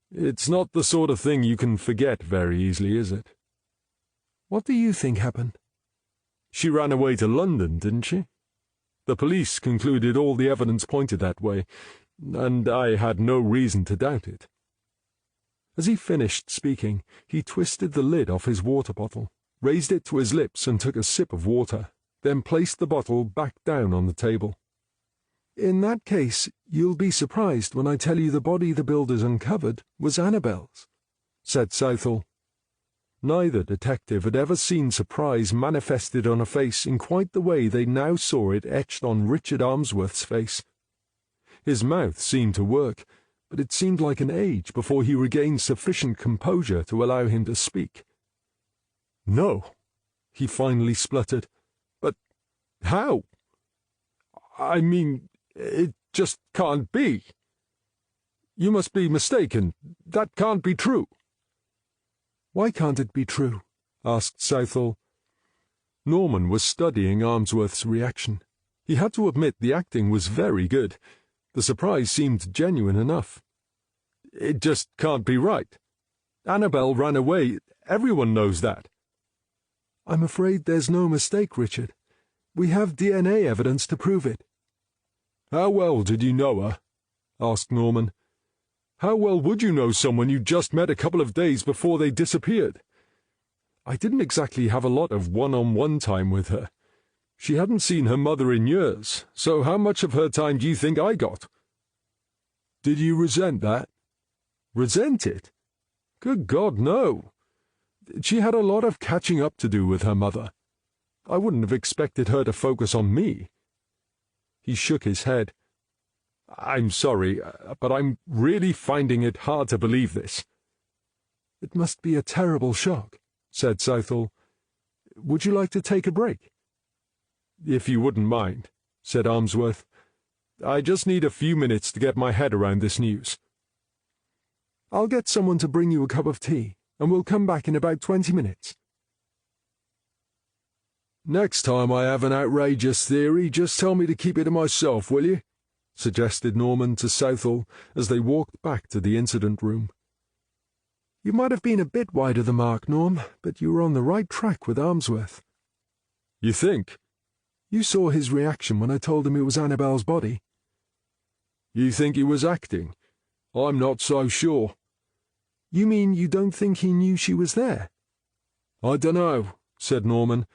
It's not the sort of thing you can forget very easily, is it?" "What do you think happened?" "She ran away to London, didn't she?" The police concluded all the evidence pointed that way, and I had no reason to doubt it. As he finished speaking, he twisted the lid off his water bottle, raised it to his lips and took a sip of water, then placed the bottle back down on the table. "In that case, you'll be surprised when I tell you the body the builders uncovered was Annabel's," said Southall. Neither detective had ever seen surprise manifested on a face in quite the way they now saw it etched on Richard Ainsworth's face. His mouth seemed to work, but it seemed like an age before he regained sufficient composure to allow him to speak. "No," he finally spluttered. "But how? I mean, it just can't be. You must be mistaken. That can't be true." "Why can't it be true?" asked Southall. Norman was studying Ainsworth's reaction. He had to admit the acting was very good. The surprise seemed genuine enough. "It just can't be right. Annabel ran away. Everyone knows that." "I'm afraid there's no mistake, Richard. We have DNA evidence to prove it." "How well did you know her?" asked Norman. "How well would you know someone you just met a couple of days before they disappeared?" "I didn't exactly have a lot of one-on-one time with her. She hadn't seen her mother in years, so how much of her time do you think I got?" "Did you resent that?" "Resent it? Good God, no. She had a lot of catching up to do with her mother. I wouldn't have expected her to focus on me." He shook his head. "I'm sorry, but I'm really finding it hard to believe this." "It must be a terrible shock," said Southall. "Would you like to take a break?" "If you wouldn't mind," said Ainsworth. "I just need a few minutes to get my head around this news." "I'll get someone to bring you a cup of tea, and we'll come back in about 20 minutes. "Next time I have an outrageous theory, just tell me to keep it to myself, will you?" suggested Norman to Southall as they walked back to the incident room. "You might have been a bit wide of the mark, Norm, but you were on the right track with Ainsworth." "You think?" "You saw his reaction when I told him it was Annabel's body." "You think he was acting? I'm not so sure." "You mean you don't think he knew she was there?" "I dunno," said Norman,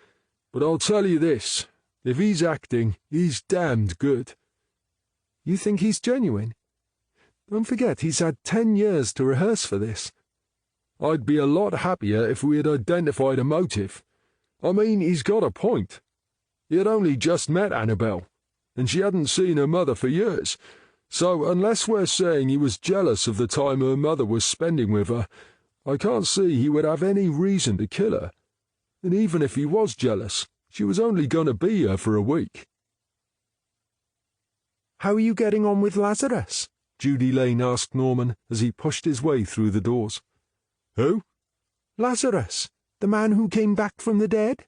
"but I'll tell you this. If he's acting, he's damned good." "You think he's genuine? Don't forget he's had 10 years to rehearse for this." "I'd be a lot happier if we had identified a motive. I mean, he's got a point. He had only just met Annabel, and she hadn't seen her mother for years, so unless we're saying he was jealous of the time her mother was spending with her, I can't see he would have any reason to kill her. And even if he was jealous, she was only going to be here for a week." "How are you getting on with Lazarus?" Judy Lane asked Norman as he pushed his way through the doors. "Who?" "Lazarus, the man who came back from the dead."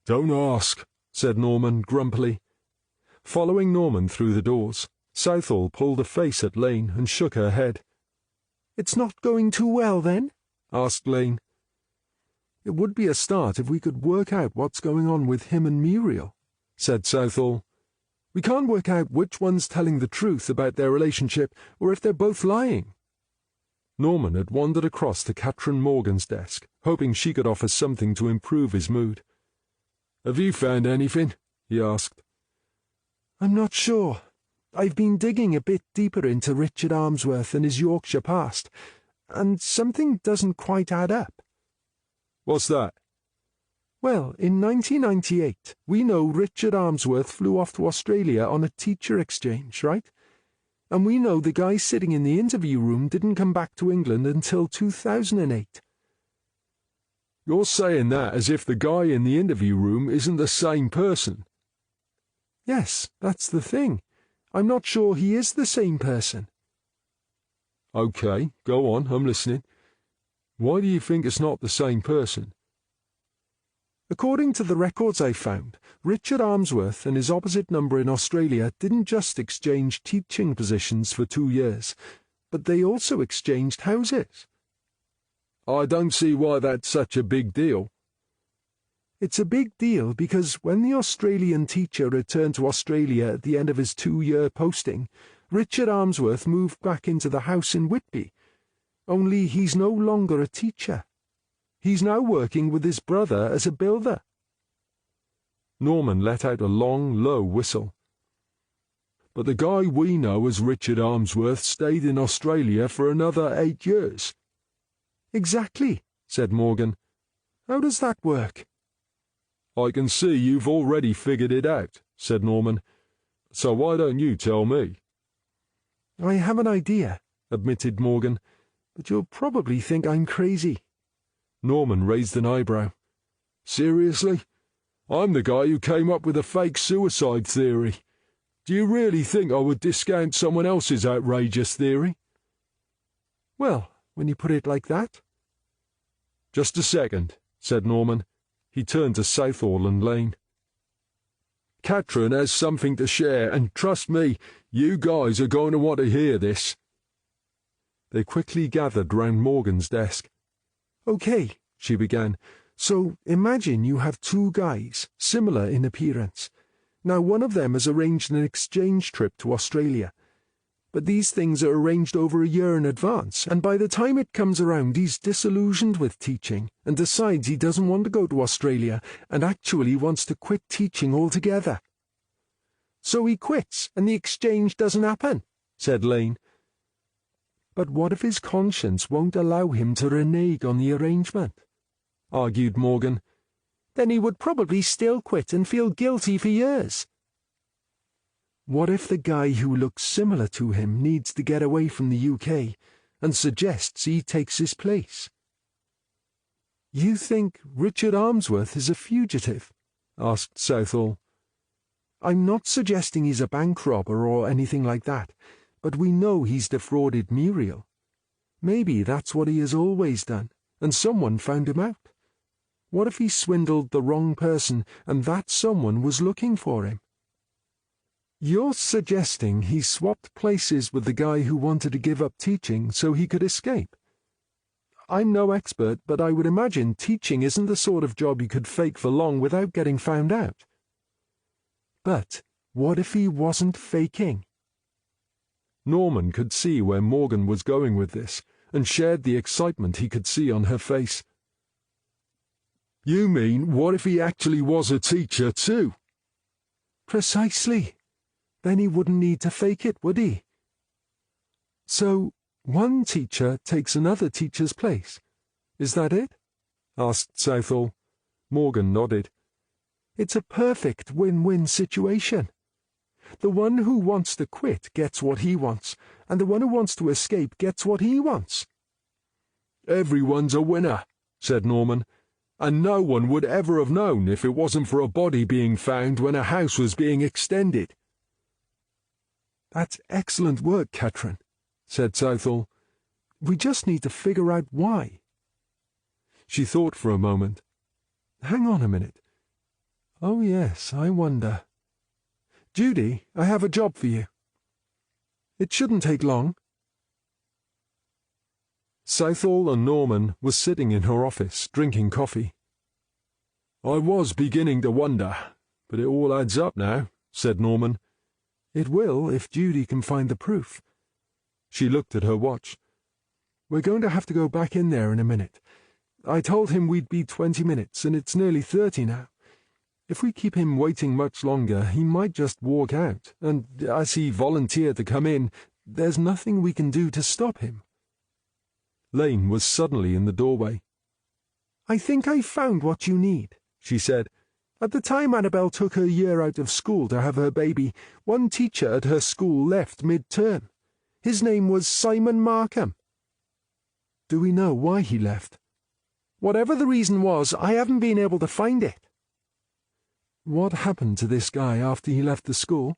"Don't ask," said Norman grumpily. Following Norman through the doors, Southall pulled a face at Lane and shook her head. "It's not going too well, then?" asked Lane. "It would be a start if we could work out what's going on with him and Muriel," said Southall. "We can't work out which one's telling the truth about their relationship or if they're both lying." Norman had wandered across to Catherine Morgan's desk, hoping she could offer something to improve his mood. "Have you found anything?" he asked. "I'm not sure. I've been digging a bit deeper into Richard Ainsworth and his Yorkshire past, and something doesn't quite add up." "What's that?" "Well, in 1998, we know Richard Ainsworth flew off to Australia on a teacher exchange, right? And we know the guy sitting in the interview room didn't come back to England until 2008. "You're saying that as if the guy in the interview room isn't the same person." "Yes, that's the thing. I'm not sure he is the same person." "Okay, go on, I'm listening. Why do you think it's not the same person?" "According to the records I found, Richard Ainsworth and his opposite number in Australia didn't just exchange teaching positions for 2 years, but they also exchanged houses." "I don't see why that's such a big deal." It's a big deal because when the Australian teacher returned to Australia at the end of his 2-year posting, Richard Ainsworth moved back into the house in Whitby. Only he's no longer a teacher. He's now working with his brother as a builder. Norman let out a long, low whistle. But the guy we know as Richard Ainsworth stayed in Australia for another 8 years. Exactly, said Morgan. How does that work? I can see you've already figured it out, said Norman. So why don't you tell me? I have an idea, admitted Morgan, but you'll probably think I'm crazy. Norman raised an eyebrow. Seriously? I'm the guy who came up with a fake suicide theory. Do you really think I would discount someone else's outrageous theory? Well, when you put it like that. Just a second, said Norman. He turned to Southall and Lane. Katrin has something to share, and trust me, you guys are going to want to hear this. They quickly gathered round Morgan's desk. Okay, she began. So imagine you have 2 guys, similar in appearance. Now one of them has arranged an exchange trip to Australia. But these things are arranged over a year in advance, and by the time it comes around he's disillusioned with teaching and decides he doesn't want to go to Australia and actually wants to quit teaching altogether. So he quits and the exchange doesn't happen, said Lane. But what if his conscience won't allow him to renege on the arrangement? Argued Morgan. Then he would probably still quit and feel guilty for years. What if the guy who looks similar to him needs to get away from the UK and suggests he takes his place? You think Richard Ainsworth is a fugitive? Asked Southall. I'm not suggesting he's a bank robber or anything like that, but we know he's defrauded Muriel. Maybe that's what he has always done, and someone found him out. What if he swindled the wrong person and that someone was looking for him? You're suggesting he swapped places with the guy who wanted to give up teaching so he could escape? I'm no expert, but I would imagine teaching isn't the sort of job you could fake for long without getting found out. But what if he wasn't faking? Norman could see where Morgan was going with this, and shared the excitement he could see on her face. You mean, what if he actually was a teacher too? Precisely. Then he wouldn't need to fake it, would he? So, one teacher takes another teacher's place. Is that it? Asked Southall. Morgan nodded. It's a perfect win-win situation. The one who wants to quit gets what he wants, and the one who wants to escape gets what he wants. Everyone's a winner, said Norman, and no one would ever have known if it wasn't for a body being found when a house was being extended. That's excellent work, Katrin, said Southall. We just need to figure out why. She thought for a moment. Hang on a minute. Oh yes, I wonder. Judy, I have a job for you. It shouldn't take long. Southall and Norman were sitting in her office, drinking coffee. I was beginning to wonder, but it all adds up now, said Norman. It will if Judy can find the proof. She looked at her watch. We're going to have to go back in there in a minute. I told him we'd be 20 minutes, and it's nearly 30 now. If we keep him waiting much longer, he might just walk out, and as he volunteered to come in, there's nothing we can do to stop him. Lane was suddenly in the doorway. I think I found what you need, she said. At the time Annabelle took her year out of school to have her baby, one teacher at her school left mid-term. His name was Simon Markham. Do we know why he left? Whatever the reason was, I haven't been able to find it. What happened to this guy after he left the school?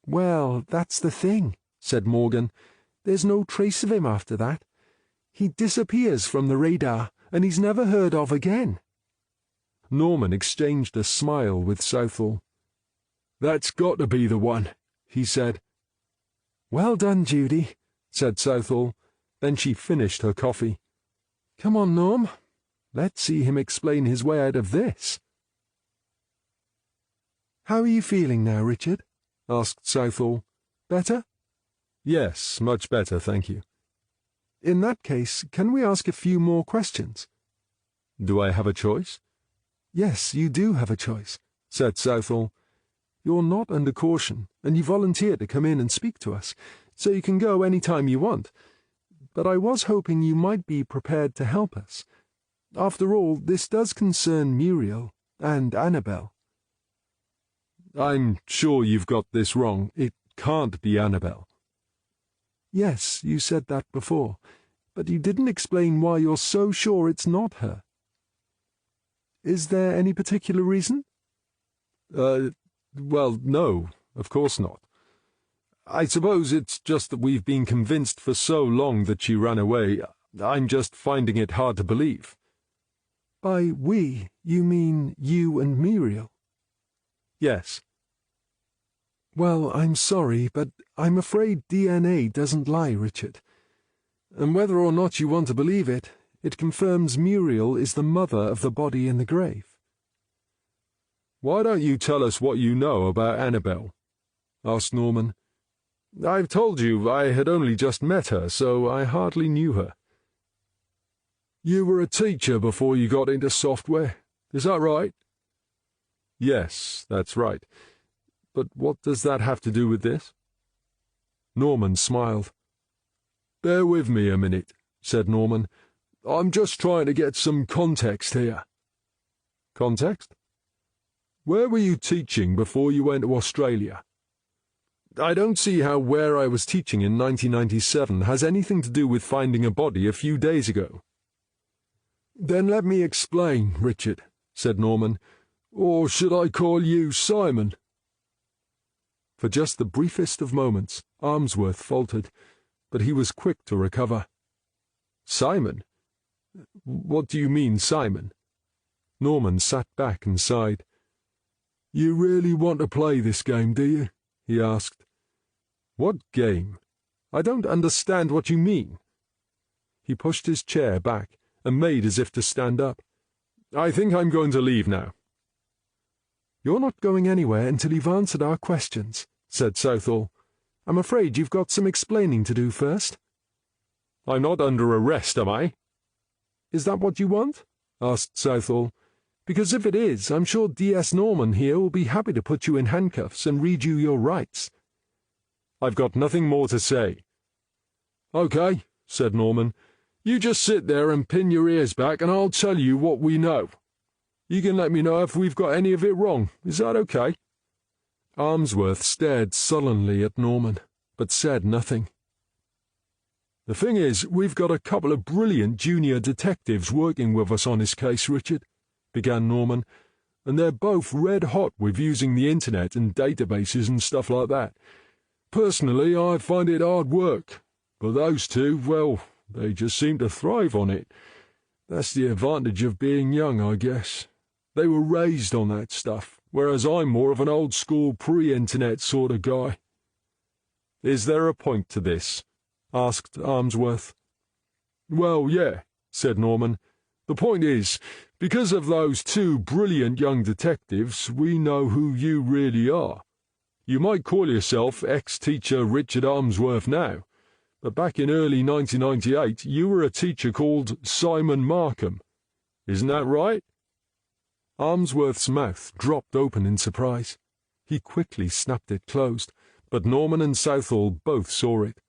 Well, that's the thing, said Morgan. There's no trace of him after that. He disappears from the radar, and he's never heard of again. Norman exchanged a smile with Southall. That's got to be the one, he said. Well done, Judy, said Southall. Then she finished her coffee. Come on, Norm. Let's see him explain his way out of this. "How are you feeling now, Richard?" asked Southall. "Better?" "Yes, much better, thank you." "In that case, can we ask a few more questions?" "Do I have a choice?" "Yes, you do have a choice," said Southall. "You're not under caution, and you volunteered to come in and speak to us, so you can go any time you want. But I was hoping you might be prepared to help us. After all, this does concern Muriel and Annabel." "I'm sure you've got this wrong. It can't be Annabel." "Yes, you said that before, but you didn't explain why you're so sure it's not her. Is there any particular reason?" Well, no, of course not. I suppose it's just that we've been convinced for so long that she ran away. I'm just finding it hard to believe." "By we, you mean you and Muriel?" "Yes." "Well, I'm sorry, but I'm afraid DNA doesn't lie, Richard. And whether or not you want to believe it, it confirms Muriel is the mother of the body in the grave." "Why don't you tell us what you know about Annabel?" asked Norman. "I've told you I had only just met her, so I hardly knew her." "You were a teacher before you got into software, is that right?" "Yes, that's right. But what does that have to do with this?" Norman smiled. "Bear with me a minute," said Norman. "I'm just trying to get some context here." "Context? Where were you teaching before you went to Australia?" "I don't see how where I was teaching in 1997 has anything to do with finding a body a few days ago." "Then let me explain, Richard," said Norman. "Or should I call you Simon?" For just the briefest of moments, Ainsworth faltered, but he was quick to recover. "Simon? What do you mean, Simon?" Norman sat back and sighed. "You really want to play this game, do you?" he asked. "What game? I don't understand what you mean." He pushed his chair back and made as if to stand up. "I think I'm going to leave now." "You're not going anywhere until you've answered our questions," said Southall. "I'm afraid you've got some explaining to do first." "I'm not under arrest, am I?" "Is that what you want?" asked Southall. "Because if it is, I'm sure D.S. Norman here will be happy to put you in handcuffs and read you your rights." "I've got nothing more to say." "Okay," said Norman. "You just sit there and pin your ears back and I'll tell you what we know. You can let me know if we've got any of it wrong. Is that okay?" Ainsworth stared sullenly at Norman, but said nothing. "The thing is, we've got a couple of brilliant junior detectives working with us on this case, Richard," began Norman, "and they're both red-hot with using the internet and databases and stuff like that. Personally, I find it hard work, but those two, well, they just seem to thrive on it. That's the advantage of being young, I guess. They were raised on that stuff, whereas I'm more of an old-school pre-internet sort of guy." "Is there a point to this?" asked Ainsworth. "Well, yeah," said Norman. "The point is, because of those two brilliant young detectives, we know who you really are. You might call yourself ex-teacher Richard Ainsworth now, but back in early 1998 you were a teacher called Simon Markham. Isn't that right?" Ainsworth's mouth dropped open in surprise. He quickly snapped it closed, but Norman and Southall both saw it.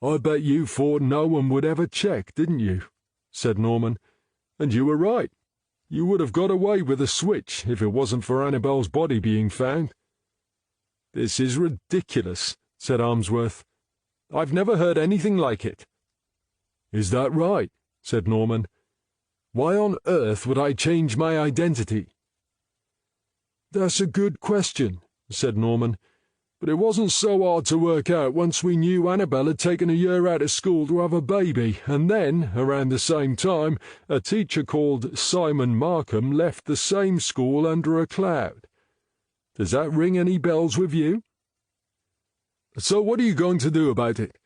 "I bet you thought no one would ever check, didn't you?" said Norman. "And you were right. You would have got away with a switch if it wasn't for Annabel's body being found." "This is ridiculous," said Ainsworth. "I've never heard anything like it." "Is that right?" said Norman. "Why on earth would I change my identity?" "That's a good question," said Norman. "But it wasn't so hard to work out once we knew Annabel had taken a year out of school to have a baby, and then, around the same time, a teacher called Simon Markham left the same school under a cloud. Does that ring any bells with you?" "So what are you going to do about it?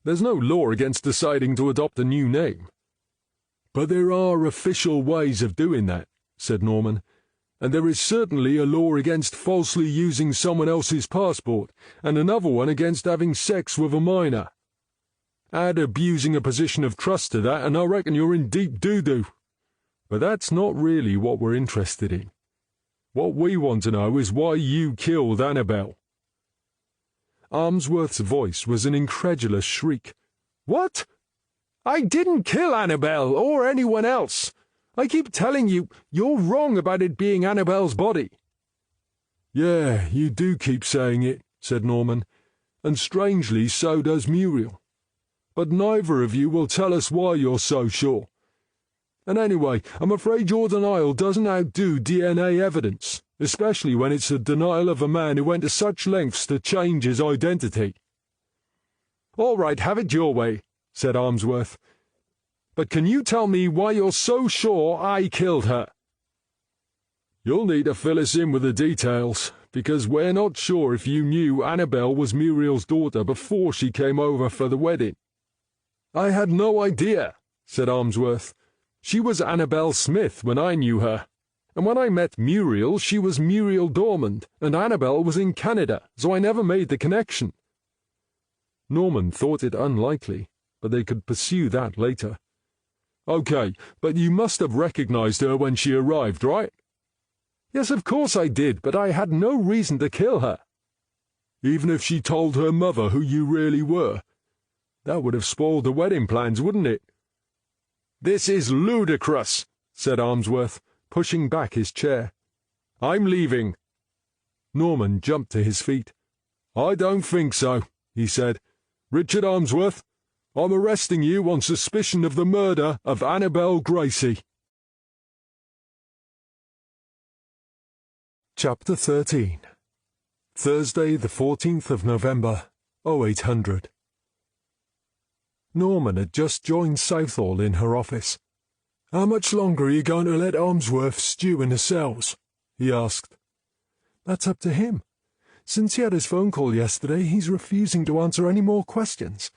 There's no law against deciding to adopt a new name." But there are official ways of doing that, said Norman, and there is certainly a law against falsely using someone else's passport, and another one against having sex with a minor. Add abusing a position of trust to that, and I reckon you're in deep doo-doo. But that's not really what we're interested in. What we want to know is why you killed Annabel. Ainsworth's voice was an incredulous shriek. What? I didn't kill Annabel, or anyone else. I keep telling you, you're wrong about it being Annabel's body. Yeah, you do keep saying it, said Norman, and strangely so does Muriel. But neither of you will tell us why you're so sure. And anyway, I'm afraid your denial doesn't outdo DNA evidence, especially when it's a denial of a man who went to such lengths to change his identity. All right, have it your way, said Ainsworth. But can you tell me why you're so sure I killed her? You'll need to fill us in with the details, because we're not sure if you knew Annabel was Muriel's daughter before she came over for the wedding. I had no idea, said Ainsworth. She was Annabel Smith when I knew her, and when I met Muriel she was Muriel Dormand, and Annabel was in Canada, so I never made the connection. Norman thought it unlikely, but they could pursue that later. Okay, but you must have recognized her when she arrived, right? Yes, of course I did, but I had no reason to kill her. Even if she told her mother who you really were? That would have spoiled the wedding plans, wouldn't it? This is ludicrous, said Ainsworth, pushing back his chair. I'm leaving. Norman jumped to his feet. I don't think so, he said. Richard Ainsworth, I'm arresting you on suspicion of the murder of Annabel Gracie. Chapter 13. Thursday, the 14th of November, 0800. Norman had just joined Southall in her office. "How much longer are you going to let Ainsworth stew in the cells?" he asked. "That's up to him. Since he had his phone call yesterday, he's refusing to answer any more questions.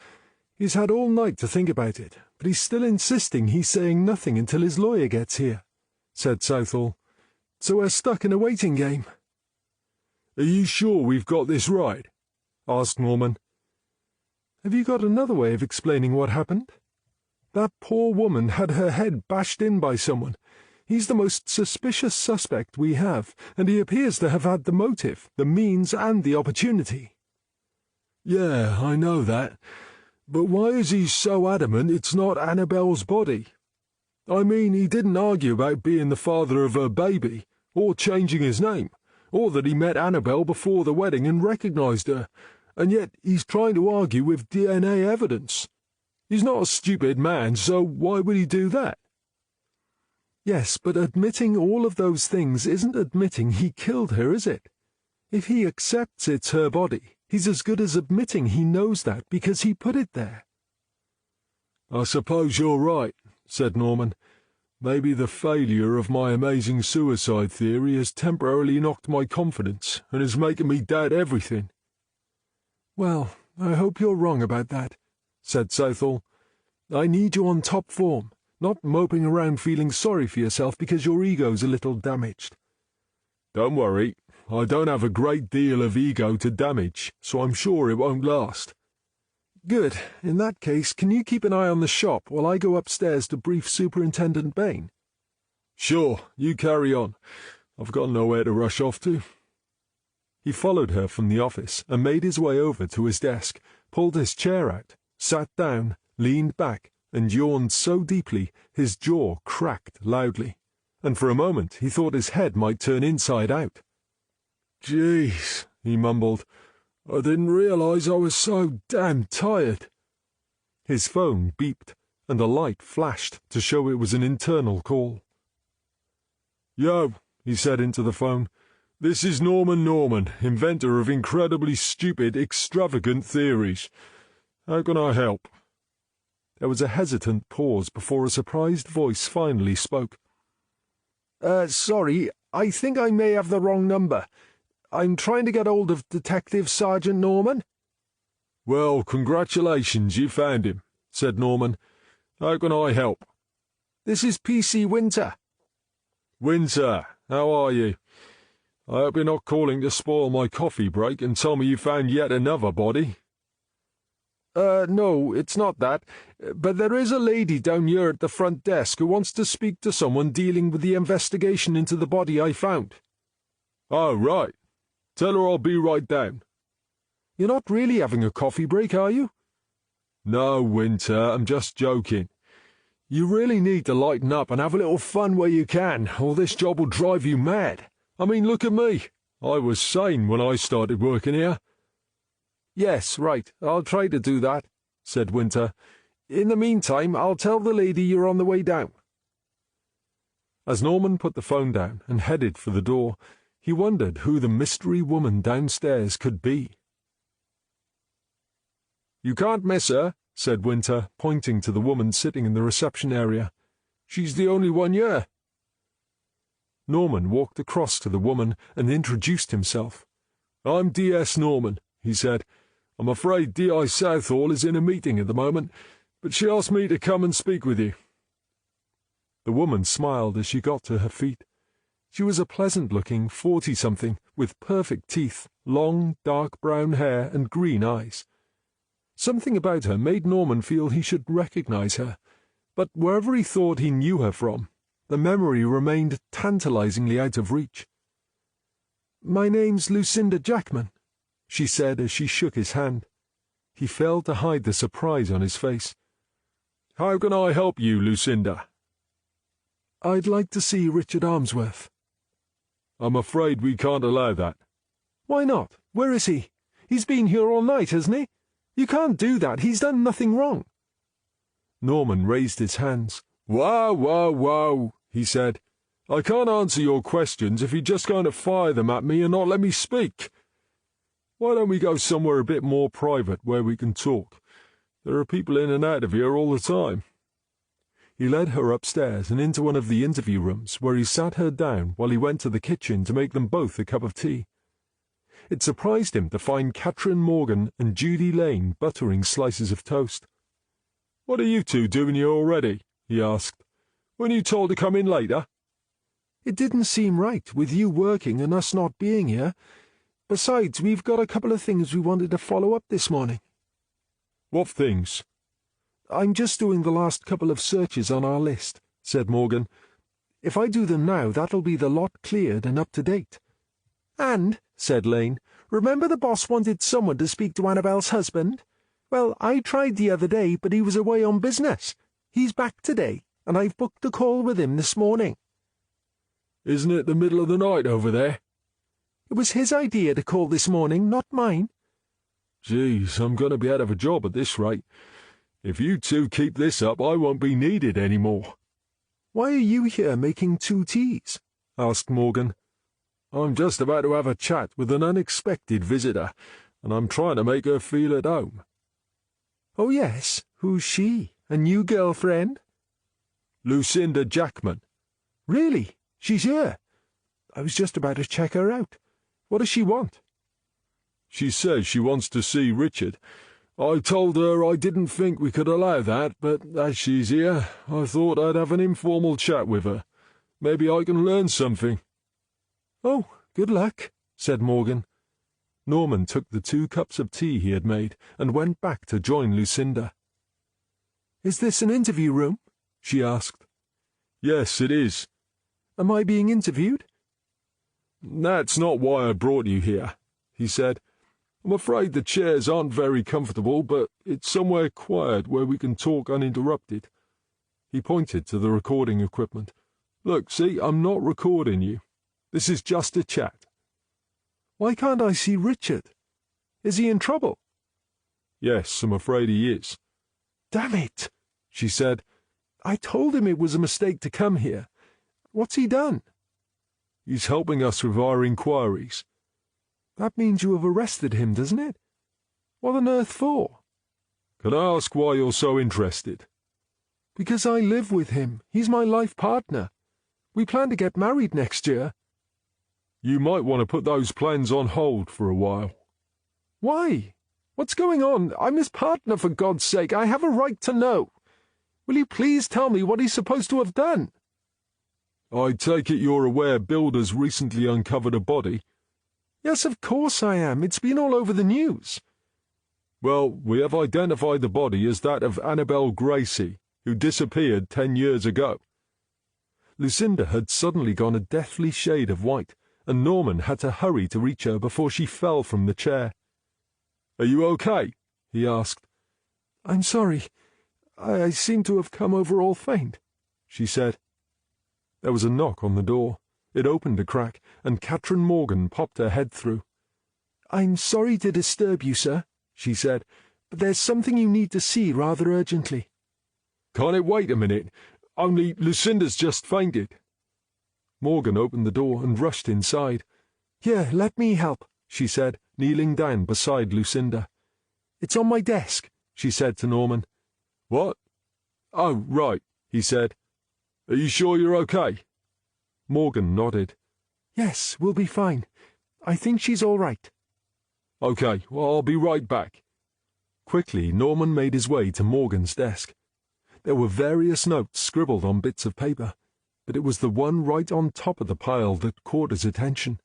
He's had all night to think about it, but he's still insisting he's saying nothing until his lawyer gets here," said Southall. "So we're stuck in a waiting game." "Are you sure we've got this right?" asked Norman. "Have you got another way of explaining what happened? That poor woman had her head bashed in by someone. He's the most suspicious suspect we have, and he appears to have had the motive, the means, and the opportunity." "Yeah, I know that. But why is he so adamant it's not Annabel's body? I mean, he didn't argue about being the father of her baby, or changing his name, or that he met Annabel before the wedding and recognized her, and yet he's trying to argue with DNA evidence. He's not a stupid man, so why would he do that?" "Yes, but admitting all of those things isn't admitting he killed her, is it? If he accepts it's her body, he's as good as admitting he knows that because he put it there." "I suppose you're right," said Norman. "Maybe the failure of my amazing suicide theory has temporarily knocked my confidence and is making me doubt everything." "Well, I hope you're wrong about that," said Southall. "I need you on top form, not moping around feeling sorry for yourself because your ego's a little damaged." "Don't worry, I don't have a great deal of ego to damage, so I'm sure it won't last." "Good. In that case, can you keep an eye on the shop while I go upstairs to brief Superintendent Bain?" "Sure, you carry on. I've got nowhere to rush off to." He followed her from the office and made his way over to his desk, pulled his chair out, sat down, leaned back, and yawned so deeply his jaw cracked loudly, and for a moment he thought his head might turn inside out. "Jeez," he mumbled. "I didn't realize I was so damn tired." His phone beeped, and a light flashed to show it was an internal call. "Yo," he said into the phone. "This is Norman, inventor of incredibly stupid, extravagant theories. How can I help?" There was a hesitant pause before a surprised voice finally spoke. Sorry, I think I may have the wrong number. I'm trying to get hold of Detective Sergeant Norman." "Well, congratulations, you found him," said Norman. "How can I help?" This is PC Winter. Winter, how are you? I hope you're not calling to spoil my coffee break and tell me you found yet another body. No, it's not that. But there is a lady down here at the front desk who wants to speak to someone dealing with the investigation into the body I found. Oh, right. Tell her I'll be right down. You're not really having a coffee break, are you? No, Winter, I'm just joking. You really need to lighten up and have a little fun where you can, or this job will drive you mad. I mean, look at me. I was sane when I started working here. Yes, right. I'll try to do that, said Winter. In the meantime, I'll tell the lady you're on the way down. As Norman put the phone down and headed for the door, he wondered who the mystery woman downstairs could be. You can't miss her, said Winter, pointing to the woman sitting in the reception area. She's the only one here. Norman walked across to the woman and introduced himself. I'm D.S. Norman, he said. I'm afraid D.I. Southall is in a meeting at the moment, but she asked me to come and speak with you. The woman smiled as she got to her feet. She was a pleasant-looking 40-something with perfect teeth, long, dark brown hair and green eyes. Something about her made Norman feel he should recognize her, but wherever he thought he knew her from, the memory remained tantalizingly out of reach. My name's Lucinda Jackman, she said as she shook his hand. He failed to hide the surprise on his face. How can I help you, Lucinda? I'd like to see Richard Ainsworth. I'm afraid we can't allow that. Why not? Where is he? He's been here all night, hasn't he? You can't do that. He's done nothing wrong. Norman raised his hands. Whoa, he said. I can't answer your questions if you're just going to fire them at me and not let me speak. Why don't we go somewhere a bit more private where we can talk? There are people in and out of here all the time. He led her upstairs and into one of the interview rooms, where he sat her down while he went to the kitchen to make them both a cup of tea. It surprised him to find Catherine Morgan and Judy Lane buttering slices of toast. "What are you two doing here already?" he asked. "Weren't you told to come in later?" It didn't seem right, with you working and us not being here. Besides, we've got a couple of things we wanted to follow up this morning. "What things?" I'm just doing the last couple of searches on our list, said Morgan. If I do them now, that'll be the lot cleared and up to date. And, said Lane, remember the boss wanted someone to speak to Annabelle's husband? Well, I tried the other day, but he was away on business. He's back today, and I've booked a call with him this morning. Isn't it the middle of the night over there? It was his idea to call this morning, not mine. Geez, I'm going to be out of a job at this rate. If you two keep this up, I won't be needed any more. Why are you here making 2 teas? Asked Morgan. I'm just about to have a chat with an unexpected visitor, and I'm trying to make her feel at home. Oh, yes? Who's she? A new girlfriend? Lucinda Jackman. Really? She's here? I was just about to check her out. What does she want? She says she wants to see Richard. I told her I didn't think we could allow that, but as she's here, I thought I'd have an informal chat with her. Maybe I can learn something. Oh, good luck, said Morgan. Norman took the 2 cups of tea he had made and went back to join Lucinda. Is this an interview room? She asked. Yes, it is. Am I being interviewed? That's not why I brought you here, he said. I'm afraid the chairs aren't very comfortable, but it's somewhere quiet where we can talk uninterrupted. He pointed to the recording equipment. Look, see, I'm not recording you. This is just a chat. Why can't I see Richard? Is he in trouble? Yes, I'm afraid he is. Damn it, she said. I told him it was a mistake to come here. What's he done? He's helping us with our inquiries. That means you have arrested him, doesn't it? What on earth for? Can I ask why you're so interested? Because I live with him. He's my life partner. We plan to get married next year. You might want to put those plans on hold for a while. Why? What's going on? I'm his partner, for God's sake. I have a right to know. Will you please tell me what he's supposed to have done? I take it you're aware builders recently uncovered a body? Yes, of course I am. It's been all over the news. Well, we have identified the body as that of Annabel Gracie, who disappeared 10 years ago. Lucinda had suddenly gone a deathly shade of white, and Norman had to hurry to reach her before she fell from the chair. Are you okay? He asked. I'm sorry. I seem to have come over all faint, she said. There was a knock on the door. It opened a crack, and Catherine Morgan popped her head through. I'm sorry to disturb you, sir, she said, but there's something you need to see rather urgently. Can't it wait a minute? Only Lucinda's just fainted. Morgan opened the door and rushed inside. Here, let me help, she said, kneeling down beside Lucinda. It's on my desk, she said to Norman. What? Oh, right, he said. Are you sure you're okay? Morgan nodded. Yes, we'll be fine. I think she's all right. Okay, well, I'll be right back. Quickly, Norman made his way to Morgan's desk. There were various notes scribbled on bits of paper, but it was the one right on top of the pile that caught his attention.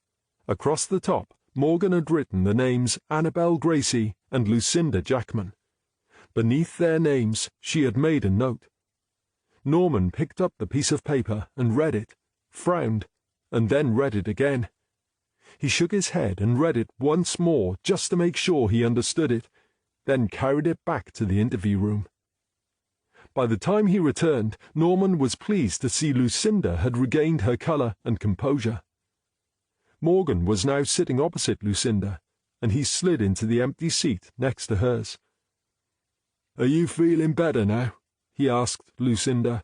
Across the top, Morgan had written the names Annabel Gracie and Lucinda Jackman. Beneath their names, she had made a note. Norman picked up the piece of paper and read it, frowned, and then read it again. He shook his head and read it once more just to make sure he understood it, then carried it back to the interview room. By the time he returned, Norman was pleased to see Lucinda had regained her colour and composure. Morgan was now sitting opposite Lucinda, and he slid into the empty seat next to hers. Are you feeling better now? He asked Lucinda.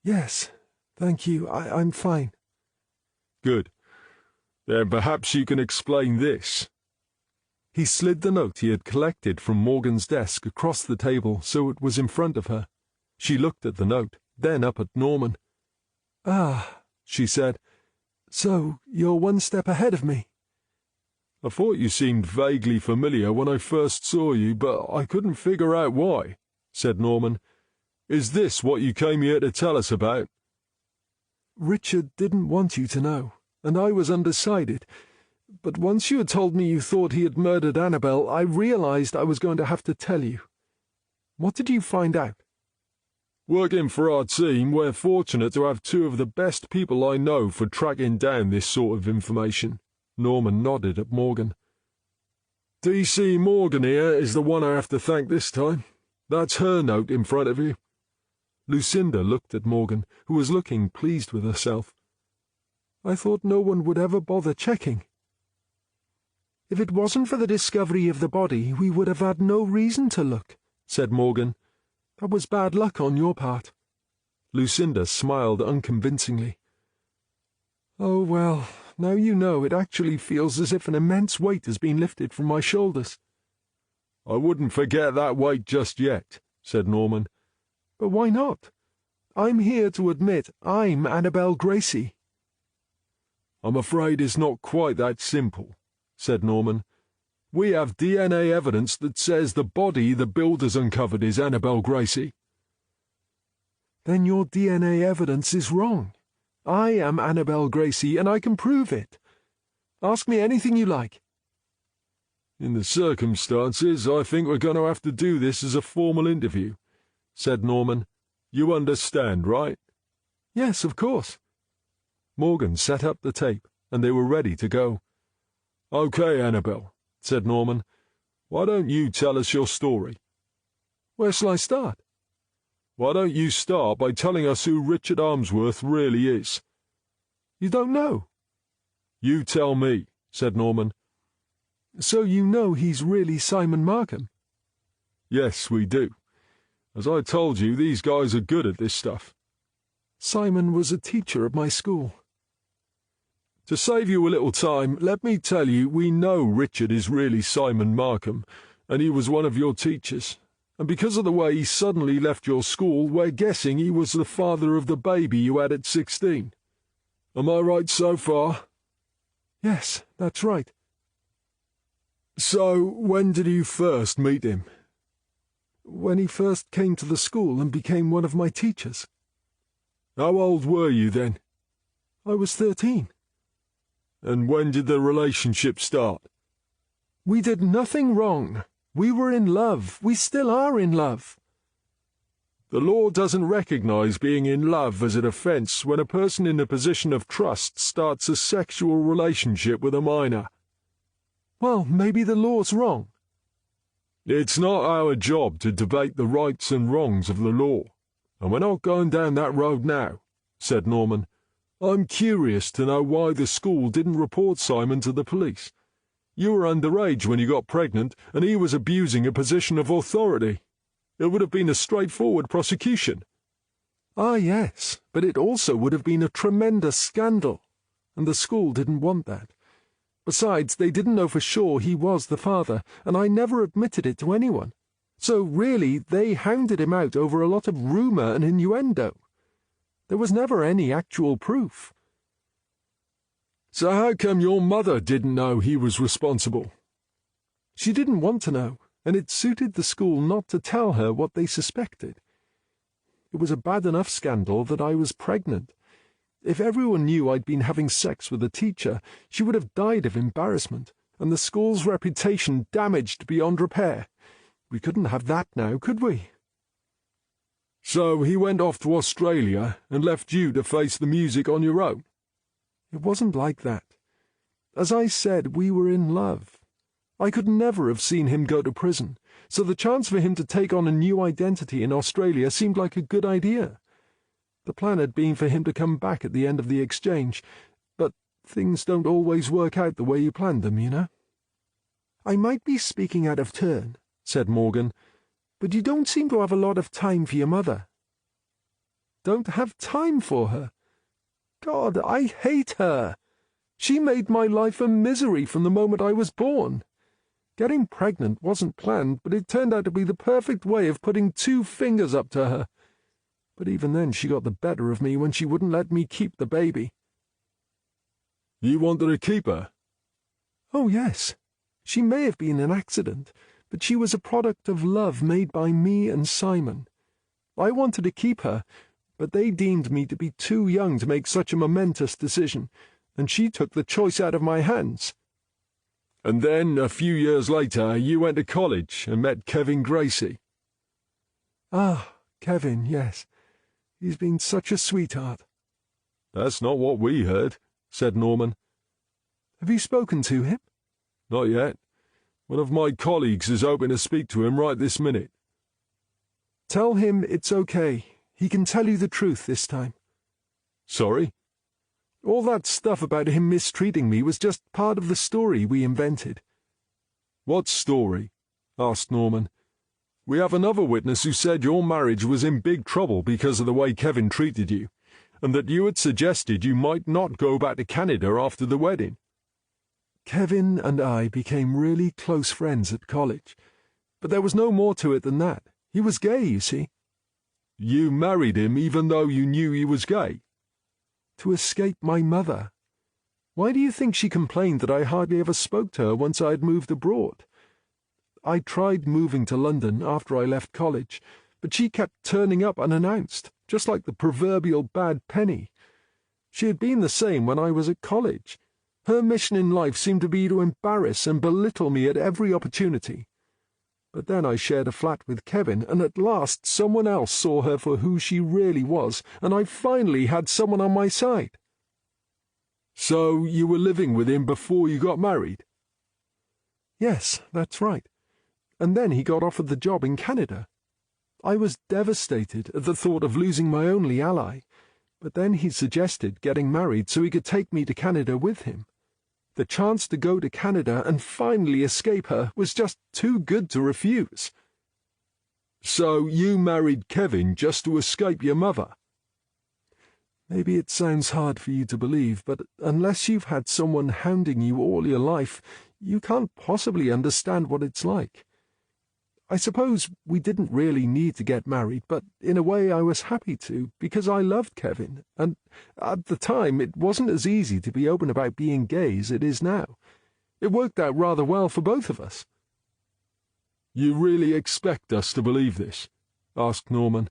Yes, thank you. I'm fine. Good. Then perhaps you can explain this. He slid the note he had collected from Morgan's desk across the table so it was in front of her. She looked at the note, then up at Norman. Ah, she said. So you're one step ahead of me. I thought you seemed vaguely familiar when I first saw you, but I couldn't figure out why, said Norman. Is this what you came here to tell us about? Richard didn't want you to know, and I was undecided. But once you had told me you thought he had murdered Annabel, I realized I was going to have to tell you. What did you find out? Working for our team, we're fortunate to have two of the best people I know for tracking down this sort of information. Norman nodded at Morgan. D.C. Morgan here is the one I have to thank this time. That's her note in front of you. Lucinda looked at Morgan, who was looking pleased with herself. I thought no one would ever bother checking. If it wasn't for the discovery of the body, we would have had no reason to look, said Morgan. That was bad luck on your part. Lucinda smiled unconvincingly. Oh, well, now you know, it actually feels as if an immense weight has been lifted from my shoulders. I wouldn't forget that weight just yet, said Norman. But why not? I'm here to admit I'm Annabel Gracie. I'm afraid it's not quite that simple, said Norman. We have DNA evidence that says the body the builders uncovered is Annabel Gracie. Then your DNA evidence is wrong. I am Annabel Gracie, and I can prove it. Ask me anything you like. In the circumstances, I think we're going to have to do this as a formal interview, said Norman. You understand, right? Yes, of course. Morgan set up the tape, and they were ready to go. Okay, Annabel, said Norman. Why don't you tell us your story? Where shall I start? Why don't you start by telling us who Richard Ainsworth really is? You don't know? You tell me, said Norman. So you know he's really Simon Markham? Yes, we do. As I told you, these guys are good at this stuff. Simon was a teacher at my school. To save you a little time, let me tell you we know Richard is really Simon Markham, and he was one of your teachers. And because of the way he suddenly left your school, we're guessing he was the father of the baby you had at 16. Am I right so far? Yes, that's right. So, when did you first meet him? when he first came to the school and became one of my teachers. How old were you then? I was 13. And when did the relationship start? We did nothing wrong. We were in love. We still are in love. The law doesn't recognize being in love as an offense when a person in a position of trust starts a sexual relationship with a minor. Well, maybe the law's wrong. It's not our job to debate the rights and wrongs of the law, and we're not going down that road now, said Norman. I'm curious to know why the school didn't report Simon to the police. You were underage when you got pregnant, and he was abusing a position of authority. It would have been a straightforward prosecution. Ah, yes, but it also would have been a tremendous scandal, and the school didn't want that. Besides, they didn't know for sure he was the father, and I never admitted it to anyone. So really, they hounded him out over a lot of rumour and innuendo. There was never any actual proof. So how come your mother didn't know he was responsible? She didn't want to know, and it suited the school not to tell her what they suspected. It was a bad enough scandal that I was pregnant. If everyone knew I'd been having sex with a teacher, she would have died of embarrassment, and the school's reputation damaged beyond repair. We couldn't have that now, could we? So he went off to Australia and left you to face the music on your own? It wasn't like that. As I said, we were in love. I could never have seen him go to prison, so the chance for him to take on a new identity in Australia seemed like a good idea. The plan had been for him to come back at the end of the exchange, but things don't always work out the way you planned them, you know. I might be speaking out of turn, said Morgan, but you don't seem to have a lot of time for your mother. Don't have time for her? God, I hate her. She made my life a misery from the moment I was born. Getting pregnant wasn't planned, but it turned out to be the perfect way of putting 2 fingers up to her. But even then she got the better of me when she wouldn't let me keep the baby. You wanted to keep her? Oh, yes. She may have been an accident, but she was a product of love made by me and Simon. I wanted to keep her, but they deemed me to be too young to make such a momentous decision, and she took the choice out of my hands. And then, a few years later, you went to college and met Kevin Gracie. Ah, Kevin, yes. He's been such a sweetheart. That's not what we heard, said Norman. Have you spoken to him? Not yet. One of my colleagues is hoping to speak to him right this minute. Tell him it's okay. He can tell you the truth this time. Sorry? All that stuff about him mistreating me was just part of the story we invented. What story? Asked Norman. We have another witness who said your marriage was in big trouble because of the way Kevin treated you, and that you had suggested you might not go back to Canada after the wedding. Kevin and I became really close friends at college, but there was no more to it than that. He was gay, you see. You married him even though you knew he was gay? To escape my mother. Why do you think she complained that I hardly ever spoke to her once I had moved abroad? I tried moving to London after I left college, but she kept turning up unannounced, just like the proverbial bad penny. She had been the same when I was at college. Her mission in life seemed to be to embarrass and belittle me at every opportunity. But then I shared a flat with Kevin, and at last someone else saw her for who she really was, and I finally had someone on my side. So you were living with him before you got married? Yes, that's right. And then he got offered the job in Canada. I was devastated at the thought of losing my only ally, but then he suggested getting married so he could take me to Canada with him. The chance to go to Canada and finally escape her was just too good to refuse. So you married Kevin just to escape your mother? Maybe it sounds hard for you to believe, but unless you've had someone hounding you all your life, you can't possibly understand what it's like. I suppose we didn't really need to get married, but in a way I was happy to, because I loved Kevin, and at the time it wasn't as easy to be open about being gay as it is now. It worked out rather well for both of us. You really expect us to believe this? Asked Norman.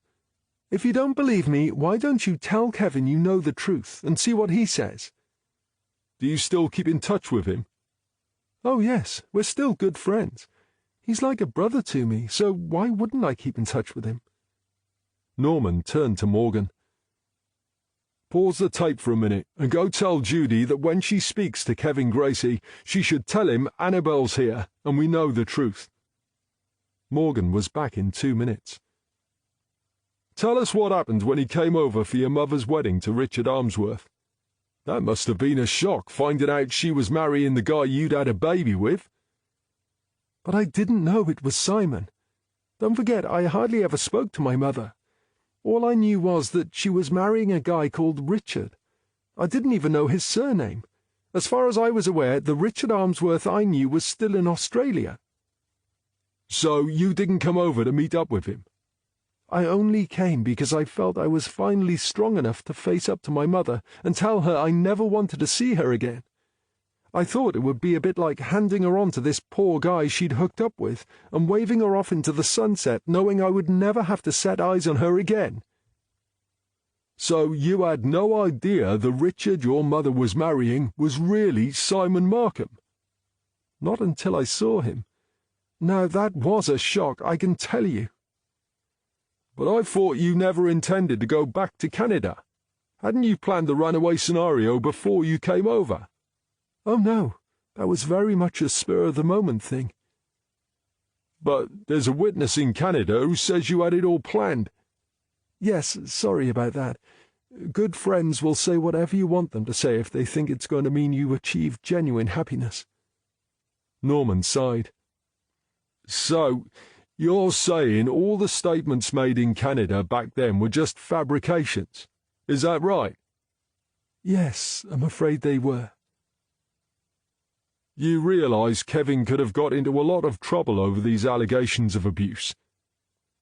If you don't believe me, why don't you tell Kevin you know the truth and see what he says? Do you still keep in touch with him? Oh, yes, we're still good friends. He's like a brother to me, so why wouldn't I keep in touch with him? Norman turned to Morgan. Pause the tape for a minute and go tell Judy that when she speaks to Kevin Gracie, she should tell him Annabelle's here and we know the truth. Morgan was back in 2 minutes. Tell us what happened when he came over for your mother's wedding to Richard Ainsworth. That must have been a shock, finding out she was marrying the guy you'd had a baby with. But I didn't know it was Simon. Don't forget, I hardly ever spoke to my mother. All I knew was that she was marrying a guy called Richard. I didn't even know his surname. As far as I was aware, the Richard Ainsworth I knew was still in Australia. So you didn't come over to meet up with him? I only came because I felt I was finally strong enough to face up to my mother and tell her I never wanted to see her again. I thought it would be a bit like handing her on to this poor guy she'd hooked up with and waving her off into the sunset, knowing I would never have to set eyes on her again. So you had no idea the Richard your mother was marrying was really Simon Markham? Not until I saw him. Now that was a shock, I can tell you. But I thought you never intended to go back to Canada. Hadn't you planned the runaway scenario before you came over? Oh, no. That was very much a spur-of-the-moment thing. But there's a witness in Canada who says you had it all planned. Yes, sorry about that. Good friends will say whatever you want them to say if they think it's going to mean you achieve genuine happiness. Norman sighed. So, you're saying all the statements made in Canada back then were just fabrications? Is that right? Yes, I'm afraid they were. You realise Kevin could have got into a lot of trouble over these allegations of abuse?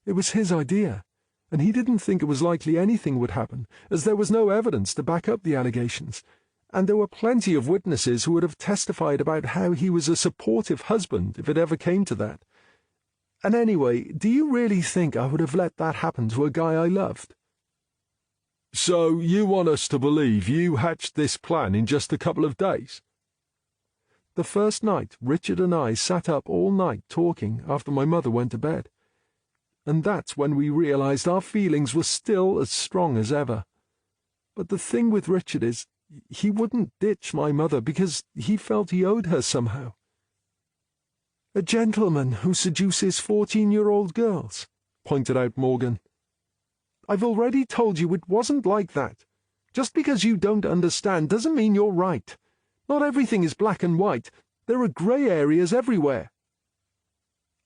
It was his idea, and he didn't think it was likely anything would happen, as there was no evidence to back up the allegations, and there were plenty of witnesses who would have testified about how he was a supportive husband if it ever came to that. And anyway, do you really think I would have let that happen to a guy I loved? So you want us to believe you hatched this plan in just a couple of days? The first night, Richard and I sat up all night talking after my mother went to bed. And that's when we realized our feelings were still as strong as ever. But the thing with Richard is, he wouldn't ditch my mother because he felt he owed her somehow. A gentleman who seduces 14-year-old girls, pointed out Morgan. I've already told you it wasn't like that. Just because you don't understand doesn't mean you're right. Not everything is black and white. There are grey areas everywhere.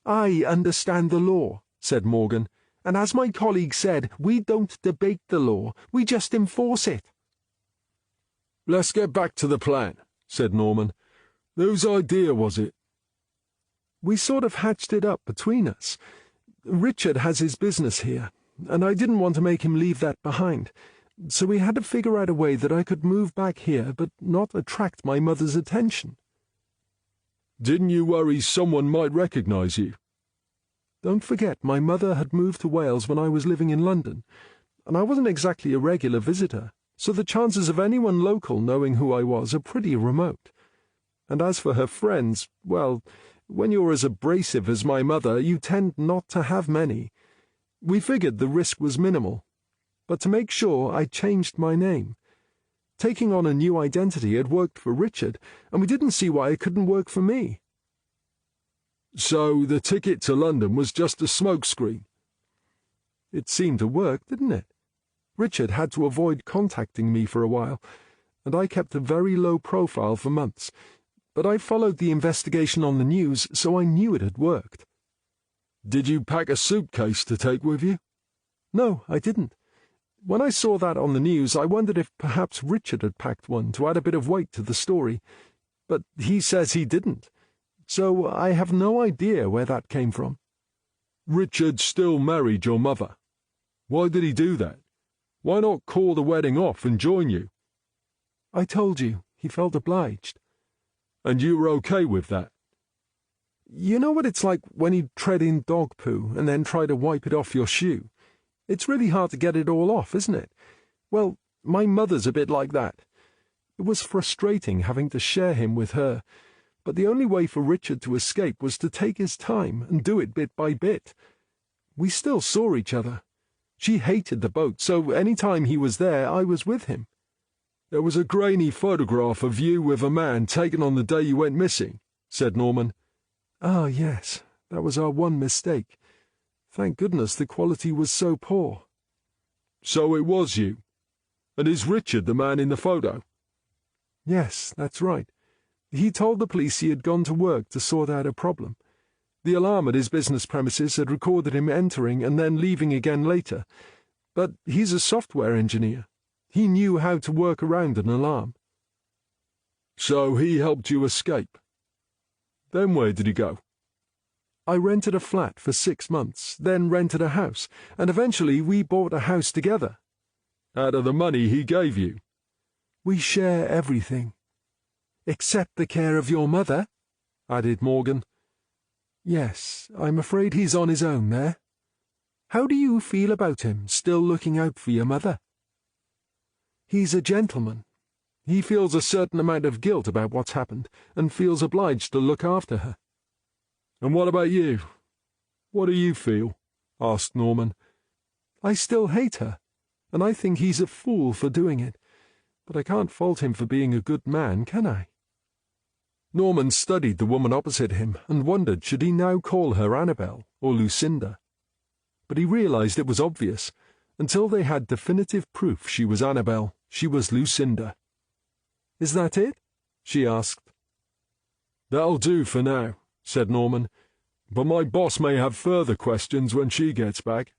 I understand the law, said Morgan, and as my colleague said, we don't debate the law, we just enforce it. Let's get back to the plan, said Norman. Whose idea was it? We sort of hatched it up between us. Richard has his business here, and I didn't want to make him leave that behind. So we had to figure out a way that I could move back here but not attract my mother's attention. Didn't you worry someone might recognize you? Don't forget, my mother had moved to Wales when I was living in London, and I wasn't exactly a regular visitor, so the chances of anyone local knowing who I was are pretty remote. And as for her friends, well, when you're as abrasive as my mother, you tend not to have many. We figured the risk was minimal. But to make sure, I changed my name. Taking on a new identity had worked for Richard, and we didn't see why it couldn't work for me. So the ticket to London was just a smokescreen? It seemed to work, didn't it? Richard had to avoid contacting me for a while, and I kept a very low profile for months. But I followed the investigation on the news, so I knew it had worked. Did you pack a suitcase to take with you? No, I didn't. When I saw that on the news, I wondered if perhaps Richard had packed one to add a bit of weight to the story. But he says he didn't, so I have no idea where that came from. Richard still married your mother. Why did he do that? Why not call the wedding off and join you? I told you, he felt obliged. And you were okay with that? You know what it's like when you tread in dog poo and then try to wipe it off your shoe? It's really hard to get it all off, isn't it? Well, my mother's a bit like that. It was frustrating having to share him with her, but the only way for Richard to escape was to take his time and do it bit by bit. We still saw each other. She hated the boat, so any time he was there, I was with him. There was a grainy photograph of you with a man taken on the day you went missing, said Norman. Ah, yes, that was our one mistake. Thank goodness the quality was so poor. So it was you. And is Richard the man in the photo? Yes, that's right. He told the police he had gone to work to sort out a problem. The alarm at his business premises had recorded him entering and then leaving again later. But he's a software engineer. He knew how to work around an alarm. So he helped you escape. Then where did he go? I rented a flat for 6 months, then rented a house, and eventually we bought a house together. Out of the money he gave you? We share everything. Except the care of your mother, added Morgan. Yes, I'm afraid he's on his own there. How do you feel about him, still looking out for your mother? He's a gentleman. He feels a certain amount of guilt about what's happened, and feels obliged to look after her. And what about you? What do you feel? Asked Norman. I still hate her, and I think he's a fool for doing it, but I can't fault him for being a good man, can I? Norman studied the woman opposite him and wondered should he now call her Annabel or Lucinda. But he realized it was obvious. Until they had definitive proof she was Annabel, she was Lucinda. Is that it? She asked. That'll do for now, said Norman, but my boss may have further questions when she gets back.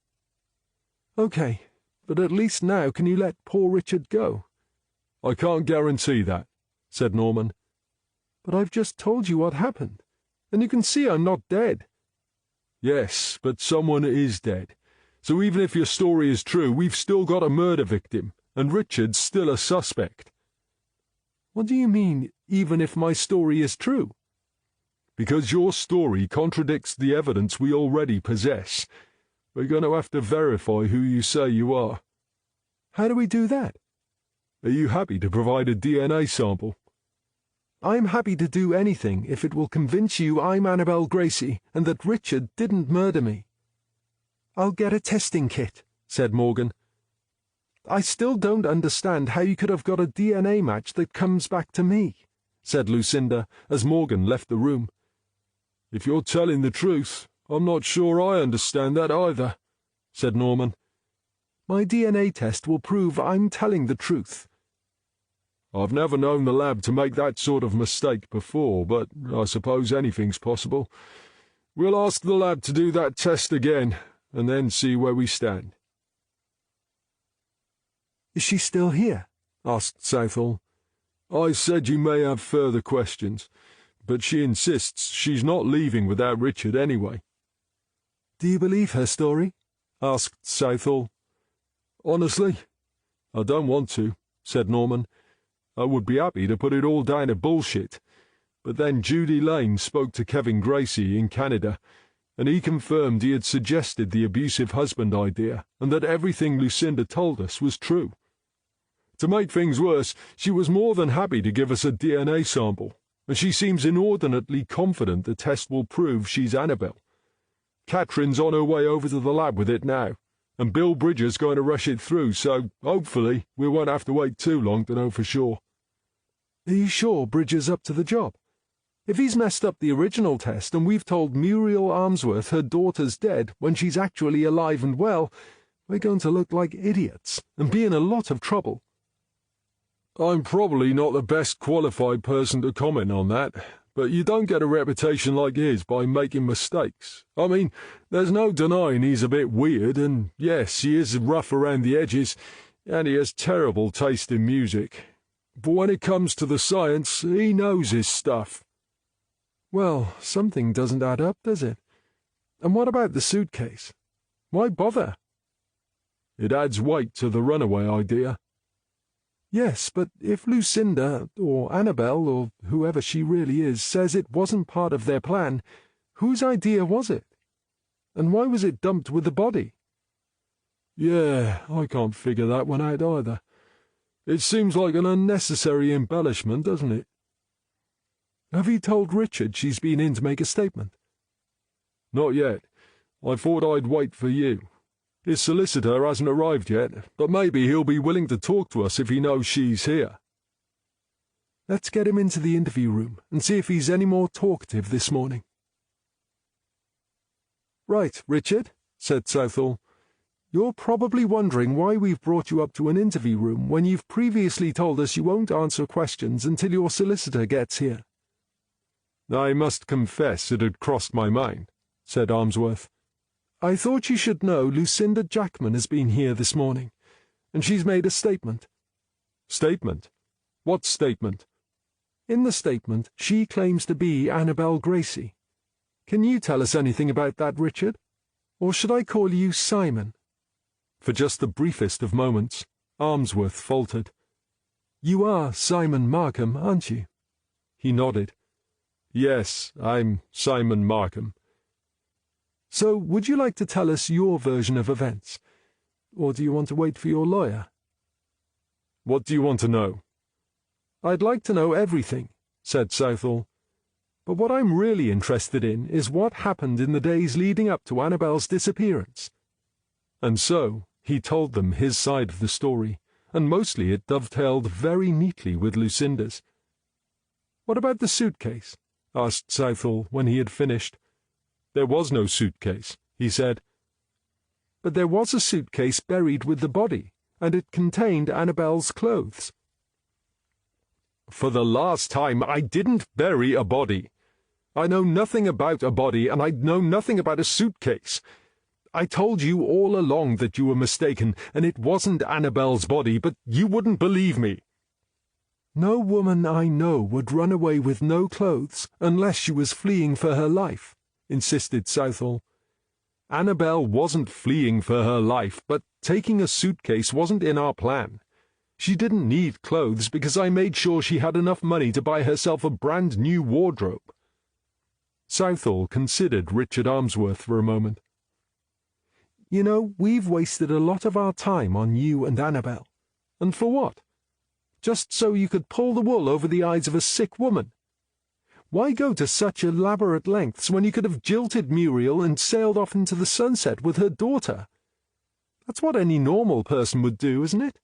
Okay, but at least now can you let poor Richard go? I can't guarantee that, said Norman. But I've just told you what happened, and you can see I'm not dead. Yes, but someone is dead. So even if your story is true, we've still got a murder victim, and Richard's still a suspect. What do you mean, even if my story is true? Because your story contradicts the evidence we already possess. We're going to have to verify who you say you are. How do we do that? Are you happy to provide a DNA sample? I'm happy to do anything if it will convince you I'm Annabel Gracie and that Richard didn't murder me. I'll get a testing kit, said Morgan. I still don't understand how you could have got a DNA match that comes back to me, said Lucinda as Morgan left the room. If you're telling the truth, I'm not sure I understand that either, said Norman. My DNA test will prove I'm telling the truth. I've never known the lab to make that sort of mistake before, but I suppose anything's possible. We'll ask the lab to do that test again, and then see where we stand. Is she still here? Asked Southall. I said you may have further questions, but she insists she's not leaving without Richard anyway. Do you believe her story? Asked Southall. Honestly, I don't want to, said Norman. I would be happy to put it all down to bullshit, but then Judy Lane spoke to Kevin Gracie in Canada, and he confirmed he had suggested the abusive husband idea and that everything Lucinda told us was true. To make things worse, she was more than happy to give us a DNA sample, and she seems inordinately confident the test will prove she's Annabel. Catherine's on her way over to the lab with it now, and Bill Bridger's going to rush it through, so hopefully we won't have to wait too long to know for sure. Are you sure Bridger's up to the job? If he's messed up the original test and we've told Muriel Ainsworth her daughter's dead when she's actually alive and well, we're going to look like idiots and be in a lot of trouble. I'm probably not the best qualified person to comment on that, but you don't get a reputation like his by making mistakes. I mean, there's no denying he's a bit weird, and yes, he is rough around the edges, and he has terrible taste in music. But when it comes to the science, he knows his stuff. Well, something doesn't add up, does it? And what about the suitcase? Why bother? It adds weight to the runaway idea. Yes, but if Lucinda, or Annabel, or whoever she really is, says it wasn't part of their plan, Whose idea was it? And why was it dumped with the body? Yeah, I can't figure that one out either. It seems like an unnecessary embellishment, doesn't it? Have you told Richard she's been in to make a statement? Not yet. I thought I'd wait for you. His solicitor hasn't arrived yet, but maybe he'll be willing to talk to us if he knows she's here. Let's get him into the interview room and see if he's any more talkative this morning. Right, Richard, said Southall. You're probably wondering why we've brought you up to an interview room when you've previously told us you won't answer questions until your solicitor gets here. I must confess it had crossed my mind, said Ainsworth. I thought you should know Lucinda Jackman has been here this morning, and she's made a statement. Statement? What statement? In the statement, she claims to be Annabel Gracie. Can you tell us anything about that, Richard? Or should I call you Simon? For just the briefest of moments, Ainsworth faltered. You are Simon Markham, aren't you? He nodded. Yes, I'm Simon Markham. So, would you like to tell us your version of events? Or do you want to wait for your lawyer? What do you want to know? I'd like to know everything, said Southall. But what I'm really interested in is what happened in the days leading up to Annabel's disappearance. And so he told them his side of the story, and mostly it dovetailed very neatly with Lucinda's. What about the suitcase? Asked Southall when he had finished. There was no suitcase, he said. But there was a suitcase buried with the body, and it contained Annabel's clothes. For the last time, I didn't bury a body. I know nothing about a body, and I know nothing about a suitcase. I told you all along that you were mistaken, and it wasn't Annabel's body, but you wouldn't believe me. No woman I know would run away with no clothes unless she was fleeing for her life, insisted Southall. Annabel wasn't fleeing for her life, but taking a suitcase wasn't in our plan. She didn't need clothes because I made sure she had enough money to buy herself a brand new wardrobe. Southall considered Richard Ainsworth for a moment. You know, we've wasted a lot of our time on you and Annabel. And for what? Just so you could pull the wool over the eyes of a sick woman. Why go to such elaborate lengths when you could have jilted Muriel and sailed off into the sunset with her daughter? That's what any normal person would do, isn't it?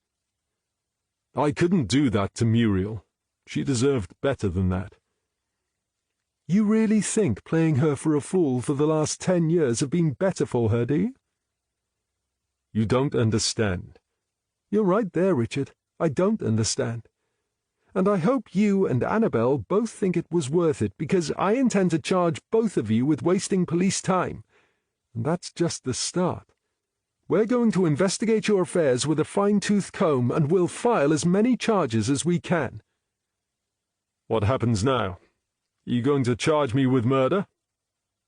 I couldn't do that to Muriel. She deserved better than that. You really think playing her for a fool for the last 10 years have been better for her, do you? You don't understand. You're right there, Richard. I don't understand. And I hope you and Annabel both think it was worth it, because I intend to charge both of you with wasting police time. And that's just the start. We're going to investigate your affairs with a fine-tooth comb, and we'll file as many charges as we can. What happens now? Are you going to charge me with murder?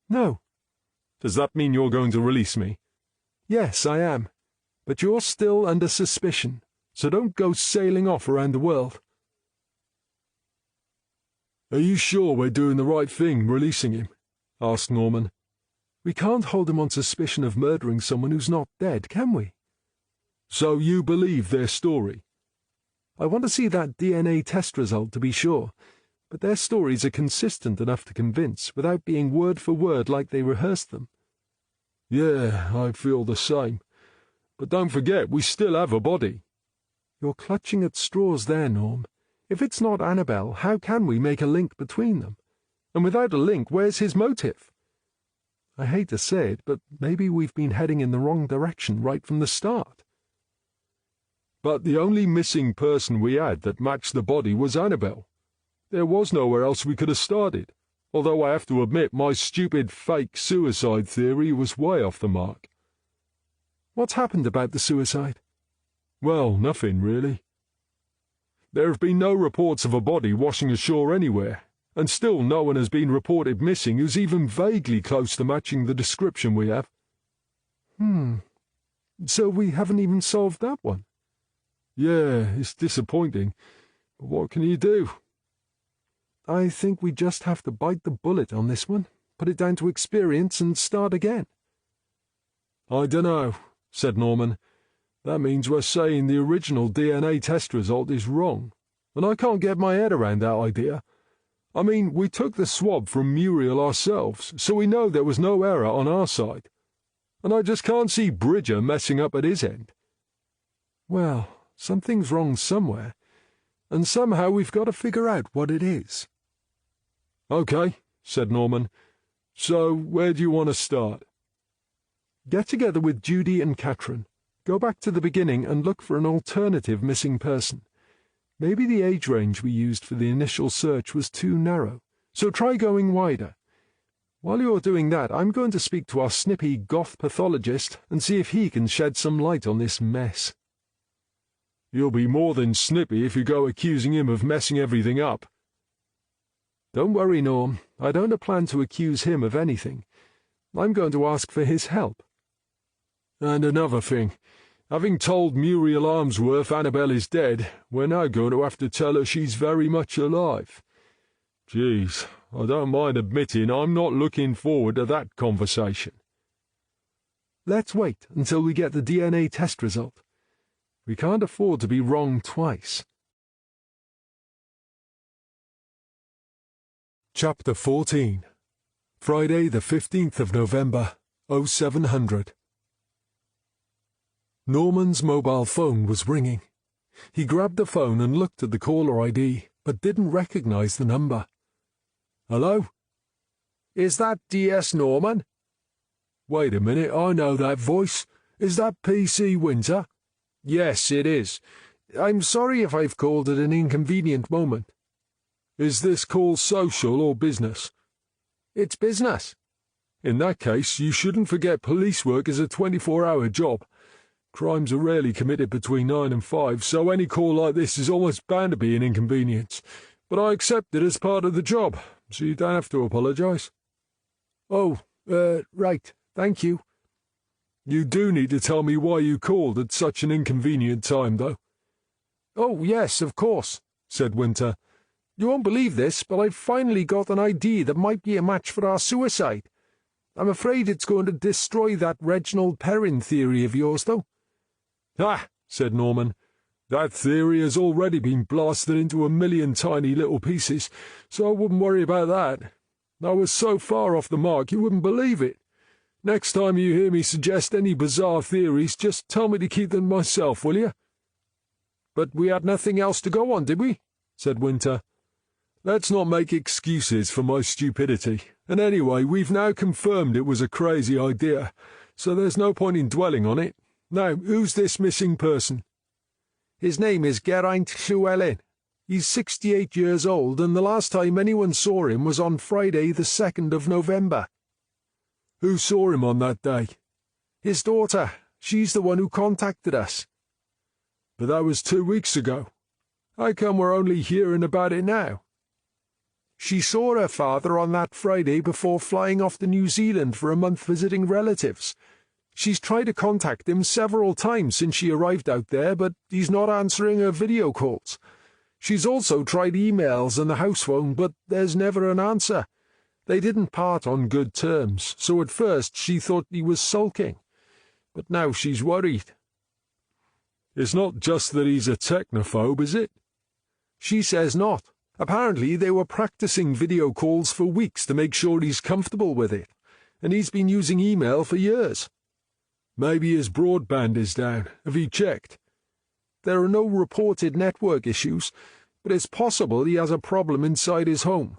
No. Does that mean you're going to release me? Yes, I am. But you're still under suspicion, so don't go sailing off around the world. Are you sure we're doing the right thing releasing him? Asked Norman. We can't hold him on suspicion of murdering someone who's not dead, can we? So you believe their story? I want to see that DNA test result to be sure, but their stories are consistent enough to convince without being word for word like they rehearsed them. Yeah, I feel the same. But don't forget, we still have a body. You're clutching at straws there, Norm. If it's not Annabel, how can we make a link between them? And without a link, where's his motive? I hate to say it, but maybe we've been heading in the wrong direction right from the start. But the only missing person we had that matched the body was Annabel. There was nowhere else we could have started, although I have to admit my stupid fake suicide theory was way off the mark. What's happened about the suicide? Well, nothing really. There have been no reports of a body washing ashore anywhere, and still no one has been reported missing who's even vaguely close to matching the description we have. So we haven't even solved that one? Yeah, it's disappointing, but what can you do? I think we just have to bite the bullet on this one, put it down to experience, and start again. I dunno, said Norman. That means we're saying the original DNA test result is wrong, and I can't get my head around that idea. I mean, we took the swab from Muriel ourselves, so we know there was no error on our side. And I just can't see Bridger messing up at his end. Well, something's wrong somewhere, and somehow we've got to figure out what it is. OK, said Norman. So, where do you want to start? Get together with Judy and Catherine. Go back to the beginning and look for an alternative missing person. Maybe the age range we used for the initial search was too narrow, so try going wider. While you're doing that, I'm going to speak to our snippy goth pathologist and see if he can shed some light on this mess. You'll be more than snippy if you go accusing him of messing everything up. Don't worry, Norm. I don't plan to accuse him of anything. I'm going to ask for his help. And another thing. Having told Muriel Ainsworth Annabelle is dead, we're now going to have to tell her she's very much alive. Geez, I don't mind admitting I'm not looking forward to that conversation. Let's wait until we get the DNA test result. We can't afford to be wrong twice. Chapter 14. Friday the 15th of November, 0700. Norman's mobile phone was ringing. He grabbed the phone and looked at the caller ID, but didn't recognize the number. Hello? Is that DS Norman? Wait a minute, I know that voice. Is that PC Winter? Yes, it is. I'm sorry if I've called at an inconvenient moment. Is this call social or business? It's business. In that case, you shouldn't forget police work is a 24-hour job. Crimes are rarely committed between 9 and 5, so any call like this is almost bound to be an inconvenience. But I accept it as part of the job, so you don't have to apologize. Oh, right, thank you. You do need to tell me why you called at such an inconvenient time, though. Oh, yes, of course, said Winter. You won't believe this, but I've finally got an idea that might be a match for our suicide. I'm afraid it's going to destroy that Reginald Perrin theory of yours, though. Ah, said Norman. That theory has already been blasted into a million tiny little pieces, so I wouldn't worry about that. I was so far off the mark you wouldn't believe it. Next time you hear me suggest any bizarre theories, just tell me to keep them myself, will you? But we had nothing else to go on, did we? Said Winter. Let's not make excuses for my stupidity. And anyway, we've now confirmed it was a crazy idea, so there's no point in dwelling on it. Now, who's this missing person? His name is Geraint Llewellyn. He's 68 years old, and the last time anyone saw him was on Friday the 2nd of November. Who saw him on that day? His daughter. She's the one who contacted us. But that was 2 weeks ago. How come we're only hearing about it now? She saw her father on that Friday before flying off to New Zealand for a month visiting relatives. She's tried to contact him several times since she arrived out there, but he's not answering her video calls. She's also tried emails and the house phone, but there's never an answer. They didn't part on good terms, so at first she thought he was sulking. But now she's worried. It's not just that he's a technophobe, is it? She says not. Apparently they were practicing video calls for weeks to make sure he's comfortable with it, and he's been using email for years. Maybe his broadband is down. Have you checked? There are no reported network issues, but it's possible he has a problem inside his home.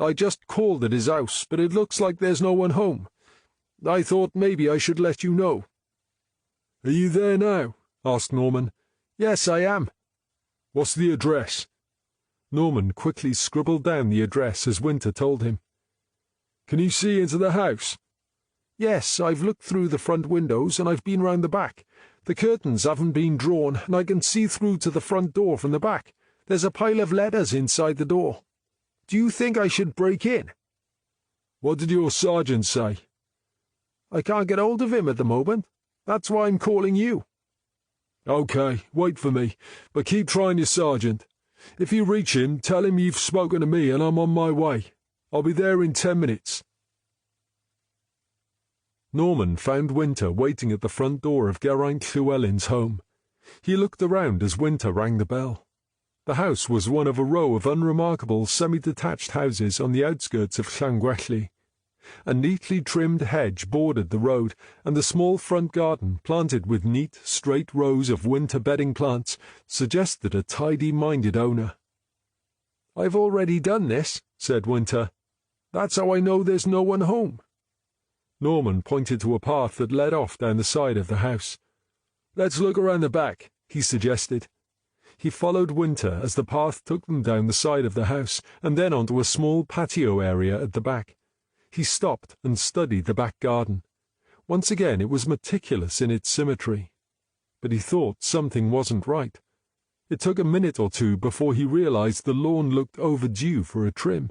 I just called at his house, but it looks like there's no one home. I thought maybe I should let you know. Are you there now? Asked Norman. Yes, I am. What's the address? Norman quickly scribbled down the address as Winter told him. Can you see into the house? Yes, I've looked through the front windows and I've been round the back. The curtains haven't been drawn and I can see through to the front door from the back. There's a pile of letters inside the door. Do you think I should break in? What did your sergeant say? I can't get hold of him at the moment. That's why I'm calling you. OK, wait for me, but keep trying your sergeant. If you reach him, tell him you've spoken to me and I'm on my way. I'll be there in 10 minutes. Norman found Winter waiting at the front door of Geraint Llewellyn's home. He looked around as Winter rang the bell. The house was one of a row of unremarkable semi-detached houses on the outskirts of Llangwelly. A neatly trimmed hedge bordered the road, and the small front garden, planted with neat, straight rows of winter bedding plants, suggested a tidy-minded owner. "I've already done this," said Winter. "That's how I know there's no one home." Norman pointed to a path that led off down the side of the house. "Let's look around the back," he suggested. He followed Winter as the path took them down the side of the house, and then onto a small patio area at the back. He stopped and studied the back garden. Once again it was meticulous in its symmetry. But he thought something wasn't right. It took a minute or two before he realized the lawn looked overdue for a trim.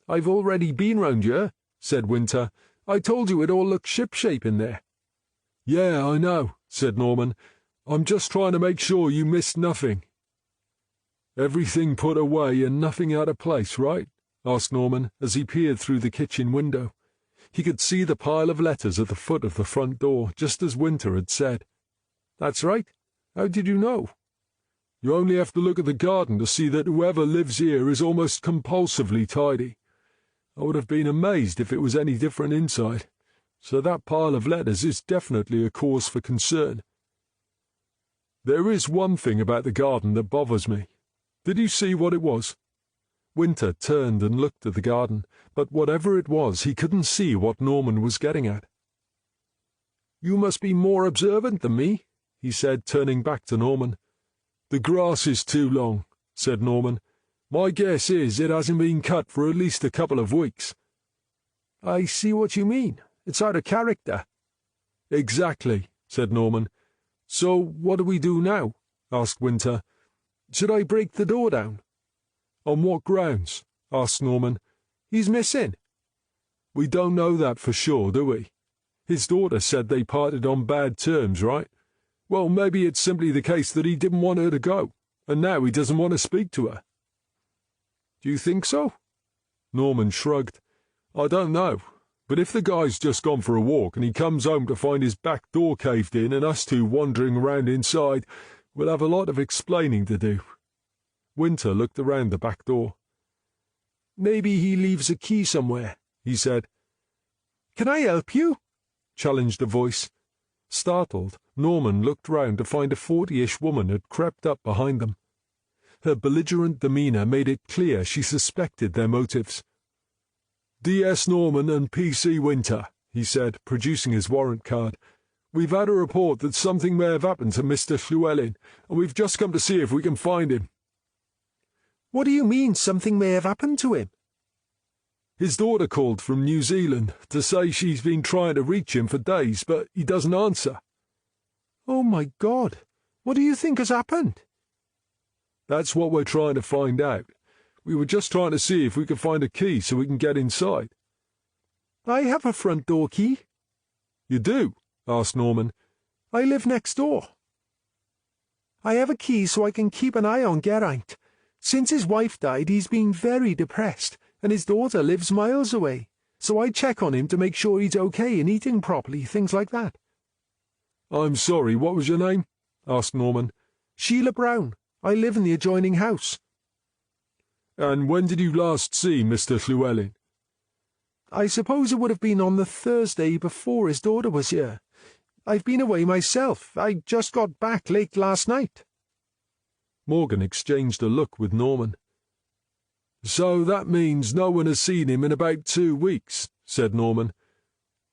"I've already been round here," said Winter. "I told you it all looked shipshape in there." "Yeah, I know," said Norman. "I'm just trying to make sure you missed nothing." "Everything put away and nothing out of place, right?" asked Norman as he peered through the kitchen window. He could see the pile of letters at the foot of the front door, just as Winter had said. "That's right. How did you know?" "You only have to look at the garden to see that whoever lives here is almost compulsively tidy. I would have been amazed if it was any different inside, so that pile of letters is definitely a cause for concern. There is one thing about the garden that bothers me. Did you see what it was?" Winter turned and looked at the garden, but whatever it was, he couldn't see what Norman was getting at. "You must be more observant than me," he said, turning back to Norman. "The grass is too long," said Norman. "My guess is it hasn't been cut for at least a couple of weeks." "I see what you mean. It's out of character." "Exactly," said Norman. "So what do we do now?" asked Winter. "Should I break the door down?" "On what grounds?" asked Norman. "He's missing." "We don't know that for sure, do we? His daughter said they parted on bad terms, right? Well, maybe it's simply the case that he didn't want her to go, and now he doesn't want to speak to her." "Do you think so?" Norman shrugged. "I don't know, but if the guy's just gone for a walk and he comes home to find his back door caved in and us two wandering around inside, we'll have a lot of explaining to do." Winter looked around the back door. "Maybe he leaves a key somewhere," he said. "Can I help you?" challenged a voice. Startled, Norman looked round to find a 40-ish woman had crept up behind them. Her belligerent demeanour made it clear she suspected their motives. "D.S. Norman and P.C. Winter," he said, producing his warrant card. "We've had a report that something may have happened to Mr. Llewellyn, and we've just come to see if we can find him." "What do you mean, something may have happened to him?" "His daughter called from New Zealand to say she's been trying to reach him for days, but he doesn't answer." "Oh, my God! What do you think has happened?" "That's what we're trying to find out. We were just trying to see if we could find a key so we can get inside." "I have a front door key." "You do?" asked Norman. "I live next door." "I have a key so I can keep an eye on Geraint. Since his wife died, he's been very depressed, and his daughter lives miles away, so I check on him to make sure he's okay and eating properly, things like that." "I'm sorry, what was your name?" asked Norman. "Sheila Brown. I live in the adjoining house." "And when did you last see Mr. Llewellyn?" "I suppose it would have been on the Thursday before his daughter was here. I've been away myself. I just got back late last night." Morgan exchanged a look with Norman. "So that means no one has seen him in about 2 weeks," said Norman.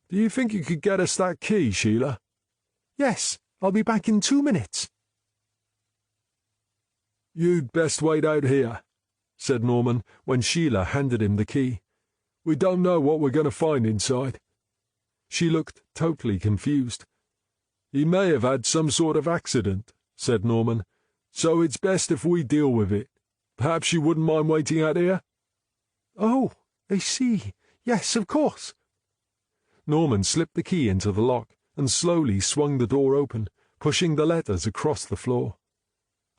"Do you think you could get us that key, Sheila?" "Yes, I'll be back in 2 minutes." "You'd best wait out here," said Norman when Sheila handed him the key. "We don't know what we're going to find inside." She looked totally confused. "He may have had some sort of accident," said Norman, "so it's best if we deal with it. Perhaps you wouldn't mind waiting out here?" "Oh, I see. Yes, of course." Norman slipped the key into the lock and slowly swung the door open, pushing the letters across the floor.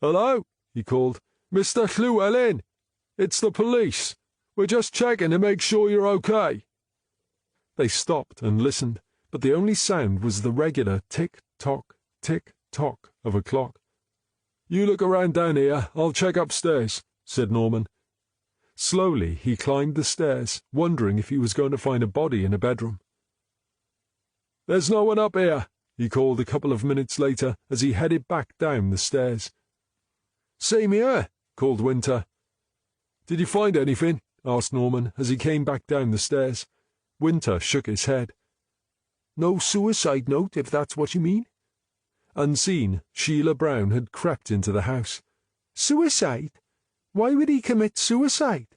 "Hello," he called. "Mr. Llewellyn! It's the police. We're just checking to make sure you're okay." They stopped and listened, but the only sound was the regular tick-tock of a clock. "You look around down here, I'll check upstairs," said Norman. Slowly he climbed the stairs, wondering if he was going to find a body in a bedroom. "There's no one up here," he called a couple of minutes later as he headed back down the stairs. "Same here," called Winter. "Did you find anything?" asked Norman as he came back down the stairs. Winter shook his head. No suicide note, if that's what you mean. Unseen, Sheila Brown had crept into the house. Suicide? Why would he commit suicide?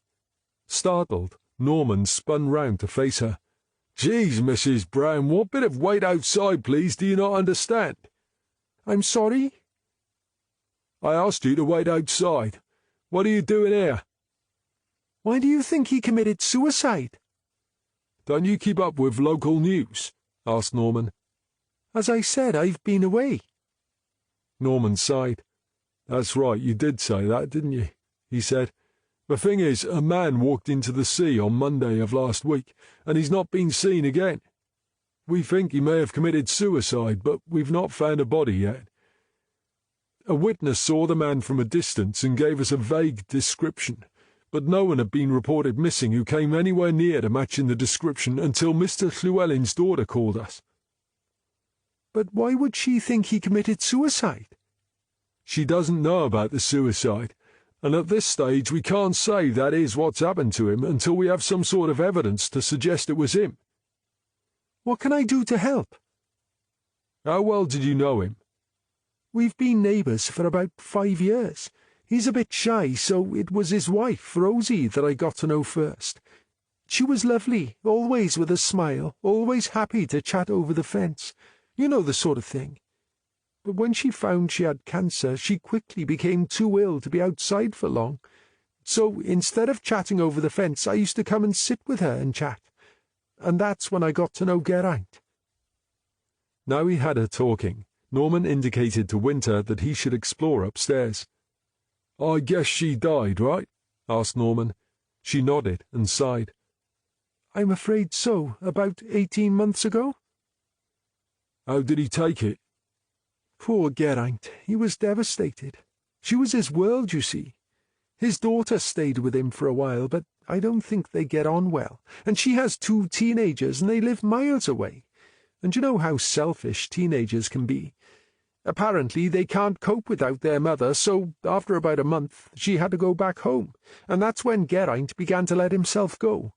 Startled, Norman spun round to face her. "Geez, Mrs. Brown, what bit of wait outside, please, do you not understand?" I'm sorry? "I asked you to wait outside. What are you doing here?" Why do you think he committed suicide? "Don't you keep up with local news?" asked Norman. As I said, I've been away. Norman sighed. "That's right, you did say that, didn't you?" he said. "The thing is, a man walked into the sea on Monday of last week, and he's not been seen again. We think he may have committed suicide, but we've not found a body yet. A witness saw the man from a distance and gave us a vague description, but no one had been reported missing who came anywhere near to matching the description until Mr. Llewellyn's daughter called us." But why would she think he committed suicide? "She doesn't know about the suicide, and at this stage we can't say that is what's happened to him until we have some sort of evidence to suggest it was him." What can I do to help? "How well did you know him?" We've been neighbours for about 5 years. He's a bit shy, so it was his wife, Rosie, that I got to know first. She was lovely, always with a smile, always happy to chat over the fence. You know the sort of thing. But when she found she had cancer, she quickly became too ill to be outside for long. So instead of chatting over the fence, I used to come and sit with her and chat. And that's when I got to know Geraint. Now he had her talking, Norman indicated to Winter that he should explore upstairs. "I guess she died, right?" asked Norman. She nodded and sighed. I'm afraid so, about 18 months ago. "How did he take it?" Poor Geraint, he was devastated. She was his world, you see. His daughter stayed with him for a while, but I don't think they get on well. And she has 2 teenagers, and they live miles away. And you know how selfish teenagers can be. Apparently they can't cope without their mother, so after about a month she had to go back home, and that's when Geraint began to let himself go.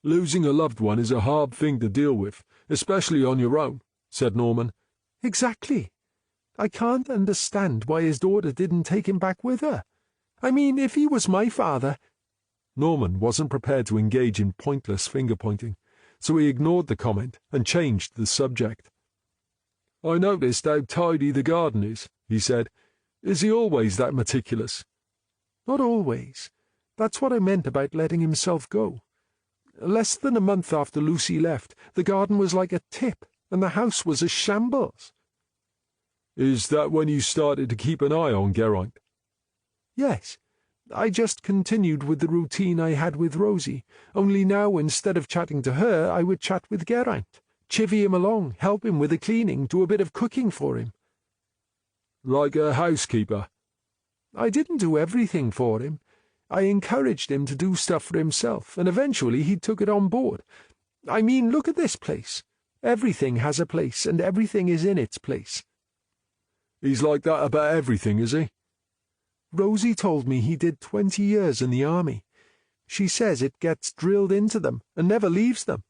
"Losing a loved one is a hard thing to deal with, especially on your own," said Norman. Exactly. I can't understand why his daughter didn't take him back with her. I mean, if he was my father— Norman wasn't prepared to engage in pointless finger-pointing, so he ignored the comment and changed the subject. "I noticed how tidy the garden is," he said. "Is he always that meticulous?" Not always. That's what I meant about letting himself go. Less than a month after Lucy left, the garden was like a tip, and the house was a shambles. "Is that when you started to keep an eye on Geraint?" Yes. I just continued with the routine I had with Rosie, only now instead of chatting to her, I would chat with Geraint, chivvy him along, help him with the cleaning, do a bit of cooking for him. "Like a housekeeper?" I didn't do everything for him. I encouraged him to do stuff for himself, and eventually he took it on board. I mean, look at this place. Everything has a place, and everything is in its place. "He's like that about everything, is he?" Rosie told me he did 20 years in the army. She says it gets drilled into them and never leaves them.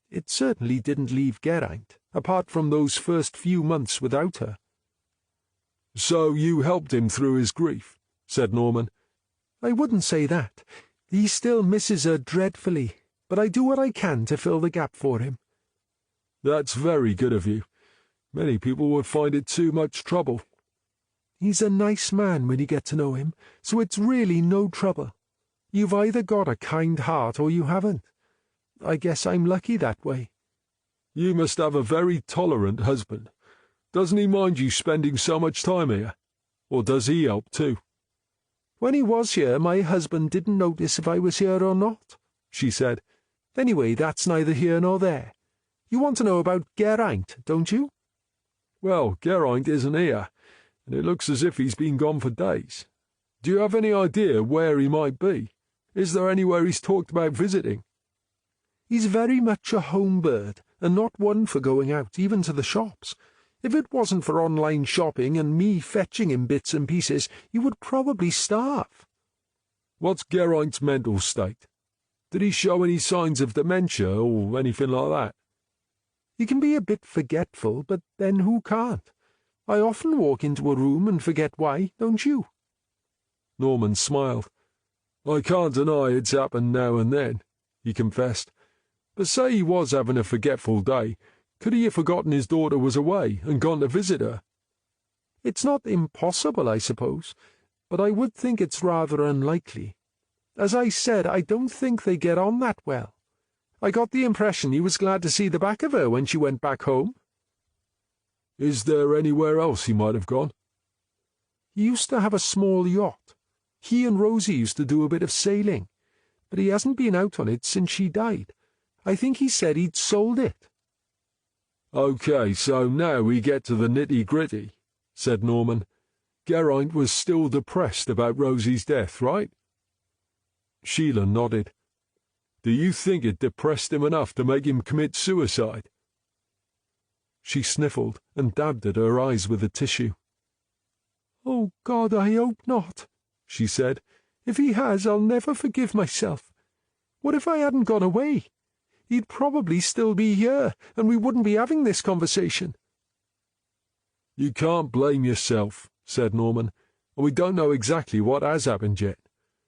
It certainly didn't leave Geraint, apart from those first few months without her. "So you helped him through his grief," said Norman. I wouldn't say that. He still misses her dreadfully, but I do what I can to fill the gap for him. "That's very good of you. Many people would find it too much trouble." He's a nice man when you get to know him, so it's really no trouble. You've either got a kind heart or you haven't. I guess I'm lucky that way. "You must have a very tolerant husband. Doesn't he mind you spending so much time here? Or does he help too?" When he was here, my husband didn't notice if I was here or not, she said. Anyway, that's neither here nor there. You want to know about Geraint, don't you? Well, Geraint isn't here, and it looks as if he's been gone for days. Do you have any idea where he might be? Is there anywhere he's talked about visiting? He's very much a home bird, and not one for going out, even to the shops. If it wasn't for online shopping and me fetching him bits and pieces, he would probably starve. What's Geraint's mental state? Did he show any signs of dementia or anything like that? He can be a bit forgetful, but then who can't? I often walk into a room and forget why, don't you? Norman smiled. I can't deny it's happened now and then, he confessed. But say he was having a forgetful day, could he have forgotten his daughter was away and gone to visit her? It's not impossible, I suppose, but I would think it's rather unlikely. As I said, I don't think they get on that well. I got the impression he was glad to see the back of her when she went back home. Is there anywhere else he might have gone? He used to have a small yacht. He and Rosie used to do a bit of sailing, but he hasn't been out on it since she died. I think he said he'd sold it. OK, so now we get to the nitty-gritty, said Norman. Geraint was still depressed about Rosie's death, right? Sheila nodded. Do you think it depressed him enough to make him commit suicide? She sniffled and dabbed at her eyes with a tissue. Oh, God, I hope not, she said. If he has, I'll never forgive myself. What if I hadn't gone away? He'd probably still be here, and we wouldn't be having this conversation. You can't blame yourself, said Norman, and we don't know exactly what has happened yet.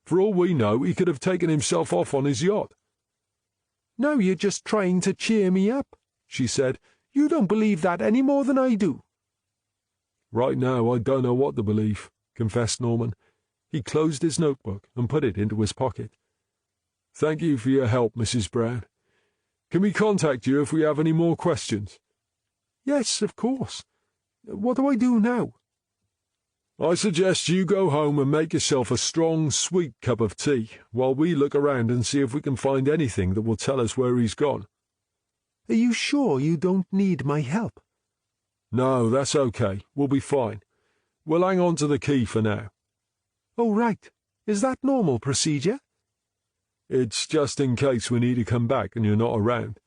For all we know, he could have taken himself off on his yacht. Now you're just trying to cheer me up, she said. You don't believe that any more than I do. Right now I don't know what to believe, confessed Norman. He closed his notebook and put it into his pocket. Thank you for your help, Mrs. Brown. Can we contact you if we have any more questions? Yes, of course. What do I do now? I suggest you go home and make yourself a strong, sweet cup of tea, while we look around and see if we can find anything that will tell us where he's gone. Are you sure you don't need my help? No, that's okay. We'll be fine. We'll hang on to the key for now. Oh, right. Is that normal procedure? It's just in case we need to come back and you're not around.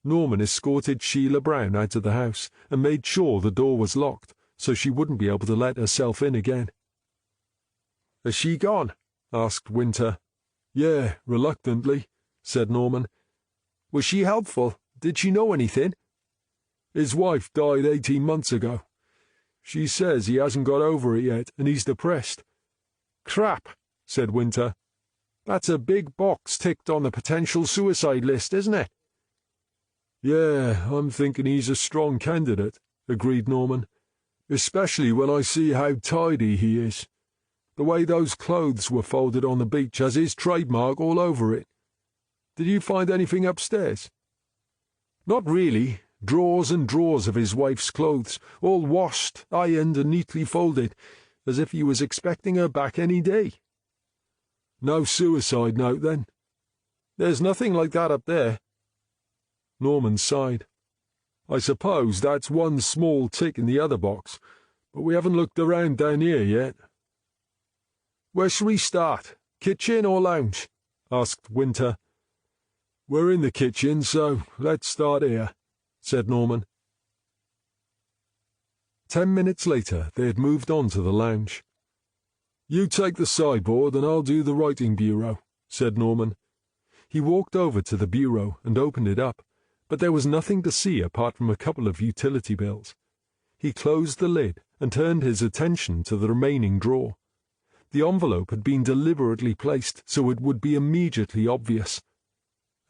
Norman escorted Sheila Brown out of the house and made sure the door was locked, so she wouldn't be able to let herself in again. Has she gone? Asked Winter. Yeah, reluctantly, said Norman. Was she helpful? Did she know anything? His wife died 18 months ago. She says he hasn't got over it yet, and he's depressed. Crap, said Winter. That's a big box ticked on the potential suicide list, isn't it? Yeah, I'm thinking he's a strong candidate, agreed Norman. Especially when I see how tidy he is. The way those clothes were folded on the beach has his trademark all over it. Did you find anything upstairs? Not really. Drawers and drawers of his wife's clothes, all washed, ironed, and neatly folded, as if he was expecting her back any day. No suicide note, then? There's nothing like that up there. Norman sighed. I suppose that's one small tick in the other box, but we haven't looked around down here yet. Where shall we start? Kitchen or lounge? Asked Winter. We're in the kitchen, so let's start here, said Norman. 10 minutes later, they had moved on to the lounge. You take the sideboard and I'll do the writing bureau, said Norman. He walked over to the bureau and opened it up, but there was nothing to see apart from a couple of utility bills. He closed the lid and turned his attention to the remaining drawer. The envelope had been deliberately placed so it would be immediately obvious.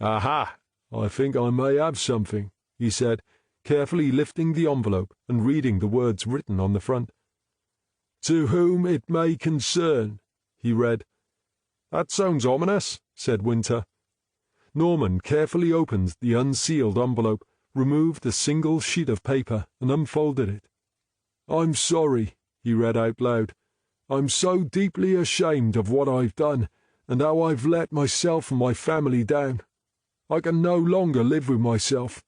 Aha! I think I may have something, he said, carefully lifting the envelope and reading the words written on the front. To whom it may concern, he read. That sounds ominous, said Winter. Norman carefully opened the unsealed envelope, removed a single sheet of paper, and unfolded it. I'm sorry, he read out loud. I'm so deeply ashamed of what I've done, and how I've let myself and my family down. I can no longer live with myself."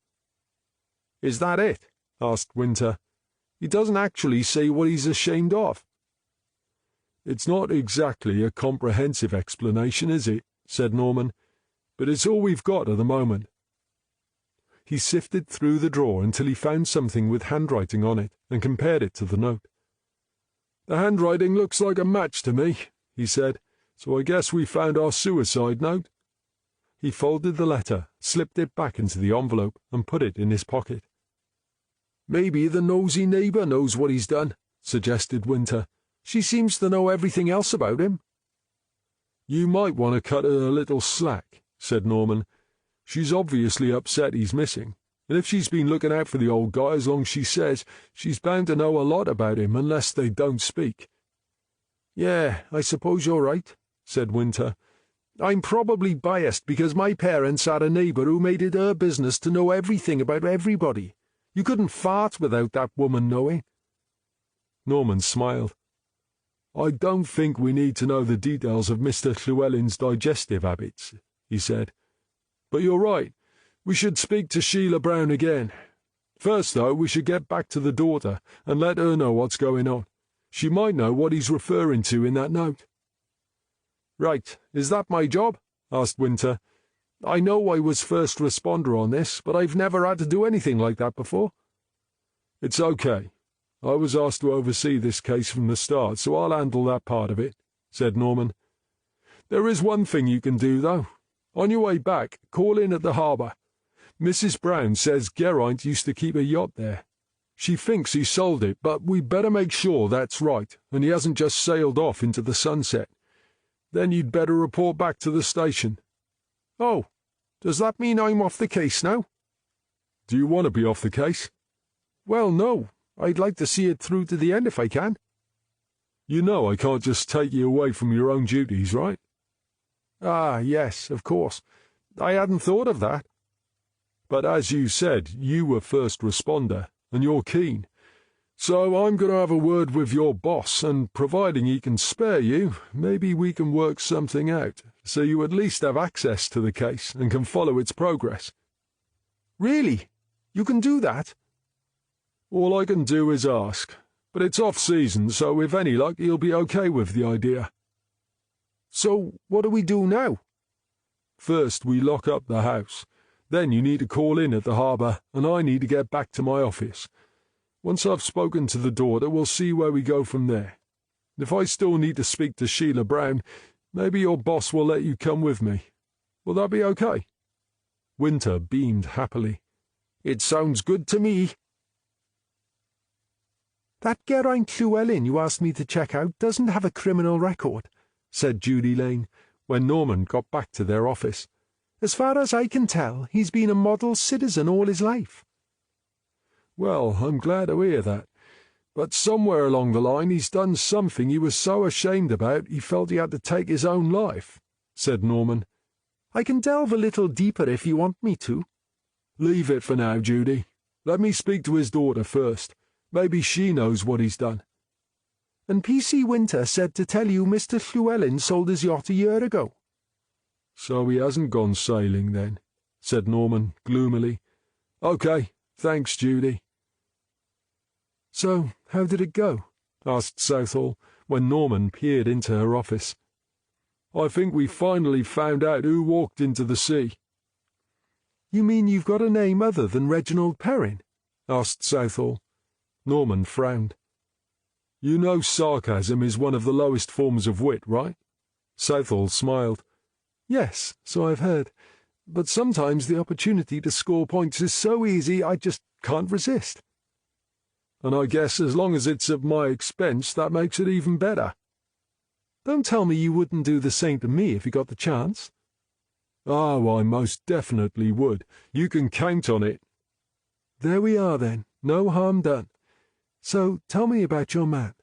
"Is that it?" asked Winter. "He doesn't actually say what he's ashamed of." "It's not exactly a comprehensive explanation, is it?" said Norman. "But it's all we've got at the moment." He sifted through the drawer until he found something with handwriting on it and compared it to the note. "The handwriting looks like a match to me," he said, "so I guess we found our suicide note." He folded the letter, slipped it back into the envelope, and put it in his pocket. "Maybe the nosy neighbour knows what he's done," suggested Winter. "She seems to know everything else about him." "You might want to cut her a little slack," said Norman. "She's obviously upset he's missing, and if she's been looking out for the old guy as long as she says, she's bound to know a lot about him unless they don't speak." "Yeah, I suppose you're right," said Winter. "I'm probably biased because my parents had a neighbour who made it her business to know everything about everybody. You couldn't fart without that woman knowing." Norman smiled. "I don't think we need to know the details of Mr. Llewellyn's digestive habits," he said. "But you're right. We should speak to Sheila Brown again. First, though, we should get back to the daughter and let her know what's going on. She might know what he's referring to in that note." "Right. Is that my job?" asked Winter. "I know I was first responder on this, but I've never had to do anything like that before." "It's okay. I was asked to oversee this case from the start, so I'll handle that part of it," said Norman. "There is one thing you can do, though. On your way back, call in at the harbour. Mrs. Brown says Geraint used to keep a yacht there. She thinks he sold it, but we'd better make sure that's right, and he hasn't just sailed off into the sunset. Then you'd better report back to the station." "Oh, does that mean I'm off the case now?" "Do you want to be off the case?" "Well, no. I'd like to see it through to the end if I can." "You know I can't just take you away from your own duties, right?" "Ah, yes, of course. I hadn't thought of that." "But as you said, you were first responder, and you're keen. So I'm going to have a word with your boss, and providing he can spare you, maybe we can work something out, so you at least have access to the case and can follow its progress." "Really? You can do that?" "All I can do is ask, but it's off-season, so with any luck he'll be okay with the idea." "So what do we do now?" "First we lock up the house. Then you need to call in at the harbour, and I need to get back to my office. Once I've spoken to the daughter, we'll see where we go from there. If I still need to speak to Sheila Brown, maybe your boss will let you come with me. Will that be okay?" Winter beamed happily. "It sounds good to me." "That Geraint Llewellyn you asked me to check out doesn't have a criminal record," said Judy Lane, when Norman got back to their office. "As far as I can tell, he's been a model citizen all his life." "Well, I'm glad to hear that. But somewhere along the line he's done something he was so ashamed about he felt he had to take his own life," said Norman. "I can delve a little deeper if you want me to." "Leave it for now, Judy. Let me speak to his daughter first. Maybe she knows what he's done." "And P.C. Winter said to tell you Mr. Llewellyn sold his yacht a year ago." "So he hasn't gone sailing, then," said Norman gloomily. "Okay, thanks, Judy." "So, how did it go?" asked Southall, when Norman peered into her office. "I think we finally found out who walked into the sea." "You mean you've got a name other than Reginald Perrin?" asked Southall. Norman frowned. "You know sarcasm is one of the lowest forms of wit, right?" Southall smiled. "Yes, so I've heard. But sometimes the opportunity to score points is so easy I just can't resist." "And I guess as long as it's at my expense, that makes it even better." "Don't tell me you wouldn't do the same to me if you got the chance." "Oh, I most definitely would. You can count on it." "There we are, then. No harm done. So tell me about your man."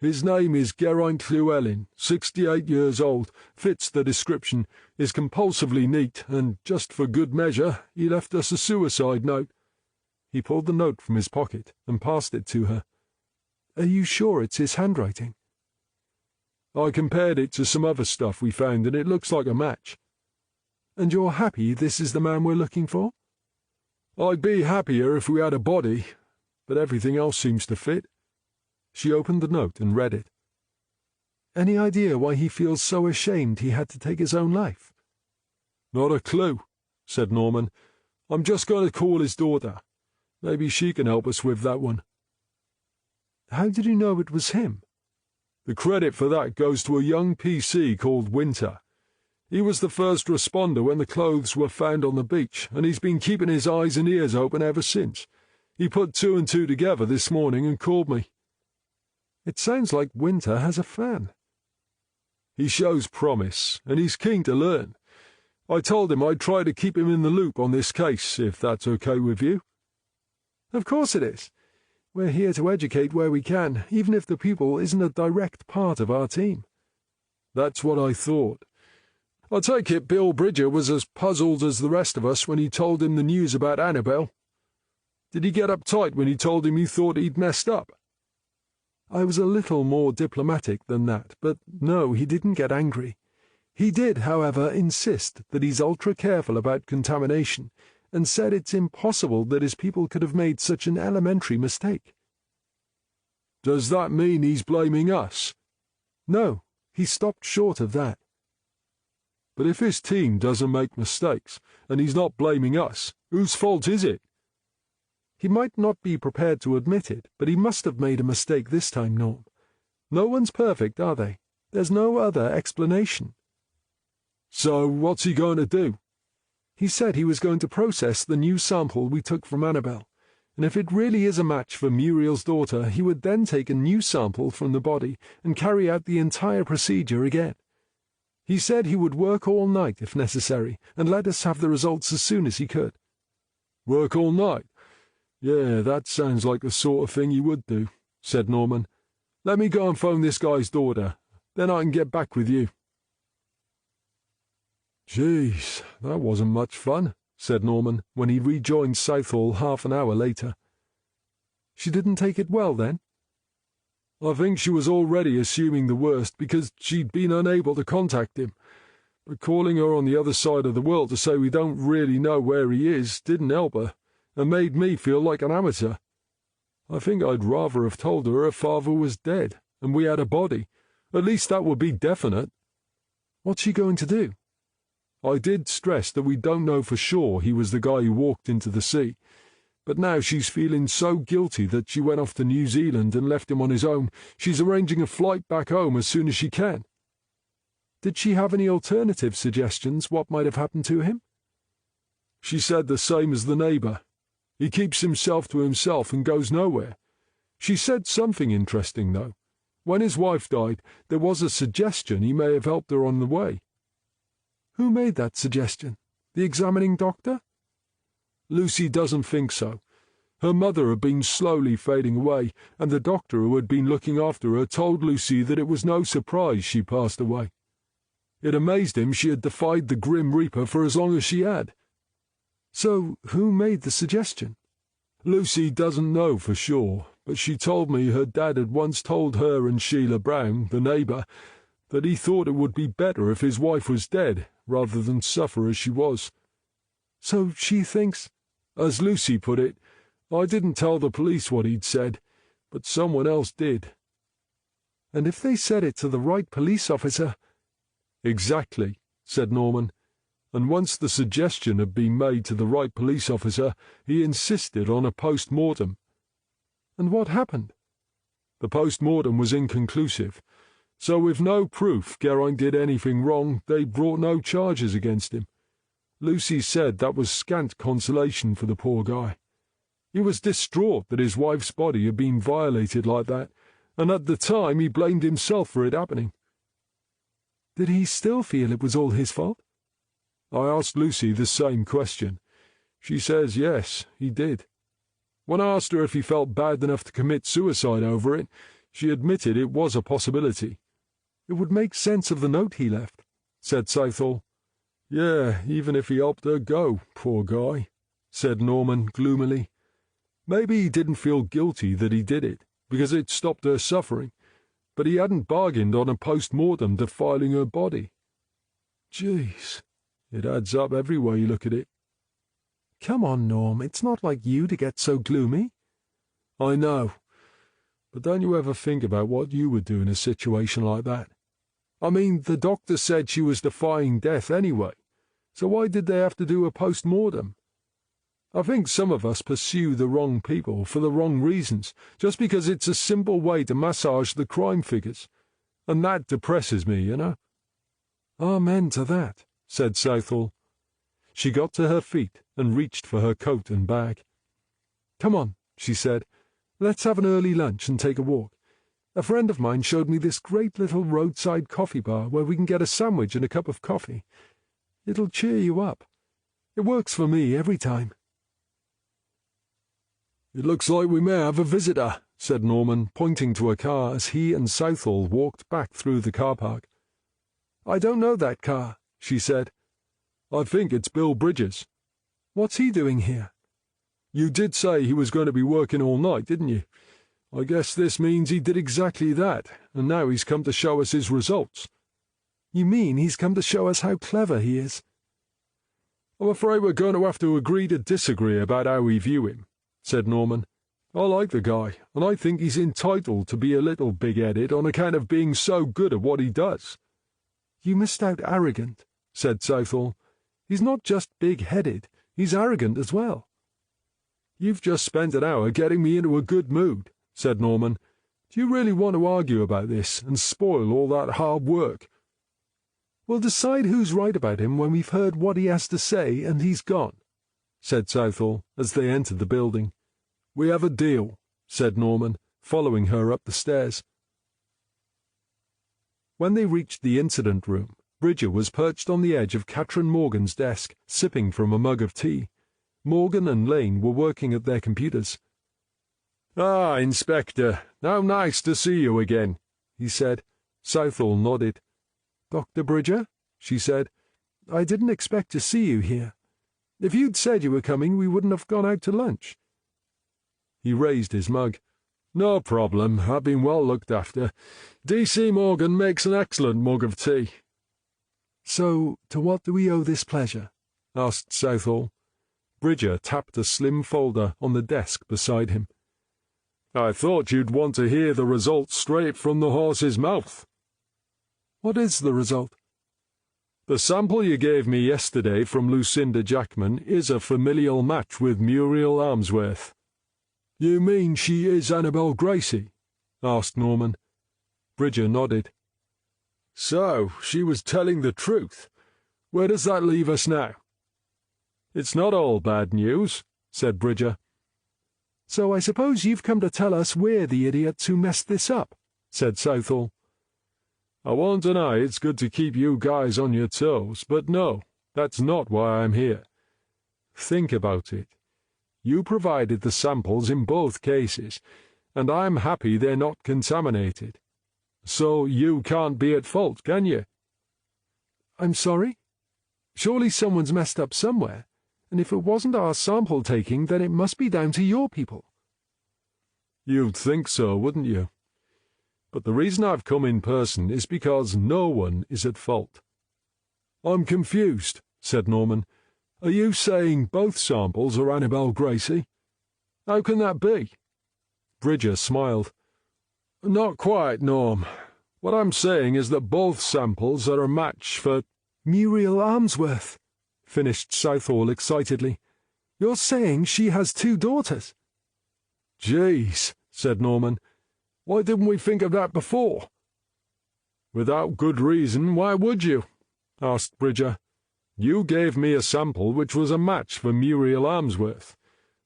"His name is Geraint Llewellyn, 68 years old, fits the description, is compulsively neat, and just for good measure, he left us a suicide note." He pulled the note from his pocket and passed it to her. "Are you sure it's his handwriting?" "I compared it to some other stuff we found, and it looks like a match." And you're happy this is the man we're looking for? I'd be happier if we had a body, but everything else seems to fit. She opened the note and read it. Any idea why he feels so ashamed he had to take his own life? Not a clue, said Norman. I'm just going to call his daughter. Maybe she can help us with that one. How did you know it was him? The credit for that goes to a young PC called Winter. He was the first responder when the clothes were found on the beach, and he's been keeping his eyes and ears open ever since. He put 2 and 2 together this morning and called me. It sounds like Winter has a fan. He shows promise, and he's keen to learn. I told him I'd try to keep him in the loop on this case, if that's okay with you. Of course it is. We're here to educate where we can, even if the pupil isn't a direct part of our team. That's what I thought. I take it Bill Bridger was as puzzled as the rest of us when he told him the news about Annabelle. Did he get uptight when he told him you thought he'd messed up? I was a little more diplomatic than that, but no, he didn't get angry. He did, however, insist that he's ultra-careful about contamination, and said it's impossible that his people could have made such an elementary mistake. Does that mean he's blaming us? No, he stopped short of that. But if his team doesn't make mistakes, and he's not blaming us, whose fault is it? He might not be prepared to admit it, but he must have made a mistake this time, Norm. No one's perfect, are they? There's no other explanation. So what's he going to do? He said he was going to process the new sample we took from Annabelle, and if it really is a match for Muriel's daughter, he would then take a new sample from the body and carry out the entire procedure again. He said he would work all night if necessary, and let us have the results as soon as he could. Work all night? Yeah, that sounds like the sort of thing he would do, said Norman. Let me go and phone this guy's daughter, then I can get back with you. Jeez, that wasn't much fun, said Norman, when he rejoined Southall half an hour later. She didn't take it well, then? I think she was already assuming the worst because she'd been unable to contact him. But calling her on the other side of the world to say we don't really know where he is didn't help her, and made me feel like an amateur. I think I'd rather have told her father was dead, and we had a body. At least that would be definite. What's she going to do? I did stress that we don't know for sure he was the guy who walked into the sea, but now she's feeling so guilty that she went off to New Zealand and left him on his own. She's arranging a flight back home as soon as she can. Did she have any alternative suggestions what might have happened to him? She said the same as the neighbour. He keeps himself to himself and goes nowhere. She said something interesting, though. When his wife died, there was a suggestion he may have helped her on the way. Who made that suggestion? The examining doctor? Lucy doesn't think so. Her mother had been slowly fading away, and the doctor who had been looking after her told Lucy that it was no surprise she passed away. It amazed him she had defied the Grim Reaper for as long as she had. So, who made the suggestion? Lucy doesn't know for sure, but she told me her dad had once told her and Sheila Brown, the neighbour, that he thought it would be better if his wife was dead, rather than suffer as she was. So she thinks... As Lucy put it, I didn't tell the police what he'd said, but someone else did. And if they said it to the right police officer... Exactly, said Norman. And once the suggestion had been made to the right police officer, he insisted on a post-mortem. And what happened? The post-mortem was inconclusive, so with no proof Geraint did anything wrong, they brought no charges against him. Lucy said that was scant consolation for the poor guy. He was distraught that his wife's body had been violated like that, and at the time he blamed himself for it happening. Did he still feel it was all his fault? I asked Lucy the same question. She says yes, he did. When I asked her if he felt bad enough to commit suicide over it, she admitted it was a possibility. It would make sense of the note he left, said Southall. Yeah, even if he helped her go, poor guy, said Norman gloomily. Maybe he didn't feel guilty that he did it, because it stopped her suffering, but he hadn't bargained on a post-mortem defiling her body. Jeez. It adds up every way you look at it. Come on, Norm, it's not like you to get so gloomy. I know, but don't you ever think about what you would do in a situation like that? I mean, the doctor said she was defying death anyway, so why did they have to do a post-mortem? I think some of us pursue the wrong people for the wrong reasons, just because it's a simple way to massage the crime figures. And that depresses me, you know. Amen to that, said Southall. She got to her feet and reached for her coat and bag. Come on, she said. Let's have an early lunch and take a walk. A friend of mine showed me this great little roadside coffee bar where we can get a sandwich and a cup of coffee. It'll cheer you up. It works for me every time. It looks like we may have a visitor, said Norman, pointing to a car as he and Southall walked back through the car park. I don't know that car, she said. I think it's Bill Bridges. What's he doing here? You did say he was going to be working all night, didn't you? I guess this means he did exactly that, and now he's come to show us his results. You mean he's come to show us how clever he is? I'm afraid we're going to have to agree to disagree about how we view him, said Norman. I like the guy, and I think he's entitled to be a little big-headed on account of being so good at what he does. You missed out arrogant, said Southall. He's not just big-headed, he's arrogant as well. You've just spent an hour getting me into a good mood, said Norman. Do you really want to argue about this and spoil all that hard work? We'll decide who's right about him when we've heard what he has to say and he's gone, said Southall as they entered the building. We have a deal, said Norman, following her up the stairs. When they reached the incident room, Bridger was perched on the edge of Catherine Morgan's desk, sipping from a mug of tea. Morgan and Lane were working at their computers. Ah, Inspector, how nice to see you again, he said. Southall nodded. Dr. Bridger, she said, I didn't expect to see you here. If you'd said you were coming, we wouldn't have gone out to lunch. He raised his mug. No problem, I've been well looked after. D.C. Morgan makes an excellent mug of tea. So, to what do we owe this pleasure? Asked Southall. Bridger tapped a slim folder on the desk beside him. I thought you'd want to hear the result straight from the horse's mouth. What is the result? The sample you gave me yesterday from Lucinda Jackman is a familial match with Muriel Ainsworth. You mean she is Annabel Gracie? Asked Norman. Bridger nodded. So, she was telling the truth. Where does that leave us now? It's not all bad news, said Bridger. So I suppose you've come to tell us we're the idiots who messed this up, said Southall. I won't deny it's good to keep you guys on your toes, but no, that's not why I'm here. Think about it. You provided the samples in both cases, and I'm happy they're not contaminated. So you can't be at fault, can you? I'm sorry? Surely someone's messed up somewhere, and if it wasn't our sample taking, then it must be down to your people. You'd think so, wouldn't you? But the reason I've come in person is because no one is at fault. I'm confused, said Norman. Are you saying both samples are Annabel Gracie? How can that be? Bridger smiled. Not quite, Norm. What I'm saying is that both samples are a match for Muriel Ainsworth, finished Southall excitedly. You're saying she has 2 daughters? Jeez, said Norman. Why didn't we think of that before? Without good reason, why would you? Asked Bridger. You gave me a sample which was a match for Muriel Ainsworth,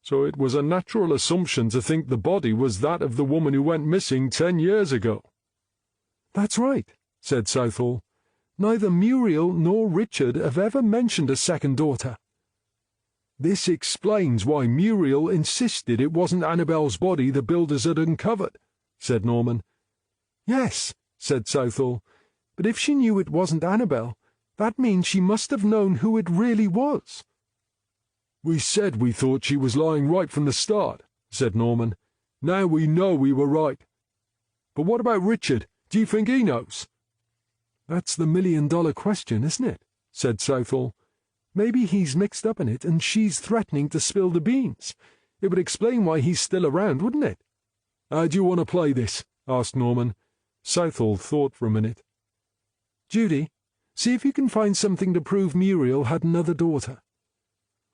so it was a natural assumption to think the body was that of the woman who went missing 10 years ago. That's right, said Southall. Neither Muriel nor Richard have ever mentioned a second daughter. This explains why Muriel insisted it wasn't Annabel's body the builders had uncovered, said Norman. Yes, said Southall, but if she knew it wasn't Annabel, that means she must have known who it really was. We said we thought she was lying right from the start, said Norman. Now we know we were right. But what about Richard? Do you think he knows? That's the million-dollar question, isn't it? Said Southall. Maybe he's mixed up in it and she's threatening to spill the beans. It would explain why he's still around, wouldn't it? How do you want to play this? Asked Norman. Southall thought for a minute. Judy, see if you can find something to prove Muriel had another daughter.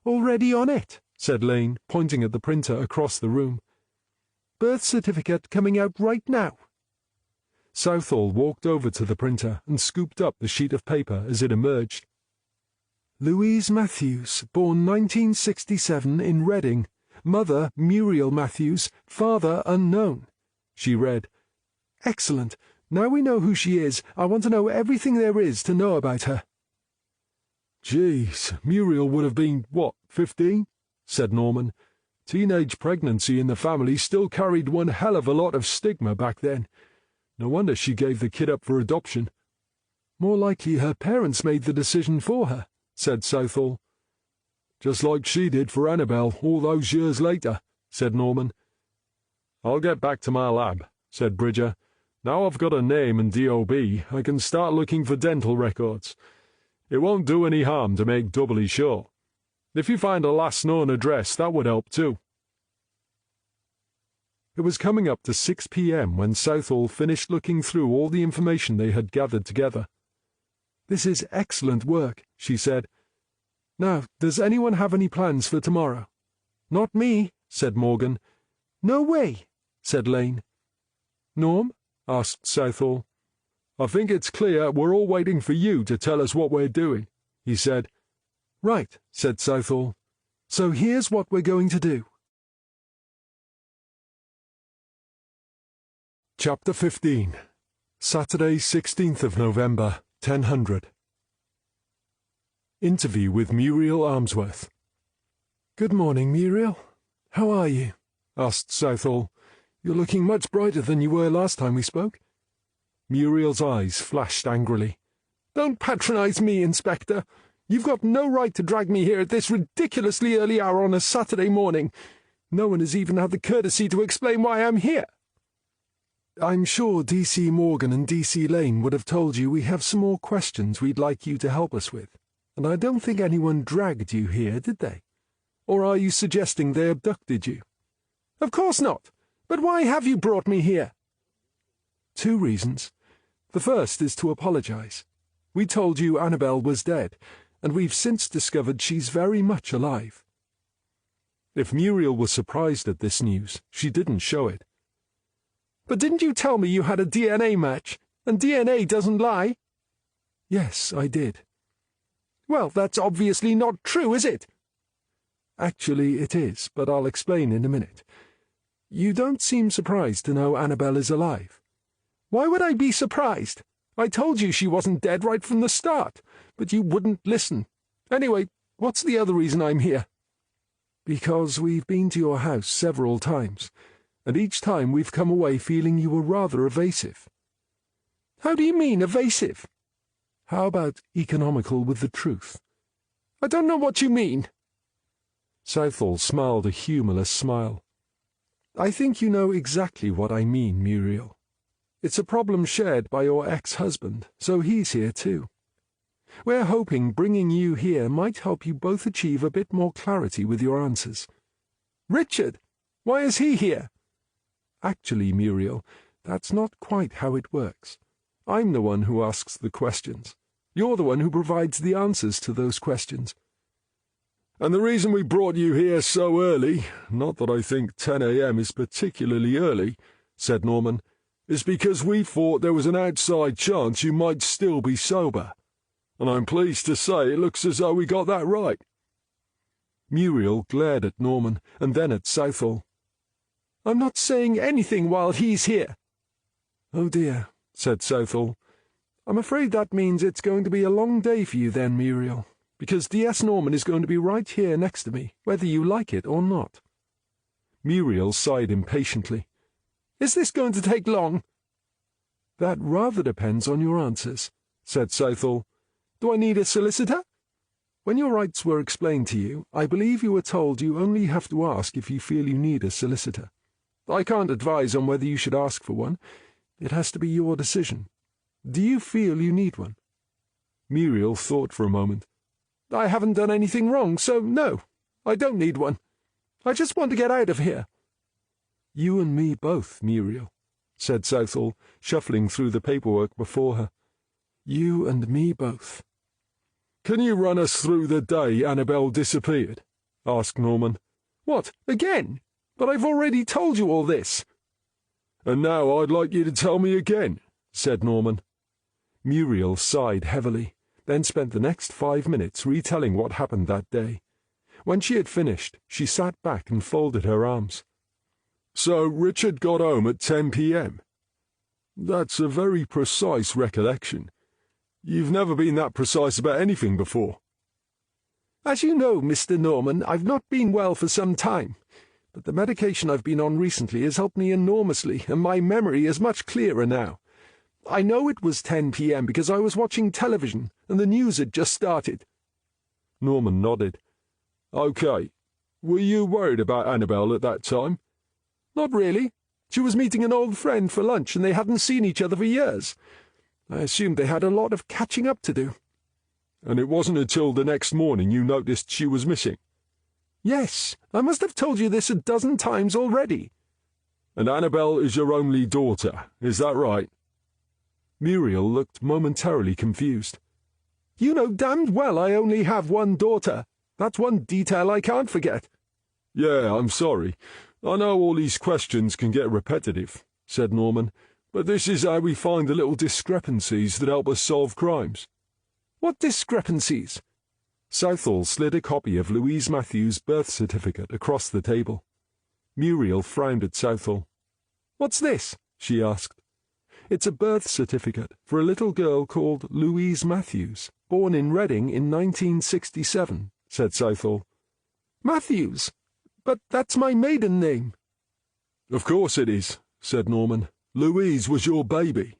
Already on it, said Lane, pointing at the printer across the room. Birth certificate coming out right now. Southall walked over to the printer and scooped up the sheet of paper as it emerged. Louise Matthews, born 1967 in Reading. Mother, Muriel Matthews. Father, unknown. She read. Excellent. Now we know who she is. I want to know everything there is to know about her. Geez, Muriel would have been, 15? Said Norman. Teenage pregnancy in the family still carried one hell of a lot of stigma back then. No wonder she gave the kid up for adoption. More likely her parents made the decision for her, said Southall. Just like she did for Annabel all those years later, said Norman. I'll get back to my lab, said Bridger. Now I've got a name and DOB, I can start looking for dental records. It won't do any harm to make doubly sure. If you find a last known address, that would help too. It was coming up to 6 p.m. when Southall finished looking through all the information they had gathered together. This is excellent work, she said. Now, does anyone have any plans for tomorrow? Not me, said Morgan. No way, said Lane. Norm? Asked Southall. I think it's clear we're all waiting for you to tell us what we're doing, he said. Right, said Southall. So here's what we're going to do. Chapter 15. Saturday, 16th of November, 1000. Interview with Muriel Ainsworth. Good morning, Muriel. How are you? Asked Southall. You're looking much brighter than you were last time we spoke. Muriel's eyes flashed angrily. Don't patronize me, Inspector. You've got no right to drag me here at this ridiculously early hour on a Saturday morning. No one has even had the courtesy to explain why I'm here. I'm sure D.C. Morgan and D.C. Lane would have told you we have some more questions we'd like you to help us with, and I don't think anyone dragged you here, did they? Or are you suggesting they abducted you? Of course not. But why have you brought me here? 2 reasons. The first is to apologize. We told you Annabel was dead, and we've since discovered she's very much alive. If Muriel was surprised at this news, she didn't show it. But didn't you tell me you had a DNA match, and DNA doesn't lie? Yes, I did. Well, that's obviously not true, is it? Actually, it is, but I'll explain in a minute. You don't seem surprised to know Annabel is alive. Why would I be surprised? I told you she wasn't dead right from the start, but you wouldn't listen. Anyway, what's the other reason I'm here? Because we've been to your house several times, and each time we've come away feeling you were rather evasive. How do you mean, evasive? How about economical with the truth? I don't know what you mean. Southall smiled a humourless smile. I think you know exactly what I mean, Muriel. It's a problem shared by your ex-husband, so he's here too. We're hoping bringing you here might help you both achieve a bit more clarity with your answers. Richard, why is he here? Actually, Muriel, that's not quite how it works. I'm the one who asks the questions. You're the one who provides the answers to those questions. And the reason we brought you here so early, not that I think 10 a.m. is particularly early, said Norman, is because we thought there was an outside chance you might still be sober. And I'm pleased to say it looks as though we got that right. Muriel glared at Norman and then at Southall. I'm not saying anything while he's here. Oh dear, said Southall. I'm afraid that means it's going to be a long day for you then, Muriel, because D.S. Norman is going to be right here next to me, whether you like it or not. Muriel sighed impatiently. Is this going to take long? That rather depends on your answers, said Southall. Do I need a solicitor? When your rights were explained to you, I believe you were told you only have to ask if you feel you need a solicitor. I can't advise on whether you should ask for one. It has to be your decision. Do you feel you need one? Muriel thought for a moment. I haven't done anything wrong, so no, I don't need one. I just want to get out of here." "You and me both, Muriel," said Southall, shuffling through the paperwork before her. "You and me both." "Can you run us through the day Annabel disappeared?" asked Norman. "What, again? But I've already told you all this." "And now I'd like you to tell me again," said Norman. Muriel sighed heavily, then spent the next 5 minutes retelling what happened that day. When she had finished, she sat back and folded her arms. "So Richard got home at 10 p.m. That's a very precise recollection. You've never been that precise about anything before." "As you know, Mr. Norman, I've not been well for some time, but the medication I've been on recently has helped me enormously, and my memory is much clearer now. I know it was 10 p.m. because I was watching television, and the news had just started." Norman nodded. "OK. Were you worried about Annabel at that time?" "Not really. She was meeting an old friend for lunch, and they hadn't seen each other for years. I assumed they had a lot of catching up to do." "And it wasn't until the next morning you noticed she was missing?" "Yes, I must have told you this a dozen times already." "And Annabel is your only daughter, is that right?" Muriel looked momentarily confused. "You know damned well I only have one daughter. That's one detail I can't forget." "Yeah, I'm sorry. I know all these questions can get repetitive," said Norman, "but this is how we find the little discrepancies that help us solve crimes." "What discrepancies?" Southall slid a copy of Louise Matthews' birth certificate across the table. Muriel frowned at Southall. "What's this?" she asked. "It's a birth certificate for a little girl called Louise Matthews, born in Reading in 1967, said Southall. "Matthews? But that's my maiden name." "Of course it is," said Norman. "Louise was your baby."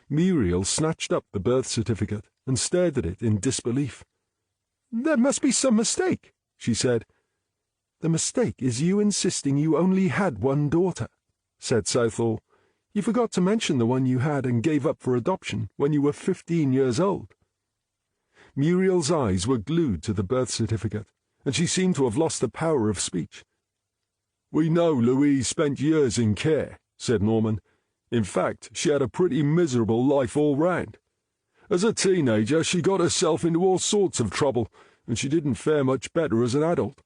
Muriel snatched up the birth certificate and stared at it in disbelief. "There must be some mistake," she said. "The mistake is you insisting you only had one daughter," said Southall. "You forgot to mention the one you had and gave up for adoption when you were 15 years old." Muriel's eyes were glued to the birth certificate, and she seemed to have lost the power of speech. "We know Louise spent years in care," said Norman. "In fact, she had a pretty miserable life all round. As a teenager, she got herself into all sorts of trouble, and she didn't fare much better as an adult.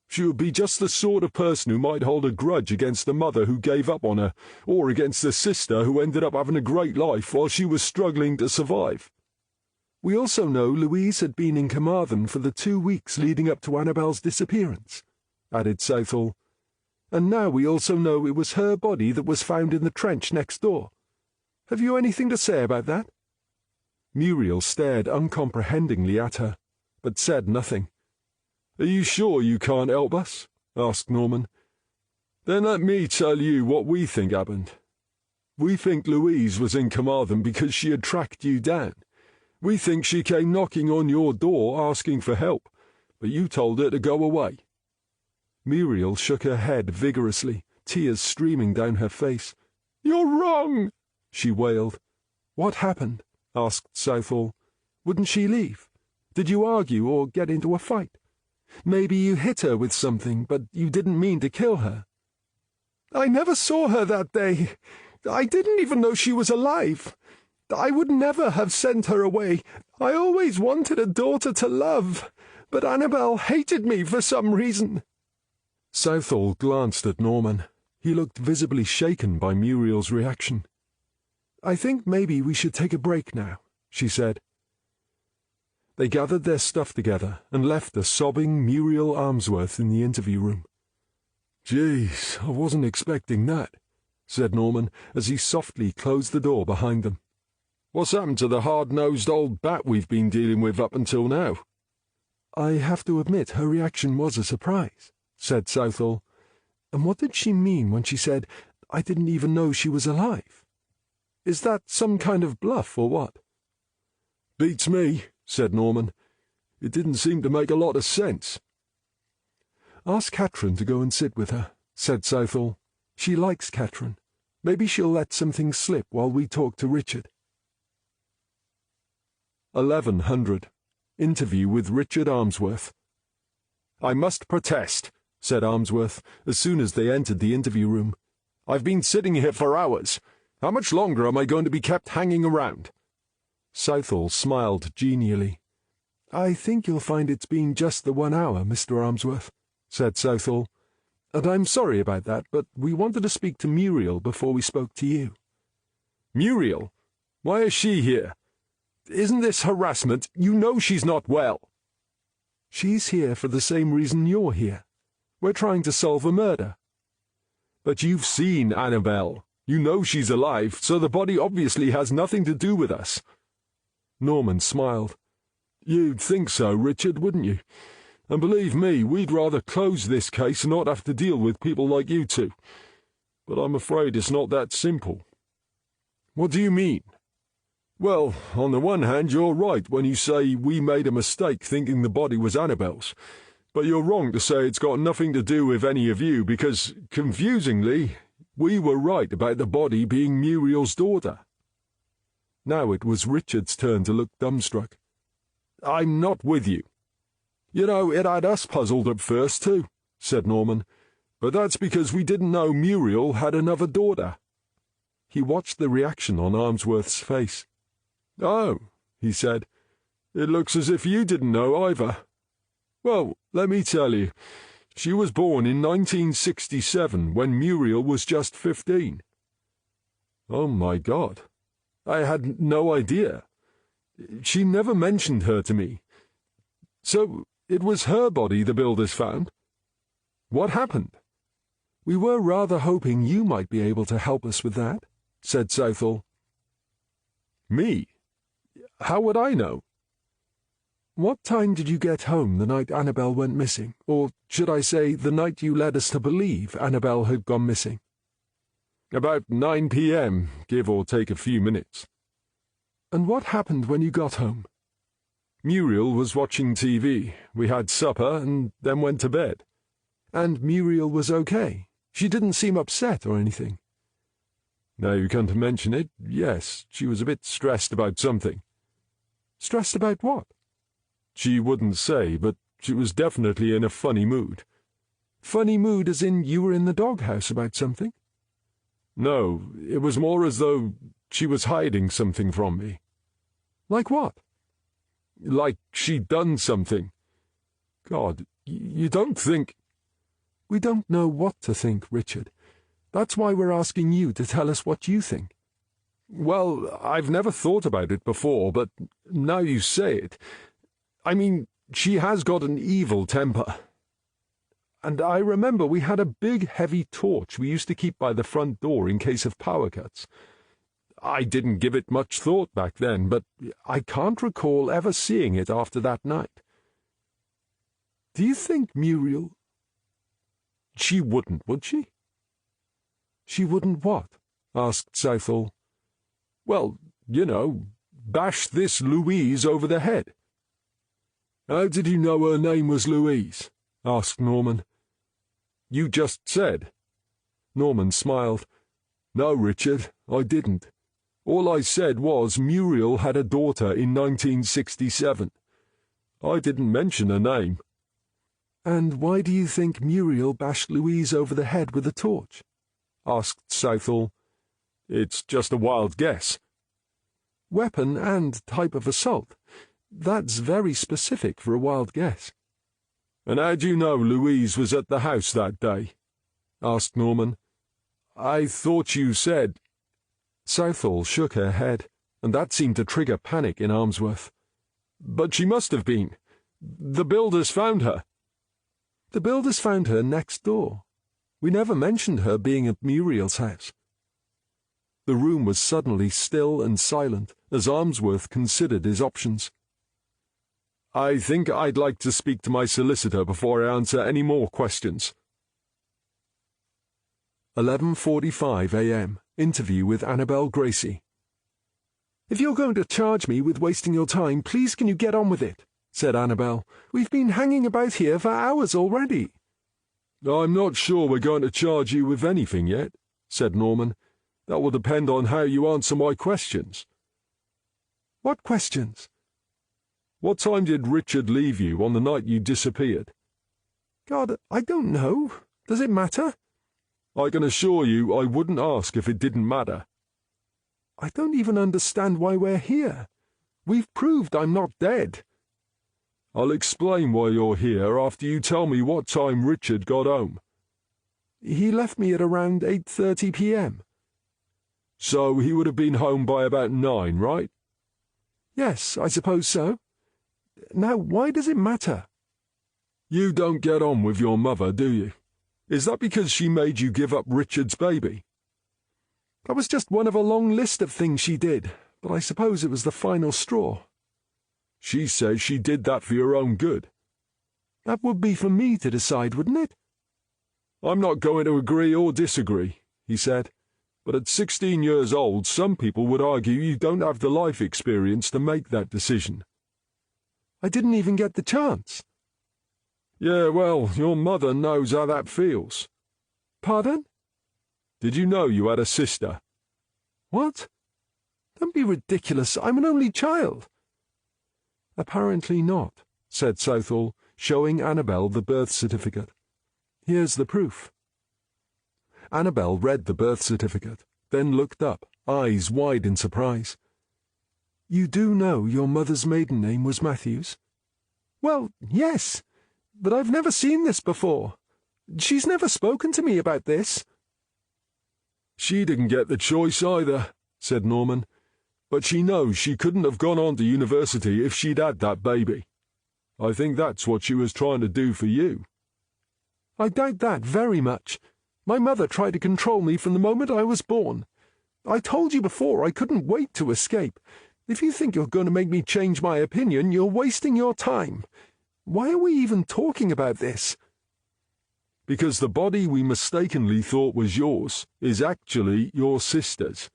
She would be just the sort of person who might hold a grudge against the mother who gave up on her, or against the sister who ended up having a great life while she was struggling to survive." "We also know Louise had been in Carmarthen for the 2 weeks leading up to Annabel's disappearance," added Southall. "And now we also know it was her body that was found in the trench next door. Have you anything to say about that?" Muriel stared uncomprehendingly at her, but said nothing. "Are you sure you can't help us?" asked Norman. "Then let me tell you what we think happened. We think Louise was in Carmarthen because she had tracked you down. We think she came knocking on your door asking for help, but you told her to go away." Muriel shook her head vigorously, tears streaming down her face. "You're wrong," she wailed. "What happened?" asked Southall. "Wouldn't she leave? Did you argue or get into a fight? Maybe you hit her with something, but you didn't mean to kill her." "I never saw her that day. I didn't even know she was alive. I would never have sent her away. I always wanted a daughter to love, but Annabel hated me for some reason." Southall glanced at Norman. He looked visibly shaken by Muriel's reaction. "I think maybe we should take a break now," she said. They gathered their stuff together and left a sobbing Muriel Ainsworth in the interview room. "Jeez, I wasn't expecting that," said Norman as he softly closed the door behind them. "What's happened to the hard-nosed old bat we've been dealing with up until now?" "I have to admit her reaction was a surprise," said Southall. "And what did she mean when she said, 'I didn't even know she was alive'? Is that some kind of bluff or what?" "Beats me," said Norman. "It didn't seem to make a lot of sense." "Ask Catherine to go and sit with her," said Southall. "She likes Catherine. Maybe she'll let something slip while we talk to Richard." 1100. Interview with Richard Ainsworth. "I must protest," said Ainsworth, as soon as they entered the interview room. "I've been sitting here for hours. How much longer am I going to be kept hanging around?" Southall smiled genially. "I think you'll find it's been just the 1 hour, Mr. Ainsworth," said Southall. "And I'm sorry about that, but we wanted to speak to Muriel before we spoke to you." "Muriel? Why is she here? Isn't this harassment? You know she's not well." "She's here for the same reason you're here. We're trying to solve a murder." "But you've seen Annabelle. You know she's alive, so the body obviously has nothing to do with us." Norman smiled. "You'd think so, Richard, wouldn't you? And believe me, we'd rather close this case and not have to deal with people like you two. But I'm afraid it's not that simple." "What do you mean?" "Well, on the one hand, you're right when you say we made a mistake thinking the body was Annabelle's. But you're wrong to say it's got nothing to do with any of you because, confusingly, we were right about the body being Muriel's daughter." Now it was Richard's turn to look dumbstruck. "I'm not with you. You know, it had us puzzled at first, too," said Norman. "But that's because we didn't know Muriel had another daughter." He watched the reaction on Ainsworth's face. "Oh," he said, "it looks as if you didn't know either. Well, let me tell you, she was born in 1967 when Muriel was just 15. "Oh, my God. I had no idea. She never mentioned her to me. So it was her body the builders found? What happened?" "We were rather hoping you might be able to help us with that," said Southall. "Me? How would I know?" "What time did you get home the night Annabelle went missing? Or should I say, the night you led us to believe Annabelle had gone missing?" "About 9 p.m., give or take a few minutes." "And what happened when you got home?" "Muriel was watching TV. We had supper and then went to bed." "And Muriel was okay? She didn't seem upset or anything?" "Now you come to mention it, yes, she was a bit stressed about something." "Stressed about what?" "She wouldn't say, but she was definitely in a funny mood." "Funny mood as in you were in the doghouse about something?" "No, it was more as though she was hiding something from me." "Like what?" "Like she'd done something. God, you don't think—" "We don't know what to think, Richard. That's why we're asking you to tell us what you think." "Well, I've never thought about it before, but now you say it. I mean, she has got an evil temper. And I remember we had a big heavy torch we used to keep by the front door in case of power cuts. I didn't give it much thought back then, but I can't recall ever seeing it after that night." "Do you think Muriel—" "She wouldn't, would she?" "She wouldn't what?" asked Southall. "Well, you know, bash this Louise over the head." "How did you know her name was Louise?" asked Norman. "You just said." Norman smiled. "No, Richard, I didn't. All I said was Muriel had a daughter in 1967. I didn't mention her name." "And why do you think Muriel bashed Louise over the head with a torch?" asked Southall. "It's just a wild guess." "Weapon and type of assault. That's very specific for a wild guess." "And how do you know Louise was at the house that day?" asked Norman. "I thought you said—" Southall shook her head, and that seemed to trigger panic in Ainsworth. "But she must have been. The builders found her." "The builders found her next door. We never mentioned her being at Muriel's house." The room was suddenly still and silent as Ainsworth considered his options. "I think I'd like to speak to my solicitor before I answer any more questions." 11:45 a.m. Interview with Annabelle Gracie. "If you're going to charge me with wasting your time, please can you get on with it?" said Annabelle. "We've been hanging about here for hours already." "I'm not sure we're going to charge you with anything yet," said Norman. "That will depend on how you answer my questions." "What questions?" What time did Richard leave you on the night you disappeared? God, I don't know. Does it matter? I can assure you I wouldn't ask if it didn't matter. I don't even understand why we're here. We've proved I'm not dead. I'll explain why you're here after you tell me what time Richard got home. He left me at around 8:30 p.m. So he would have been home by about 9, right? Yes, I suppose so. Now, why does it matter? You don't get on with your mother, do you? Is that because she made you give up Richard's baby? That was just one of a long list of things she did, but I suppose it was the final straw. She says she did that for your own good. That would be for me to decide, wouldn't it? I'm not going to agree or disagree, he said, but at 16 years old, some people would argue you don't have the life experience to make that decision. I didn't even get the chance. Yeah, well, your mother knows how that feels. Pardon? Did you know you had a sister? What? Don't be ridiculous. I'm an only child. Apparently not, said Southall, showing Annabel the birth certificate. Here's the proof. Annabel read the birth certificate, then looked up, eyes wide in surprise. You do know your mother's maiden name was Matthews? Well, yes, but I've never seen this before. She's never spoken to me about this. She didn't get the choice either, said Norman, but she knows she couldn't have gone on to university if she'd had that baby. I think that's what she was trying to do for you. I doubt that very much. My mother tried to control me from the moment I was born. I told you before I couldn't wait to escape. If you think you're going to make me change my opinion, you're wasting your time. Why are we even talking about this? Because the body we mistakenly thought was yours is actually your sister's.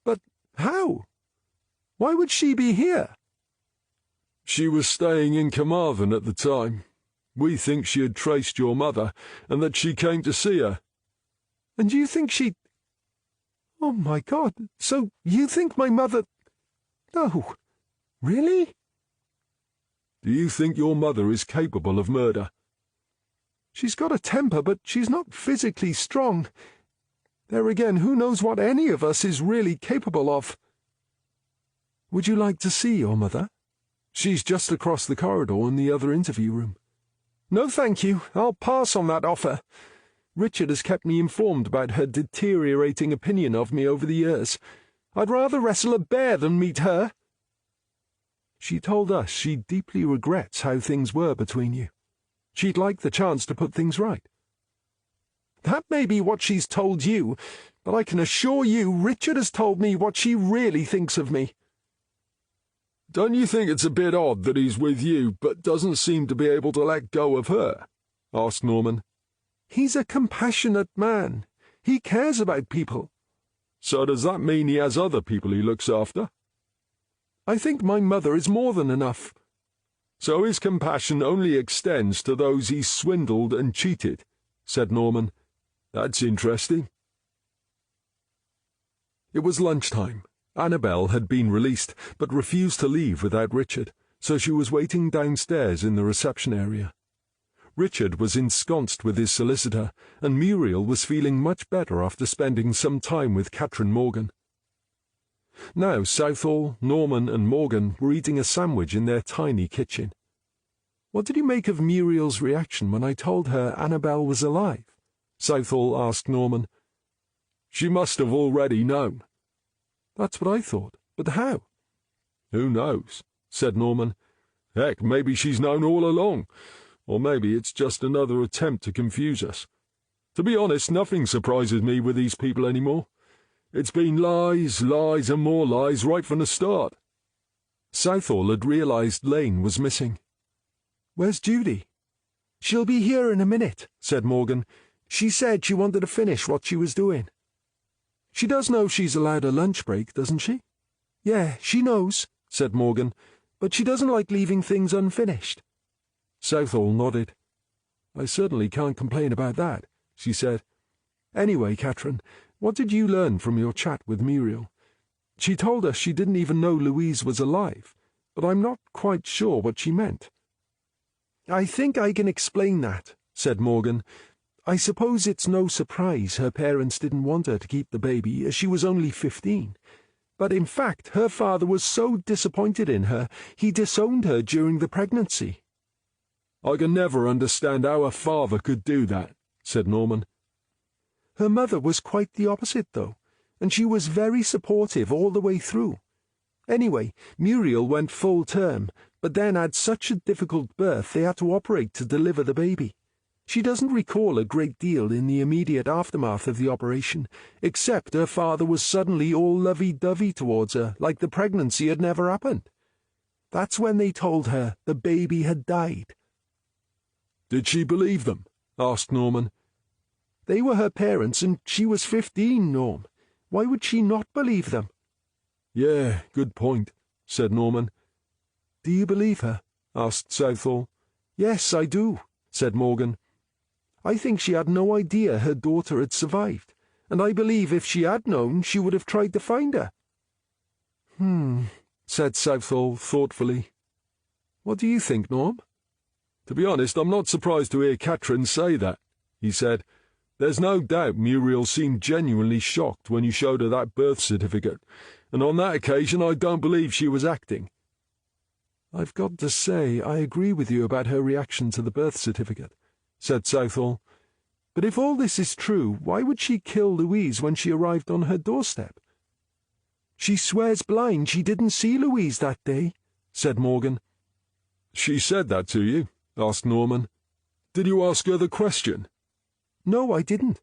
But how? Why would she be here? She was staying in Carmarthen at the time. We think she had traced your mother, and that she came to see her. And you think she... Oh, my God, so you think my mother... No. Really? Do you think your mother is capable of murder? She's got a temper, but she's not physically strong. There again, who knows what any of us is really capable of? Would you like to see your mother? She's just across the corridor in the other interview room. No, thank you. I'll pass on that offer. Richard has kept me informed about her deteriorating opinion of me over the years. I'd rather wrestle a bear than meet her. She told us she deeply regrets how things were between you. She'd like the chance to put things right. That may be what she's told you, but I can assure you Richard has told me what she really thinks of me. Don't you think it's a bit odd that he's with you, but doesn't seem to be able to let go of her? Asked Norman. He's a compassionate man. He cares about people. So does that mean he has other people he looks after? I think my mother is more than enough. So his compassion only extends to those he's swindled and cheated, said Norman. That's interesting. It was lunchtime. Annabel had been released, but refused to leave without Richard, so she was waiting downstairs in the reception area. Richard was ensconced with his solicitor, and Muriel was feeling much better after spending some time with Catherine Morgan. Now Southall, Norman, and Morgan were eating a sandwich in their tiny kitchen. What did you make of Muriel's reaction when I told her Annabel was alive? Southall asked Norman. She must have already known. That's what I thought, but how? Who knows, said Norman. Heck, maybe she's known all along. Or maybe it's just another attempt to confuse us. To be honest, nothing surprises me with these people anymore. It's been lies, lies, and more lies right from the start. Southall had realized Lane was missing. Where's Judy? She'll be here in a minute, said Morgan. She said she wanted to finish what she was doing. She does know she's allowed a lunch break, doesn't she? Yeah, she knows, said Morgan, but she doesn't like leaving things unfinished. Southall nodded. I certainly can't complain about that, she said. Anyway, Catherine, what did you learn from your chat with Muriel? She told us she didn't even know Louise was alive. but I'm not quite sure what she meant. I think I can explain that, said Morgan. I suppose it's no surprise her parents didn't want her to keep the baby, as she was only 15. But in fact, her father was so disappointed in her, he disowned her during the pregnancy. I can never understand how a father could do that, said Norman. Her mother was quite the opposite, though, and she was very supportive all the way through. Anyway, Muriel went full term, but then had such a difficult birth they had to operate to deliver the baby. She doesn't recall a great deal in the immediate aftermath of the operation, except her father was suddenly all lovey-dovey towards her, like the pregnancy had never happened. That's when they told her the baby had died. Did she believe them? Asked Norman. They were her parents, and she was 15, Norm. Why would she not believe them? Yeah, good point, said Norman. Do you believe her? Asked Southall. Yes, I do, said Morgan. I think she had no idea her daughter had survived, and I believe if she had known, she would have tried to find her. Said Southall thoughtfully. What do you think, Norm? To be honest, I'm not surprised to hear Catherine say that, he said. There's no doubt Muriel seemed genuinely shocked when you showed her that birth certificate, and on that occasion I don't believe she was acting. I've got to say I agree with you about her reaction to the birth certificate, said Southall. But if all this is true, why would she kill Louise when she arrived on her doorstep? She swears blind she didn't see Louise that day, said Morgan. She said that to you? Asked Norman. Did you ask her the question? No, I didn't.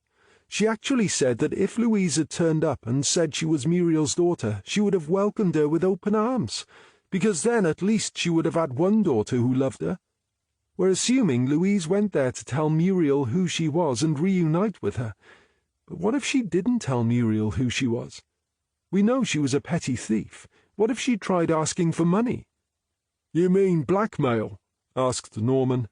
She actually said that if Louise had turned up and said she was Muriel's daughter, she would have welcomed her with open arms, because then at least she would have had one daughter who loved her. We're assuming Louise went there to tell Muriel who she was and reunite with her. But what if she didn't tell Muriel who she was? We know she was a petty thief. What if she tried asking for money? You mean blackmail? Asked Norman.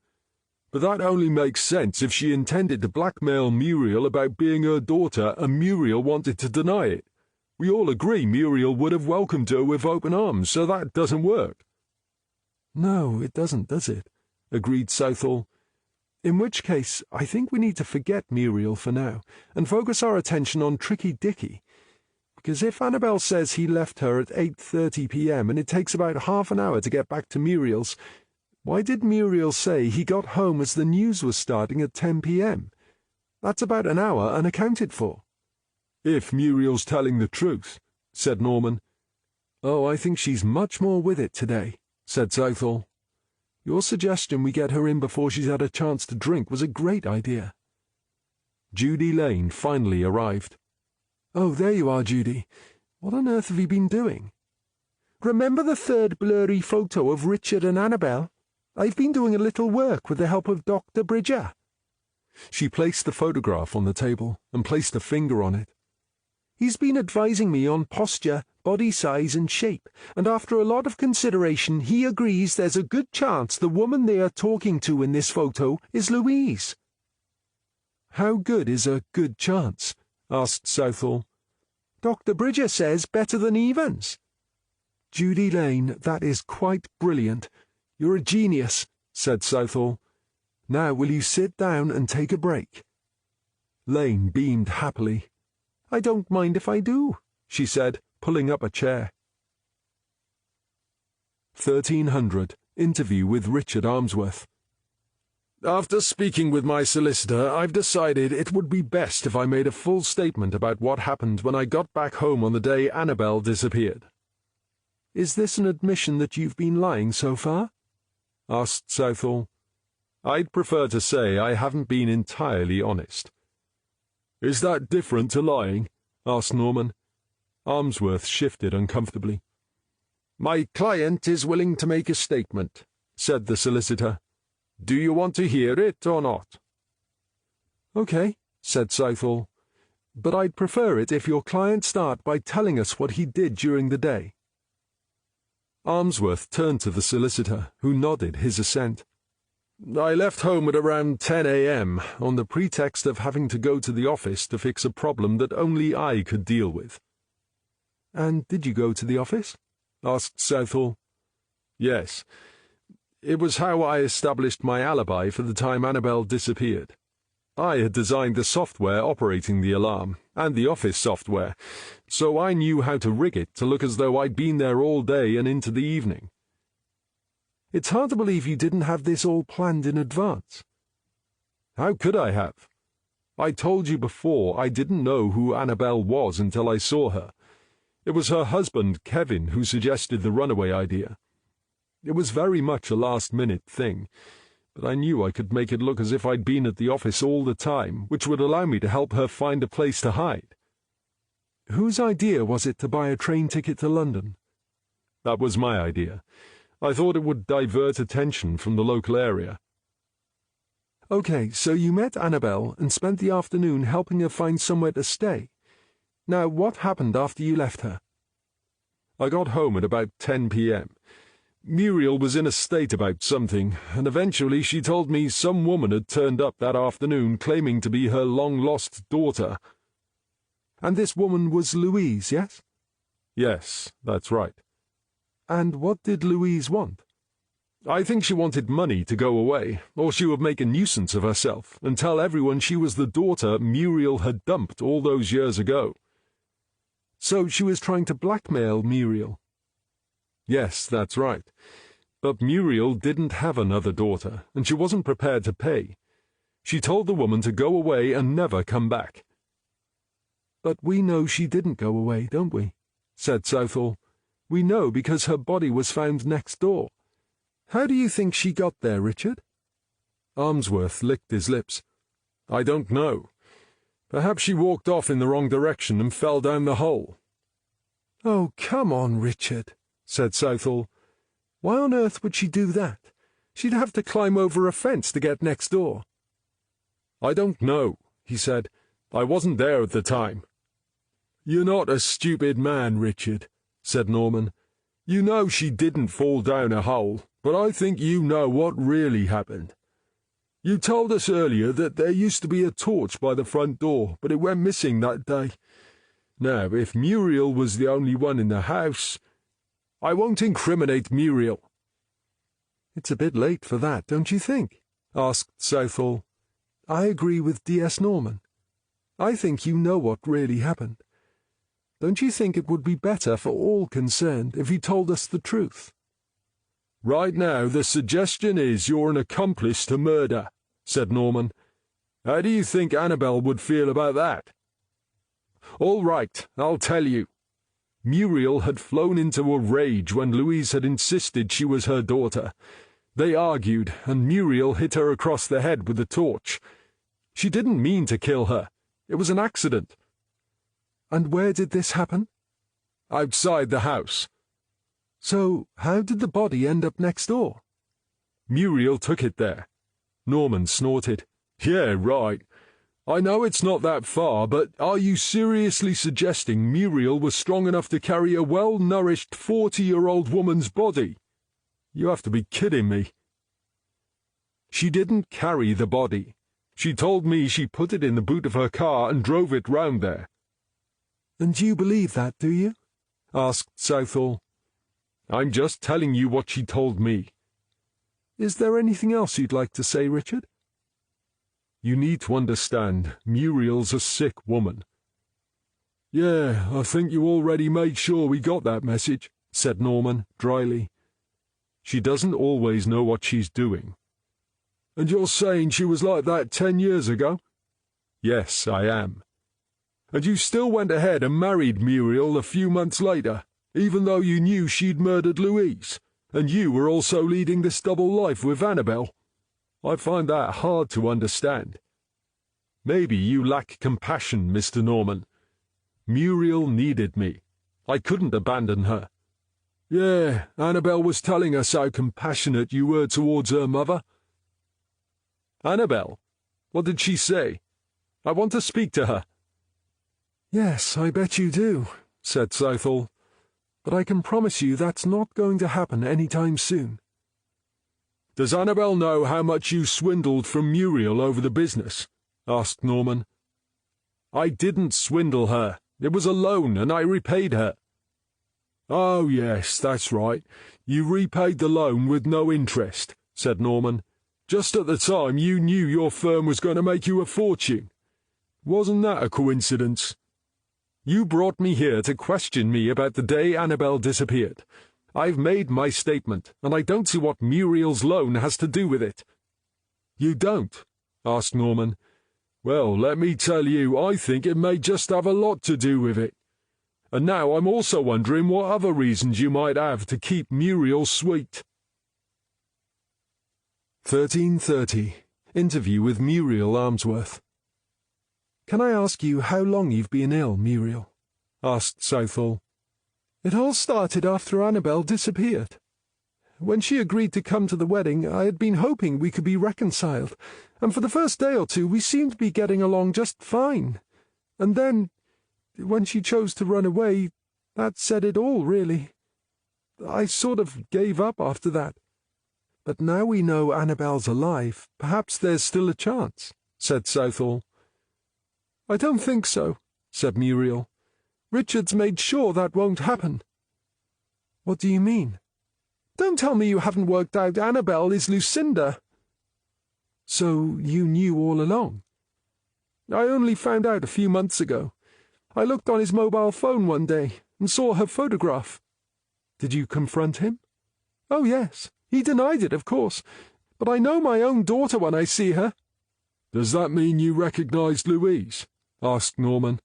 But that only makes sense if she intended to blackmail Muriel about being her daughter and Muriel wanted to deny it. We all agree Muriel would have welcomed her with open arms, so that doesn't work. No, it doesn't, does it? Agreed Southall. In which case, I think we need to forget Muriel for now, and focus our attention on Tricky Dicky. Because if Annabel says he left her at 8:30 p.m. and it takes about half an hour to get back to Muriel's, why did Muriel say he got home as the news was starting at 10 p.m.? That's about an hour unaccounted for. If Muriel's telling the truth, said Norman. Oh, I think she's much more with it today, said Southall. Your suggestion we get her in before she's had a chance to drink was a great idea. Judy Lane finally arrived. Oh, there you are, Judy. What on earth have you been doing? Remember the third blurry photo of Richard and Annabel? I've been doing a little work with the help of Dr. Bridger. She placed the photograph on the table and placed a finger on it. He's been advising me on posture, body size and shape, and after a lot of consideration he agrees there's a good chance the woman they are talking to in this photo is Louise. How good is a good chance? Asked Southall. Dr. Bridger says better than evens. Judy Lane, that is quite brilliant. You're a genius, said Southall. Now will you sit down and take a break? Lane beamed happily. I don't mind if I do, she said, pulling up a chair. 1300. Interview with Richard Ainsworth. After speaking with my solicitor, I've decided it would be best if I made a full statement about what happened when I got back home on the day Annabel disappeared. Is this an admission that you've been lying so far? Asked Southall. I'd prefer to say I haven't been entirely honest. Is that different to lying? Asked Norman. Ainsworth shifted uncomfortably. My client is willing to make a statement, said the solicitor. Do you want to hear it or not? Okay, said Southall. But I'd prefer it if your client start by telling us what he did during the day. Ainsworth turned to the solicitor, who nodded his assent. I left home at around 10 a.m. on the pretext of having to go to the office to fix a problem that only I could deal with. And did you go to the office? Asked Southall. Yes. It was how I established my alibi for the time Annabel disappeared. I had designed the software operating the alarm, and the office software, so I knew how to rig it to look as though I'd been there all day and into the evening. It's hard to believe you didn't have this all planned in advance. How could I have? I told you before I didn't know who Annabel was until I saw her. It was her husband, Kevin, who suggested the runaway idea. It was very much a last-minute thing, but I knew I could make it look as if I'd been at the office all the time, which would allow me to help her find a place to hide. Whose idea was it to buy a train ticket to London? That was my idea. I thought it would divert attention from the local area. Okay, so you met Annabel and spent the afternoon helping her find somewhere to stay. Now, what happened after you left her? I got home at about 10 p.m. Muriel was in a state about something, and eventually she told me some woman had turned up that afternoon claiming to be her long-lost daughter. And this woman was Louise, yes? Yes, that's right. And what did Louise want? I think she wanted money to go away, or she would make a nuisance of herself and tell everyone she was the daughter Muriel had dumped all those years ago. So she was trying to blackmail Muriel. Yes, that's right. But Muriel didn't have another daughter, and she wasn't prepared to pay. She told the woman to go away and never come back. But we know she didn't go away, don't we? Said Southall. We know because her body was found next door. How do you think she got there, Richard? Ainsworth licked his lips. I don't know. Perhaps she walked off in the wrong direction and fell down the hole. Oh, come on, Richard, said Southall. Why on earth would she do that? She'd have to climb over a fence to get next door. I don't know, he said. I wasn't there at the time. You're not a stupid man, Richard, said Norman. You know she didn't fall down a hole, but I think you know what really happened. You told us earlier that there used to be a torch by the front door, but it went missing that day. Now, if Muriel was the only one in the house, I won't incriminate Muriel. It's a bit late for that, don't you think? Asked Southall. I agree with D.S. Norman. I think you know what really happened. Don't you think it would be better for all concerned if you told us the truth? Right now, the suggestion is you're an accomplice to murder, said Norman. How do you think Annabel would feel about that? All right, I'll tell you. Muriel had flown into a rage when Louise had insisted she was her daughter. They argued, and Muriel hit her across the head with a torch. She didn't mean to kill her. It was an accident. And where did this happen? Outside the house. So, how did the body end up next door? Muriel took it there. Norman snorted. Yeah, right. I know it's not that far, but are you seriously suggesting Muriel was strong enough to carry a well-nourished 40-year-old woman's body? You have to be kidding me. She didn't carry the body. She told me she put it in the boot of her car and drove it round there. And you believe that, do you? Asked Southall. I'm just telling you what she told me. Is there anything else you'd like to say, Richard? You need to understand, Muriel's a sick woman. Yeah, I think you already made sure we got that message, said Norman, dryly. She doesn't always know what she's doing. And you're saying she was like that 10 years ago? Yes, I am. And you still went ahead and married Muriel a few months later, even though you knew she'd murdered Louise, and you were also leading this double life with Annabel. I find that hard to understand. Maybe you lack compassion, Mr. Norman. Muriel needed me. I couldn't abandon her. Yeah, Annabel was telling us how compassionate you were towards her mother. Annabel? What did she say? I want to speak to her. Yes, I bet you do, said Southall. But I can promise you that's not going to happen any time soon. Does Annabel know how much you swindled from Muriel over the business? Asked Norman. I didn't swindle her. It was a loan, and I repaid her. "Oh, yes, that's right. You repaid the loan with no interest," said Norman. "Just at the time you knew your firm was going to make you a fortune. Wasn't that a coincidence?" "You brought me here to question me about the day Annabel disappeared. I've made my statement, and I don't see what Muriel's loan has to do with it." "You don't?" asked Norman. "Well, let me tell you, I think it may just have a lot to do with it. And now I'm also wondering what other reasons you might have to keep Muriel sweet." 13:30. Interview with Muriel Ainsworth. "Can I ask you how long you've been ill, Muriel?" asked Southall. "It all started after Annabel disappeared. When she agreed to come to the wedding, I had been hoping we could be reconciled, and for the first day or two we seemed to be getting along just fine. And then, when she chose to run away, that said it all, really. I sort of gave up after that. But now we know Annabel's alive, perhaps there's still a chance," said Southall. "I don't think so," said Muriel. "Richard's made sure that won't happen." "What do you mean?" "Don't tell me you haven't worked out Annabel is Lucinda." "So you knew all along?" "I only found out a few months ago. I looked on his mobile phone one day and saw her photograph." "Did you confront him?" "Oh, yes. He denied it, of course. But I know my own daughter when I see her." "Does that mean you recognized Louise?" asked Norman.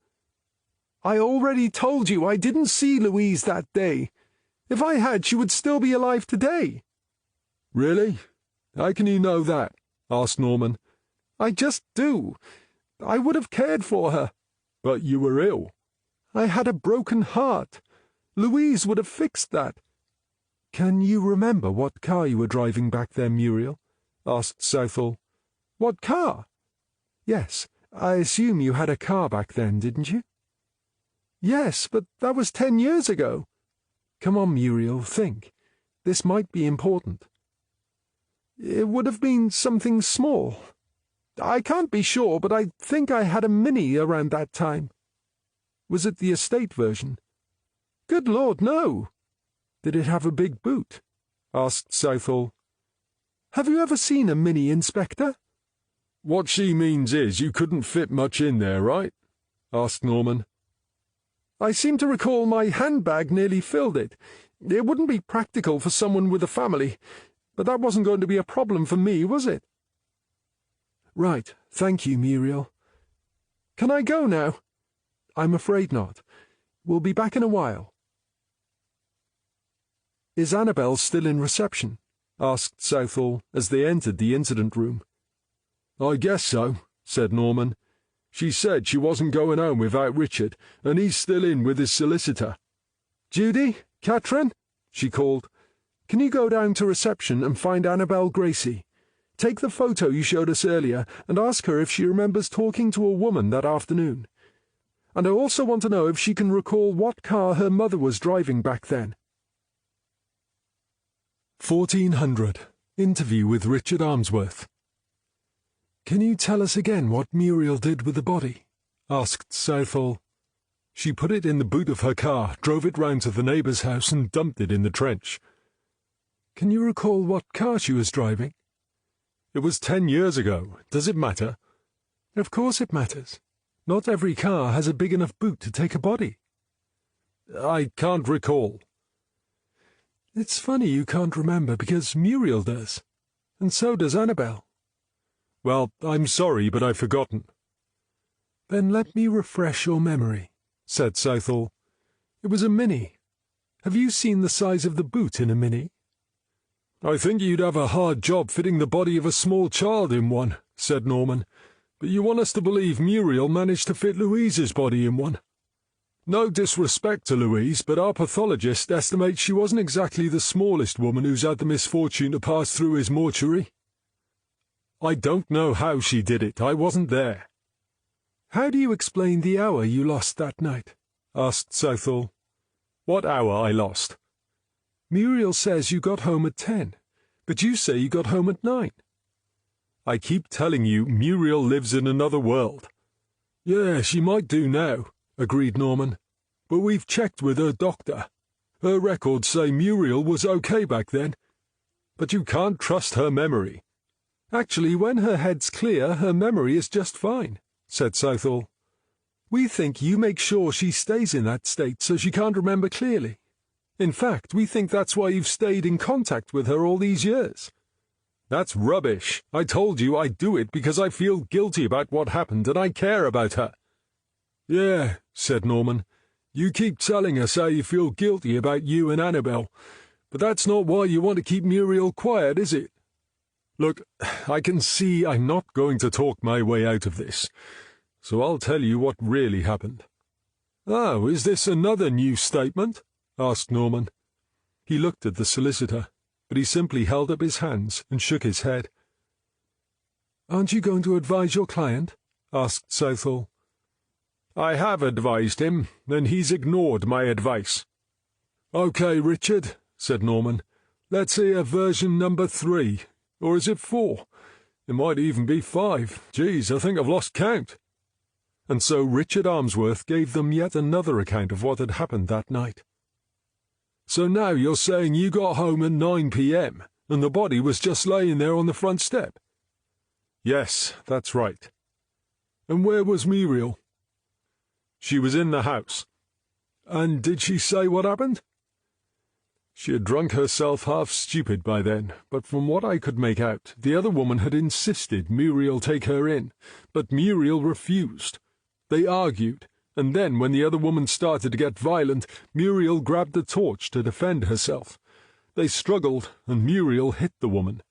"I already told you I didn't see Louise that day. If I had, she would still be alive today." "Really? How can you know that?" asked Norman. "I just do. I would have cared for her." "But you were ill." "I had a broken heart. Louise would have fixed that." "Can you remember what car you were driving back then, Muriel?" asked Southall. "What car?" "Yes, I assume you had a car back then, didn't you?" "Yes, but that was 10 years ago." "Come on, Muriel, think. This might be important." "It would have been something small. I can't be sure, but I think I had a Mini around that time." "Was it the estate version?" "Good Lord, no." "Did it have a big boot?" asked Southall. "Have you ever seen a Mini, Inspector?" "What she means is you couldn't fit much in there, right?" asked Norman. "I seem to recall my handbag nearly filled it. It wouldn't be practical for someone with a family, but that wasn't going to be a problem for me, was it?" "Right, thank you, Muriel." "Can I go now?" "I'm afraid not. We'll be back in a while." "Is Annabel still in reception?" asked Southall as they entered the incident room. "I guess so," said Norman. "She said she wasn't going home without Richard, and he's still in with his solicitor." "Judy? Catherine?" she called. "Can you go down to reception and find Annabel Gracie? Take the photo you showed us earlier and ask her if she remembers talking to a woman that afternoon. And I also want to know if she can recall what car her mother was driving back then." 1400. Interview with Richard Ainsworth. "Can you tell us again what Muriel did with the body?" asked Southall. "She put it in the boot of her car, drove it round to the neighbour's house and dumped it in the trench." "Can you recall what car she was driving?" "It was 10 years ago. Does it matter?" "Of course it matters. Not every car has a big enough boot to take a body." "I can't recall." "It's funny you can't remember, because Muriel does. And so does Annabel." "Well, I'm sorry, but I've forgotten." "Then let me refresh your memory," said Southall. "It was a Mini. Have you seen the size of the boot in a Mini?" "I think you'd have a hard job fitting the body of a small child in one," said Norman. "But you want us to believe Muriel managed to fit Louise's body in one. No disrespect to Louise, but our pathologist estimates she wasn't exactly the smallest woman who's had the misfortune to pass through his mortuary." "I don't know how she did it. I wasn't there." "How do you explain the hour you lost that night?" asked Southall. "What hour I lost?" "Muriel says you got home at 10, but you say you got home at 9. "I keep telling you Muriel lives in another world." "Yeah, she might do now," agreed Norman. "But we've checked with her doctor. Her records say Muriel was okay back then. But you can't trust her memory. Actually, when her head's clear, her memory is just fine, said Southall. We think you make sure she stays in that state so she can't remember clearly. In fact, we think that's why you've stayed in contact with her all these years. That's rubbish. I told you I'd do it because I feel guilty about what happened and I care about her. Yeah, said Norman. You keep telling us how you feel guilty about you and Annabel, but that's not why you want to keep Muriel quiet, is it? Look, I can see I'm not going to talk my way out of this, so I'll tell you what really happened. Oh, is this another new statement? Asked Norman. He looked at the solicitor, but he simply held up his hands and shook his head. Aren't you going to advise your client? Asked Southall. I have advised him, and he's ignored my advice. Okay, Richard, said Norman. Let's hear version number 3. Or is it 4? It might even be 5. Geez, I think I've lost count. And so Richard Ainsworth gave them yet another account of what had happened that night. So now you're saying you got home at 9 p.m, and the body was just laying there on the front step? Yes, that's right. And where was Muriel? She was in the house. And did she say what happened? She had drunk herself half stupid by then, but from what I could make out, the other woman had insisted Muriel take her in, but Muriel refused. They argued, and then when the other woman started to get violent, Muriel grabbed the torch to defend herself. They struggled, and Muriel hit the woman.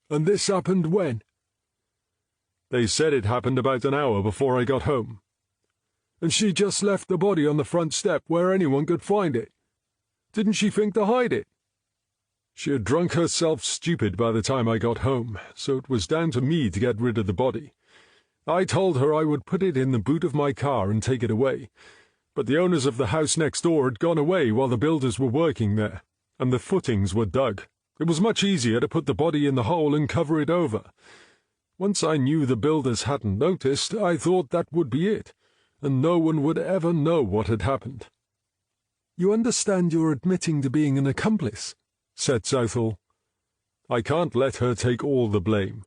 And this happened when? They said it happened about an hour before I got home. And she just left the body on the front step where anyone could find it. Didn't she think to hide it? She had drunk herself stupid by the time I got home, so it was down to me to get rid of the body. I told her I would put it in the boot of my car and take it away, but the owners of the house next door had gone away while the builders were working there, and the footings were dug. It was much easier to put the body in the hole and cover it over. Once I knew the builders hadn't noticed, I thought that would be it, and no one would ever know what had happened. You understand you're admitting to being an accomplice, said Southall. I can't let her take all the blame.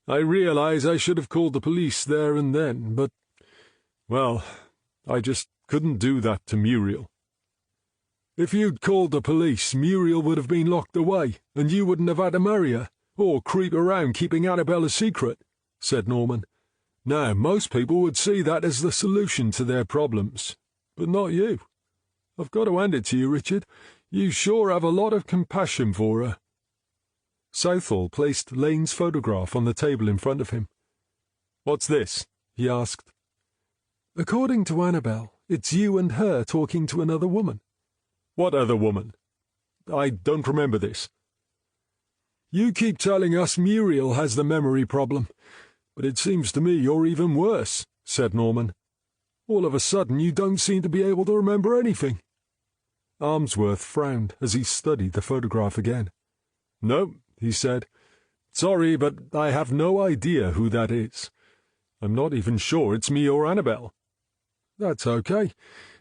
I realize I should have called the police there and then, but, well, I just couldn't do that to Muriel. If you'd called the police, Muriel would have been locked away, and you wouldn't have had to marry her, or creep around keeping Annabel a secret, said Norman. Now, most people would see that as the solution to their problems, but not you. I've got to hand it to you, Richard. You sure have a lot of compassion for her. Southall placed Lane's photograph on the table in front of him. What's this? He asked. According to Annabel, it's you and her talking to another woman. What other woman? I don't remember this. You keep telling us Muriel has the memory problem, but it seems to me you're even worse, said Norman. All of a sudden you don't seem to be able to remember anything. Ainsworth frowned as he studied the photograph again. No, he said. Sorry, but I have no idea who that is. I'm not even sure it's me or Annabel. That's okay.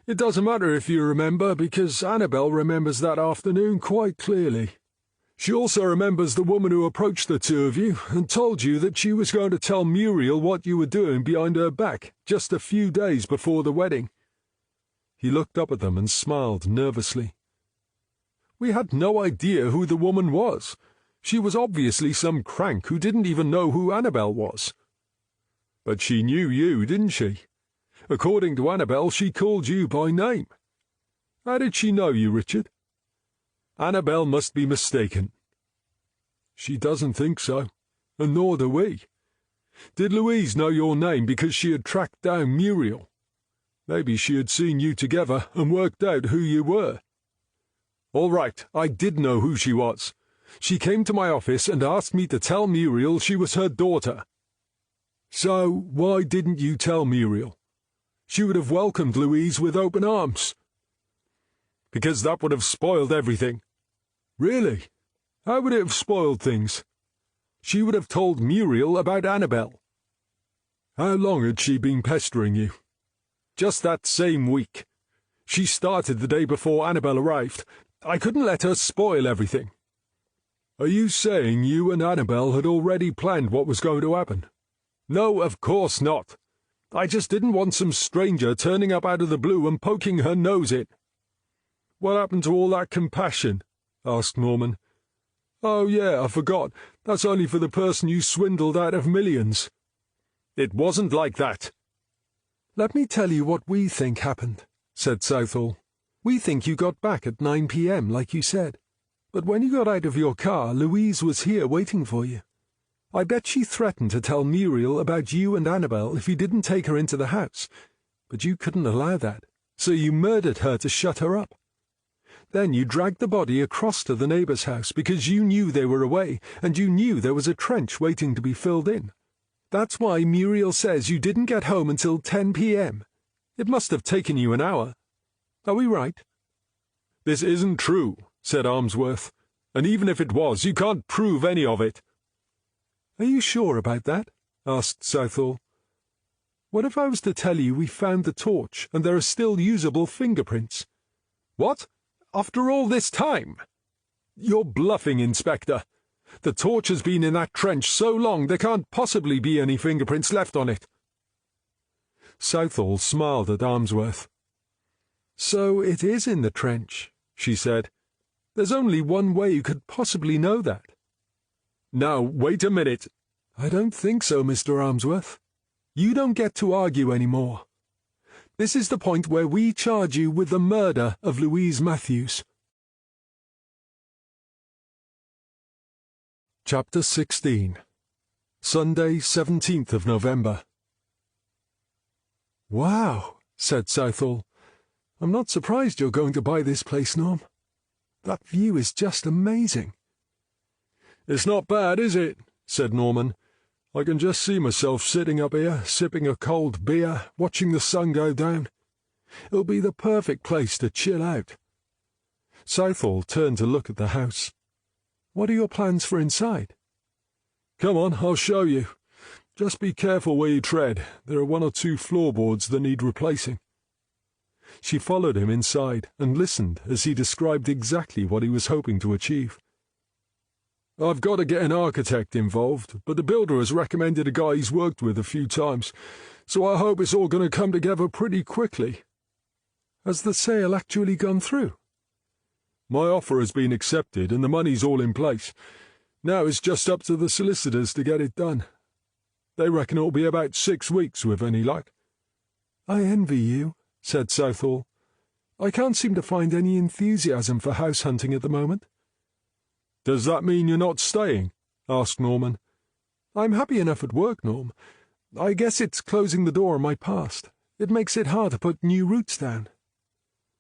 It doesn't matter if you remember, because Annabel remembers that afternoon quite clearly. She also remembers the woman who approached the two of you and told you that she was going to tell Muriel what you were doing behind her back just a few days before the wedding. He looked up at them and smiled nervously. We had no idea who the woman was. She was obviously some crank who didn't even know who Annabel was. But she knew you, didn't she? According to Annabel, she called you by name. How did she know you, Richard? Annabel must be mistaken. She doesn't think so, and nor do we. Did Louise know your name because she had tracked down Muriel? Maybe she had seen you together and worked out who you were. All right, I did know who she was. She came to my office and asked me to tell Muriel she was her daughter. So why didn't you tell Muriel? She would have welcomed Louise with open arms. Because that would have spoiled everything. Really? How would it have spoiled things? She would have told Muriel about Annabel. How long had she been pestering you? Just that same week. She started the day before Annabel arrived. I couldn't let her spoil everything." "Are you saying you and Annabel had already planned what was going to happen?" "No, of course not. I just didn't want some stranger turning up out of the blue and poking her nose in." "What happened to all that compassion?" asked Norman. "Oh, yeah, I forgot. That's only for the person you swindled out of millions." "It wasn't like that." "Let me tell you what we think happened," said Southall. "We think you got back at 9 p.m., like you said. But when you got out of your car, Louise was here waiting for you. I bet she threatened to tell Muriel about you and Annabel if you didn't take her into the house, but you couldn't allow that, so you murdered her to shut her up. Then you dragged the body across to the neighbour's house because you knew they were away, and you knew there was a trench waiting to be filled in. That's why Muriel says you didn't get home until 10 p.m. It must have taken you an hour. Are we right?" "This isn't true," said Ainsworth, "and even if it was, you can't prove any of it." "Are you sure about that?" asked Southall. "What if I was to tell you we found the torch and there are still usable fingerprints?" "What? After all this time?" "You're bluffing, Inspector. The torch has been in that trench so long there can't possibly be any fingerprints left on it." Southall smiled at Ainsworth. "So it is in the trench," she said. "There's only one way you could possibly know that." "Now, wait a minute." "I don't think so, Mr. Ainsworth. You don't get to argue any more. This is the point where we charge you with the murder of Louise Matthews." Chapter 16. Sunday, 17th of November. "Wow," said Southall. "I'm not surprised you're going to buy this place, Norm. That view is just amazing." "It's not bad, is it?" said Norman. "I can just see myself sitting up here, sipping a cold beer, watching the sun go down. It'll be the perfect place to chill out." Southall turned to look at the house. "What are your plans for inside?" "Come on, I'll show you. Just be careful where you tread. There are 1 or 2 floorboards that need replacing." She followed him inside and listened as he described exactly what he was hoping to achieve. "I've got to get an architect involved, but the builder has recommended a guy he's worked with a few times, so I hope it's all going to come together pretty quickly." "Has the sale actually gone through?" "My offer has been accepted and the money's all in place. Now it's just up to the solicitors to get it done. They reckon it'll be about 6 weeks with any luck." "I envy you," said Southall. "I can't seem to find any enthusiasm for house hunting at the moment." "Does that mean you're not staying?" asked Norman. "I'm happy enough at work, Norm. I guess it's closing the door on my past. It makes it hard to put new roots down."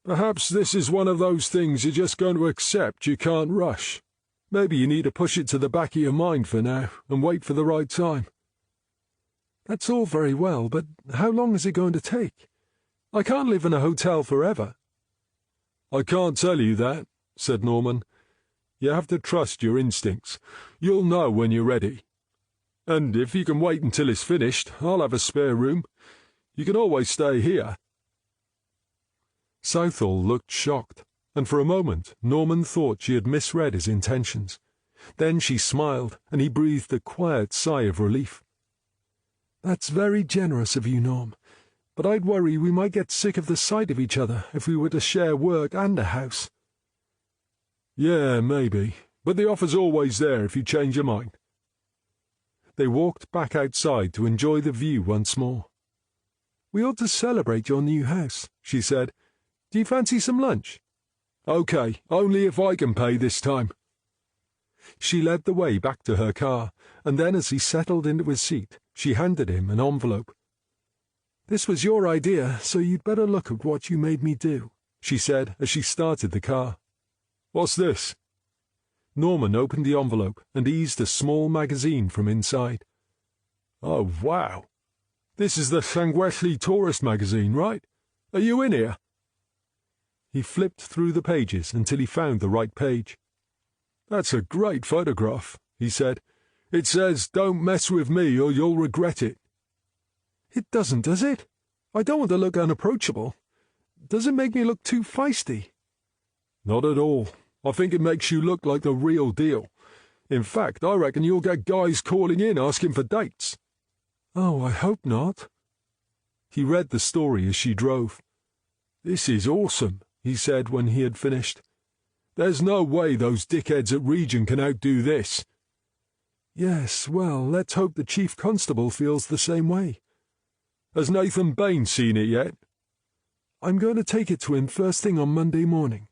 "Perhaps this is one of those things you're just going to accept you can't rush. Maybe you need to push it to the back of your mind for now and wait for the right time." "That's all very well, but how long is it going to take? I can't live in a hotel forever." "I can't tell you that," said Norman. "You have to trust your instincts. You'll know when you're ready. And if you can wait until it's finished, I'll have a spare room. You can always stay here." Southall looked shocked, and for a moment Norman thought she had misread his intentions. Then she smiled, and he breathed a quiet sigh of relief. "That's very generous of you, Norm, but I'd worry we might get sick of the sight of each other if we were to share work and a house." "Yeah, maybe, but the offer's always there if you change your mind." They walked back outside to enjoy the view once more. "We ought to celebrate your new house," she said. "Do you fancy some lunch?" "Okay, only if I can pay this time." She led the way back to her car, and then as he settled into his seat, she handed him an envelope. "This was your idea, so you'd better look at what you made me do," she said as she started the car. "What's this?" Norman opened the envelope and eased a small magazine from inside. "Oh, wow. This is the Llangwelly tourist magazine, right? Are you in here?" He flipped through the pages until he found the right page. "That's a great photograph," he said. "It says, 'Don't mess with me or you'll regret it.'" "It doesn't, does it? I don't want to look unapproachable. Does it make me look too feisty? Not at all. I think it makes you look like the real deal. In fact, I reckon you'll get guys calling in asking for dates. Oh, I hope not. He read the story as she drove. This is awesome, he said when he had finished. There's no way those dickheads at Region can outdo this. Yes, well, let's hope the Chief Constable feels the same way. Has Nathan Bain seen it yet? I'm going to take it to him first thing on Monday morning.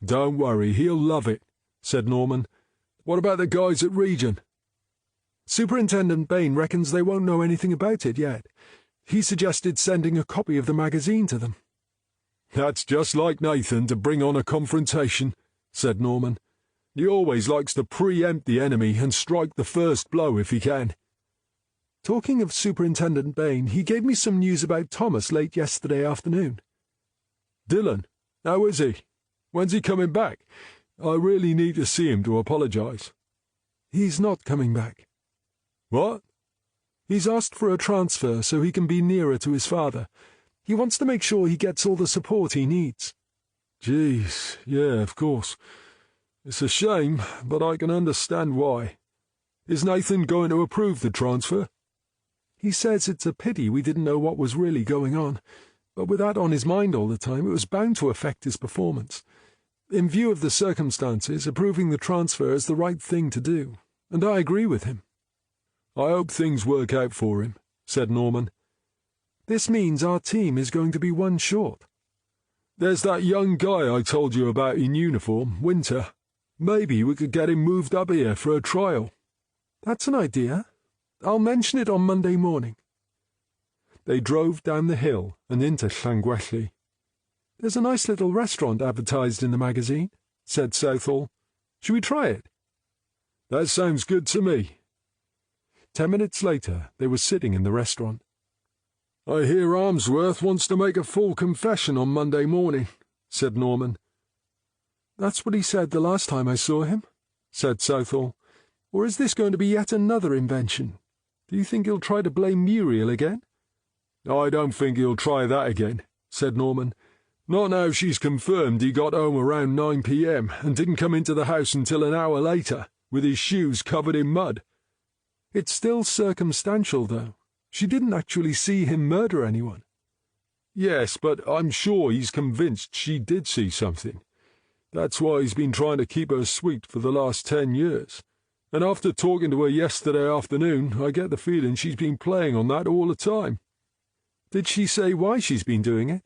Don't worry, he'll love it, said Norman. What about the guys at Region? Superintendent Bain reckons they won't know anything about it yet. He suggested sending a copy of the magazine to them. That's just like Nathan to bring on a confrontation, said Norman. He always likes to preempt the enemy and strike the first blow if he can. Talking of Superintendent Bain, he gave me some news about Thomas late yesterday afternoon. Dylan, how is he? When's he coming back? I really need to see him to apologize. He's not coming back. What? He's asked for a transfer so he can be nearer to his father. He wants to make sure he gets all the support he needs. Jeez, yeah, of course. It's a shame, but I can understand why. Is Nathan going to approve the transfer? He says it's a pity we didn't know what was really going on, but with that on his mind all the time, it was bound to affect his performance. In view of the circumstances, approving the transfer is the right thing to do, and I agree with him. I hope things work out for him, said Norman. This means our team is going to be one short. There's that young guy I told you about in uniform, Winter. Maybe we could get him moved up here for a trial. That's an idea. I'll mention it on Monday morning. They drove down the hill and into Llangwelly. There's a nice little restaurant advertised in the magazine, said Southall. Should we try it? That sounds good to me. 10 minutes later, they were sitting in the restaurant. I hear Ainsworth wants to make a full confession on Monday morning, said Norman. That's what he said the last time I saw him, said Southall. Or is this going to be yet another invention? Do you think he'll try to blame Muriel again? I don't think he'll try that again, said Norman. Not now she's confirmed he got home around 9 p.m. and didn't come into the house until an hour later, with his shoes covered in mud. It's still circumstantial, though. She didn't actually see him murder anyone. Yes, but I'm sure he's convinced she did see something. That's why he's been trying to keep her sweet for the last 10 years. And after talking to her yesterday afternoon, I get the feeling she's been playing on that all the time. Did she say why she's been doing it?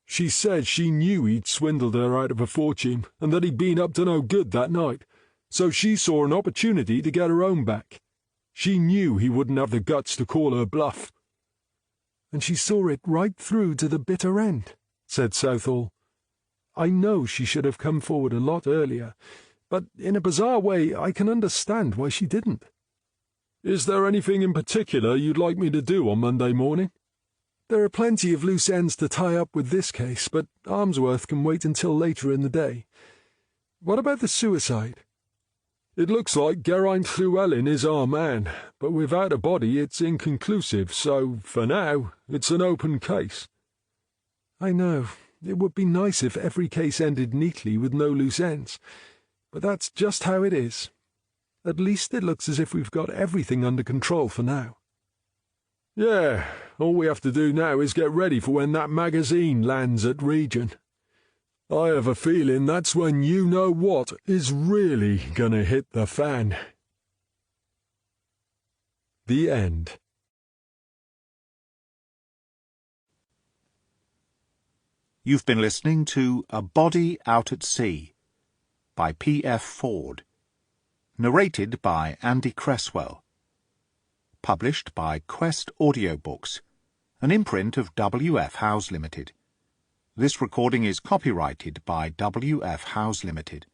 She said she knew he'd swindled her out of a fortune and that he'd been up to no good that night, so she saw an opportunity to get her own back. She knew he wouldn't have the guts to call her bluff. And she saw it right through to the bitter end, said Southall. I know she should have come forward a lot earlier, but in a bizarre way I can understand why she didn't. Is there anything in particular you'd like me to do on Monday morning? There are plenty of loose ends to tie up with this case, but Ainsworth can wait until later in the day. What about the suicide? It looks like Geraint Llewellyn is our man, but without a body it's inconclusive, so, for now, it's an open case. I know. It would be nice if every case ended neatly with no loose ends, but that's just how it is. At least it looks as if we've got everything under control for now. Yeah, all we have to do now is get ready for when that magazine lands at Region. I have a feeling that's when you-know-what is really gonna hit the fan. The end. You've been listening to A Body Out at Sea by P.F. Ford. Narrated by Andy Cresswell. Published by Quest Audiobooks, an imprint of W.F. House Limited. This recording is copyrighted by W.F. House Limited.